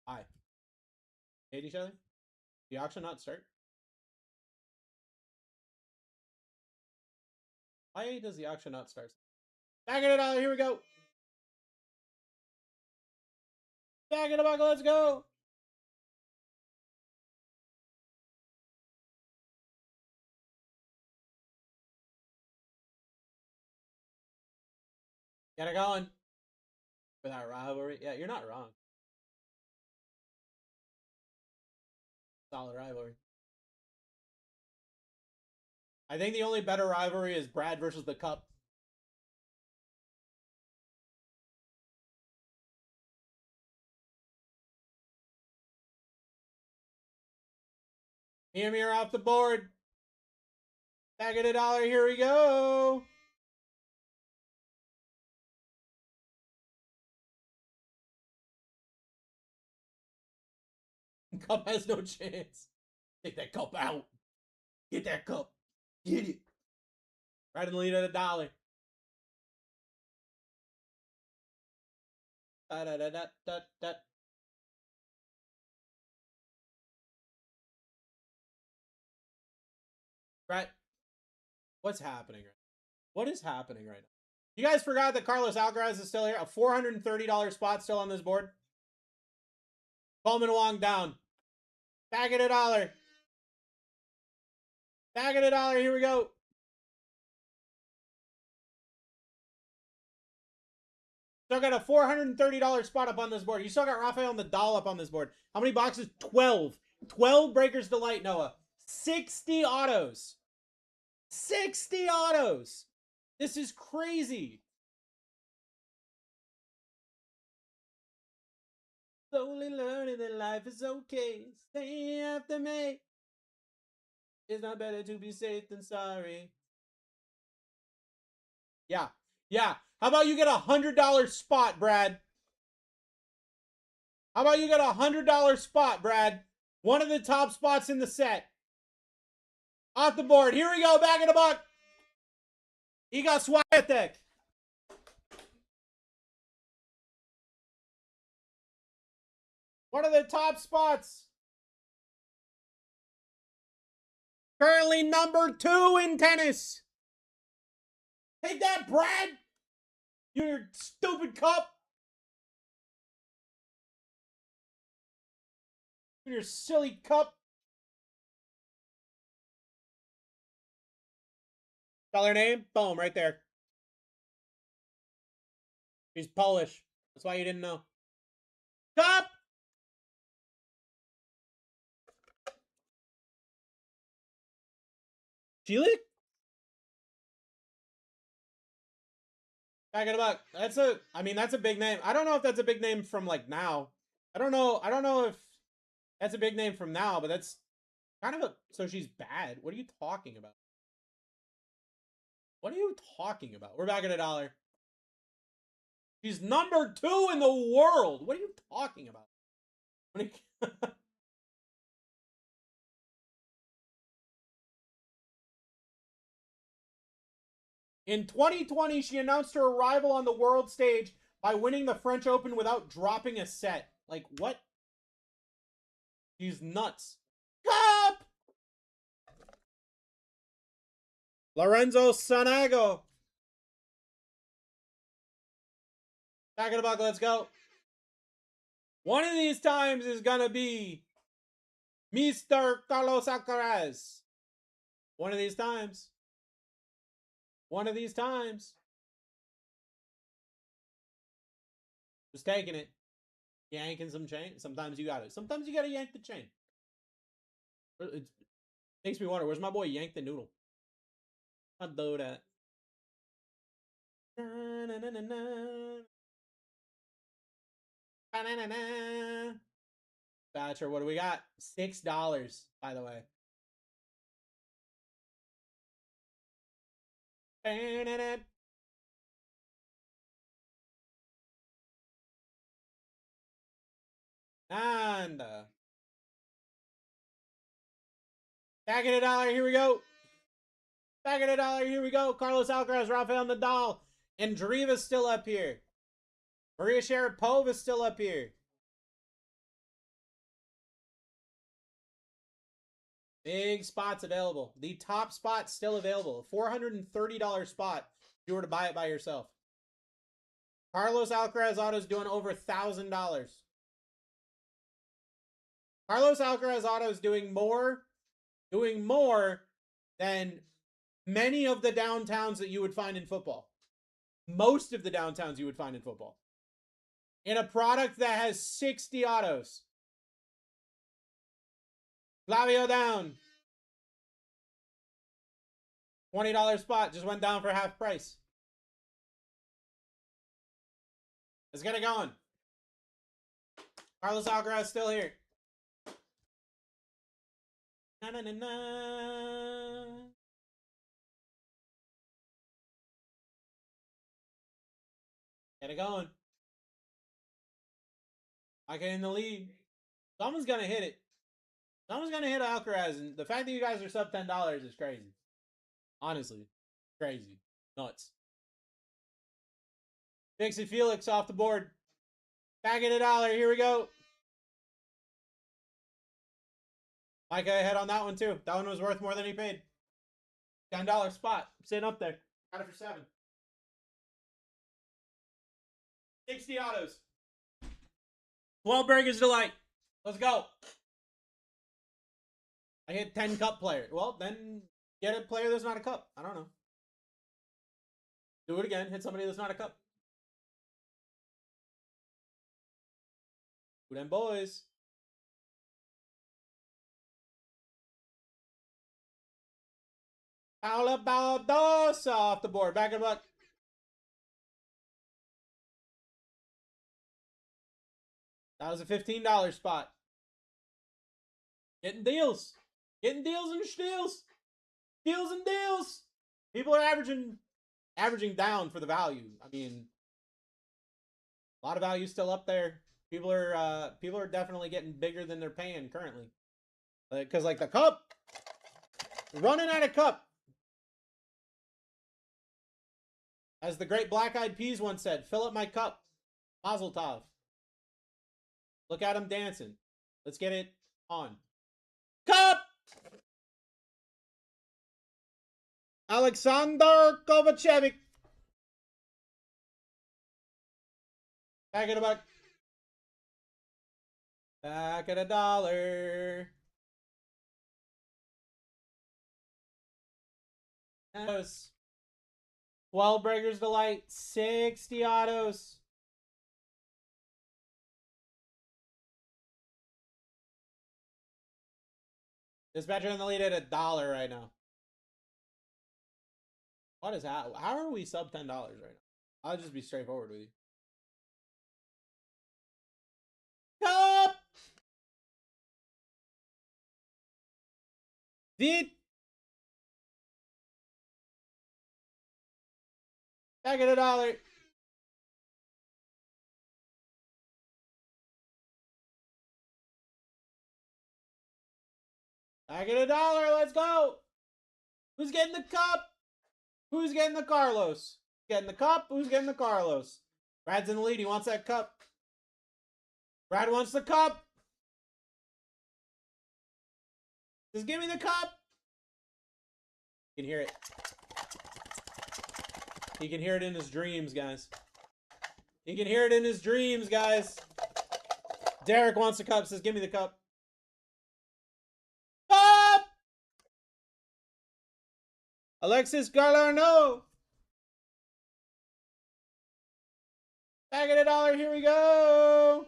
Hi. Hate each other? The auction not start? Why does the auction not start? Back at $1. Here we go. Back at $1. Let's go. Get it going. For that rivalry. Yeah, you're not wrong. Solid rivalry. I think the only better rivalry is Brad versus the Cup. Mir off the board. Back at $1. Here we go. Cup has no chance. Take that cup out. Get that cup. Get it. Right in the lead at $1. Da-da-da-da-da-da. Right. What's happening right now? What is happening right now? You guys forgot that Carlos Alcaraz is still here? A $430 spot still on this board? Coleman Wong down. Back at $1. Back at $1. Here we go. Still got a $430 spot up on this board. You still got Rafael Nadal up on this board. How many boxes? 12. 12 Breakers Delight, Noah. 60 autos. 60 autos. This is crazy. Slowly learning that life is okay. Stay after me. It's not better to be safe than sorry. Yeah. Yeah. How about you get a $100 spot, Brad? How about you get a $100 spot, Brad? One of the top spots in the set. Off the board. Here we go. Back in the buck. Iga Swiatek. One of the top spots. Currently number 2 in tennis. Take that, Brad. Your stupid cup. Your silly cup. Spell her name? Boom, right there. She's Polish. That's why you didn't know. Cup! Chile? Back in the buck. That's a big name. I don't know if that's a big name from like now. I don't know if that's a big name from now, but that's kind of a, so she's bad. What are you talking about? What are you talking about? We're back at $1. She's number 2 in the world. What are you talking about? In 2020, she announced her arrival on the world stage by winning the French Open without dropping a set. Like, what? She's nuts. Cup! Lorenzo Sonego. Back in the buck, let's go. One of these times is going to be Mr. Carlos Alcaraz. One of these times. One of these times. Just taking it. Yanking some chain. Sometimes you got it. Sometimes you got to yank the chain. It makes me wonder, where's my boy Yank the Noodle? I'll do that. Na, na, na, na, na. Thatcher, what do we got? $6, by the way. And back at $1. Here we go. Back at $1. Here we go. Carlos Alcaraz, Rafael Nadal, and Andreeva's still up here. Maria Sharapova is still up here. Big spots available. The top spot still available. $430 spot if you were to buy it by yourself. Carlos Alcaraz Auto's doing over $1,000. Carlos Alcaraz Auto is doing more than many of the downtowns that you would find in football. most of the downtowns you would find in football. In a product that has 60 autos. Flavio down. $20 spot just went down for half price. Let's get it going. Carlos Alcaraz still here. Na, na, na, na. Get it going. I get in the lead. Someone's gonna hit it. Someone's gonna hit Alcaraz, and the fact that you guys are sub $10 is crazy. Honestly, crazy, nuts. Dixie Felix off the board. Back at $1. Here we go. Micah ahead on that one too. That one was worth more than he paid. $10 spot sitting up there. Got it for 7. 60 autos. 12 Burgers Delight. Let's go. I hit 10 cup player. Well, then get a player that's not a cup. I don't know. Do it again. Hit somebody that's not a cup. Who them boys? Paula Baldosa off the board. Back in luck. That was a $15 spot. Getting deals. Getting deals and steals. Deals and deals. People are averaging down for the value. I mean, a lot of value still up there. People are definitely getting bigger than they're paying currently. Because like the cup, running out of cup. As the great Black Eyed Peas once said, fill up my cup. Mazel tov. Look at him dancing. Let's get it on. Cup! Alexander Kovacevic. Back at $1. Back at $1. 12 Breakers Delight. 60 autos. Dispatcher in the lead at $1 right now. What is that? How are we sub $10 right now? I'll just be straightforward with you. Cup! Vite! Back at $1. Back at $1. Let's go. Who's getting the cup? Who's getting the Carlos? Getting the cup? Who's getting the Carlos? Brad's in the lead. He wants that cup. Brad wants the cup. Just give me the cup. You can hear it. He can hear it in his dreams, guys. He can hear it in his dreams, guys. Derek wants the cup. Says, give me the cup. Cup! Alexis Galarno. Back at $1. Here we go.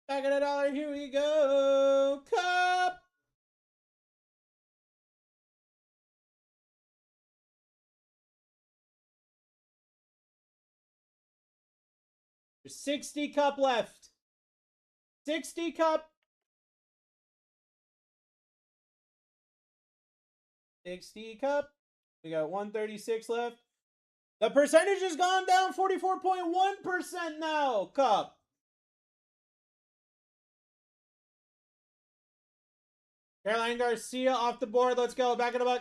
Back at $1. Here we go. Cup. There's 60 cup left. 60 cup. 60 cup. We got 136 left. The percentage has gone down 44.1% now. Cup. Caroline Garcia off the board. Let's go. Back at $1.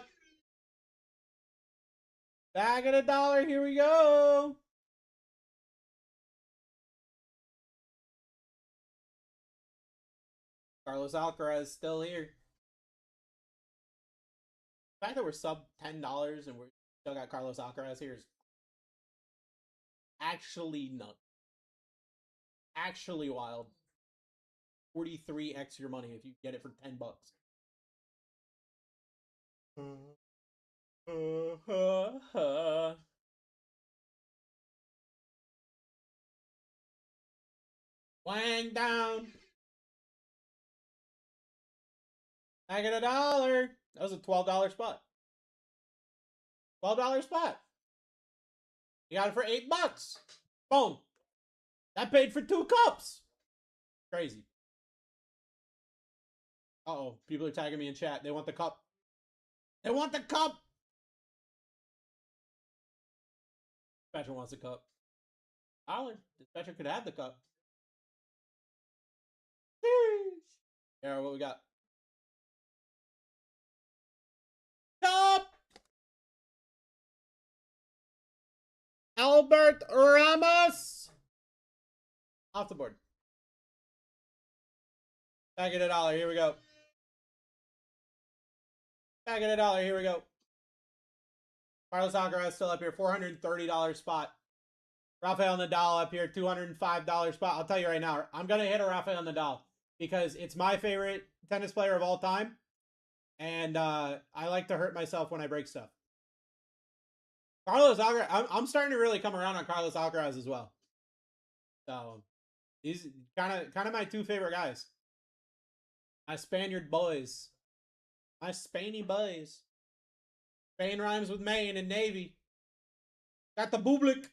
Back at $1. Here we go. Carlos Alcaraz still here. The fact that we're sub $10 and we're still got Carlos Alcaraz here is actually nuts. Actually wild. 43x your money if you get it for $10. Wang down. I get $1. That was a $12 spot. $12 spot. You got it for $8. Boom. That paid for 2 cups. Crazy. Uh-oh. People are tagging me in chat. They want the cup. They want the cup. Dispatcher wants the cup. Dollar. Dispatcher could have the cup. Yeah, what we got? Cup. Albert Ramos. Off the board. Back at $1. Here we go. Back at $1. Here we go. Carlos Alcaraz still up here. $430 spot. Rafael Nadal up here. $205 spot. I'll tell you right now. I'm going to hit a Rafael Nadal because it's my favorite tennis player of all time. And I like to hurt myself when I break stuff. Carlos Alcaraz. I'm starting to really come around on Carlos Alcaraz as well. So he's kind of my 2 favorite guys. My Spaniard boys. My Spainy boys. Spain rhymes with Maine and Navy. Got the Bublik.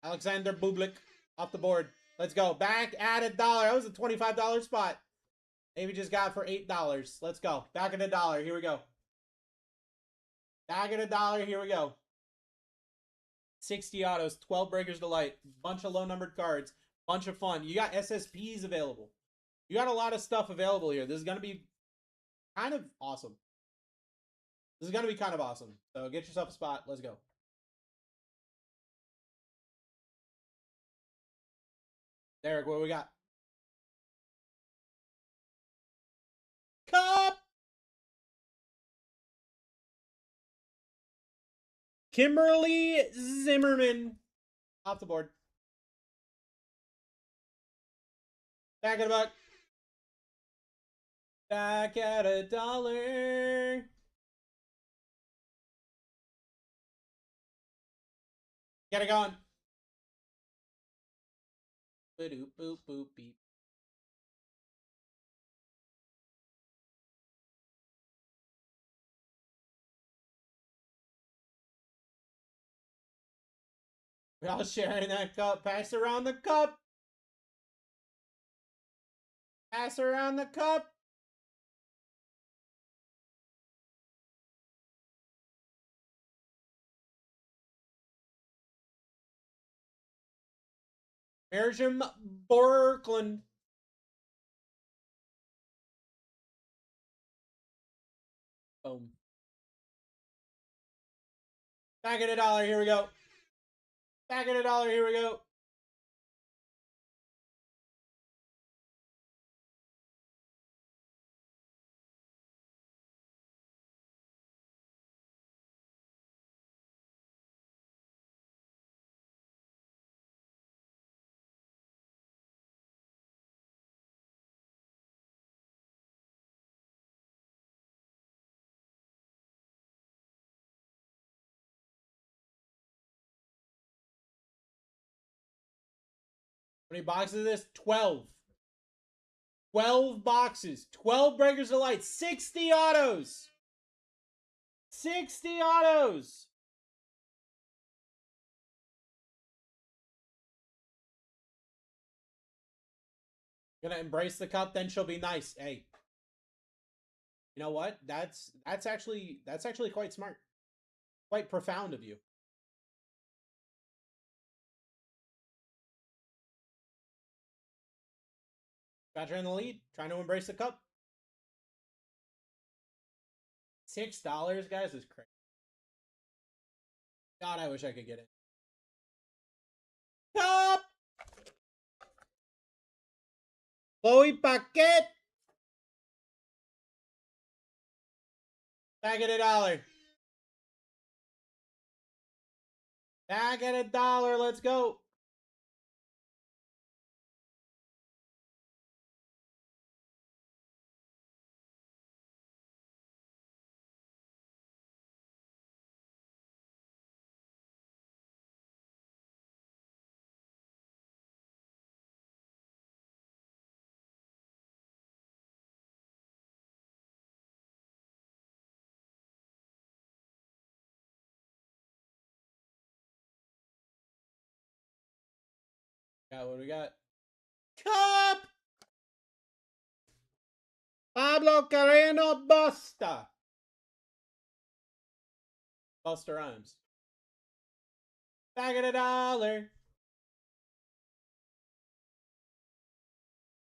Alexander Bublik off the board. Let's go. Back at $1. That was a $25 spot. Navy just got for $8. Let's go. Back at $1. Here we go. Back at $1. Here we go. 60 autos. 12 breakers to light. Bunch of low numbered cards. Bunch of fun. You got SSPs available. You got a lot of stuff available here. This is going to be kind of awesome. This is going to be kind of awesome. So get yourself a spot. Let's go. Derek, what do we got? Cup! Kimberly Zimmerman. Off the board. Back at $1. Back at $1. Get it going. Boop, boop, boop, beep. We're all sharing that cup. Pass around the cup. Pass around the cup. Mersham Borkland. Boom. Back at $1. Here we go. Back at $1. Here we go. How many boxes is this? 12. 12 boxes. 12 breakers to light. 60 autos. 60 autos. Gonna embrace the cup, then she'll be nice. Hey. You know what? That's actually quite smart. Quite profound of you. Badger in the lead, trying to embrace the cup. $6, guys, is crazy. God, I wish I could get it. Cup! Chloe Paquette! Back at $1. Back at $1, let's go. Got what we got? Cup! Pablo Carreno Busta. Busta Rhymes. Bag of $1.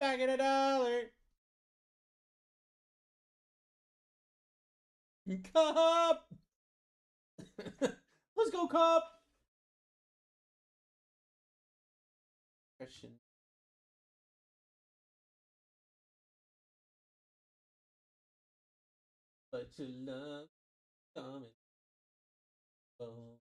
Bag of $1. Cup! Let's go, Cup! Question. But your love coming. Oh.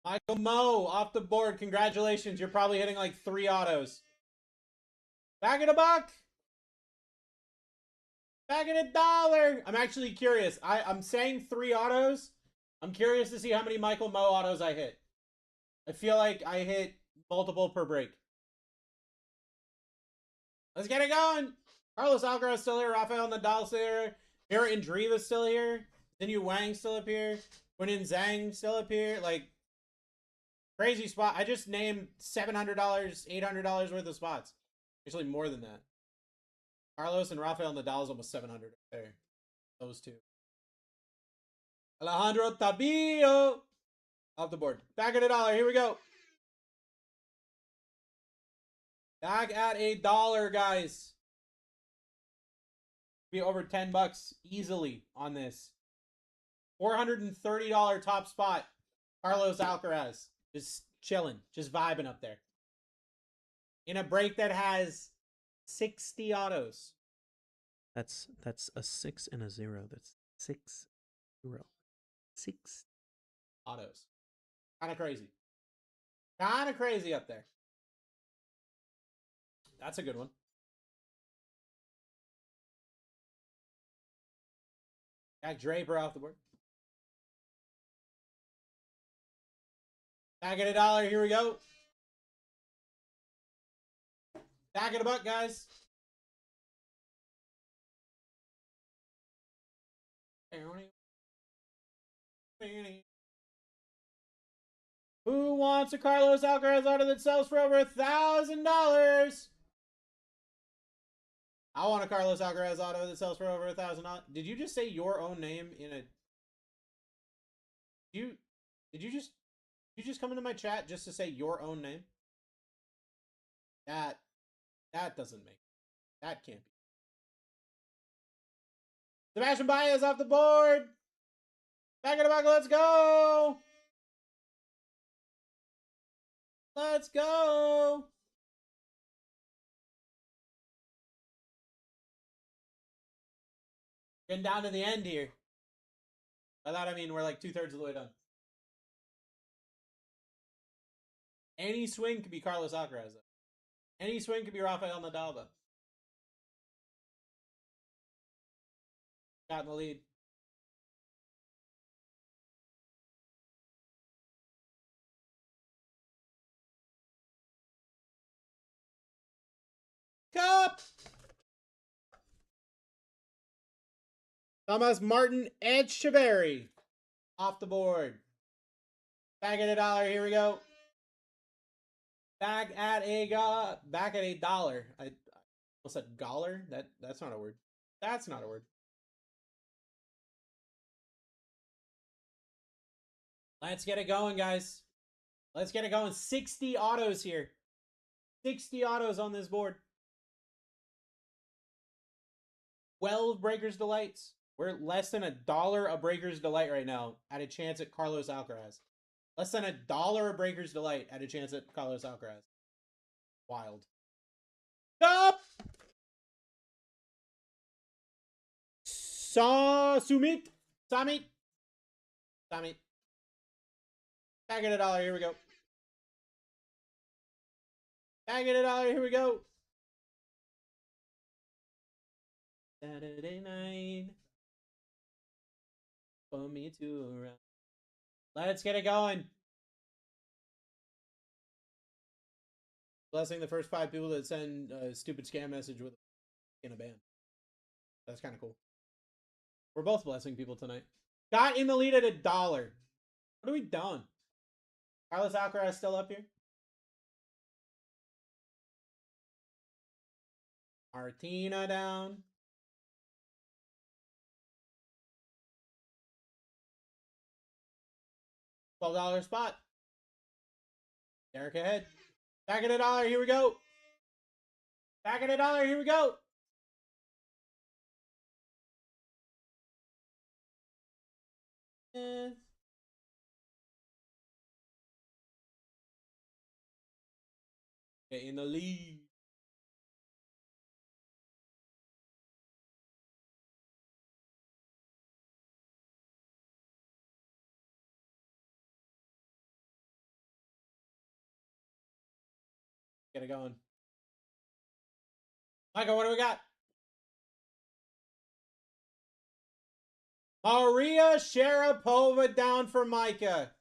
Michael Moe off the board. Congratulations. You're probably hitting like 3 autos. Back at a buck. Back at $1. I'm actually curious. I'm saying 3 autos. I'm curious to see how many Michael Moe autos I hit. I feel like I hit multiple per break. Let's get it going. Carlos Alcaraz still here. Rafael Nadal still here. Mira Andreeva still here. Zinyu Wang still up here. Guanin Zhang still up here. Like, crazy spot. I just named $700, $800 worth of spots. Actually, more than that. Carlos and Rafael Nadal is almost 700 there. Those two. Alejandro Tabillo off the board. Back at $1. Here we go. Back at $1, guys. Be over 10 bucks easily on this. $430 top spot. Carlos Alcaraz. Just chilling. Just vibing up there. In a break that has 60 autos. That's a 6 and a 0. That's 6 0. 6 autos. Kind of crazy. Kind of crazy up there. That's a good one. Jack Draper off the board. Back at $1. Here we go. Back at $1, guys. Who wants a Carlos Alcaraz auto that sells for over $1,000? I want a Carlos Alcaraz auto that sells for over $1,000. Did you just say your own name in a? Did you just come into my chat just to say your own name? That doesn't make. That can't be. Sebastian Baez off the board. Back in the back. Let's go. Let's go. Getting down to the end here. By that I mean we're like 2/3 of the way done. Any swing could be Carlos Alcaraz. Though. Any swing could be Rafael Nadal. Though. Got in the lead. Cup! Thomas Martin Echeverry off the board. Back at $1. Here we go. Back at $1. I almost said dollar. That's not a word. That's not a word. Let's get it going, guys. Let's get it going. 60 autos here. 60 autos on this board. 12 Breakers Delights. We're less than $1 a Breakers Delight right now at a chance at Carlos Alcaraz. Less than $1 a Breakers Delight at a chance at Carlos Alcaraz. Wild. Stop! Samit. Back at $1. Here we go. Back at $1. Here we go. Saturday night. For me to run. Let's get it going. Blessing the first 5 people that send a stupid scam message with in a band. That's kind of cool. We're both blessing people tonight. Got in the lead at $1. What are we doing? Carlos Alcaraz still up here? Martina down. $12 spot. Derek ahead. Back at $1. Here we go. Back at $1. Here we go. Get in the lead. Get it going. Michael, what do we got? Maria Sharapova down for Micah.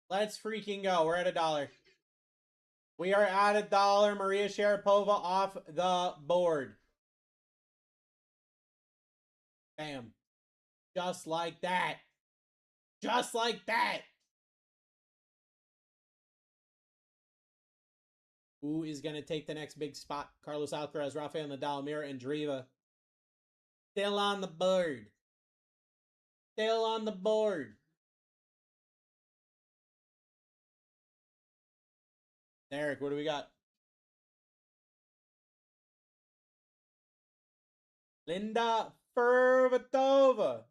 Let's freaking go. We're at $1. We are at $1. Maria Sharapova off the board. Bam. Just like that. Just like that. Who is going to take the next big spot? Carlos Alcaraz, Rafael Nadal, Mira Andreeva. Still on the board. Still on the board. Derek, what do we got? Linda Furvatova.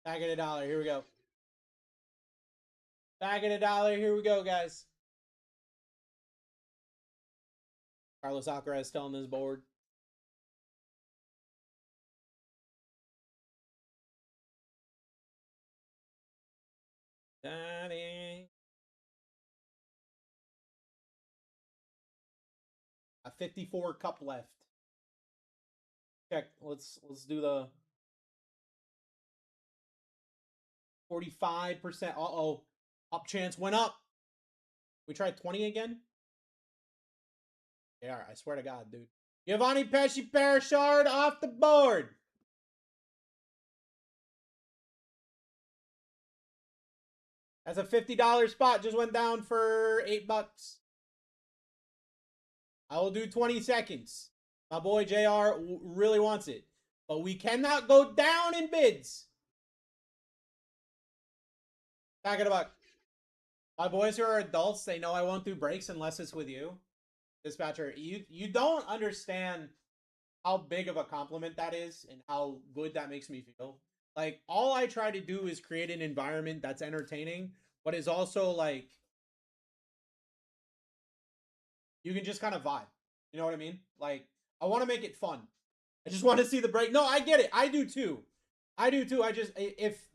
Back at $1. Here we go. Back at $1. Here we go, guys. Carlos Alcaraz still on this board. Daddy. A 54 cup left. Check. Let's do the 45%. Uh-oh. Up chance went up. We tried 20 again? Yeah, I swear to God, dude. Giovanni Pesci Parashard off the board. That's a $50 spot. Just went down for $8. I will do 20 seconds. My boy JR really wants it. But we cannot go down in bids. Back at $1. My boys who are adults, they know I won't do breaks unless it's with you. Dispatcher, you don't understand how big of a compliment that is and how good that makes me feel. Like, all I try to do is create an environment that's entertaining, but is also like, you can just kind of vibe. You know what I mean? Like, I want to make it fun. I just want to see the break. No, I get it. I do too. I do too. I just, if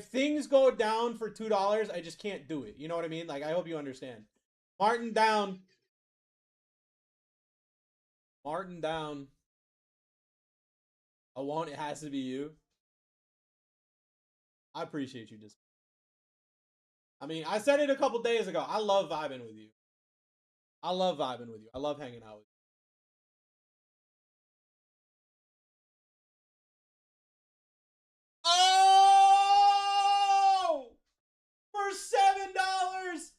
things go down for $2, I just can't do it. You know what I mean? Like, I hope you understand. Martin down. Martin down. I want it has to be you. I appreciate you just. I mean, I said it a couple days ago. I love vibing with you. I love vibing with you. I love hanging out with you. Oh! For $7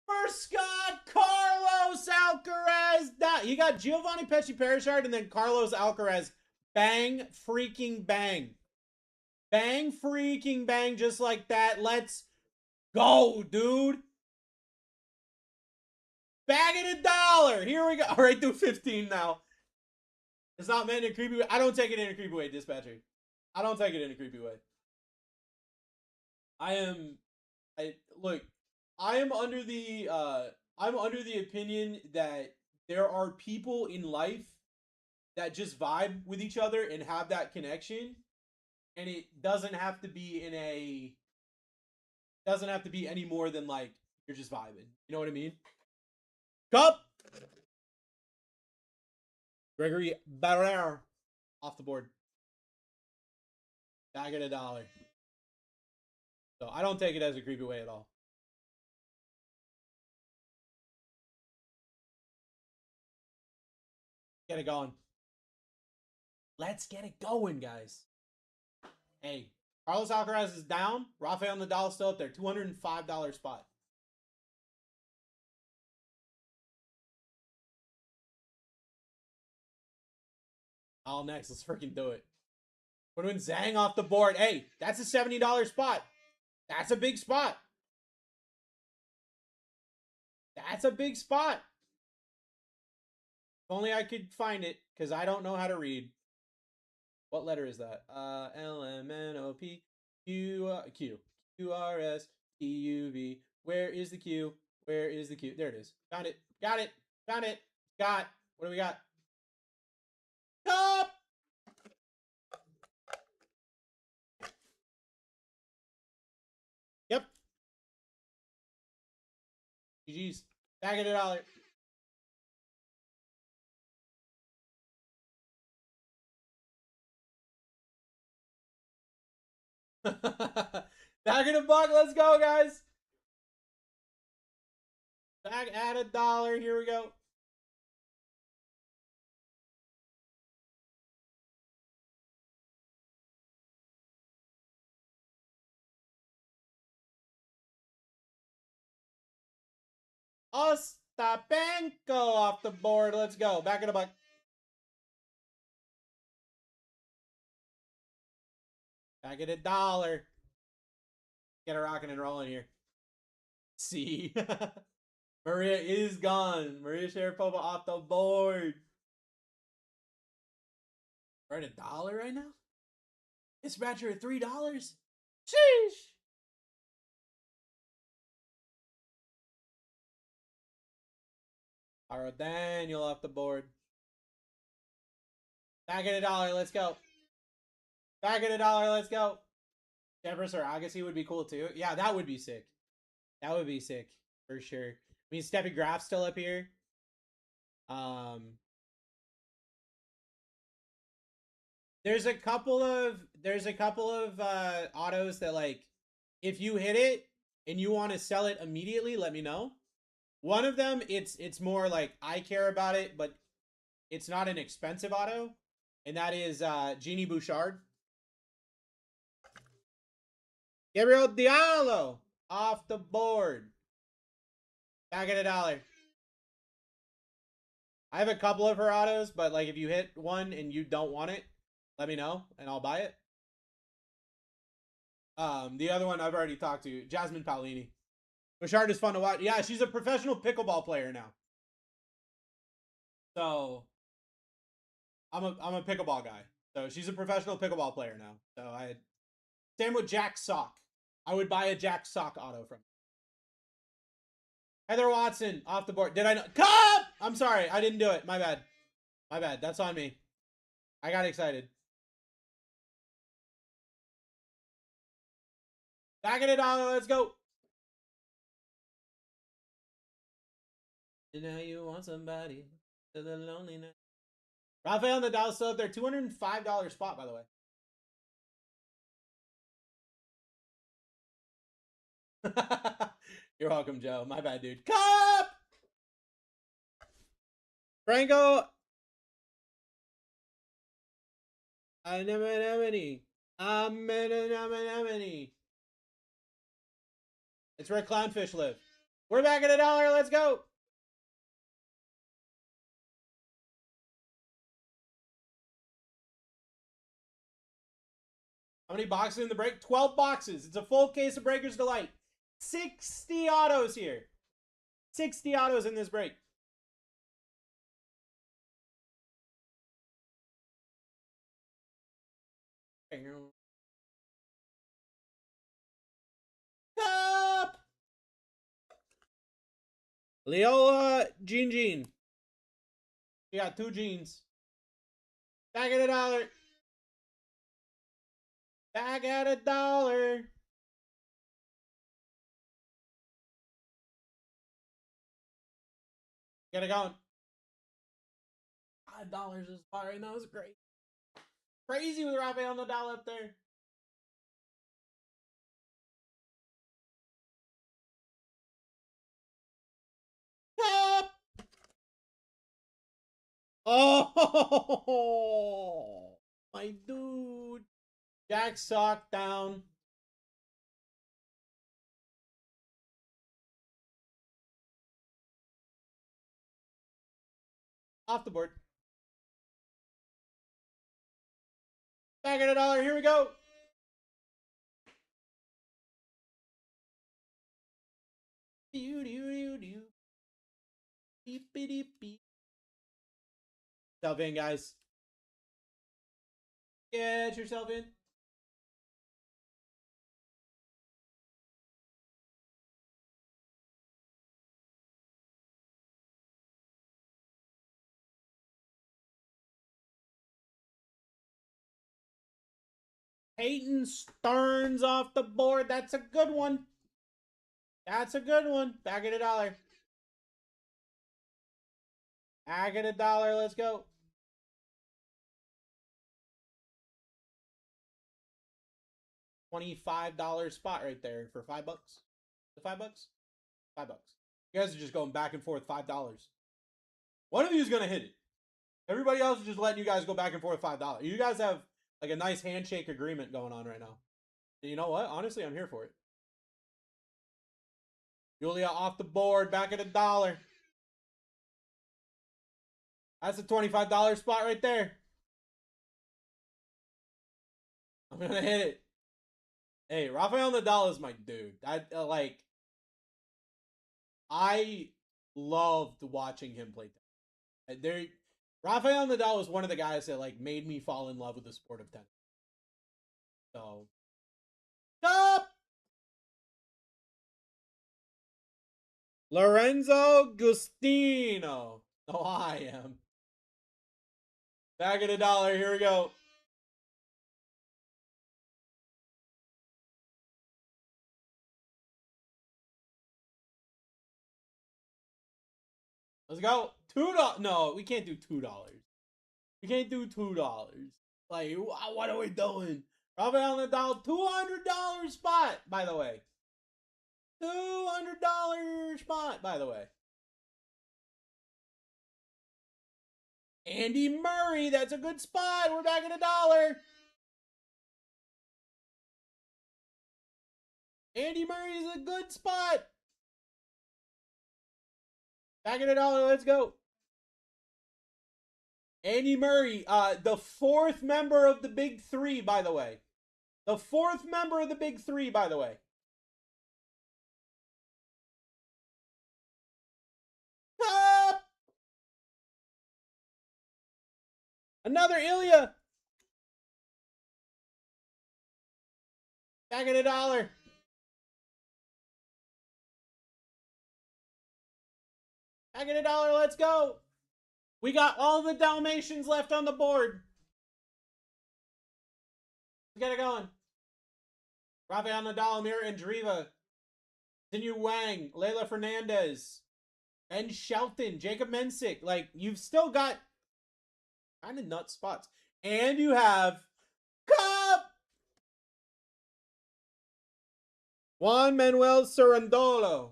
for Scott Carlos Alcaraz. You got Giovanni Pesci Parashard and then Carlos Alcaraz. Bang freaking bang. Bang freaking bang just like that. Let's go, dude. Bag it $1. Here we go. All right, do 15 now. It's not meant in a creepy way. I don't take it in a creepy way, dispatcher. I don't take it in a creepy way. Look, I am under the opinion that there are people in life that just vibe with each other and have that connection, and it doesn't have to be any more than like you're just vibing. You know what I mean? Cup. Gregory Barrera off the board. Back at $1. So I don't take it as a creepy way at all. get it going. Let's get it going, guys. Hey, Carlos Alcaraz is down. Rafael Nadal is still up there. $205 spot. All next. Let's freaking do it. We're doing Zhang off the board. Hey, that's a $70 spot. That's a big spot. That's a big spot. If only I could find it, because I don't know how to read. What letter is that? L, M, N, O, P, Q, Q, Q, R, S, T, U, V. Where is the Q? Where is the Q? There it is. Found it. Got it. Found it. Got. What do we got? Cup! Yep. GG's. Back at $1. Back at $1. Let's go, guys. Back at $1. Here we go. Ostapenko off the board. Let's go. Back at $1. Back at $1. Get her rocking and rolling here. See. Maria is gone. Maria Sharapova off the board. We're at $1 right now? It's Ratcher at $3? Sheesh. All right, Daniel off the board. Back at $1. Let's go. Back at $1. Let's go. Jeffers or Agassi would be cool too. Yeah, that would be sick. That would be sick for sure. I mean, Steffi Graf's still up here. There's a couple of autos that, like, if you hit it and you want to sell it immediately, let me know. One of them, it's more like I care about it, but it's not an expensive auto, and that is Jeannie Bouchard. Gabriel Diallo off the board. Back at $1. I have a couple of her autos, but like if you hit one and you don't want it, let me know and I'll buy it. The other one I've already talked to, Jasmine Paolini. Bouchard is fun to watch. Yeah, she's a professional pickleball player now. So I'm a pickleball guy. So she's a professional pickleball player now. So same with Jack Sock. I would buy a Jack Sock auto from her. Heather Watson off the board. Did I know? Cup! I'm sorry. I didn't do it. My bad. My bad. That's on me. I got excited. Back at $1. Let's go. And now you want somebody to the loneliness. Rafael Nadal still up there. $205 spot, by the way. You're welcome, Joe. My bad, dude. Cup! Franco Anemone. It's where clownfish live. We're back at $1. Let's go. How many boxes in the break? 12 boxes. It's a full case of Breaker's Delight. 60 autos here. 60 autos in this break. Cup! Leola Jean. We got 2 jeans. Back at $1. Back at $1. Get it going. $5 is far right now. It's great. Crazy with Rafael Nadal up there. Cup! Oh, my dude. Jack sock down. Off the board. Back at $1. Here we go. Beep, beep, beep. Yourself in, guys. Get yourself in. Peyton Stearns off the board. That's a good one. That's a good one. Back at $1. Back at $1. Let's go. $25 spot right there for $5. $5? $5. You guys are just going back and forth $5. One of you is gonna hit it. Everybody else is just letting you guys go back and forth $5. You guys have like a nice handshake agreement going on right now. And you know what? Honestly, I'm here for it. Julia off the board, back at $1. That's a $25 spot right there. I'm gonna hit it. Hey, Rafael Nadal is my dude. I loved watching him play tennis. Rafael Nadal was one of the guys that like made me fall in love with the sport of tennis. So, stop! Lorenzo Gustino. Oh, I am. Back at $1. Here we go. Let's go. $2. No, we can't do $2. We can't do $2. Like, what are we doing? Rafael Nadal, $200 spot, by the way. $200 spot, by the way. Andy Murray, that's a good spot. We're back at $1. Andy Murray is a good spot. Back at $1. Let's go. Andy Murray, the fourth member of the Big Three, by the way. The fourth member of the Big Three, by the way. Top! Another Ilya. Back at $1. Back at $1. Let's go. We got all the Dalmatians left on the board. Let's get it going. Rafael Nadal, Amir Andreeva, Xinyu Wang, Leila Fernandez, and Shelton, Jacob Mensick. Like, you've still got kind of nut spots. And you have Cup! Juan Manuel Cerundolo.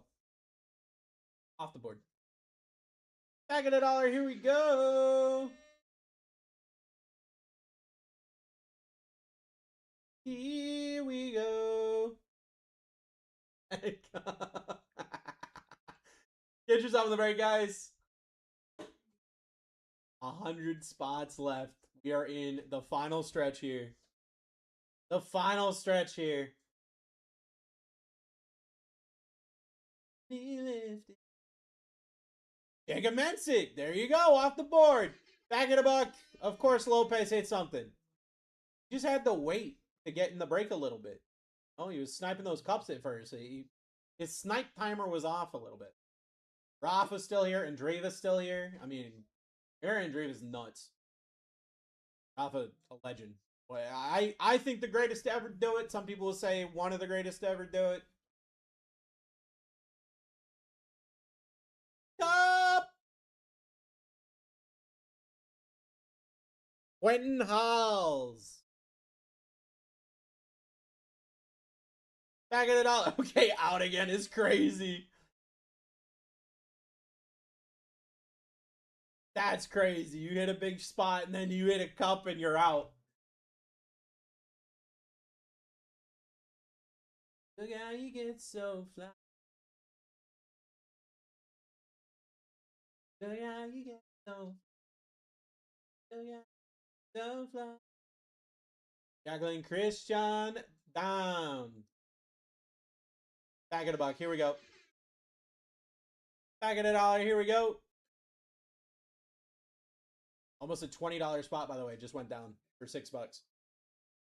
Off the board. Back at $1. Here we go. Here we go. Get yourself in the break, guys. 100 spots left. We are in the final stretch here. The final stretch here. Jacob Mensick. There you go. Off the board. Back at $1. Of course, Lopez hit something. Just had to wait to get in the break a little bit. Oh, he was sniping those cups at first. His snipe timer was off a little bit. Rafa's still here. Andreeva's still here. I mean, Aaron Andreeva's nuts. Rafa, a legend. Boy, I think the greatest to ever do it. Some people will say one of the greatest to ever do it. Top! Quentin Halls. Back at $1. Okay, out again is crazy. That's crazy. You hit a big spot and then you hit a cup and you're out. Look how you get so fly. Look how you get so. Look how so fly. Jacqueline Christian down. Back of the buck. Here we go. Back of the dollar. Here we go. Almost a $20 spot, by the way. Just went down for $6.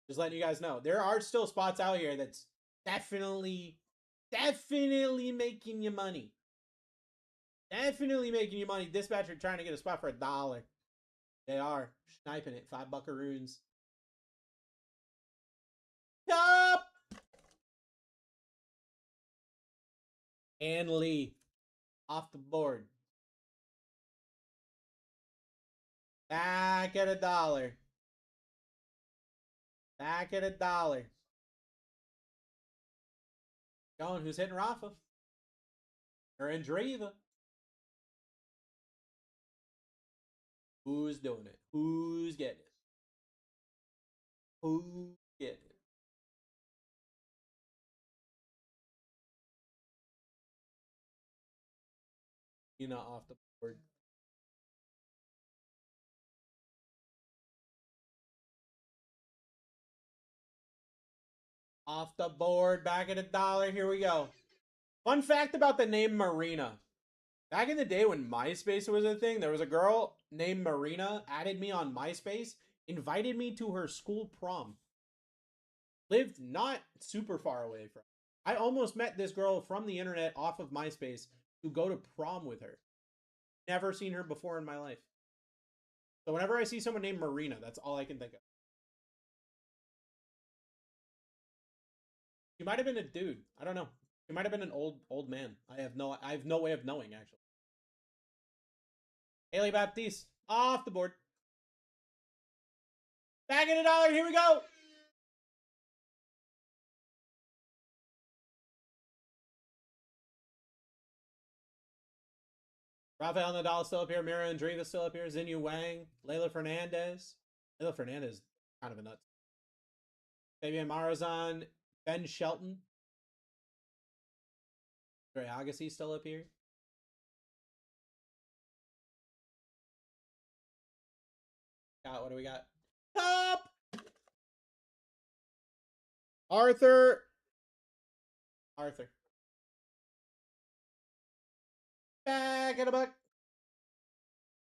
Just letting you guys know. There are still spots out here that's definitely making you money. Definitely making you money. Dispatcher trying to get a spot for $1. They are sniping it. 5 buckaroons. Top! And Lee off the board. Back at $1. Back at $1. Going, who's hitting Rafa? Or Andreva? Who's doing it? Who's getting it? Who's getting it? You're not off the board. Off the board, back at $1. Here we go. Fun fact about the name Marina. Back in the day when MySpace was a thing, there was a girl named Marina, added me on MySpace, invited me to her school prom. Lived not super far away from. I almost met this girl from the internet off of MySpace to go to prom with her. Never seen her before in my life. So whenever I see someone named Marina, that's all I can think of. She might have been a dude. I don't know. She might have been an old man. I have no way of knowing, actually. Haley Baptiste off the board. Back at $1. Here we go. Rafael Nadal still up here. Mira Andreeva still up here. Xinyu Wang. Layla Fernandez. Layla Fernandez, kind of a nut. Fabian Marazan. Ben Shelton. Andre Agassi still up here. What do we got? Top! Arthur. Back at a buck.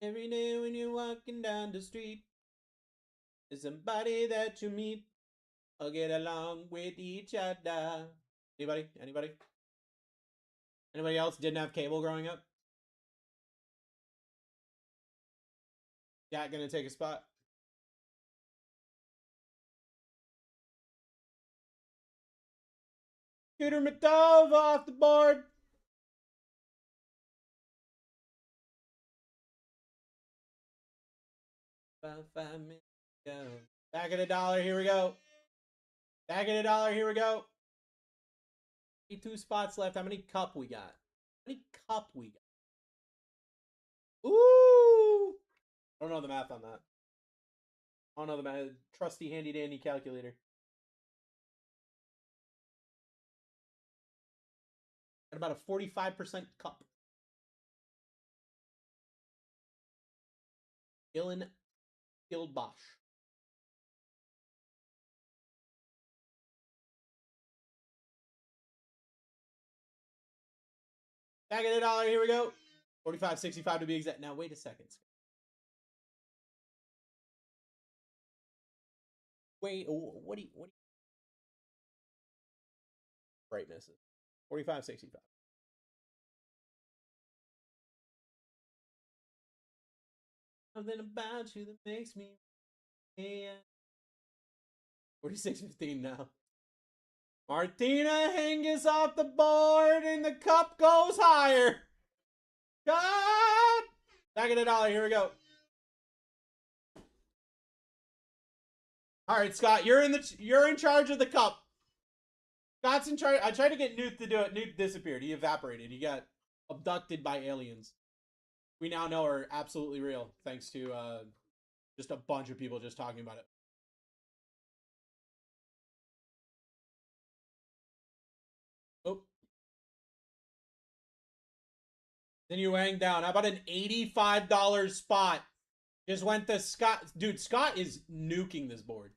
Every day when you're walking down the street, there's somebody that you meet or get along with each other. Anybody? Anybody? Anybody else didn't have cable growing up? Jack gonna take a spot. Peter Matova off the board. About 5 minutes ago. Back at $1. Here we go. Back at $1. Here we go. 2 spots left. How many cup we got? How many cup we got? Ooh! I don't know the math on that. I don't know the math. Trusty handy dandy calculator. At about a 45% cup. Dylan Gildbosch. Back at $1. Here we go. 45.65 to be exact. Now wait a second. Wait, what do you brightness is 45.65. Something about you that makes me 46.15 now. Martina Hingis off the board and the cup goes higher. God! Back at $1. Here we go. All right, Scott, you're in charge of the cup. Scott's in charge. I tried to get Newt to do it. Newt disappeared. He evaporated. He got abducted by aliens. we now know are absolutely real, thanks to just a bunch of people just talking about it. Oh. Then you weighing down. How about an $85 spot? Just went to Scott. Dude, Scott is nuking this board.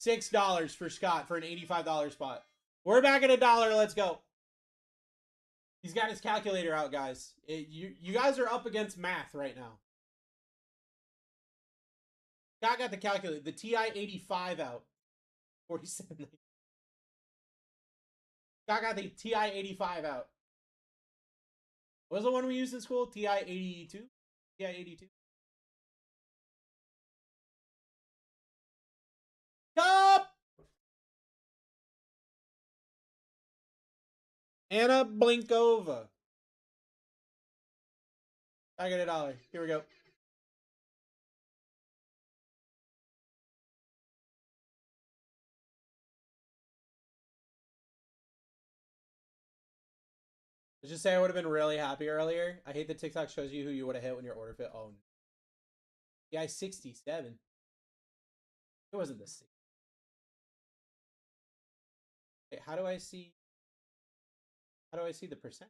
$6 for Scott for an $85 spot. We're back at $1. Let's go. He's got his calculator out, guys. You guys are up against math right now. Scott got the calculator. The TI-85 out. 47. Scott got the TI-85 out. What was the one we used in school? TI-82? TI-82? Up! Anna Blinkova. I get $1. Here we go. Let's just say I would have been really happy earlier. I hate that TikTok shows you who you would have hit when your order fit. Oh, yeah, 67. It wasn't the 6. Wait, how do I see the percent?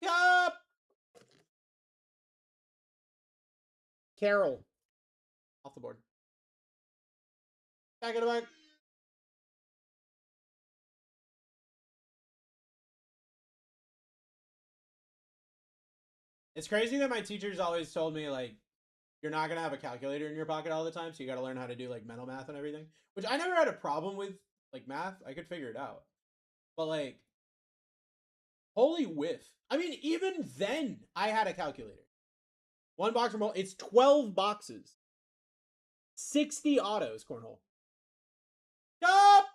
Yup! Carol. Off the board. Back in the back. It's crazy that my teachers always told me, like, you're not going to have a calculator in your pocket all the time, so you got to learn how to do, like, mental math and everything. Which I never had a problem with, like, math. I could figure it out. But, like, holy whiff. I mean, even then, I had a calculator. One box remote. It's 12 boxes. 60 autos, cornhole. Stop!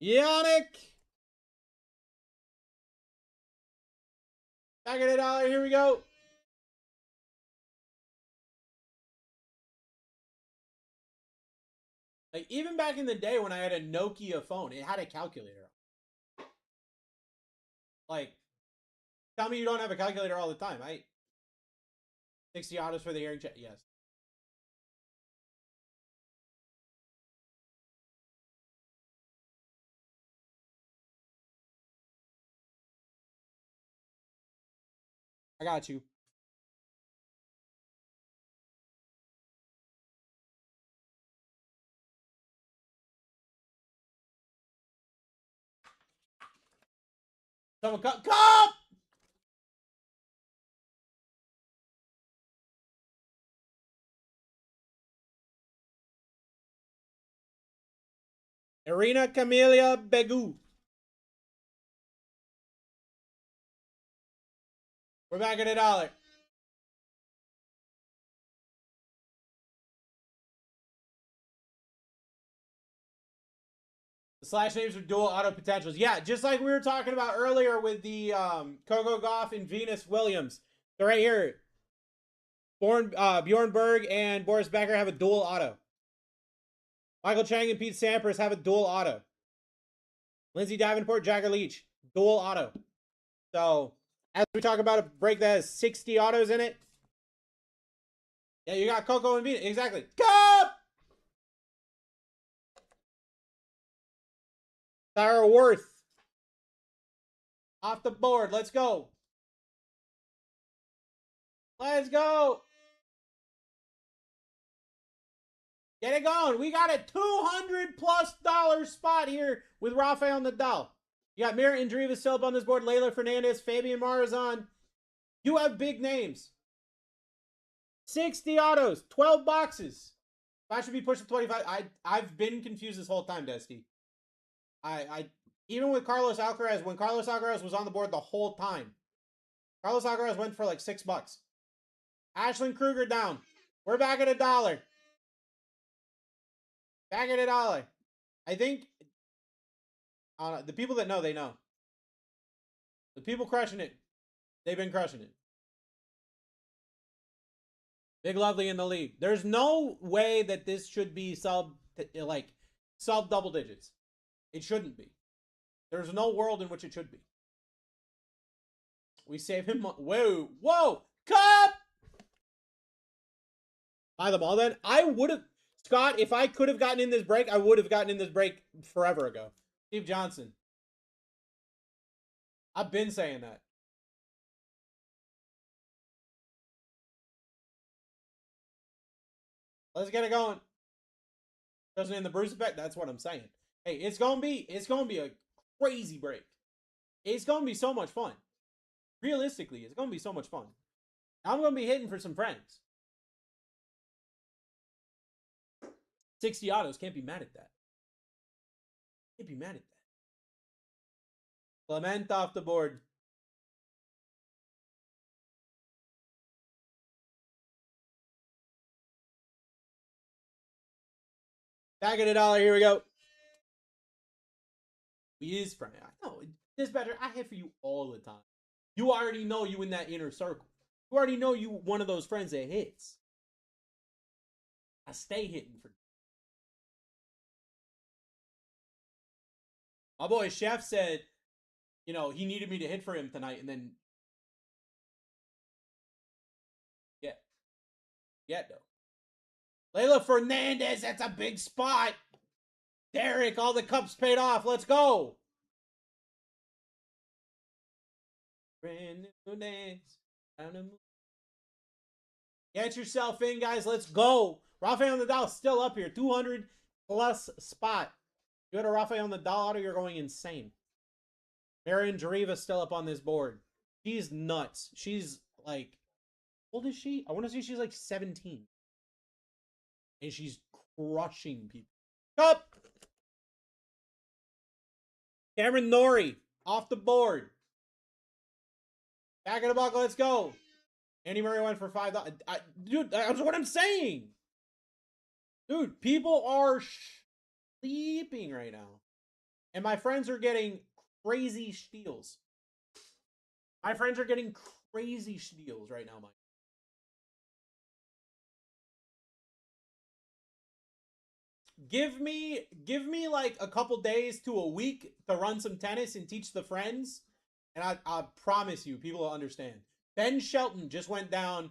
Yannick! Back at $1. Here we go. Like, even back in the day when I had a Nokia phone, it had a calculator. Like, tell me you don't have a calculator all the time. 60 autos for the hearing check. Yes. I got you. Someone come! Irina Camelia Begu. We're back at $1. The slash names are dual auto potentials. Yeah, just like we were talking about earlier with the Coco Gauff and Venus Williams. So right here, Bjorn Berg and Boris Becker have a dual auto. Michael Chang and Pete Sampras have a dual auto. Lindsay Davenport, Jagger Leach, dual auto. So, as we talk about a break that has 60 autos in it. Yeah, you got Coco and Venus. Exactly. Go! Sarah Worth. Off the board. Let's go. Let's go. Get it going. We got a $200+ spot here with Rafael Nadal. You got Mira Andreeva still up on this board. Leylah Fernandez, Fabian Marazan. You have big names. 60 autos, 12 boxes. I should be pushing 25. I've been confused this whole time, Desty. I even with Carlos Alcaraz, when Carlos Alcaraz was on the board the whole time, Carlos Alcaraz went for like $6. Ashlyn Kruger down. We're back at $1. Back at $1. I think the people that know, they know. The people crushing it, they've been crushing it. Big Lovely in the lead. There's no way that this should be sub double digits. It shouldn't be. There's no world in which it should be. We save him. Whoa, whoa, cup. Buy them all then. I would have, Scott, if I could have gotten in this break, I would have gotten in this break forever ago. Steve Johnson. I've been saying that. Let's get it going. Doesn't in the Bruce effect. That's what I'm saying. Hey, it's gonna be a crazy break. It's gonna be so much fun. Realistically, it's gonna be so much fun. I'm gonna be hitting for some friends. 60 autos, can't be mad at that. Can't be mad at that. Clement off the board. Back at $1. Here we go. We is friend. I know this better. I hit for you all the time. You already know you in that inner circle. You already know you one of those friends that hits. I stay hitting for you. My boy Chef said, you know, he needed me to hit for him tonight, and then yeah, though. Layla Fernandez, that's a big spot. Derek, all the cups paid off. Let's go. Brand new days. Get yourself in, guys. Let's go. Rafael Nadal still up here. 200 plus spot. You had a Rafael Nadal auto, you're going insane. Marian Deriva still up on this board. She's nuts. She's like, how old is she? I want to say she's like 17. And she's crushing people. Up! Cameron Norrie off the board. Back of the buck, let's go. Andy Murray went for $5. Dude, that's what I'm saying. Dude, people are sleeping right now. And my friends are getting crazy steals. My friends are getting crazy steals right now, Mike. Give me like a couple days to a week to run some tennis and teach the friends. And I promise you, people will understand. Ben Shelton just went down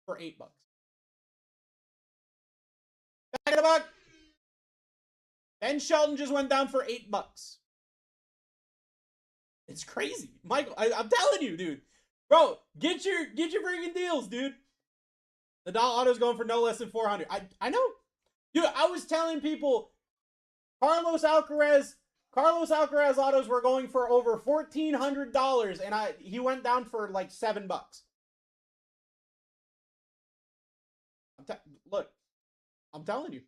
for $8. Back of the buck. Ben Shelton just went down for $8. It's crazy. Michael, I'm telling you, dude. Bro, get your freaking deals, dude. The Nadal auto's going for no less than 400. I know. Dude, I was telling people Carlos Alcaraz autos were going for over $1,400, and he went down for like $7. Look, I'm telling you.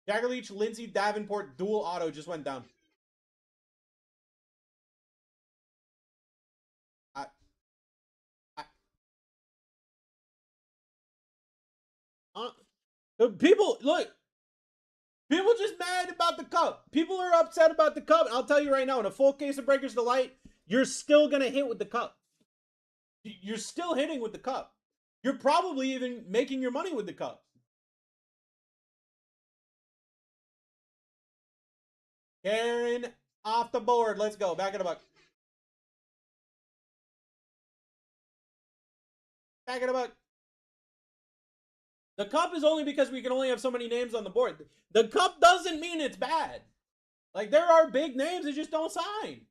Jagger Leach, Lindsay Davenport, dual auto just went down. People, look. People just mad about the cup. People are upset about the cup. I'll tell you right now, in a full case of Breakers Delight, you're still going to hit with the cup. You're still hitting with the cup. You're probably even making your money with the cup. Karen off the board. Let's go. Back of the buck. Back of the buck. The cup is only because we can only have so many names on the board. The cup doesn't mean it's bad. Like, there are big names that just don't sign.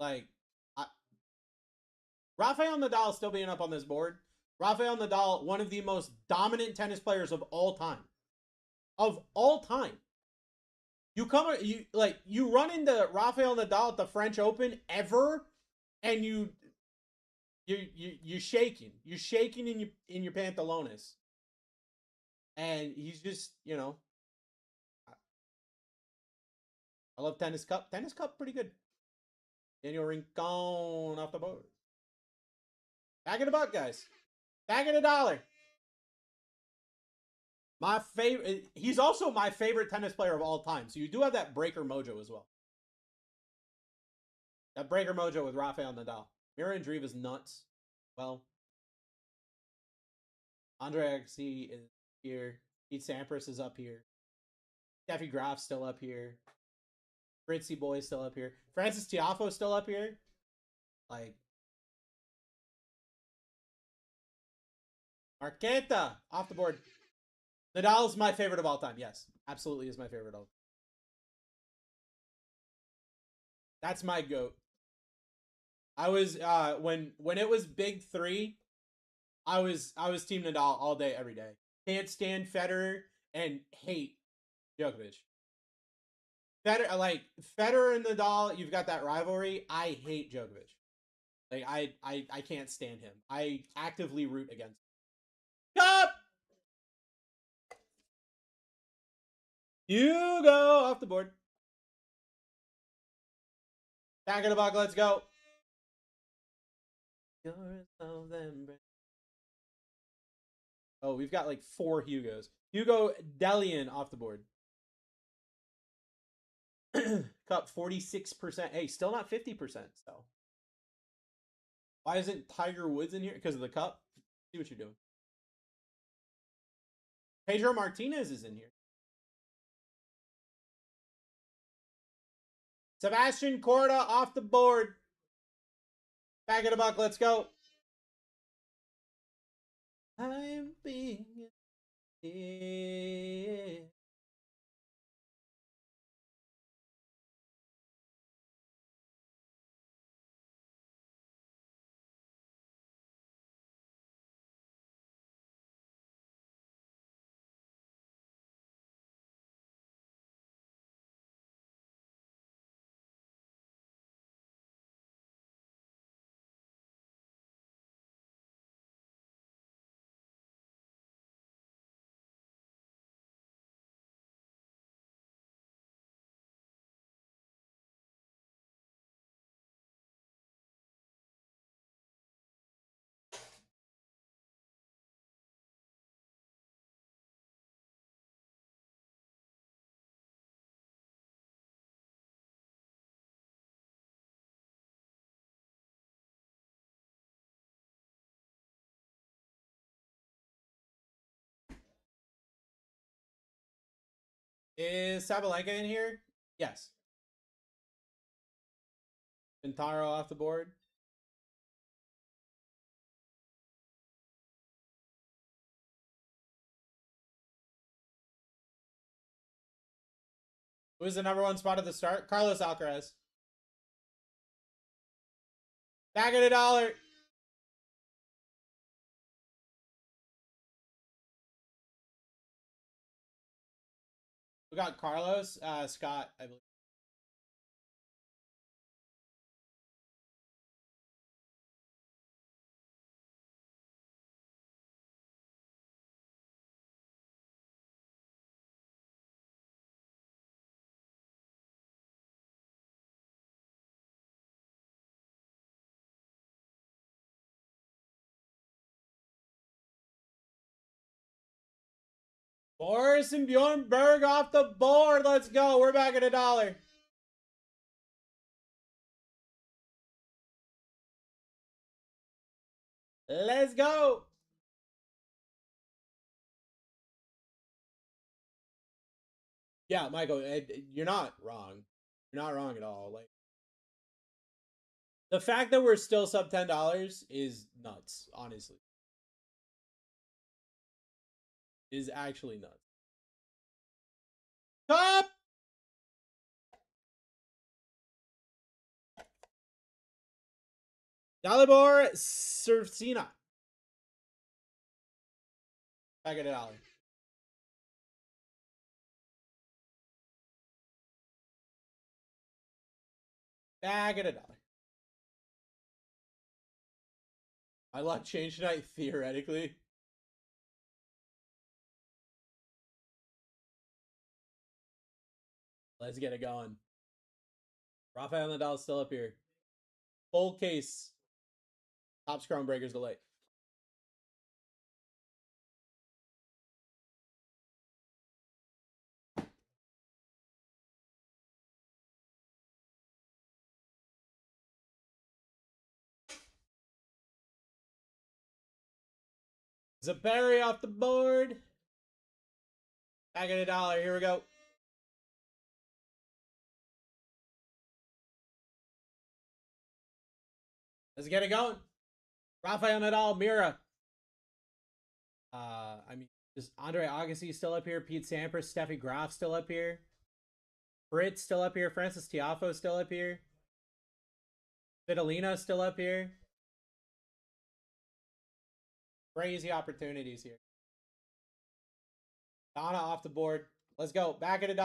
Like, Rafael Nadal still being up on this board. Rafael Nadal, one of the most dominant tennis players of all time. Of all time. You run into Rafael Nadal at the French Open ever, and you're shaking. You're shaking in your pantalones. And he's just, you know. I love Tennis Cup. Tennis Cup, pretty good. Daniel Rincon off the board. Back in the buck, guys. Back in $1. My favorite. He's also my favorite tennis player of all time. So you do have that breaker mojo as well. That breaker mojo with Rafael Nadal. Marian Deriva is nuts. Well, Andre Agassi is here. Pete Sampras is up here. Steffi Graf's still up here. Fritzy Boy still up here. Francis Tiafo still up here. Like, Arqueta off the board. Nadal's my favorite of all time. Yes, absolutely is my favorite of. That's my goat. I was when it was big three, I was team Nadal all day every day. Can't stand Federer and hate Djokovic. Federer and Nadal, you've got that rivalry. I hate Djokovic. Like I can't stand him. I actively root against him. Cup! You go off the board. Back of the buck, let's go. Oh, we've got like 4 Hugos. Hugo Delian off the board. Cup 46%. Hey, still not 50%. So why isn't Tiger Woods in here? Because of the cup? See what you're doing. Pedro Martinez is in here. Sebastian Corda off the board. Back of the buck, let's go. I'm being here. Is Sabalenka in here? Yes. Pintaro off the board. Who's the number 1 spot at the start? Carlos Alcaraz. Back at $1. We got Carlos, Scott, I believe. Boris and Bjornberg off the board. Let's go. We're back at $1. Let's go. Yeah, Michael, you're not wrong. You're not wrong at all. Like, the fact that we're still sub $10 is nuts, honestly. Is actually nuts. Top! Dalibor Surfsina. Back at $1. Back at $1. My luck changed tonight, theoretically. Let's get it going. Rafael Nadal still up here. Full case. Top Scrum Breakers delay. Zabari off the board. Back at $1. Here we go. Let's get it going. Rafael Nadal, Mira. I mean, just Andre Agassi still up here. Pete Sampras, Steffi Graf still up here. Fritz still up here. Francis Tiafoe still up here. Vitalina still up here. Crazy opportunities here. Donna off the board. Let's go. Back at $1.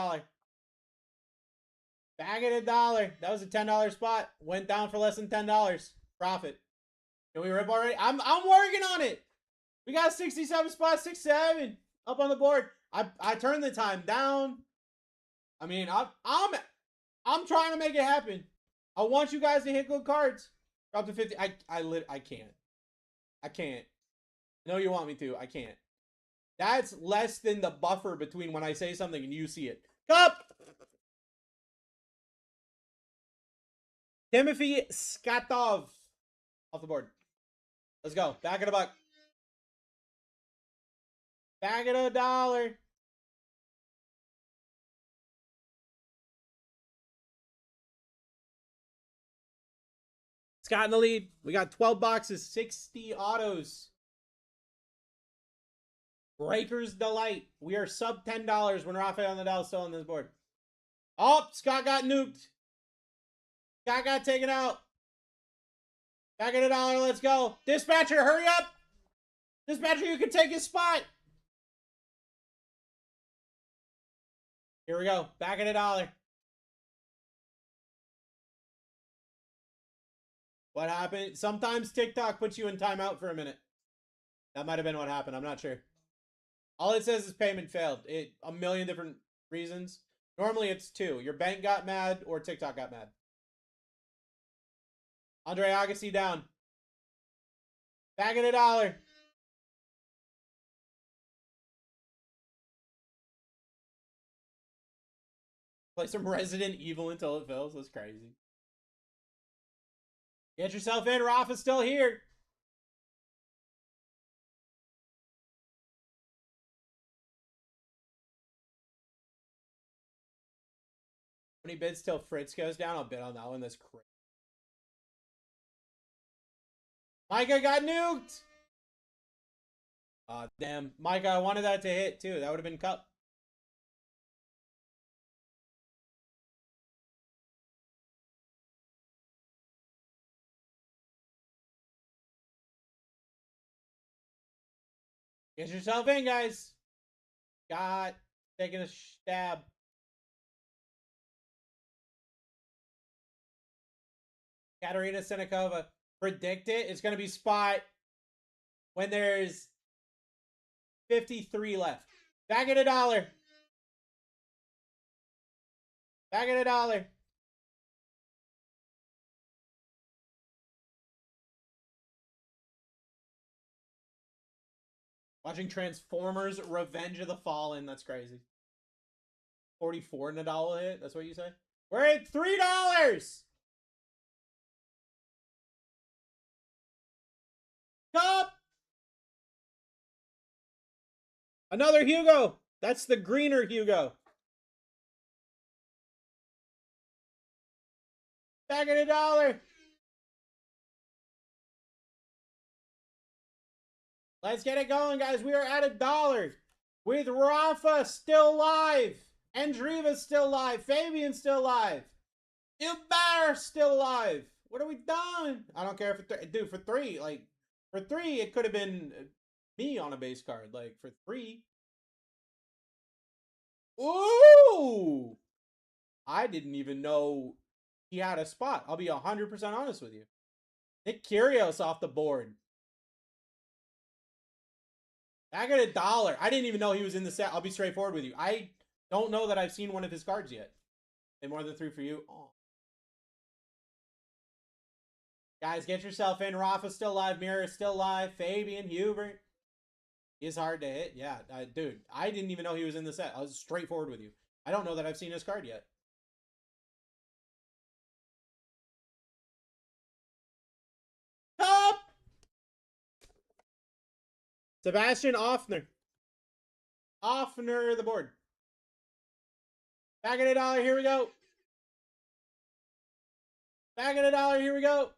Back at $1. That was a $10 spot. Went down for less than $10. Profit. Can we rip already? I'm working on it. We got 67 spots, 67 up on the board. I turned the time down. I mean, I'm trying to make it happen. I want you guys to hit good cards. Up to 50. I can't. I can't. I know you want me to. I can't. That's less than the buffer between when I say something and you see it. Cup! Timothy Skatov off the board. Let's go. Back at $1. Back at $1. Scott in the lead. We got 12 boxes, 60 autos. Breaker's Delight. We are sub $10 when Rafael Nadal is still on this board. Oh, Scott got nuked. Scott got taken out. Back at $1. Let's go. Dispatcher, hurry up. Dispatcher, you can take his spot. Here we go. Back at $1. What happened? Sometimes TikTok puts you in timeout for a minute. That might have been what happened. I'm not sure. All it says is payment failed. A million different reasons. Normally it's 2. Your bank got mad or TikTok got mad. Andre Agassi down. Back at $1. Play some Resident Evil until it fills. That's crazy. Get yourself in. Rafa's still here. How many bids till Fritz goes down? I'll bid on that one. That's crazy. Micah got nuked. Damn. Micah, I wanted that to hit too. That would have been cup. Get yourself in, guys. Scott taking a stab. Katerina Senekova. Predict it. It's going to be spot when there's 53 left. Back at $1. Back at $1. Watching Transformers Revenge of the Fallen. That's crazy. 44 Nadal hit. That's what you say? We're at $3. Cup. Another Hugo. That's the greener Hugo. Back at $1. Let's get it going, guys. We are at $1 with Rafa still live. Andriva still live. Fabian still live. Ilbar still live. What are we doing? I don't care if dude, for 3, like for 3, it could have been me on a base card. Like for 3. Ooh! I didn't even know he had a spot. I'll be 100% honest with you. Nick Kyrgios off the board. Back at $1. I didn't even know he was in the set. I'll be straightforward with you. I don't know that I've seen one of his cards yet. And more than 3 for you. Oh. Guys, get yourself in. Rafa's still live. Mira's still live. Fabian, Hubert. He's hard to hit. Yeah, dude. I didn't even know he was in the set. I was straightforward with you. I don't know that I've seen his card yet. Cup! Sebastian Offner. Offner the board. Back at $1. Here we go. Back at $1. Here we go.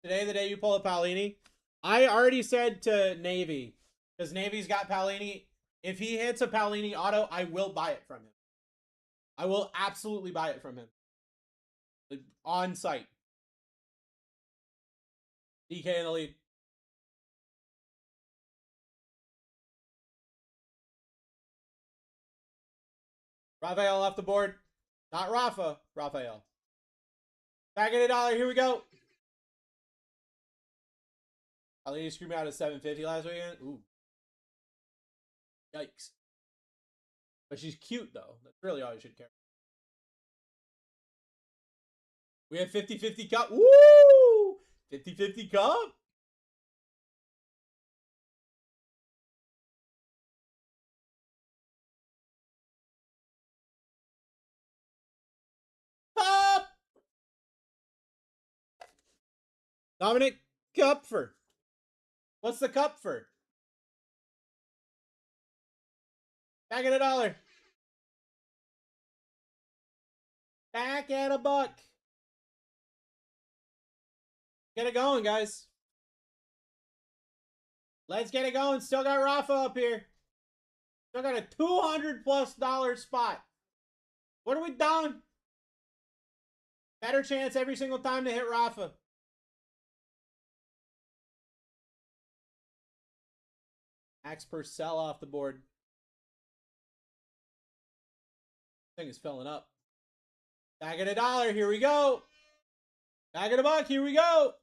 Today, the day you pull a Paolini. I already said to Navy, because Navy's got Paolini. If he hits a Paolini auto, I will buy it from him. I will absolutely buy it from him. Like, on site. DK in the lead. Rafael off the board. Not Rafa. Rafael. Back at $1. Here we go. Paolini screwed me out at 750 last weekend. Ooh. Yikes. But she's cute, though. That's really all you should care. We have 50-50 cup. Woo! 50-50 cup. Cup! Dominic Cupfer. What's the cup for? Back at $1. Back at $1. Get it going, guys. Let's get it going. Still got Rafa up here. Still got a $200+ spot. What are we doing? Better chance every single time to hit Rafa. Max Purcell off the board. Thing is filling up. Back at $1. Here we go. Back at $1. Here we go.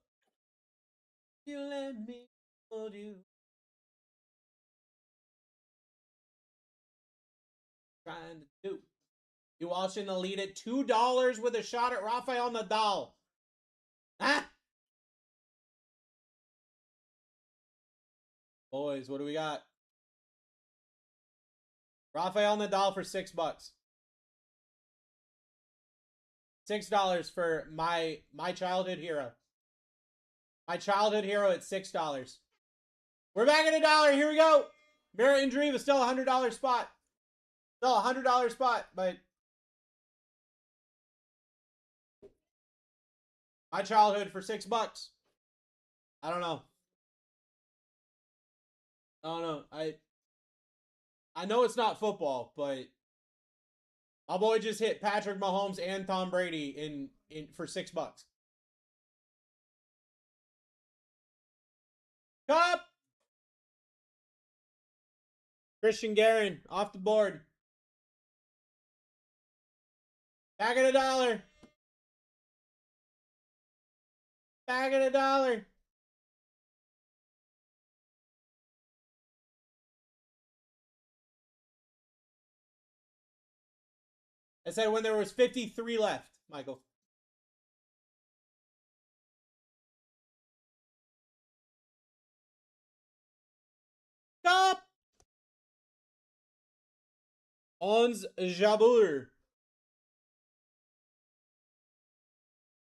You let me hold you. Trying to do. You also in the lead at $2 with a shot at Rafael Nadal. Ah! Boys, what do we got? Rafael Nadal for $6. $6 for my childhood hero. My childhood hero at $6. We're back at $1. Here we go. Barrett and Dream is still a $100 spot. Still a $100 spot, but my childhood for $6. I don't know. I don't know. I know it's not football, but my boy just hit Patrick Mahomes and Tom Brady in for $6. Cup! Christian Guerin off the board. Back at $1. Back at $1. I said when there was 53 left, Michael. Stop! Ons Jabeur.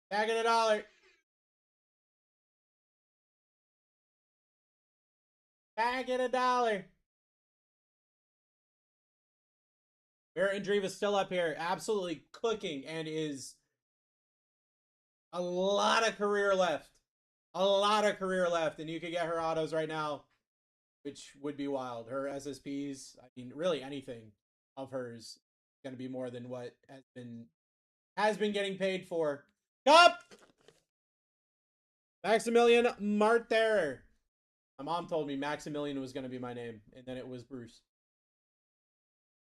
Back at $1. Back at $1. Barrett Andreeva still up here, absolutely cooking, and is a lot of career left. A lot of career left, and you could get her autos right now, which would be wild. Her SSPs, I mean, really anything of hers is going to be more than what has been getting paid for. Cup! Maximilian Marterer. My mom told me Maximilian was going to be my name, and then it was Bruce.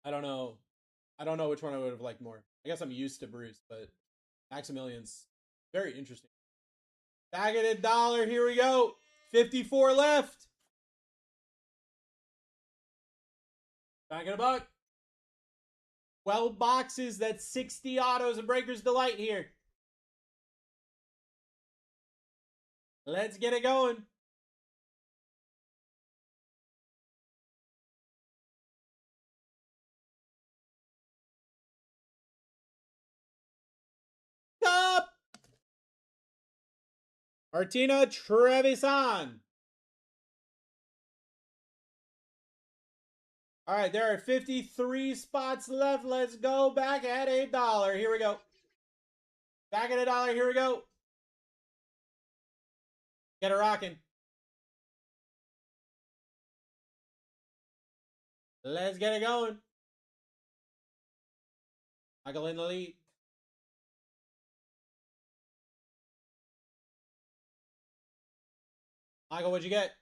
I don't know. I don't know which one I would have liked more. I guess I'm used to Bruce, but Maximilian's very interesting. Back at $1. Here we go. 54 left. Back at $1. 12 boxes. That's 60 autos and Breaker's Delight here. Let's get it going. Cup! Martina Trevisan. All right, there are 53 spots left. Let's go back at $1. Here we go. Back at $1. Here we go. Get it rocking. Let's get it going. Michael in the lead. Michael, what'd you get?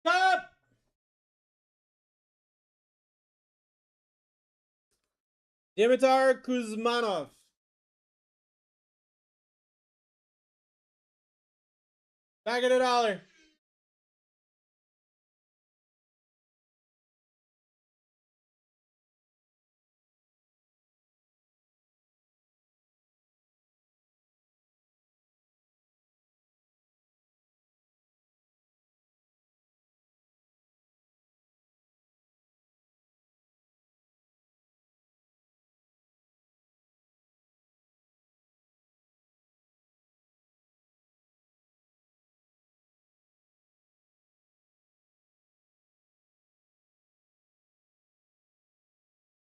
Up! Dimitar Kuzmanov. Back at $1.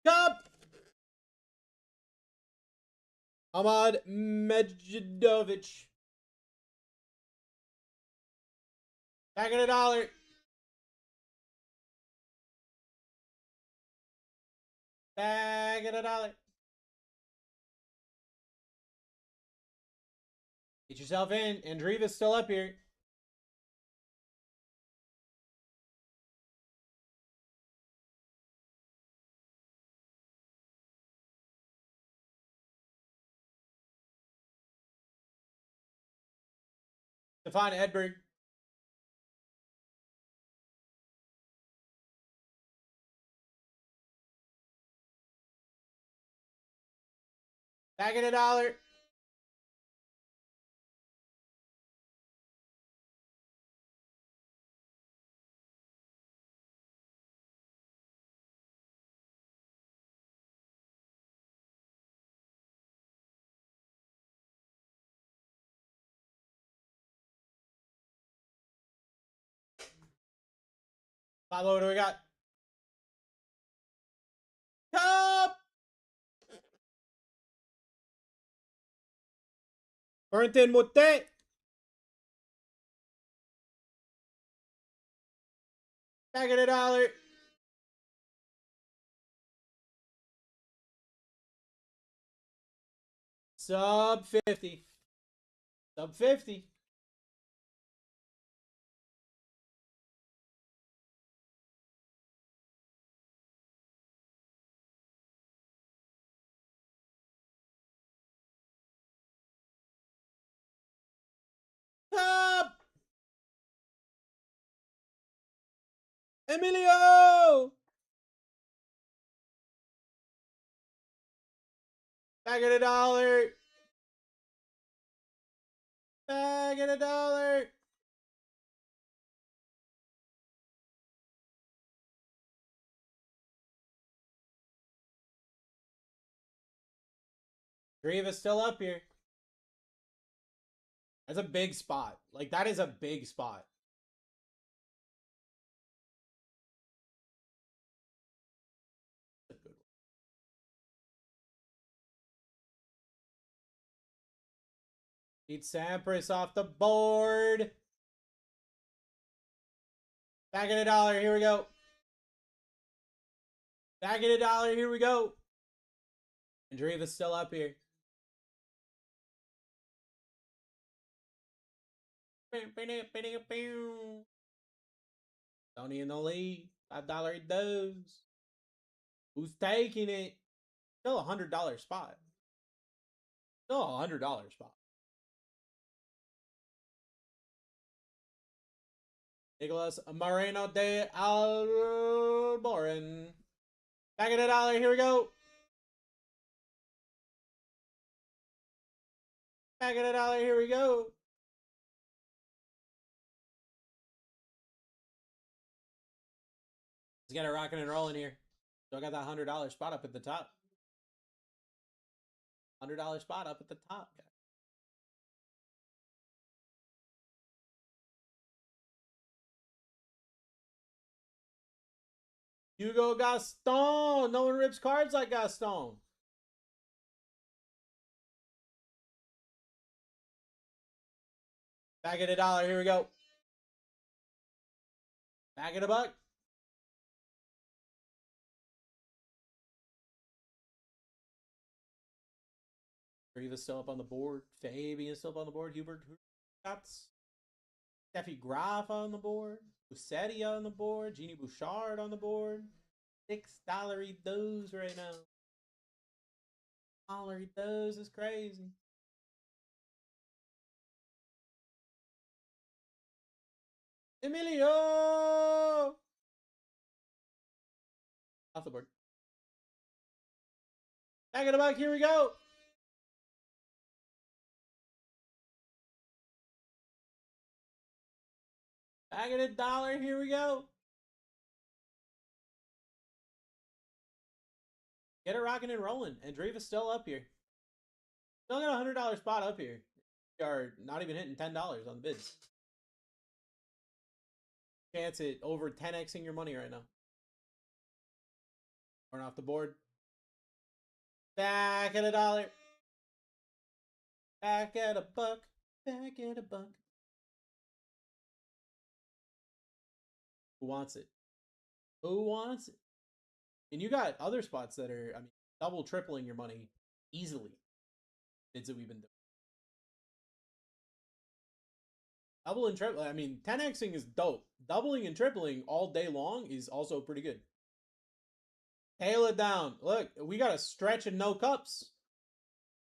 Up! Ahmad Medjidovich. Back at $1. Back at $1. Get yourself in. Andreeva's still up here. Stefan Edberg. Back at $1. Follow, what do we got? Cup! Quentin Motte. Back at $1. Sub 50. Sub 50. Cup! Emilio! Back at $1. Back at $1. Dreva's still up here. That's a big spot. Like, that is a big spot. Pete Sampras off the board. Back at $1. Here we go. Back at $1. Here we go. And Dreva's still up here. Tony in the lead. $5 it does. Who's taking it? Still a $100 spot. Still a $100 spot. Nicholas Moreno de Alboran. Back at $1. Here we go. Back at $1. Here we go. Let's get it rocking and rolling here. Still got that $100 spot up at the top. $100 spot up at the top, guys. Hugo Gaston. No one rips cards like Gaston. Back at $1. Here we go. Back at $1. Riva's still up on the board. Fabian's still up on the board. Hubert Hurts. Steffi Graf on the board. Busetti on the board. Jeannie Bouchard on the board. $6 those right now. $1 is crazy. Emilio! Off the board. Back at $1. Here we go. Back at $1. Here we go. Get it rocking and rolling. And Driva's still up here. Still got a $100 spot up here. We are not even hitting $10 on the bids. Chance at over 10xing your money right now. Turn off the board. Back at $1. Back at $1. Back at $1. Who wants it? Who wants it? And you got other spots that are, I mean, double, tripling your money easily. Bids that we've been doing. Double and triple. I mean, 10xing is dope. Doubling and tripling all day long is also pretty good. Tail it down. Look, we got a stretch and no cups.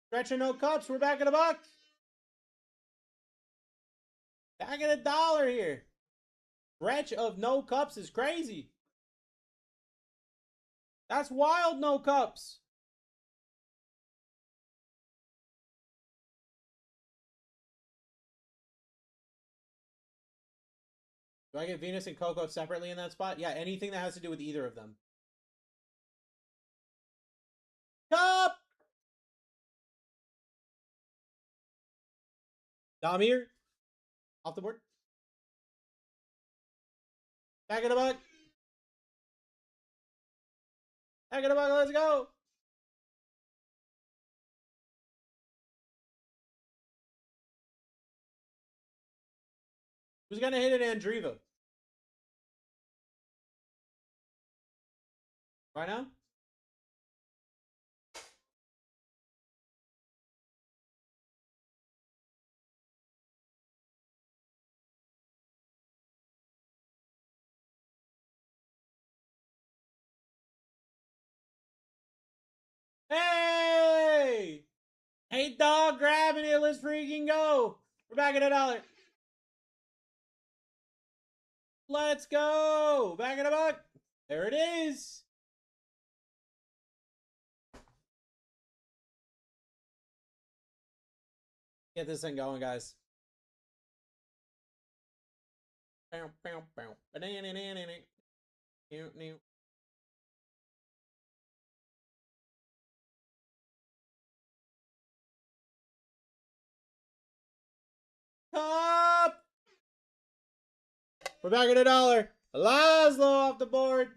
Stretch and no cups. We're back at $1. Back at $1 here. Stretch of no cups is crazy. That's wild, no cups. Do I get Venus and Coco separately in that spot? Yeah, anything that has to do with either of them. Cup! Damir. Off the board. Back at $1. Back at $1. Let's go. Who's gonna hit it, Andriva? Right now? Hey! Hey, dog, grabbing it. Let's freaking go. We're back at $1. Let's go. Back at $1. There it is. Get this thing going, guys. Cup! We're back at $1. Laszlo off the board.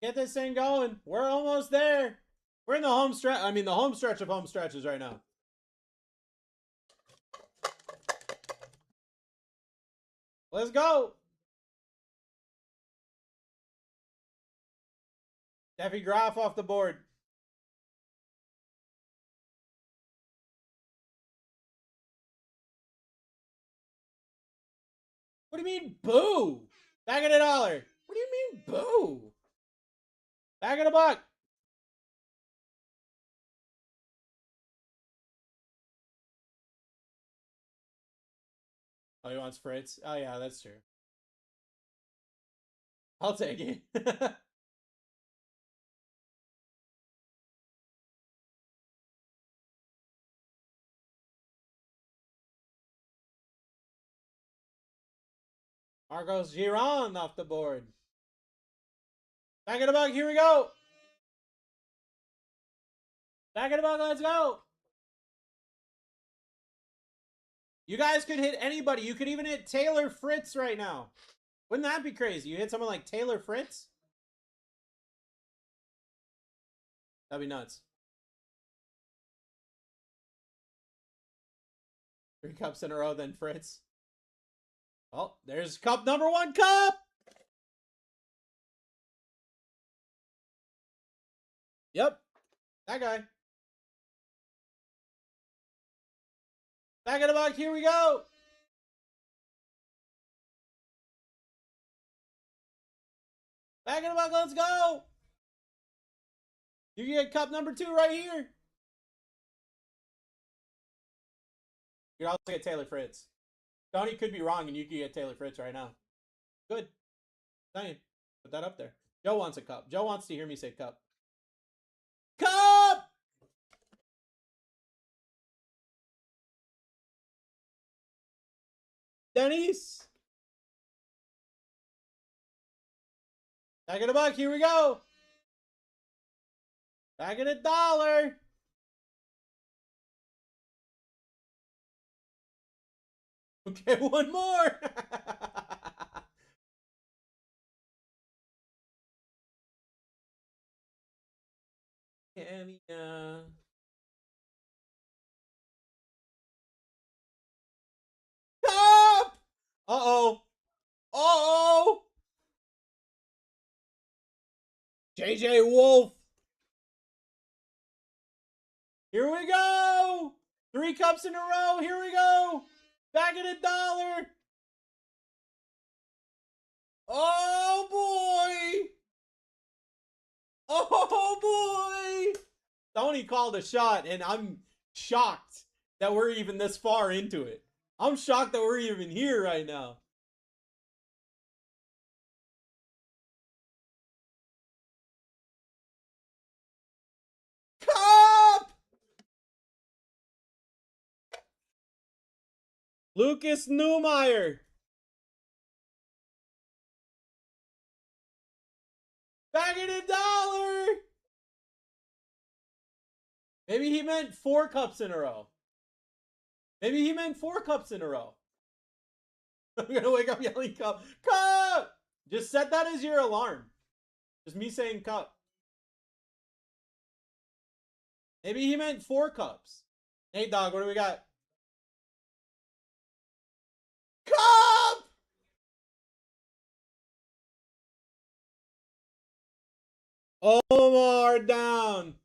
Get this thing going. We're almost there. We're in the home stretch. I mean, the home stretch of home stretches right now. Let's go. Steffi Graf off the board. What do you mean, boo? Back at $1. What do you mean, boo? Back at $1. Oh, he wants Fritz? Oh, yeah, that's true. I'll take it. Marcos Giron off the board. Back at $1. Here we go. Back at $1. Let's go. You guys could hit anybody. You could even hit Taylor Fritz right now. Wouldn't that be crazy? You hit someone like Taylor Fritz? That'd be nuts. 3 cups in a row, then Fritz. Oh, there's cup number 1 cup! Yep. That guy. Back in the box, here we go! Back in the box, let's go! You can get cup number 2 right here. You can also get Taylor Fritz. Tony could be wrong, and you could get Taylor Fritz right now. Good. Saying. Put that up there. Joe wants a cup. Joe wants to hear me say cup. Cup! Denny's. Back in the buck. Here we go. Back in $1. Okay, one more. Cup! Uh-oh. Uh-oh. JJ Wolf. Here we go. 3 cups in a row. Here we go. Back at $1. Oh, boy. Oh, boy. Tony called a shot, and I'm shocked that we're even this far into it. I'm shocked that we're even here right now. Cup! Lucas Newmeyer. Back at $1. Maybe he meant 4 cups in a row. Maybe he meant 4 cups in a row. I'm going to wake up yelling cup. Cup! Just set that as your alarm. Just me saying cup. Maybe he meant 4 cups. Hey, dog, what do we got? Cup! Omar down.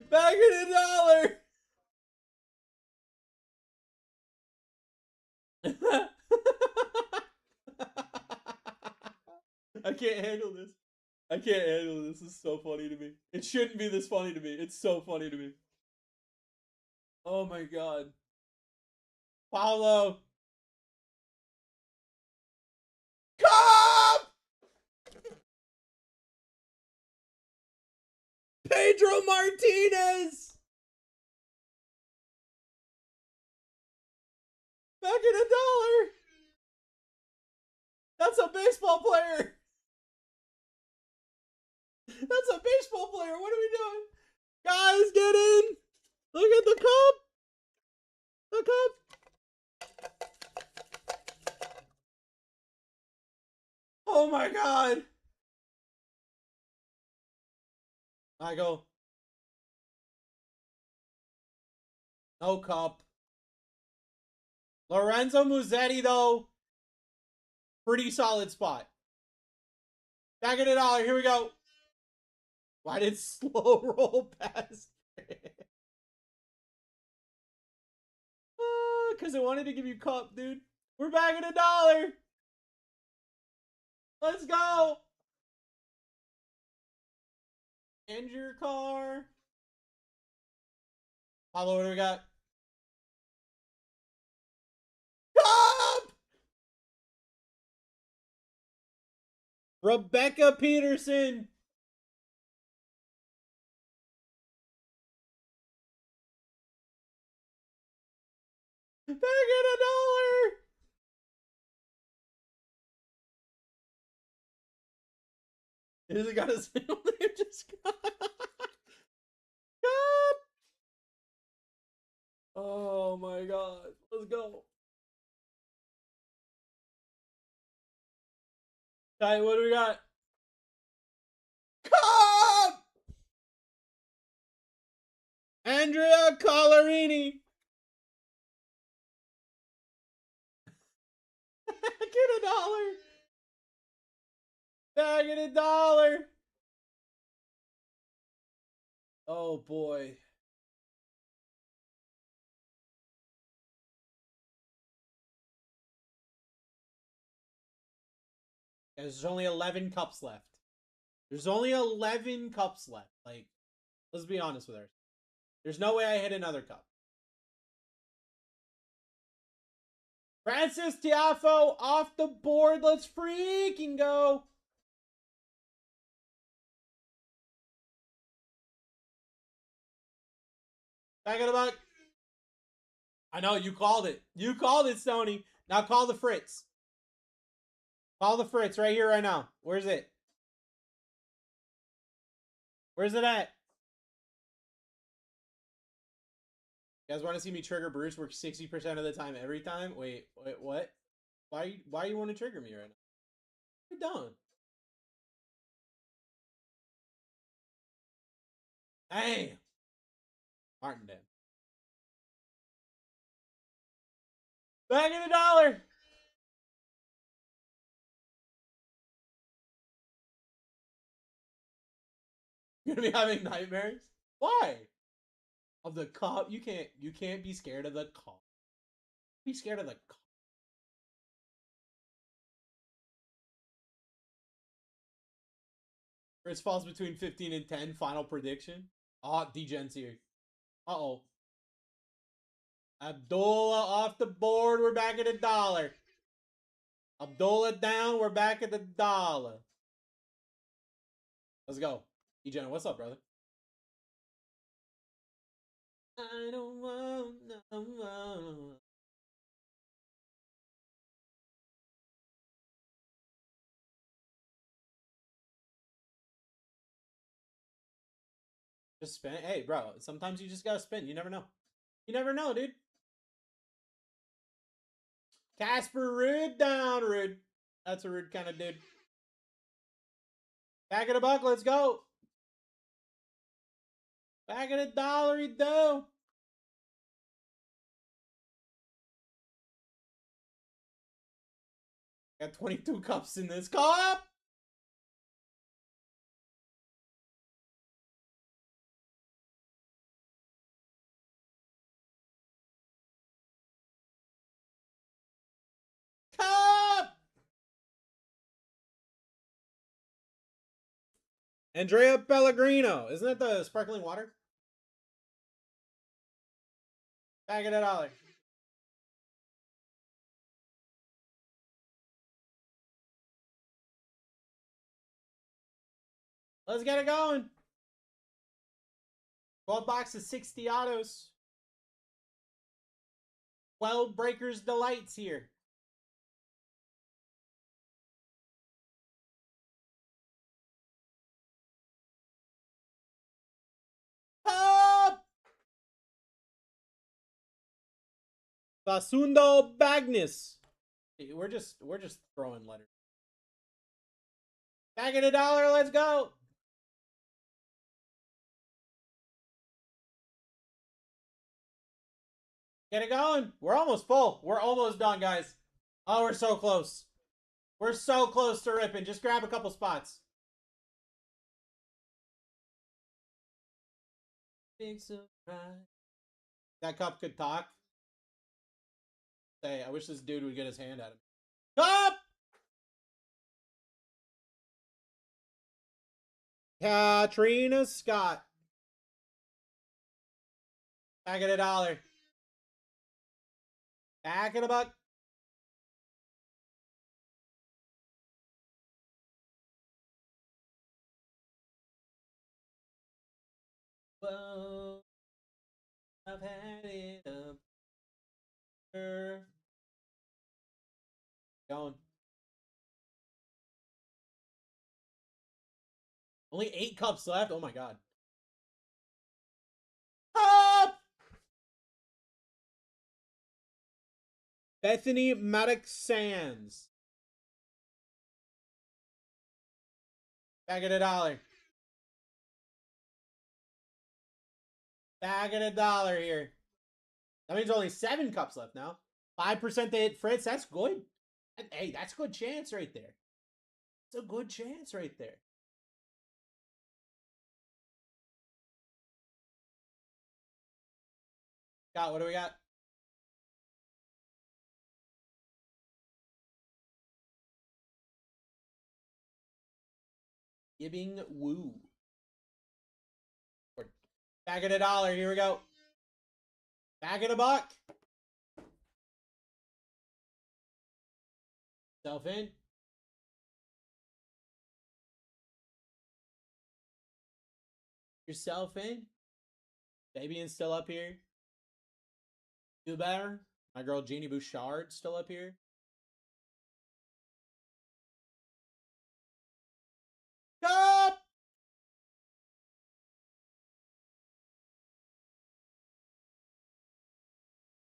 Back at $1. I can't handle this. I can't handle this. This is so funny to me. It shouldn't be this funny to me. It's so funny to me. Oh my god. Paulo. Cup! Pedro Martinez! Back at $1. That's a baseball player. That's a baseball player. What are we doing? Guys, get in. Look at the cup. The cup. Oh my god. I go. No cup. Lorenzo Musetti, though. Pretty solid spot. Back at $1. Here we go. Why did slow roll past? Because I wanted to give you cup, dude. We're back at $1. Let's go. And your car. Paulo, what do we got? Cup! Rebecca Peterson. Back at $1. Is it got his middle name just got? Oh my god. Let's go. Alright, what do we got? Cup! Andrea Collarini. Get $1. Bag it $1. Oh boy. There's only 11 cups left. There's only 11 cups left. Like, let's be honest with her. There's no way I hit another cup. Francis Tiafo off the board. Let's freaking go. Back of the buck. I know, you called it. You called it, Sony. Now call the Fritz. Call the Fritz right here, right now. Where's it? Where's it at? You guys want to see me trigger Bruce work 60% of the time every time? Wait, what? Why you want to trigger me right now? What are you doing? Damn. Martindale. Back in $1. You're gonna be having nightmares? Why? Of the cop? You can't be scared of the cop. Be scared of the cop. First falls between 15 and 10. Final prediction. Oh, Degen's here. Uh-oh. Abdullah off the board. We're back at $1. Abdullah down. We're back at $1. Let's go. Degen, what's up, brother? I don't want no more. Just spin it. Hey, bro, sometimes you just gotta spin. You never know. You never know, dude. Casper Rude down, Rude. That's a rude kind of dude. Back of the buck, let's go. Back at $1, you do. Got 22 cups in this cup. Cup. Andrea Pellegrino. Isn't that the sparkling water? Back at $1. Let's get it going. 12 boxes, 60 autos. 12 breakers delights here. Up! Fasundo Bagnis. We're just throwing letters. Back at $1, let's go. Get it going. We're almost full. We're almost done, guys. Oh, we're so close. We're so close to ripping. Just grab a couple spots. Big surprise. That cup could talk. Say, I wish this dude would get his hand at him. Cup! Katrina Scott. Back at $1. Back at $1. Whoa, I've had it up. Going. Only 8 cups left. Oh my god. Up! Bethany Maddox Sands. Bag of $1. Bag of $1 here. That means only 7 cups left now. 5% to hit Fritz. That's good. Hey, that's a good chance right there. It's a good chance right there. Scott, what do we got? Giving woo. Bag of $1. Here we go. Bag of $1. Self in. Yourself in. Fabian's still up here. Do better. My girl Jeannie Bouchard still up here. Cup!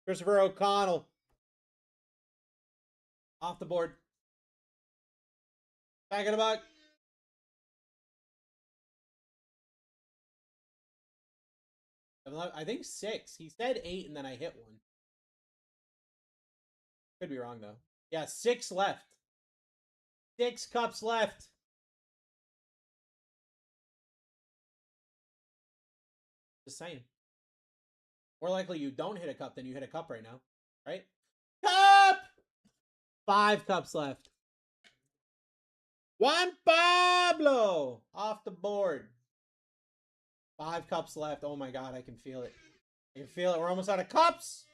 Christopher O'Connell. Off the board. Bag of $1. I think 6. He said 8 and then I hit 1. Could be wrong though. Yeah, 6 left. 6 cups left. Just saying. More likely you don't hit a cup than you hit a cup right now. Right? Cup! 5 cups left. Juan Pablo off the board. 5 cups left. Oh my god, I can feel it. I can feel it. We're almost out of cups.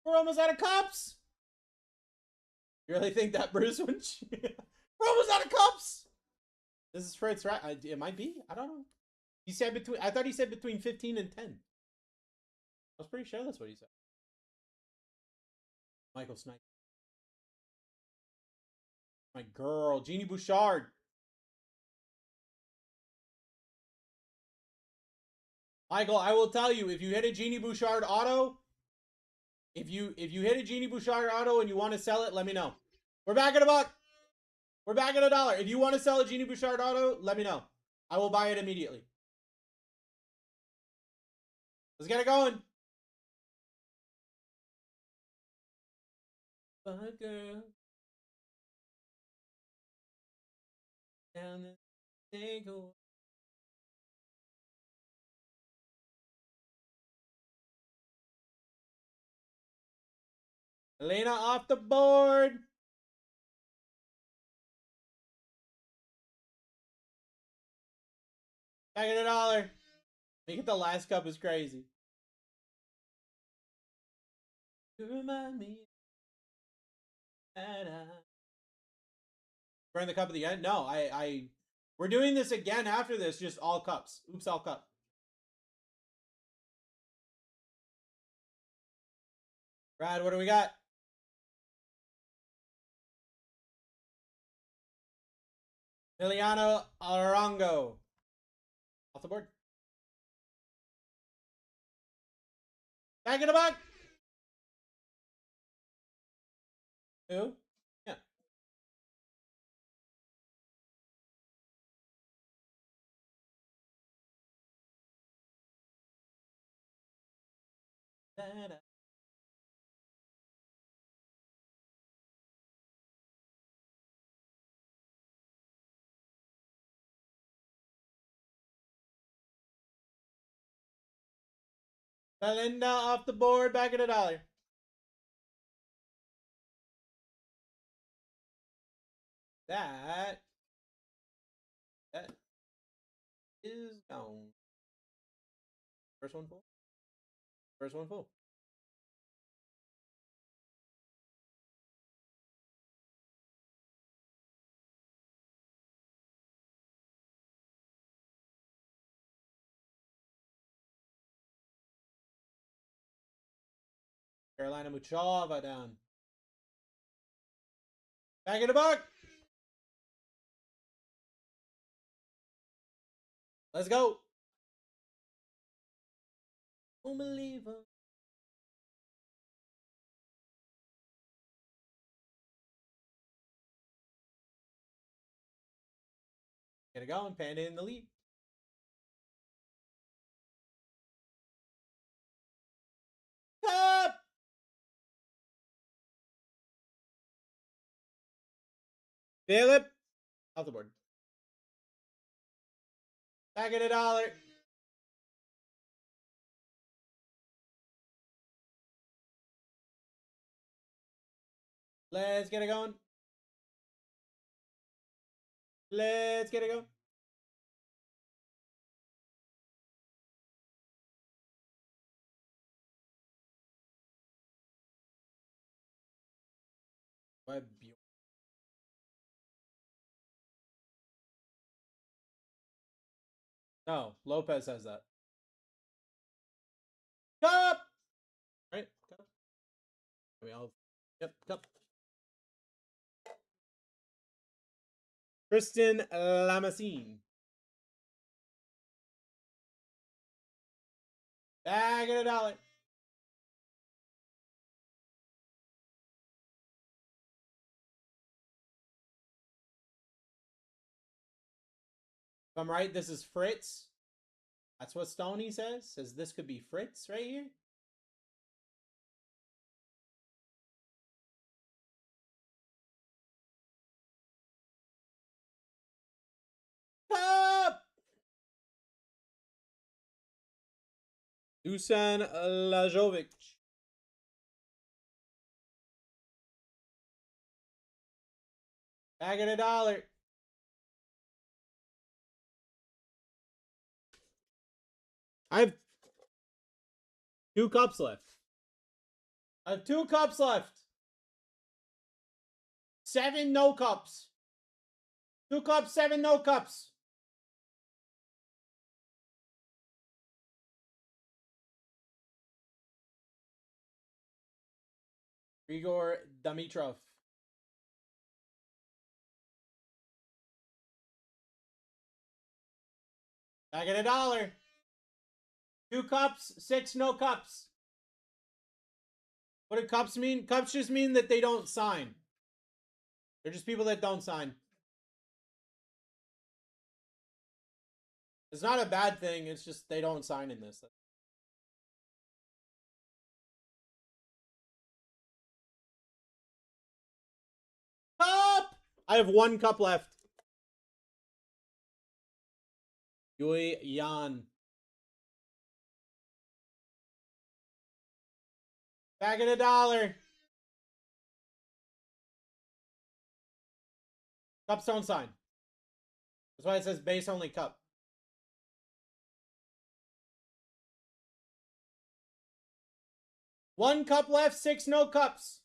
We're almost out of cups. You really think that Bruce would? We're almost out of cups. This is Fritz, right? It might be. I don't know. He said between. I thought he said between 15 and 10. I was pretty sure that's what he said. Michael Snipe. My girl, Jeannie Bouchard. Michael, I will tell you, if you hit a Jeannie Bouchard auto, if you hit a Jeannie Bouchard auto and you want to sell it, let me know. We're back at $1. We're back at $1. If you want to sell a Jeannie Bouchard auto, let me know. I will buy it immediately. Let's get it going. But girl, down the single. Elena off the board. Back at $1. Make it the last cup is crazy. You remind me that burn the cup at the end? No, we're doing this again after this, just all cups. Oops, all cup. Brad, what do we got? Emiliano Arango. Off the board. Back in the box. Who? Yeah. Da-da. Belinda off the board, back at $1. That is gone. First one full. First one full. Carolina Muchova down. Back in the box. Let's go. Unbeliever. Get it going. Panda in the lead. Up! Philip. Off the board. Back at $1. Let's get it going. Let's get it going. No, Lopez has that. Cup! Right? Cup. We all. Yep, cup. Kristen Lamassine. Back at $1. If I'm right, this is Fritz. That's what Stoney says. Says this could be Fritz right here. Cup! Dusan Lajovic. Back at $1. I have 2 cups left. I have 2 cups left. 7 no cups. 2 cups, 7 no cups. Igor Dimitrov. Back at $1. 2 cups, 6 no cups. What do cups mean? Cups just mean that they don't sign. They're just people that don't sign. It's not a bad thing. It's just they don't sign in this. Cup! I have 1 cup left. Yui Yan. Back at $1. Cups don't sign. That's why it says base only cup. One cup left, 6 no cups.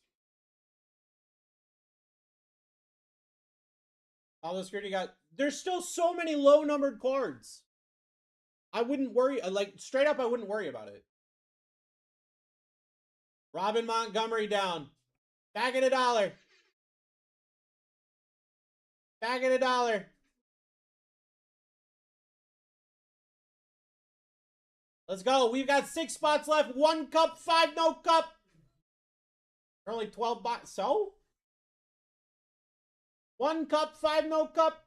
All the security got. There's still so many low numbered cards. I wouldn't worry. Like, straight up, I wouldn't worry about it. Robin Montgomery down. Back at $1. Back at $1. Let's go. We've got 6 spots left. 1 cup, 5 no cup. There are only 12 bots. So? 1 cup, 5 no cup.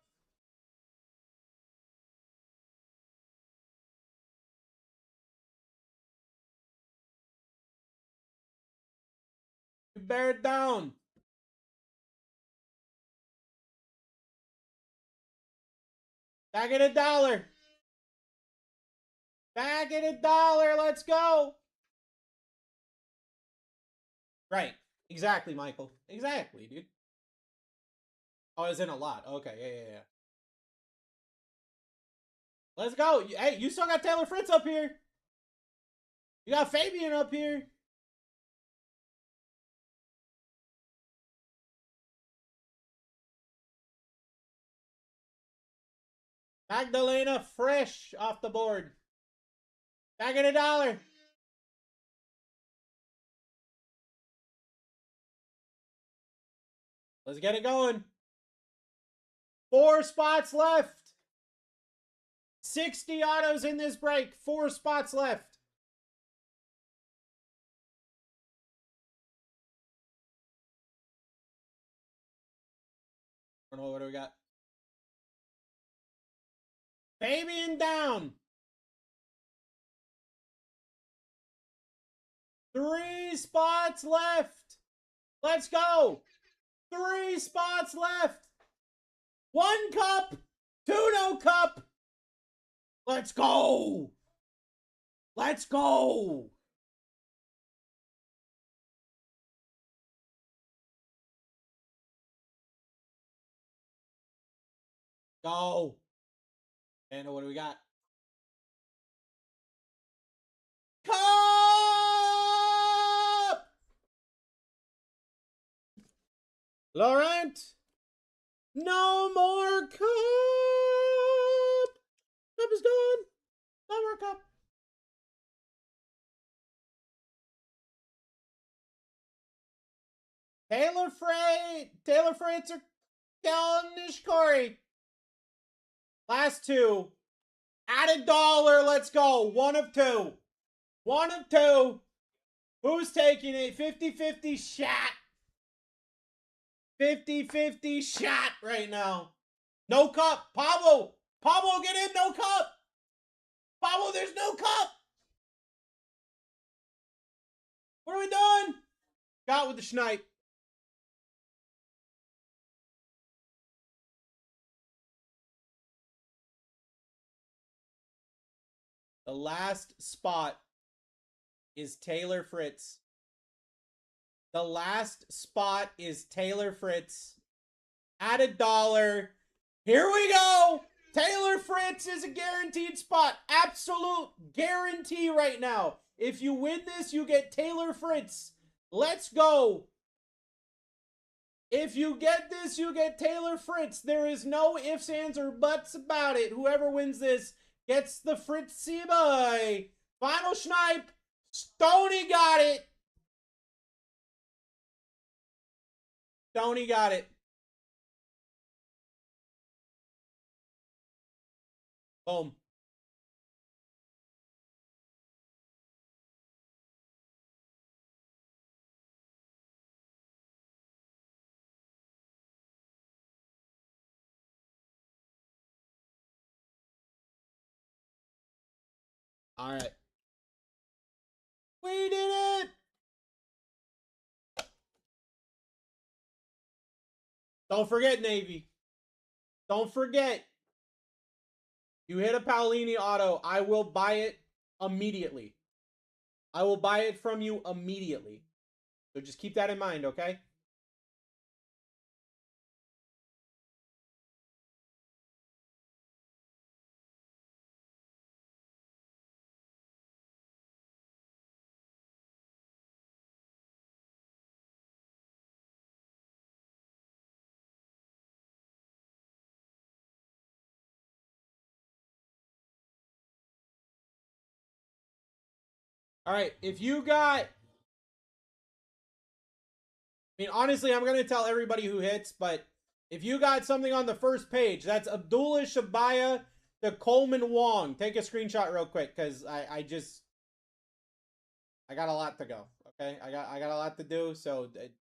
You bear it down. Back at $1. Back at $1. Let's go. Right. Exactly, Michael. Exactly, dude. Oh, it's in a lot. Okay, yeah. Let's go. Hey, you still got Taylor Fritz up here. You got Fabian up here. Magdalena Fresh off the board. Back at $1. Let's get it going. 4 spots left. 60 autos in this break. 4 spots left. I don't know, what do we got? Baby and down. 3 spots left. Let's go. 3 spots left. 1 cup. 2 no cup. Let's go. Let's go. Go. And what do we got? Cup! Laurent! No more cup! Cup is gone. No more cup. Taylor Fritz or Kelnish Corey. Last 2. Add $1. Let's go. 1 of 2. 1 of 2. Who's taking it? 50-50 shot. 50-50 shot right now. No cup. Pablo. Pablo, get in. No cup. Pablo, there's no cup. What are we doing? Got with the schnipe. The last spot is Taylor Fritz. The last spot is Taylor Fritz. Add $1. Here we go. Taylor Fritz is a guaranteed spot. Absolute guarantee right now. If you win this, you get Taylor Fritz. Let's go. If you get this, you get Taylor Fritz. There is no ifs, ands, or buts about it. Whoever wins this gets the Fritzy boy. Final schnipe. Stoney got it. Stoney got it. Boom. All right. We did it. Don't forget, Navy. Don't forget. You hit a Paolini auto, I will buy it immediately. I will buy it from you immediately. So just keep that in mind, okay? All right, if you got... honestly, I'm going to tell everybody who hits, but if you got something on the first page, that's Abdullah Shabaya to Coleman Wong. Take a screenshot real quick, because I got a lot to go, okay? I got a lot to do, so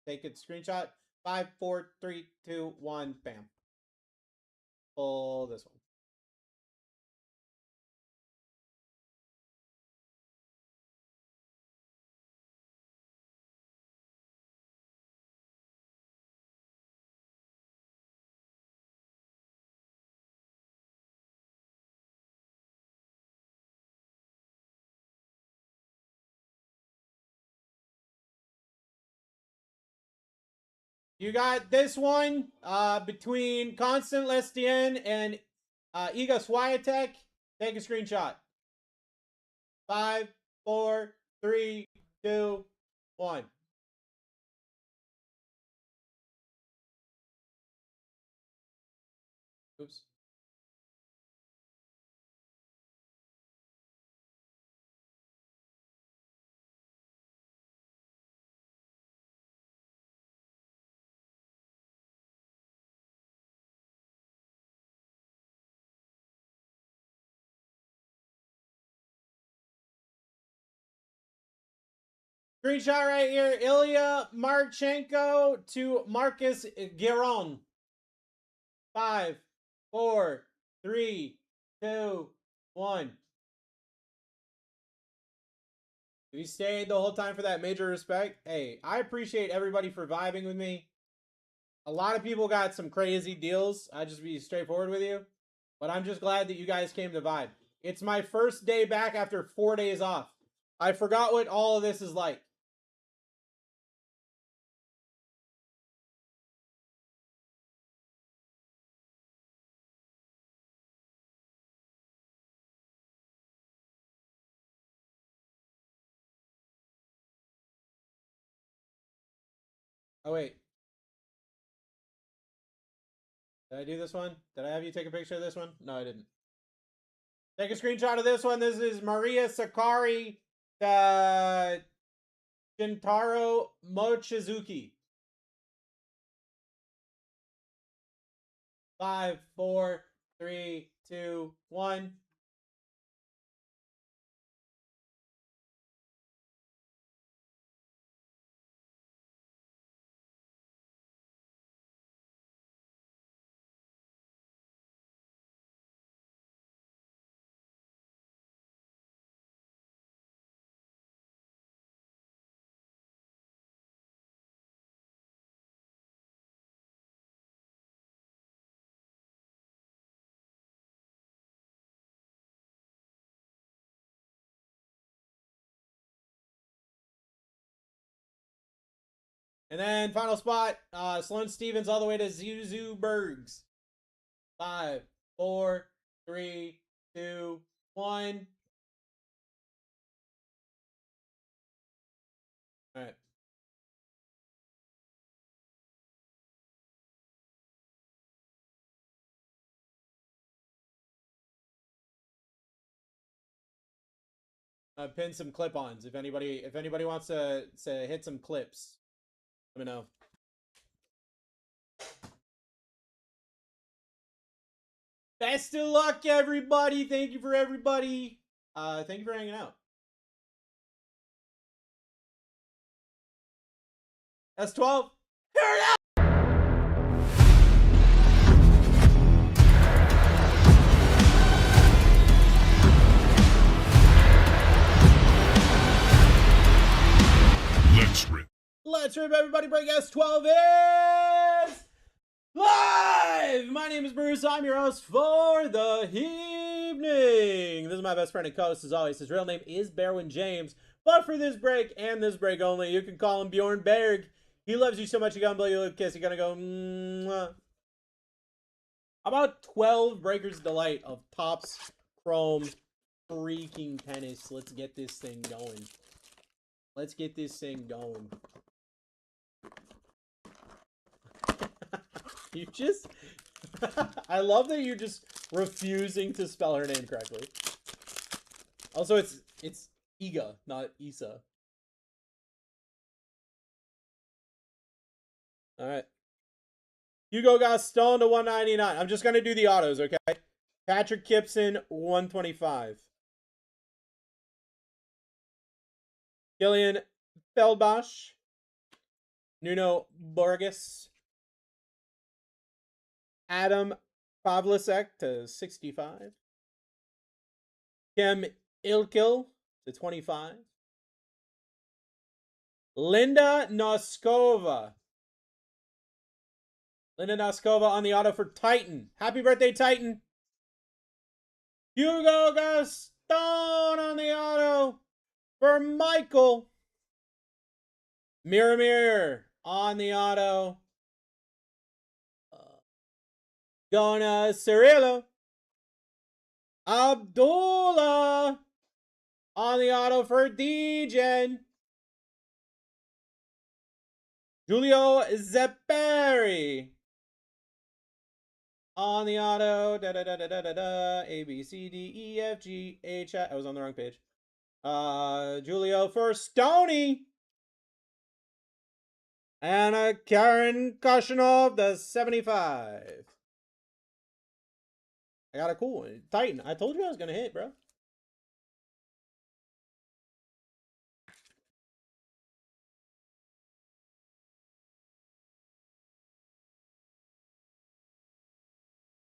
take a screenshot. 5, 4, 3, 2, 1, bam. Pull this one. You got this one between Constant Lestien and Iga Swiatek. Take a screenshot. 5, 4, 3, 2, 1. Oops. Screenshot right here. Ilya Marchenko to Marcus Giron. 5, 4, 3, 2, 1. If you stayed the whole time for that, major respect. Hey, I appreciate everybody for vibing with me. A lot of people got some crazy deals. I just be straightforward with you. But I'm just glad that you guys came to vibe. It's my first day back after 4 days off. I forgot what all of this is like. Oh, wait. Did I do this one? Did I have you take a picture of this one? No, I didn't. Take a screenshot of this one. This is Maria Sakari Shintaro Mochizuki. 5, 4, 3, 2, 1. And then final spot, Sloane Stevens all the way to Zuzu Bergs. 5, 4, 3, 2, 1. All right. Pin some clip-ons if anybody wants to hit some clips. Let me know. Best of luck, everybody. Thank you for everybody. Thank you for hanging out. S12. Here it is. Let's rip. Let's rip, everybody. Break S12 is live. My name is Bruce. I'm your host for the evening. This is my best friend and co-host, as always. His real name is Berwin James. But for this break and this break only, you can call him Bjorn Berg. He loves you so much, you're gonna blow your lip kiss. You're gonna go, mwah. About 12 Breakers Delight of Topps Chrome freaking tennis. Let's get this thing going. Let's get this thing going. You just... I love that you're just refusing to spell her name correctly. Also, it's Iga, not Isa. All right. Hugo Gaston to 199. I'm just going to do the autos, okay? Patrick Gibson, 125. Gillian Feldbosch. Nuno Borges. Adam Pavlicek to 65. Kim Ilkil to 25. Linda Noskova. Linda Noskova on the auto for Titan. Happy birthday, Titan. Hugo Gaston on the auto for Michael. Miramir on the auto. Going to Cirillo. Abdullah on the auto for Degen. Julio Zepperi on the auto. A, B, C, D, E, F, G, H, I was on the wrong page. Julio for Stoney. And Karen Kashanov, the 75. I got a cool one. Titan. I told you I was going to hit, bro.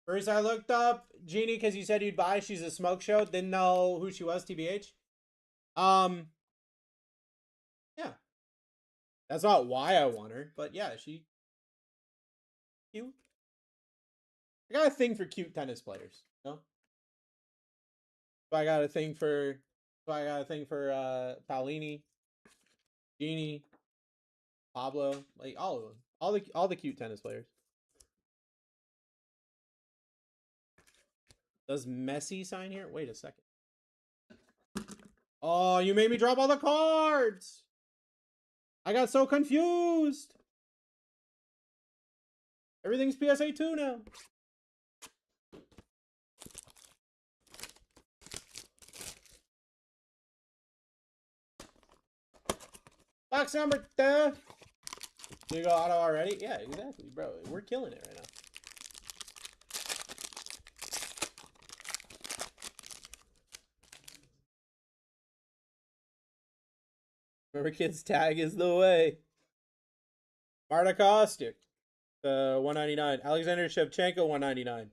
First, I looked up Jeannie because you said you'd buy. She's a smoke show. Didn't know who she was, TBH. Yeah. That's not why I want her, but yeah, she cute. I got a thing for cute tennis players, you know? So I got a thing for Paulini, Jeannie, Pablo, like all of them. All the cute tennis players. Does Messi sign here? Wait a second. Oh, you made me drop all the cards. I got so confused. Everything's PSA 2 now. Box number 2. You go auto already? Yeah, exactly, bro. We're killing it right now. Remember, kids, tag is the way. Marta Kostic, 199. Alexander Shevchenko, 199.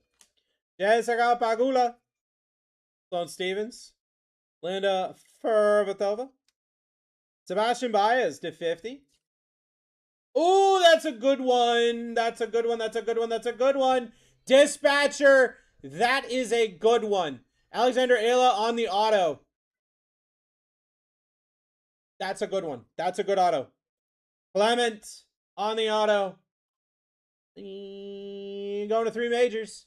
Jessica Pagula. Sloane Stevens. Linda Furvatova. Sebastian Baez to 50. Ooh, that's a good one. That's a good one. That's a good one. That's a good one. Dispatcher. That is a good one. Alexander Ayla on the auto. That's a good one. That's a good auto. Clement on the auto. Going to 3 majors.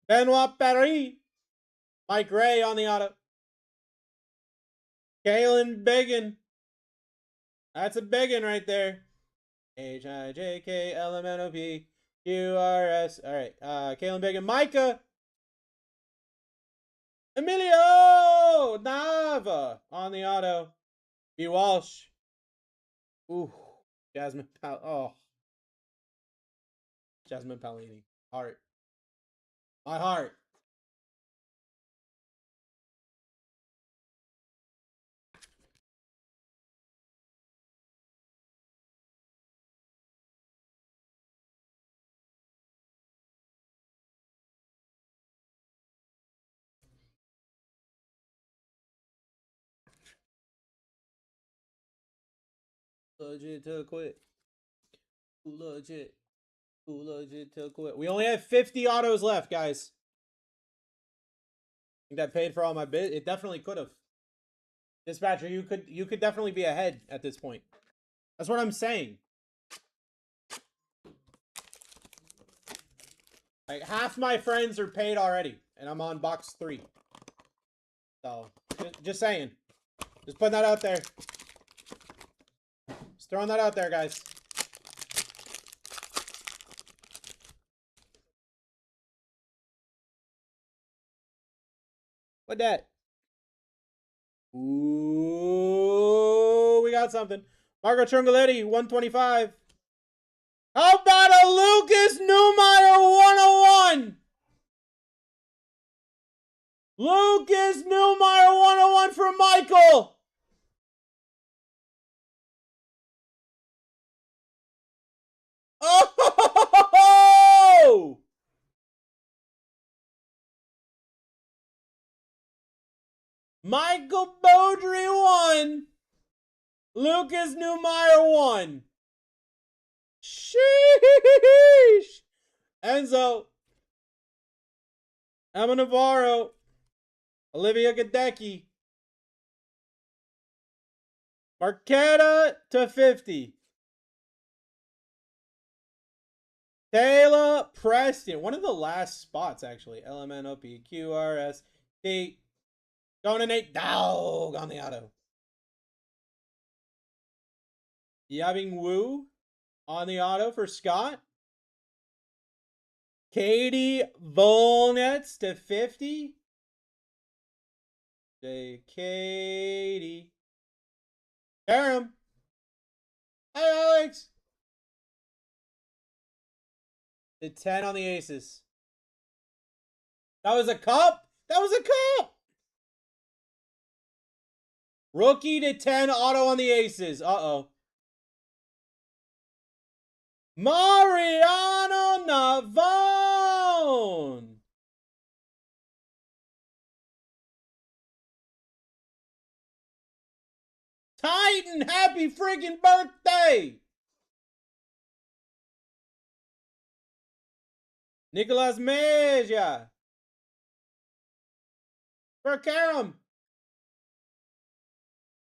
Benoit Paris. Mike Ray on the auto. Kalen Biggin. That's a biggin right there. HIJKLMNOPQRS. All right. Kalen Biggin. Micah. Emilio Nava on the auto. B. Walsh. Ooh. Jasmine Jasmine Paolini. Heart. My heart. Legit to quit. Legit. Legit to quit. We only have 50 autos left, guys. I think that paid for all my bid. It definitely could have. Dispatcher, you could definitely be ahead at this point. That's what I'm saying. Like, half my friends are paid already, and I'm on box 3. So, just saying. Just putting that out there. Just throwing that out there, guys. What that? Ooh, we got something. Marco Trungaletti, 125. How about a Lucas Newmeyer 101? Lucas Newmeyer 101 for Michael. Oh! Michael Beaudry 1. Lucas Newmeyer 1. Sheesh. Enzo. Emma Navarro. Olivia Gadecki. Marquetta to 50. Taylor Preston. One of the last spots, actually. LMNOPQRST. Going to Nate Dog on the auto. Yabing Wu on the auto for Scott. Katie Volnetz to 50. Katie. Aram. Hi, Alex. The 10 on the aces. That was a cup? That was a cup! Rookie to 10 auto on the aces. Uh-oh. Mariano Navarro. on. Titan, happy freaking birthday! Nicolas Meja. For Karam.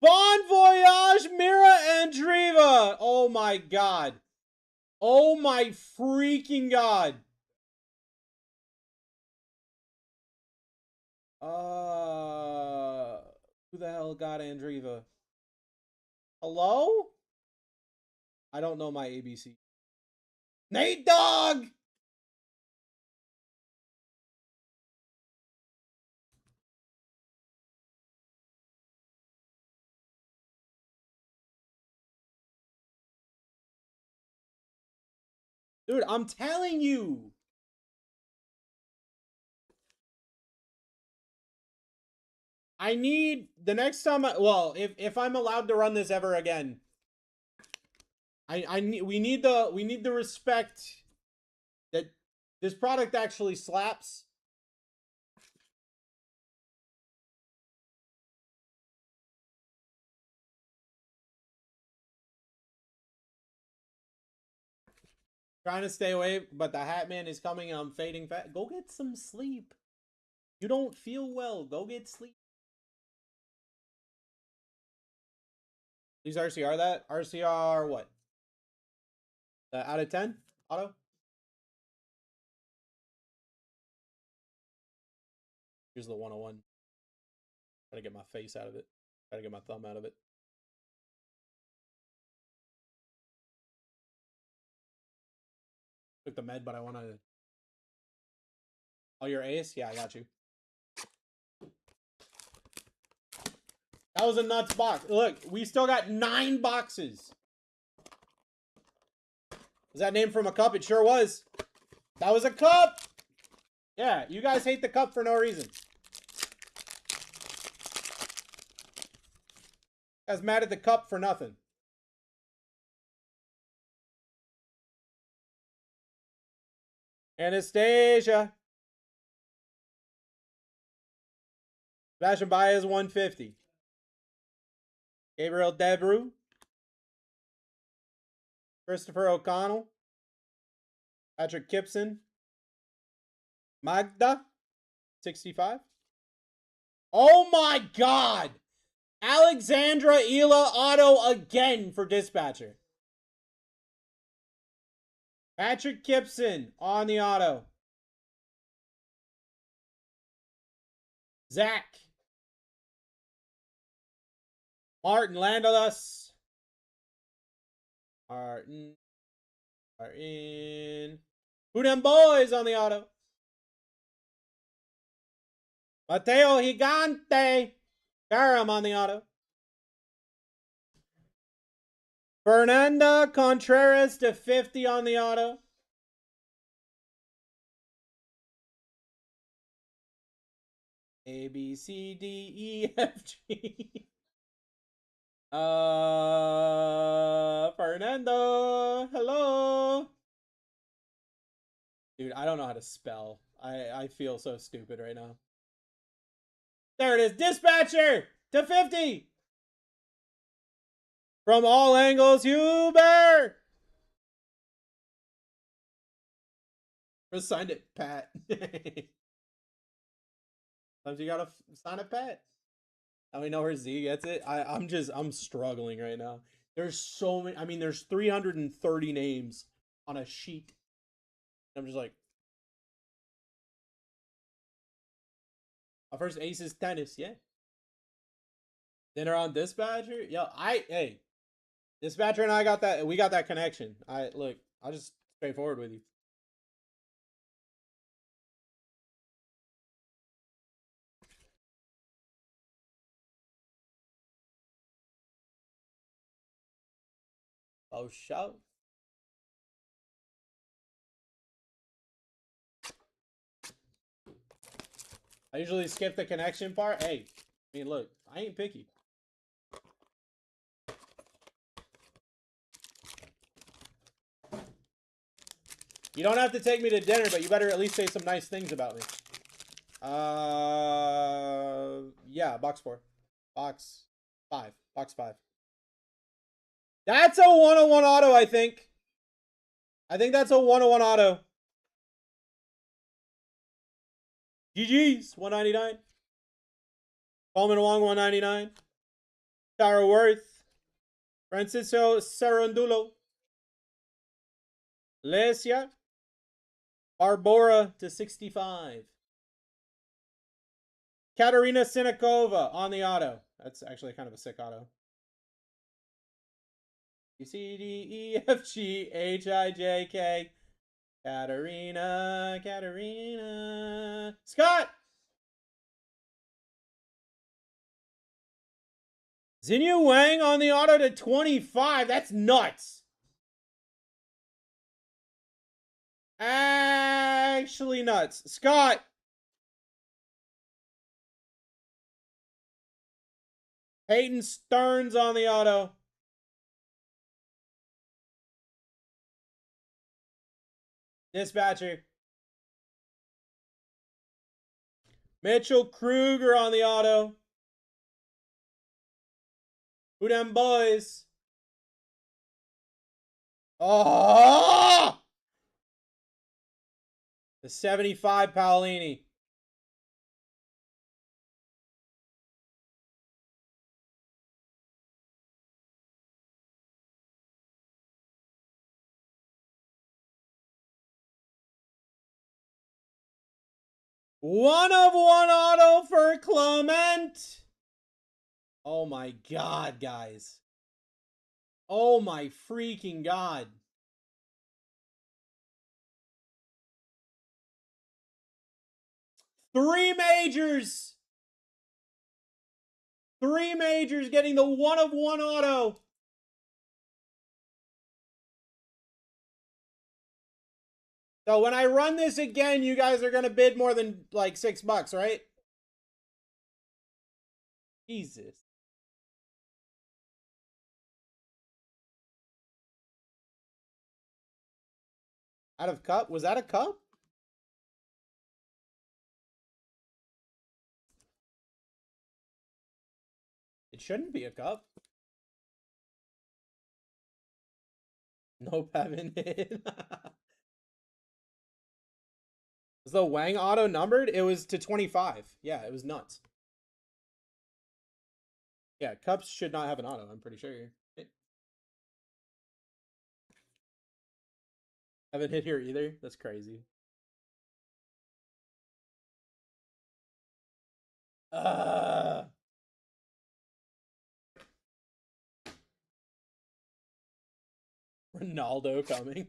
Bon Voyage, Mira Andreeva. Oh my god. Oh my freaking god. Who the hell got Andreeva? Hello? I don't know my ABC. Nate Dogg! Dude, I'm telling you. I need the next time well, if I'm allowed to run this ever again, we need the respect that this product actually slaps. Trying to stay away, but the Hat Man is coming and I'm fading fast. Go get some sleep. You don't feel well. Go get sleep. These RCR that? RCR what? Out of 10? Auto? Here's the 101. Try to get my face out of it. Try to get my thumb out of it. Took the med, but I want to... Oh, your ace? Yeah, I got you. That was a nuts box. Look, we still got 9 boxes. Was that named from a cup? It sure was. That was a cup! Yeah, you guys hate the cup for no reason. You guys mad at the cup for nothing. Anastasia. Sebastian Baez 150. Gabriel Debrew. Christopher O'Connell. Patrick Gibson. Magda 65. Oh my god! Alexandra Ela auto again for Dispatcher. Patrick Gibson on the auto. Zach. Martin Landalas. Martin. Who them boys on the auto? Mateo Gigante. Karam on the auto. Fernanda Contreras to 50 on the auto. A, B, C, D, E, F, G. Fernando. Hello. Dude, I don't know how to spell. I feel so stupid right now. There it is. Dispatcher to 50. From all angles, Huber. Just signed it, Pat. Sometimes you gotta sign it, Pat. And we know where Z gets it. I'm struggling right now. There's so many. I mean, there's 330 names on a sheet. I'm just like, my first ace is tennis, yeah. Dinner on Dispatcher? Yo, hey. Dispatcher and I got that, we got that connection. Look, I'll just straightforward with you. Oh, shout. I usually skip the connection part. Hey, I mean, look, I ain't picky. You don't have to take me to dinner, but you better at least say some nice things about me. Yeah, box 4. Box 5. Box 5. That's a 101 auto, I think. I think that's a 101 auto. GG's, 199. Coleman Wong, 199. Tara Worth. Francisco Sarandulo. Lesia. Barbora to 65. Katerina Sinikova on the auto. That's actually kind of a sick auto. B, C, D, E, F, G, H, I, J, K. Katerina. Scott! Xinyu Wang on the auto to 25. That's nuts. Actually nuts. Scott! Peyton Stearns on the auto. Dispatcher. Mitchell Kruger on the auto. Who them boys? Oh! The 75 Paolini. One of one auto for Clement. Oh my God, guys. Oh my freaking God. Three majors. Three majors getting the one of one auto. So when I run this again, you guys are going to bid more than like $6, right? Jesus. Out of cup? Was that a cup? It shouldn't be a cup. Nope, haven't hit. Was the Wang auto numbered? It was to 25. Yeah, it was nuts. Yeah, cups should not have an auto, I'm pretty sure. Haven't hit here either? That's crazy. Ronaldo coming.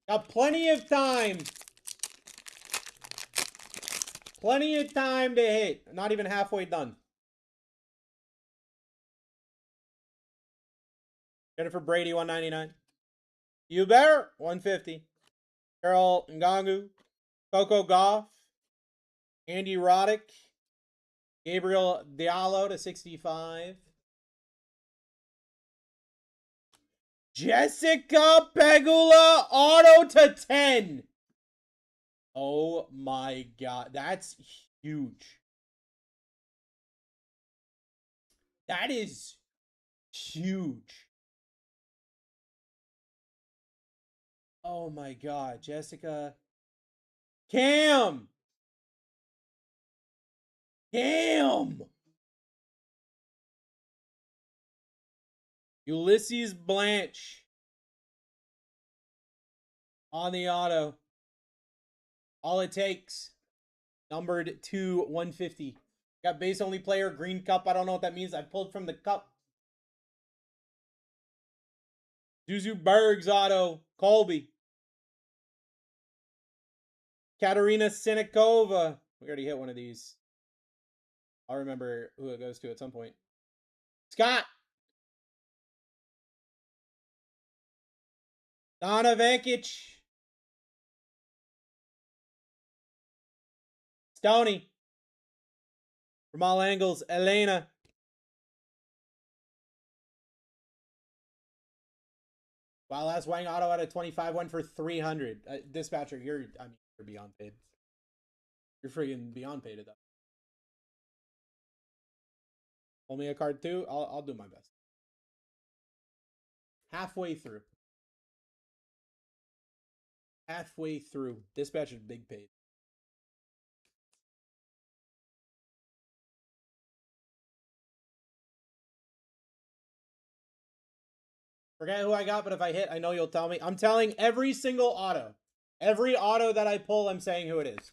Got plenty of time. Plenty of time to hit. Not even halfway done. Jennifer Brady, 199. Hubert, 150. Carol Ngangu. Coco Goff. Andy Roddick. Gabriel Diallo to 65. Jessica Pegula auto to 10. Oh my God. That's huge. That is huge. Oh my God. Jessica. Cam. Ulysses Blanche on the auto. All it takes. Numbered to 150. Got base only player, green cup. I don't know what that means. I pulled from the cup. Zuzu Bergs auto. Colby. Katerina Sinikova. We already hit one of these. I'll remember who it goes to at some point. Scott. Donna Vankic. Stoney. From all angles, Elena. Wow, last Wang auto out of 25 went for 300. Dispatcher, you're beyond paid. You're freaking beyond paid at that. Pull me a card too. I'll do my best. Halfway through. Halfway through. Dispatcher's big paid. Forget who I got, but if I hit, I know you'll tell me. I'm telling every single auto. Every auto that I pull, I'm saying who it is.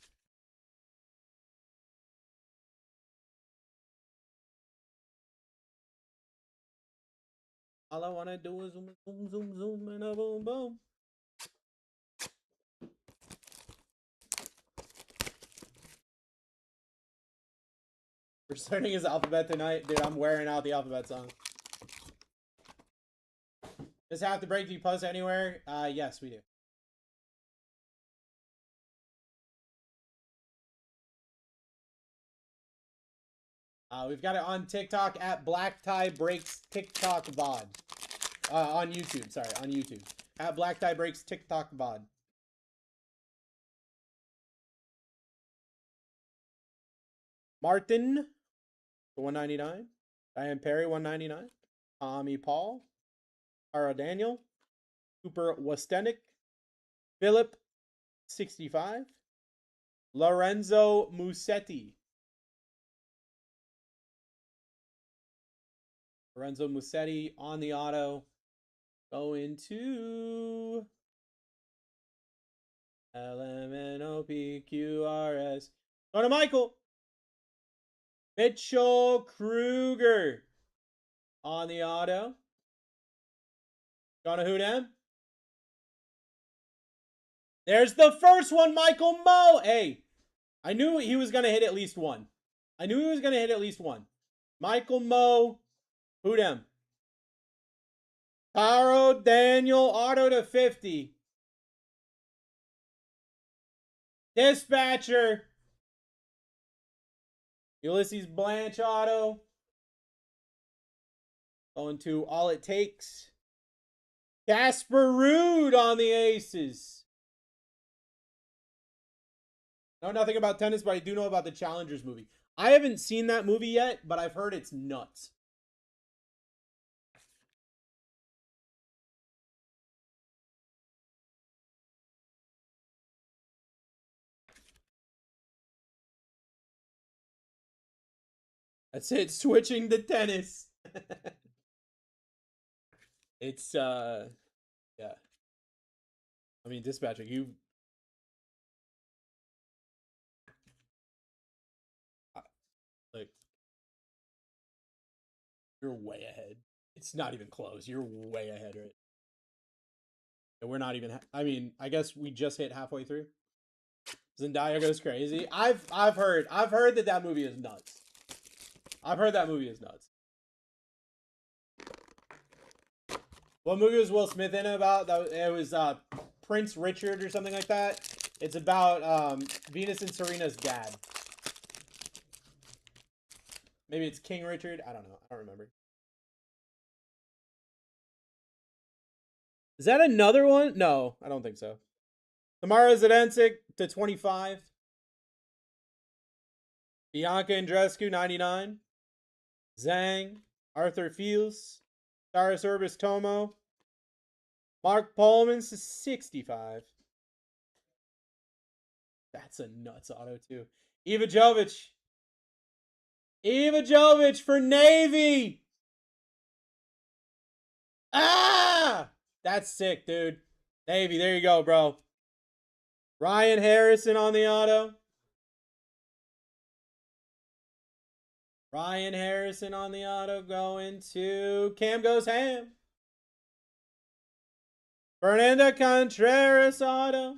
All I want to do is zoom, zoom, zoom, zoom, and a boom, boom. We're starting his alphabet tonight. Dude, I'm wearing out the alphabet song. Does have to break? Do you post anywhere? Yes, we do. We've got it on TikTok at BlackTie Breaks TikTok VOD. On YouTube, sorry, on YouTube. At BlackTie Breaks TikTok VOD. Martin, 199. Diane Perry, 199. Tommy Paul. Ara Daniel. Cooper Westenik. Philip, 65. Lorenzo Musetti. Lorenzo Musetti on the auto. Going to LMNOPQRS. Going to Michael. Mitchell Kruger on the auto. Going to Hoodem. There's the first one, Michael Moe. Hey, I knew he was going to hit at least one. Michael Moe. Hoodem. Taro Daniel auto to 50. Dispatcher. Ulysses Blanche auto. Going to All It Takes. Casper Ruud on the aces. Know nothing about tennis, but I do know about the Challengers movie. I haven't seen that movie yet, but I've heard it's nuts. That's it. Switching to tennis. It's yeah. I mean, Dispatcher, you like you're way ahead. It's not even close. You're way ahead, right? And we're not even. I mean, I guess we just hit halfway through. Zendaya goes crazy. I've heard that movie is nuts. I've heard that movie is nuts. What movie was Will Smith in about? It was Prince Richard or something like that. It's about Venus and Serena's dad. Maybe it's King Richard. I don't know. I don't remember. Is that another one? No, I don't think so. Tamara Zdancic to 25. Bianca Andreescu, 99. Zhang. Arthur Fields. Cyrus Urbis Tomo. Mark Pullman to 65. That's a nuts auto, too. Eva Jovic. Eva Jovic for Navy. Ah! That's sick, dude. Navy, there you go, bro. Ryan Harrison on the auto. Ryan Harrison on the auto going to Cam Goes Ham. Fernanda Contreras auto.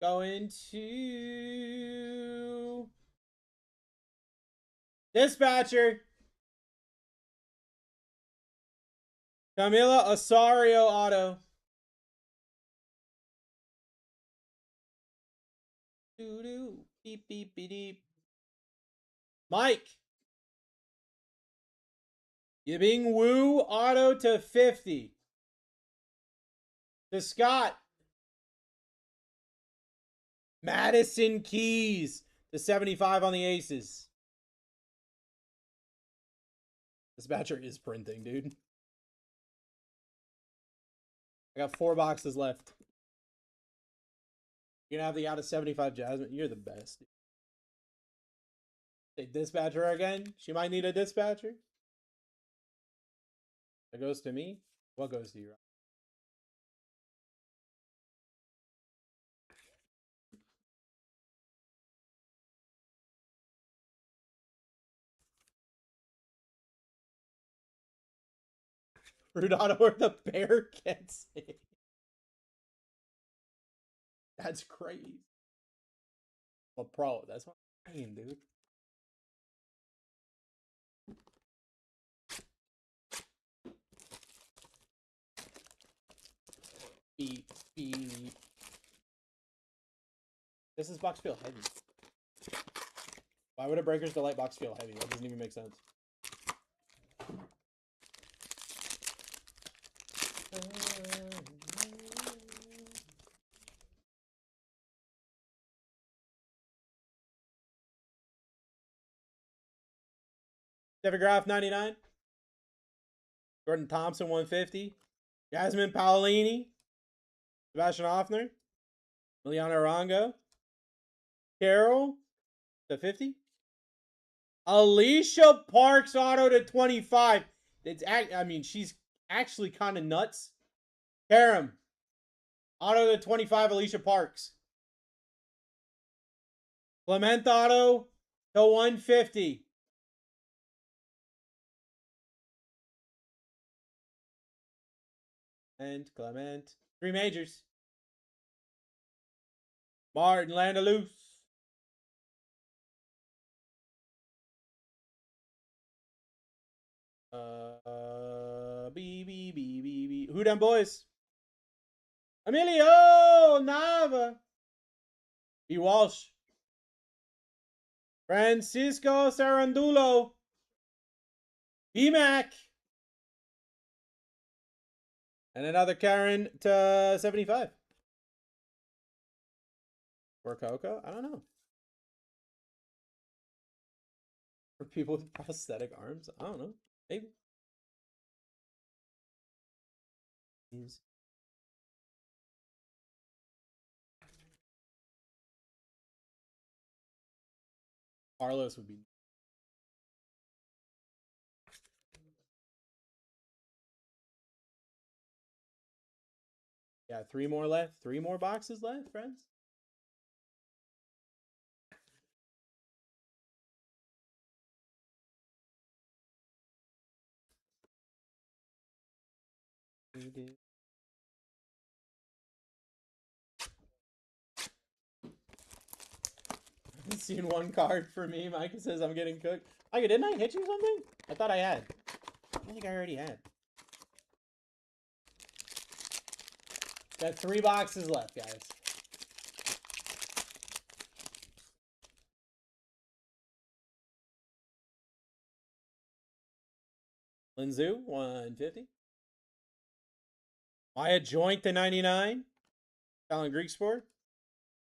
Going to Dispatcher. Camila Osorio auto. Doo doo. Beep beep beep beep. Mike. Giving Woo auto to 50. To Scott. Madison Keys to 75 on the aces. Dispatcher is printing, dude. I got 4 boxes left. You're gonna have the out of 75 Jasmine. You're the best. Say dispatcher again. She might need a dispatcher. That goes to me. What goes to you? Root auto or the bear gets it. That's crazy. Well, pro, that's what I'm saying, dude. Beep, beep. This is box feel heavy. Why would a Breakers Delight box feel heavy? That doesn't even make sense. Steffi Graf 99. Jordan Thompson 150. Jasmine Paolini. Sebastian Hoffner. Miliana Arango. Carol to 50. Alicia Parks auto to 25. I mean, she's actually kind of nuts. Karam. Auto to 25, Alicia Parks. Clement auto to 150. And Clement. 3 majors. Martin Landalus. B. Who them boys? Emilio Nava. B. Walsh. Francisco Sarandulo. B. Mac. And another Karen to 75. Or Coco? I don't know. For people with prosthetic arms? I don't know. Maybe. Carlos would be. Yeah, 3 more left. 3 more boxes left, friends. We did. Seen 1 card for me. Micah says I'm getting cooked. Micah, didn't I hit you something? I thought I had. I think I already had. Got 3 boxes left, guys. Linzu, 150. Maya Joint to 99. Talent Greek Sport.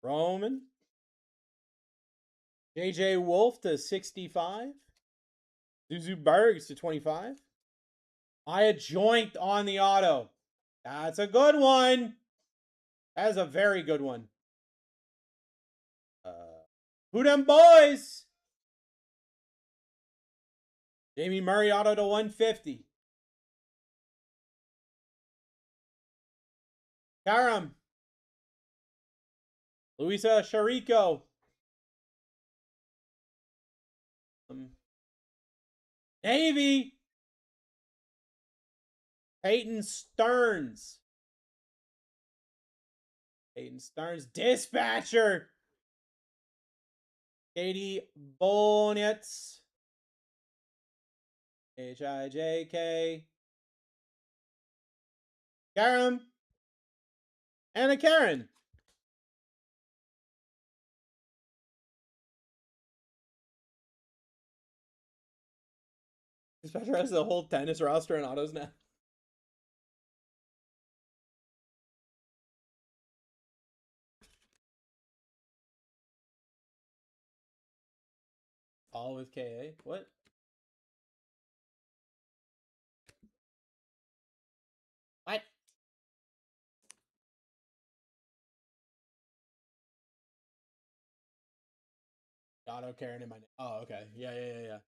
Roman. JJ Wolf to 65. Zuzu Bergs to 25. Maya Joint on the auto. That's a good one. That is a very good one. Who them boys? Jamie Murray auto to 150. Karam. Luisa Sharico. Navy. Peyton Stearns. Peyton Stearns. Dispatcher. Katie Bonetz. HIJK. Karam. And a Karen. Especially has the whole tennis roster in autos now. All with KA? What? What? Auto Karen in my name. Oh, okay. Yeah.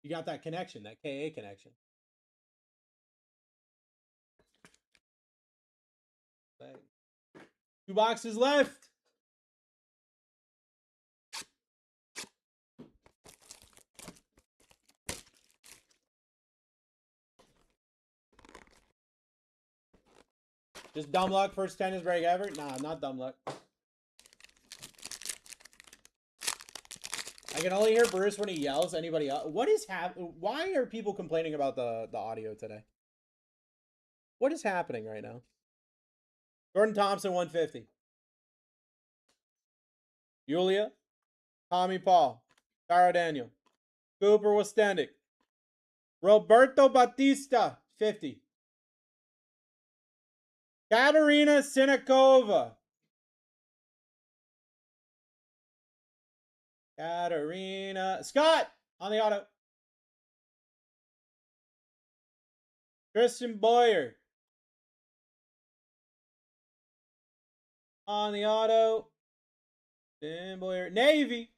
You got that connection, that KA connection. Thanks. 2 boxes left. Just dumb luck, first tennis break ever? Nah, not dumb luck. I can only hear Bruce when he yells. Anybody else? What is Why are people complaining about the audio today? What is happening right now? Jordan Thompson, 150. Yulia, Tommy Paul, Tara Daniel, Cooper Wostendick, Roberto Batista, 50. Katerina Sinikova. Katerina. Scott on the auto. Christian Boyer on the auto. Tim Boyer. Navy.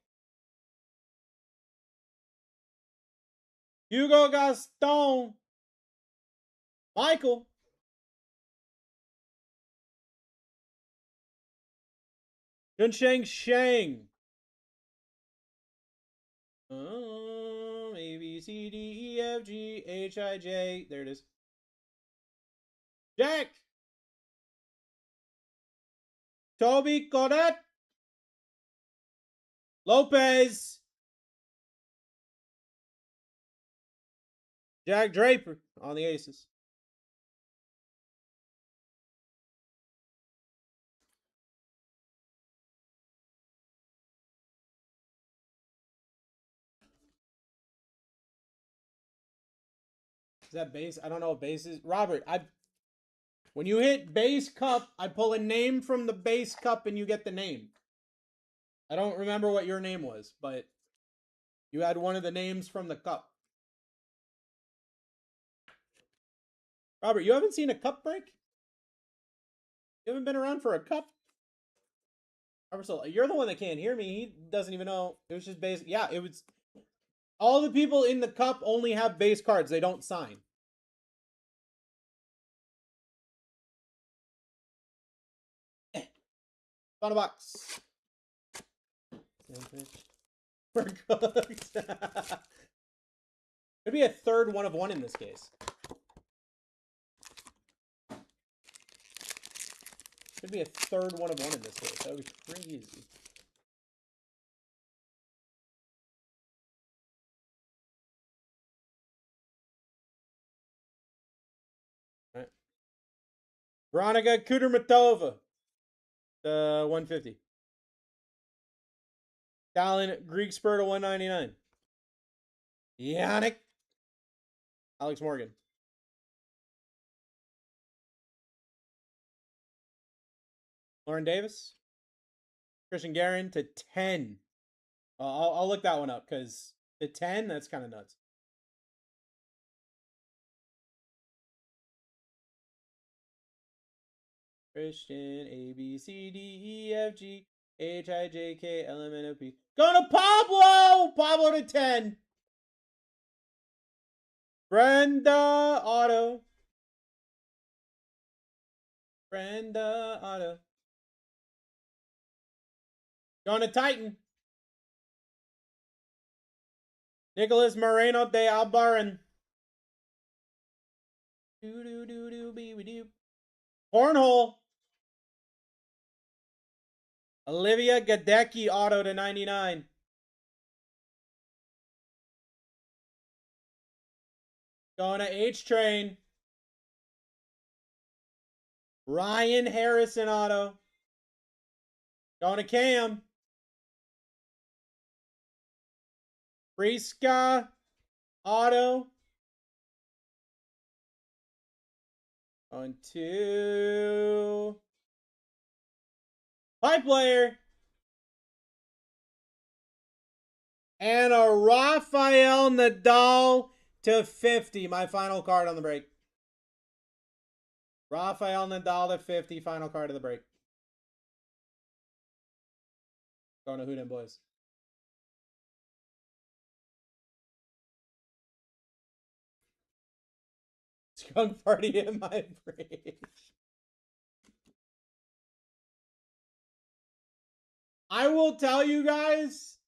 Hugo Gaston. Michael. Junsheng Shang. A, B, C, D, E, F, G, H, I, J. There it is. Jack. Toby Codet. Lopez. Jack Draper on the aces. Is that base? I don't know what base is. Robert, when you hit base cup, I pull a name from the base cup and you get the name. I don't remember what your name was, but you had one of the names from the cup. Robert, you haven't seen a cup break? You haven't been around for a cup? Robert, so you're the one that can't hear me. He doesn't even know. It was just base. Yeah, it was. All the people in the cup only have base cards. They don't sign. Final box. We're cooked. Could be a third 1 of 1 in this case. Could be a third 1 of 1 in this case. That would be crazy. All right. Veronica Kudermatova. 150. Talon Greek Spur to 199. Yannick. Alex Morgan. Lauren Davis. Christian Guerin to 10. I'll look that one up because to 10, that's kind of nuts. Christian, A, B, C, D, E, F, G, H, I, J, K, L, M, N, O, P. Going to Pablo! Pablo to 10. Brenda Otto. Brenda Otto. Going to Titan. Nicholas Moreno de Albaran. Cornhole. Olivia Gadecki auto to 99. Going to H-Train. Ryan Harrison auto. Going to Cam. Friska Auto. On 2. Pipe player. And a Rafael Nadal to 50. My final card on the break. Rafael Nadal to 50. Final card of the break. Going to Hoodin boys. Skunk party in my fridge. I will tell you guys.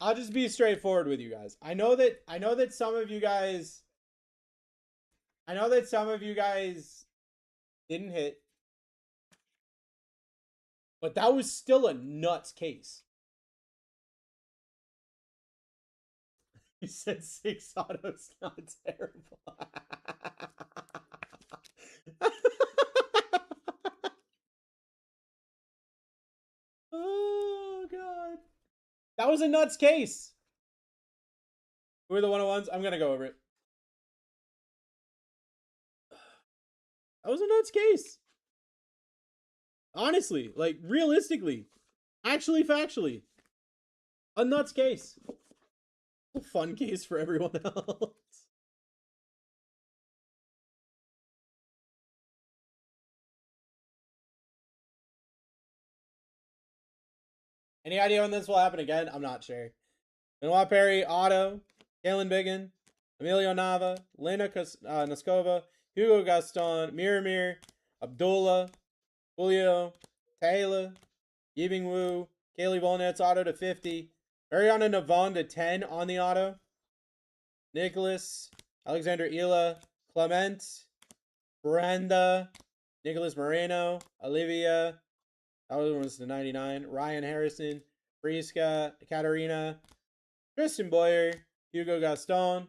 I'll just be straightforward with you guys. I know that some of you guys didn't hit. But that was still a nuts case. He said 6 autos, not terrible. Oh, God. That was a nuts case. Who are the 101s? I'm going to go over it. That was a nuts case. Honestly, like, realistically. Actually, factually. A nuts case. A fun case for everyone else. Any idea when this will happen again? I'm not sure. Benoit Perry, Otto, Kalen Biggin, Emilio Nava, Lena Noskova, Hugo Gaston, Miramir, Abdullah, Julio, Taylor, Yibing Wu, Kaylee Volnet's auto to 50, Mariana Navon to 10 on the auto, Nicholas, Alexander Ila, Clement, Brenda, Nicholas Moreno, Olivia, that was the 99, Ryan Harrison, Friska, Katarina, Tristan Boyer, Hugo Gaston,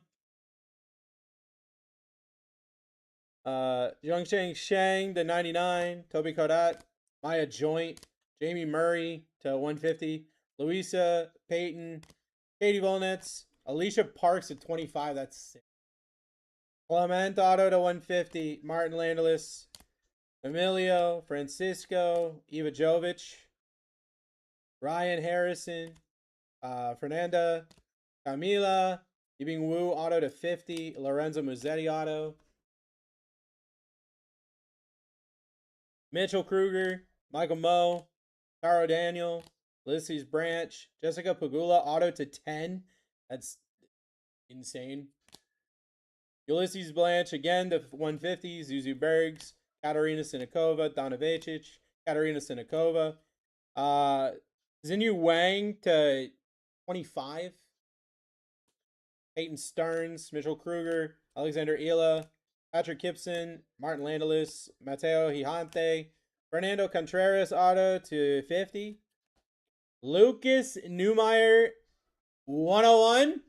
Zhongsheng Shang to 99, Toby Kodat, Maya Joint, Jamie Murray to 150, Louisa Payton, Katie Volnitz, Alicia Parks at 25, that's sick. Clement Auto to 150, Martin Landelis, Emilio, Francisco, Eva Jovic, Ryan Harrison, Fernanda, Camila, Yibing Wu auto to 50, Lorenzo Muzzetti auto, Mitchell Kruger, Michael Moe, Caro Daniel, Ulysses Branch, Jessica Pagula auto to 10. That's insane. Ulysses Blanche again to 150, Zuzu Bergs, Katarina Sinikova, Donna Vecic, Katarina Sinikova, Xinyu Wang to 25, Peyton Stearns, Mitchell Kruger, Alexander Ila, Patrick Kipson, Martin Landelis, Mateo Hijante, Fernando Contreras auto to 50, Lucas Newmeyer 101,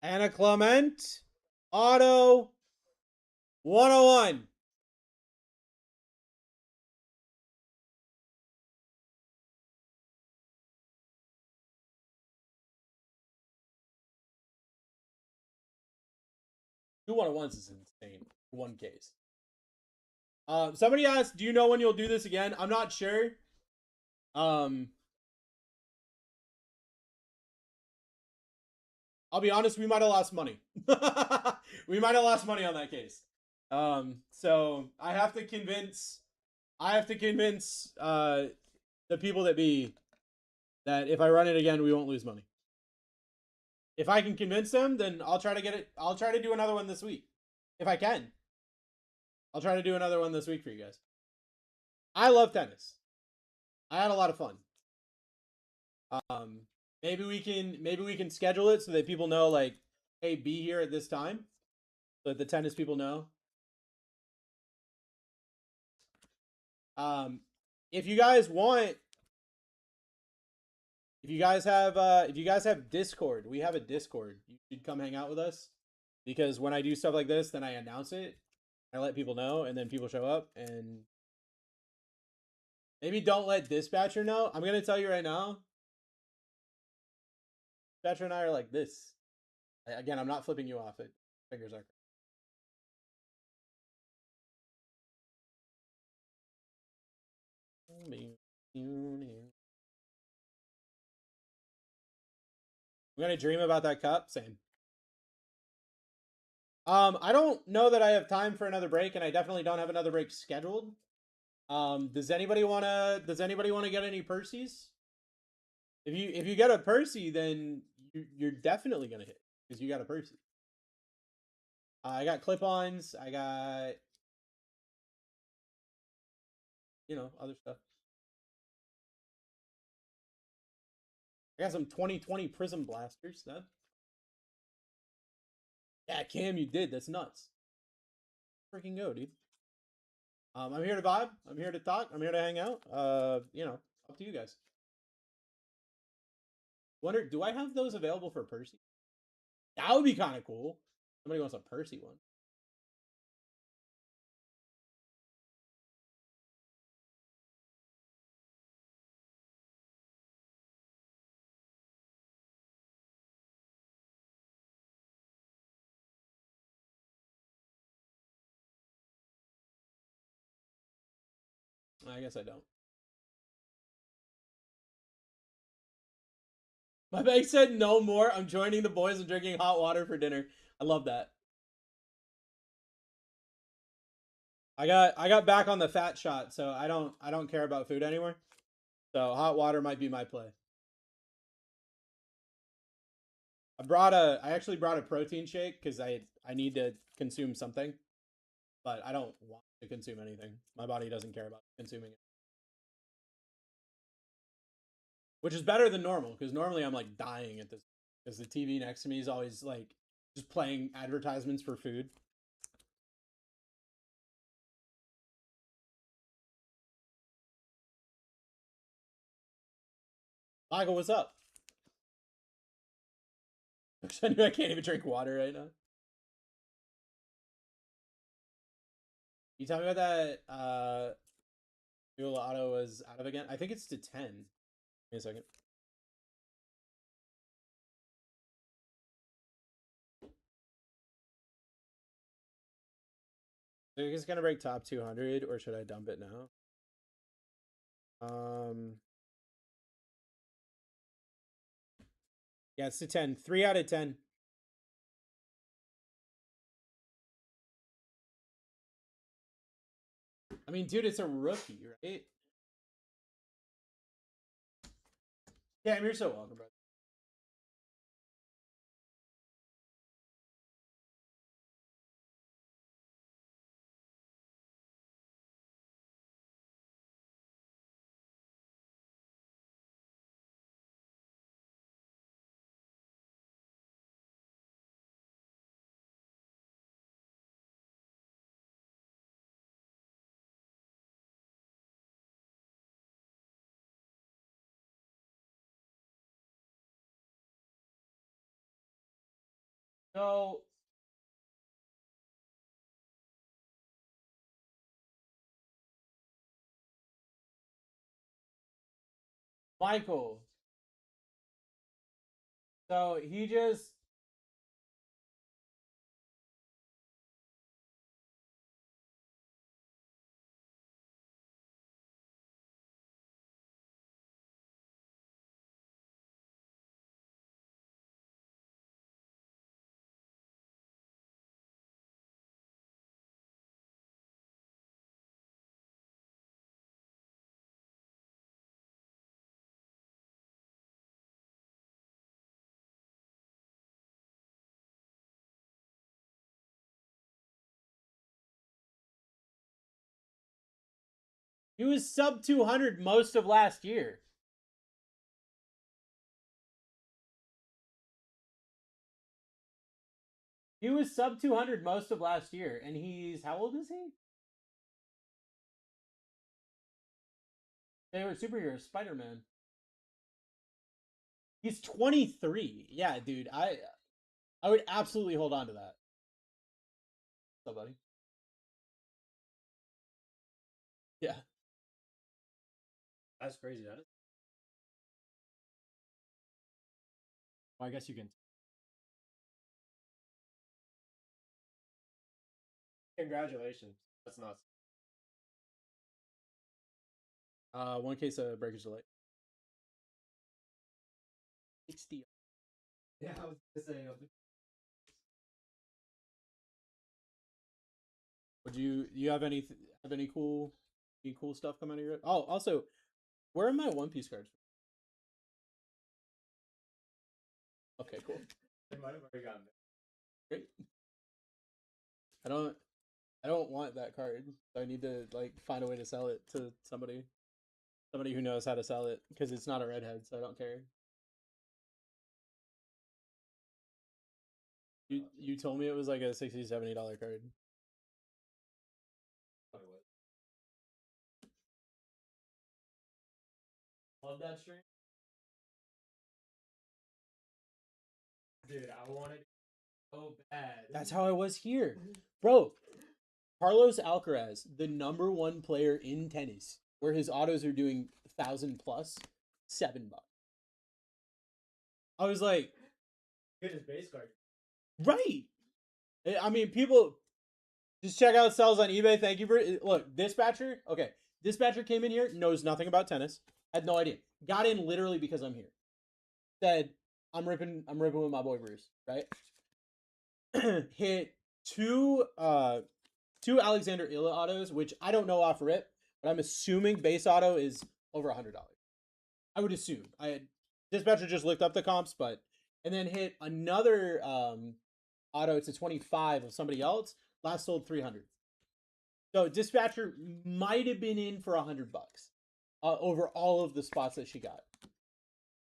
Anna Clement auto 101. Two 101s is insane. One case. Somebody asked, do you know when you'll do this again? I'm not sure. I'll be honest, we might have lost money. We might have lost money on that case. So I have to convince the people that if I run it again, we won't lose money. If I can convince them, then I'll try to get it. I'll try to do another one this week. If I can. I'll try to do another one this week for you guys. I love tennis. I had a lot of fun. Maybe we can schedule it so that people know, like, hey, be here at this time. So that the tennis people know. If you guys want, if you guys have Discord, we have a Discord. You should come hang out with us, because when I do stuff like this, then I announce it, I let people know, and then people show up, and Maybe don't let Dispatcher know. I'm gonna tell you right now. Dispatcher and I are like this. Again, I'm not flipping you off. It fingers are. I'm gonna dream about that cup. Same. I don't know that I have time for another break, and I definitely don't have another break scheduled. Does anybody wanna get any Percy's? If you get a Percy, then you're definitely gonna hit because you got a Percy. I got clip-ons. I got other stuff. I got some 2020 Prism Blasters. Huh? Yeah, Cam, you did. That's nuts. Freaking go, dude. I'm here to vibe. I'm here to talk. I'm here to hang out. Up to you guys. Wonder, do I have those available for Percy? That would be kind of cool. Somebody wants a Percy one. I guess I don't. My bag said no more. I'm joining the boys and drinking hot water for dinner. I love that. I got back on the fat shot, so I don't care about food anymore. So hot water might be my play. I actually brought a protein shake because I need to consume something, but I don't want to consume anything. My body doesn't care about consuming it, which is better than normal because normally I'm like dying at this because the TV next to me is always like just playing advertisements for food. Michael, what's up? I can't even drink water right now. You tell me about that Fuel Auto was out of again? I think it's to 10. Give me a second. So it's gonna break top 200, or should I dump it now? Yeah, it's to 10. 3 out of 10. I mean, dude, it's a rookie, right? Yeah, you're so welcome, bro. So Michael. So he just he was sub 200 most of last year. He was sub 200 most of last year, and he's how old is he? Favorite superhero, Spider-Man. He's 23. Yeah, dude. I would absolutely hold on to that. What's up, buddy? Yeah. That's crazy. That is. Well, I guess you can. Congratulations. That's nuts. One case of breakage delay. 60. Yeah, I was just saying. Would you have any cool stuff come out of your? Oh, also, where are my One Piece cards? Okay, cool. They might have already gotten Great. I don't want that card. So I need to like find a way to sell it to somebody who knows how to sell it because it's not a redhead, so I don't care. You told me it was like a $60-$70 card. Love that stream. Dude, I wanted so bad. That's how I was here, bro. Carlos Alcaraz, the #1 player in tennis, where his autos are doing 1,000 plus, $7. I was like, Get his base card. right. I mean, people just check out sells on eBay. Thank you for look. Dispatcher, okay. Dispatcher came in here, knows nothing about tennis, had no idea. Got in literally because I'm here. Said, I'm ripping with my boy Bruce, right? Hit two Alexander Illa autos, which I don't know off rip, but I'm assuming base auto is over $100. I would assume. Dispatcher just looked up the comps, and then hit another auto to 25 of somebody else. Last sold 300. So Dispatcher might have been in for $100 over all of the spots that she got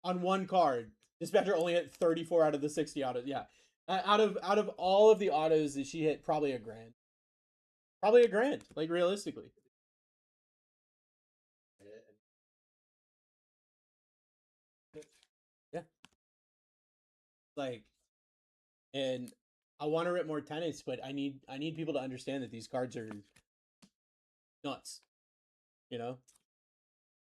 on one card. Dispatcher only hit 34 out of the 60 autos. Yeah, out of all of the autos that she hit, probably $1,000. Probably $1,000, like realistically. Yeah. Like, and I want to rip more tennis, but I need people to understand that these cards are nuts. You know?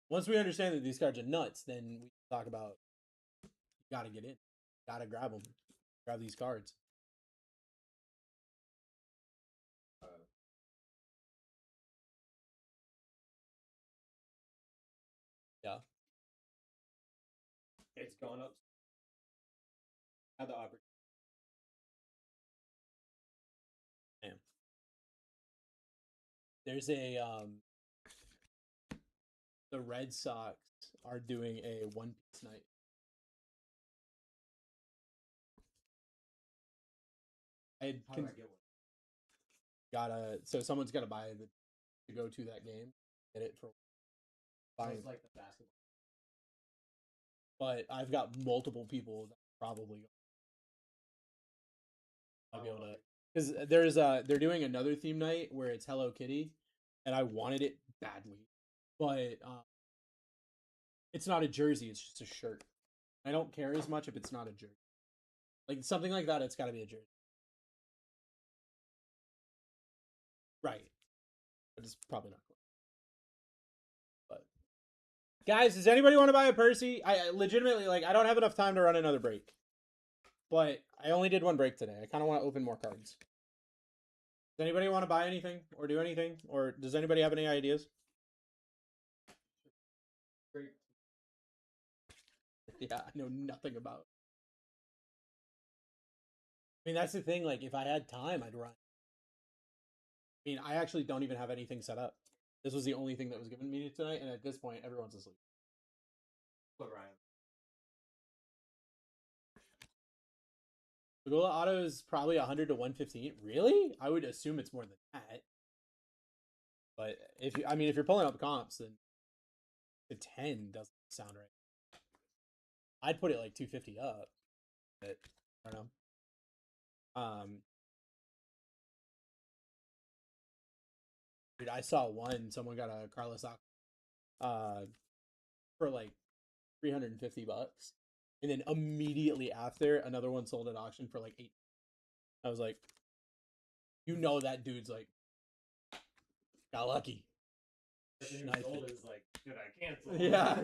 Once we understand that these cards are nuts, then we talk about you gotta get in. Gotta grab them. Grab these cards. Yeah. It's gone up. Had the opportunity. Damn. There's a the Red Sox are doing a One Piece night. How do I get one? So someone's gotta buy to go to that game. Get it for buying. It's like the basketball. But I've got multiple people that probably I'll be able to, because they're doing another theme night where it's Hello Kitty, and I wanted it badly, but it's not a jersey, it's just a shirt. I don't care as much if it's not a jersey. Like something like that, it's got to be a jersey, right? But it's probably not cool. But guys, does anybody want to buy a Percy? I legitimately, like, I don't have enough time to run another break. But I only did one break today. I kind of want to open more cards. Does anybody want to buy anything or do anything? Or does anybody have any ideas? Great. Yeah, I know nothing about. I mean, that's the thing. Like, if I had time, I'd run. I mean, I actually don't even have anything set up. This was the only thing that was given me tonight, and at this point, everyone's asleep. What, Ryan? Pagola auto is probably 100 to 115. Really? I would assume it's more than that. But if you're pulling up comps, then the 10 doesn't sound right. I'd put it like 250 up, but I don't know. Dude, I saw someone got a Carlos for like $350, and then immediately after, another one sold at auction for like $8. I was like, you know, that dude's like got lucky. Sold is like Should I cancel? Yeah.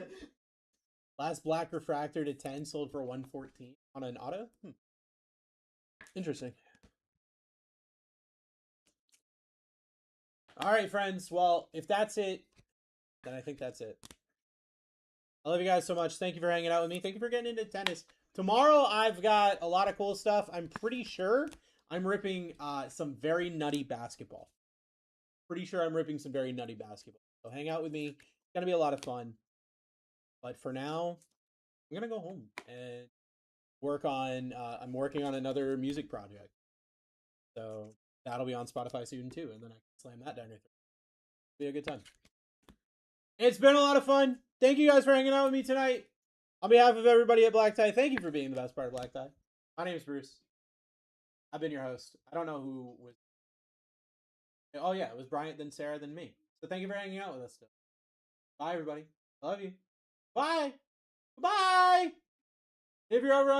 Last black refractor to 10 sold for 114 on an auto. Interesting. All right, friends. Well, if that's it, then I think that's it. I love you guys so much. Thank you for hanging out with me. Thank you for getting into tennis. Tomorrow, I've got a lot of cool stuff. I'm pretty sure I'm ripping some very nutty basketball. Pretty sure I'm ripping some very nutty basketball. So hang out with me. It's going to be a lot of fun. But for now, I'm going to go home and work on, I'm working on another music project. So that'll be on Spotify soon too. And then I can slam that down your throat. Be a good time. It's been a lot of fun. Thank you guys for hanging out with me tonight. On behalf of everybody at BlackTie, thank you for being the best part of BlackTie. My name is Bruce. I've been your host. I don't know who was. Oh yeah, it was Bryant, then Sarah, then me. So thank you for hanging out with us still. Bye everybody. Love you. Bye. Bye. If you're over on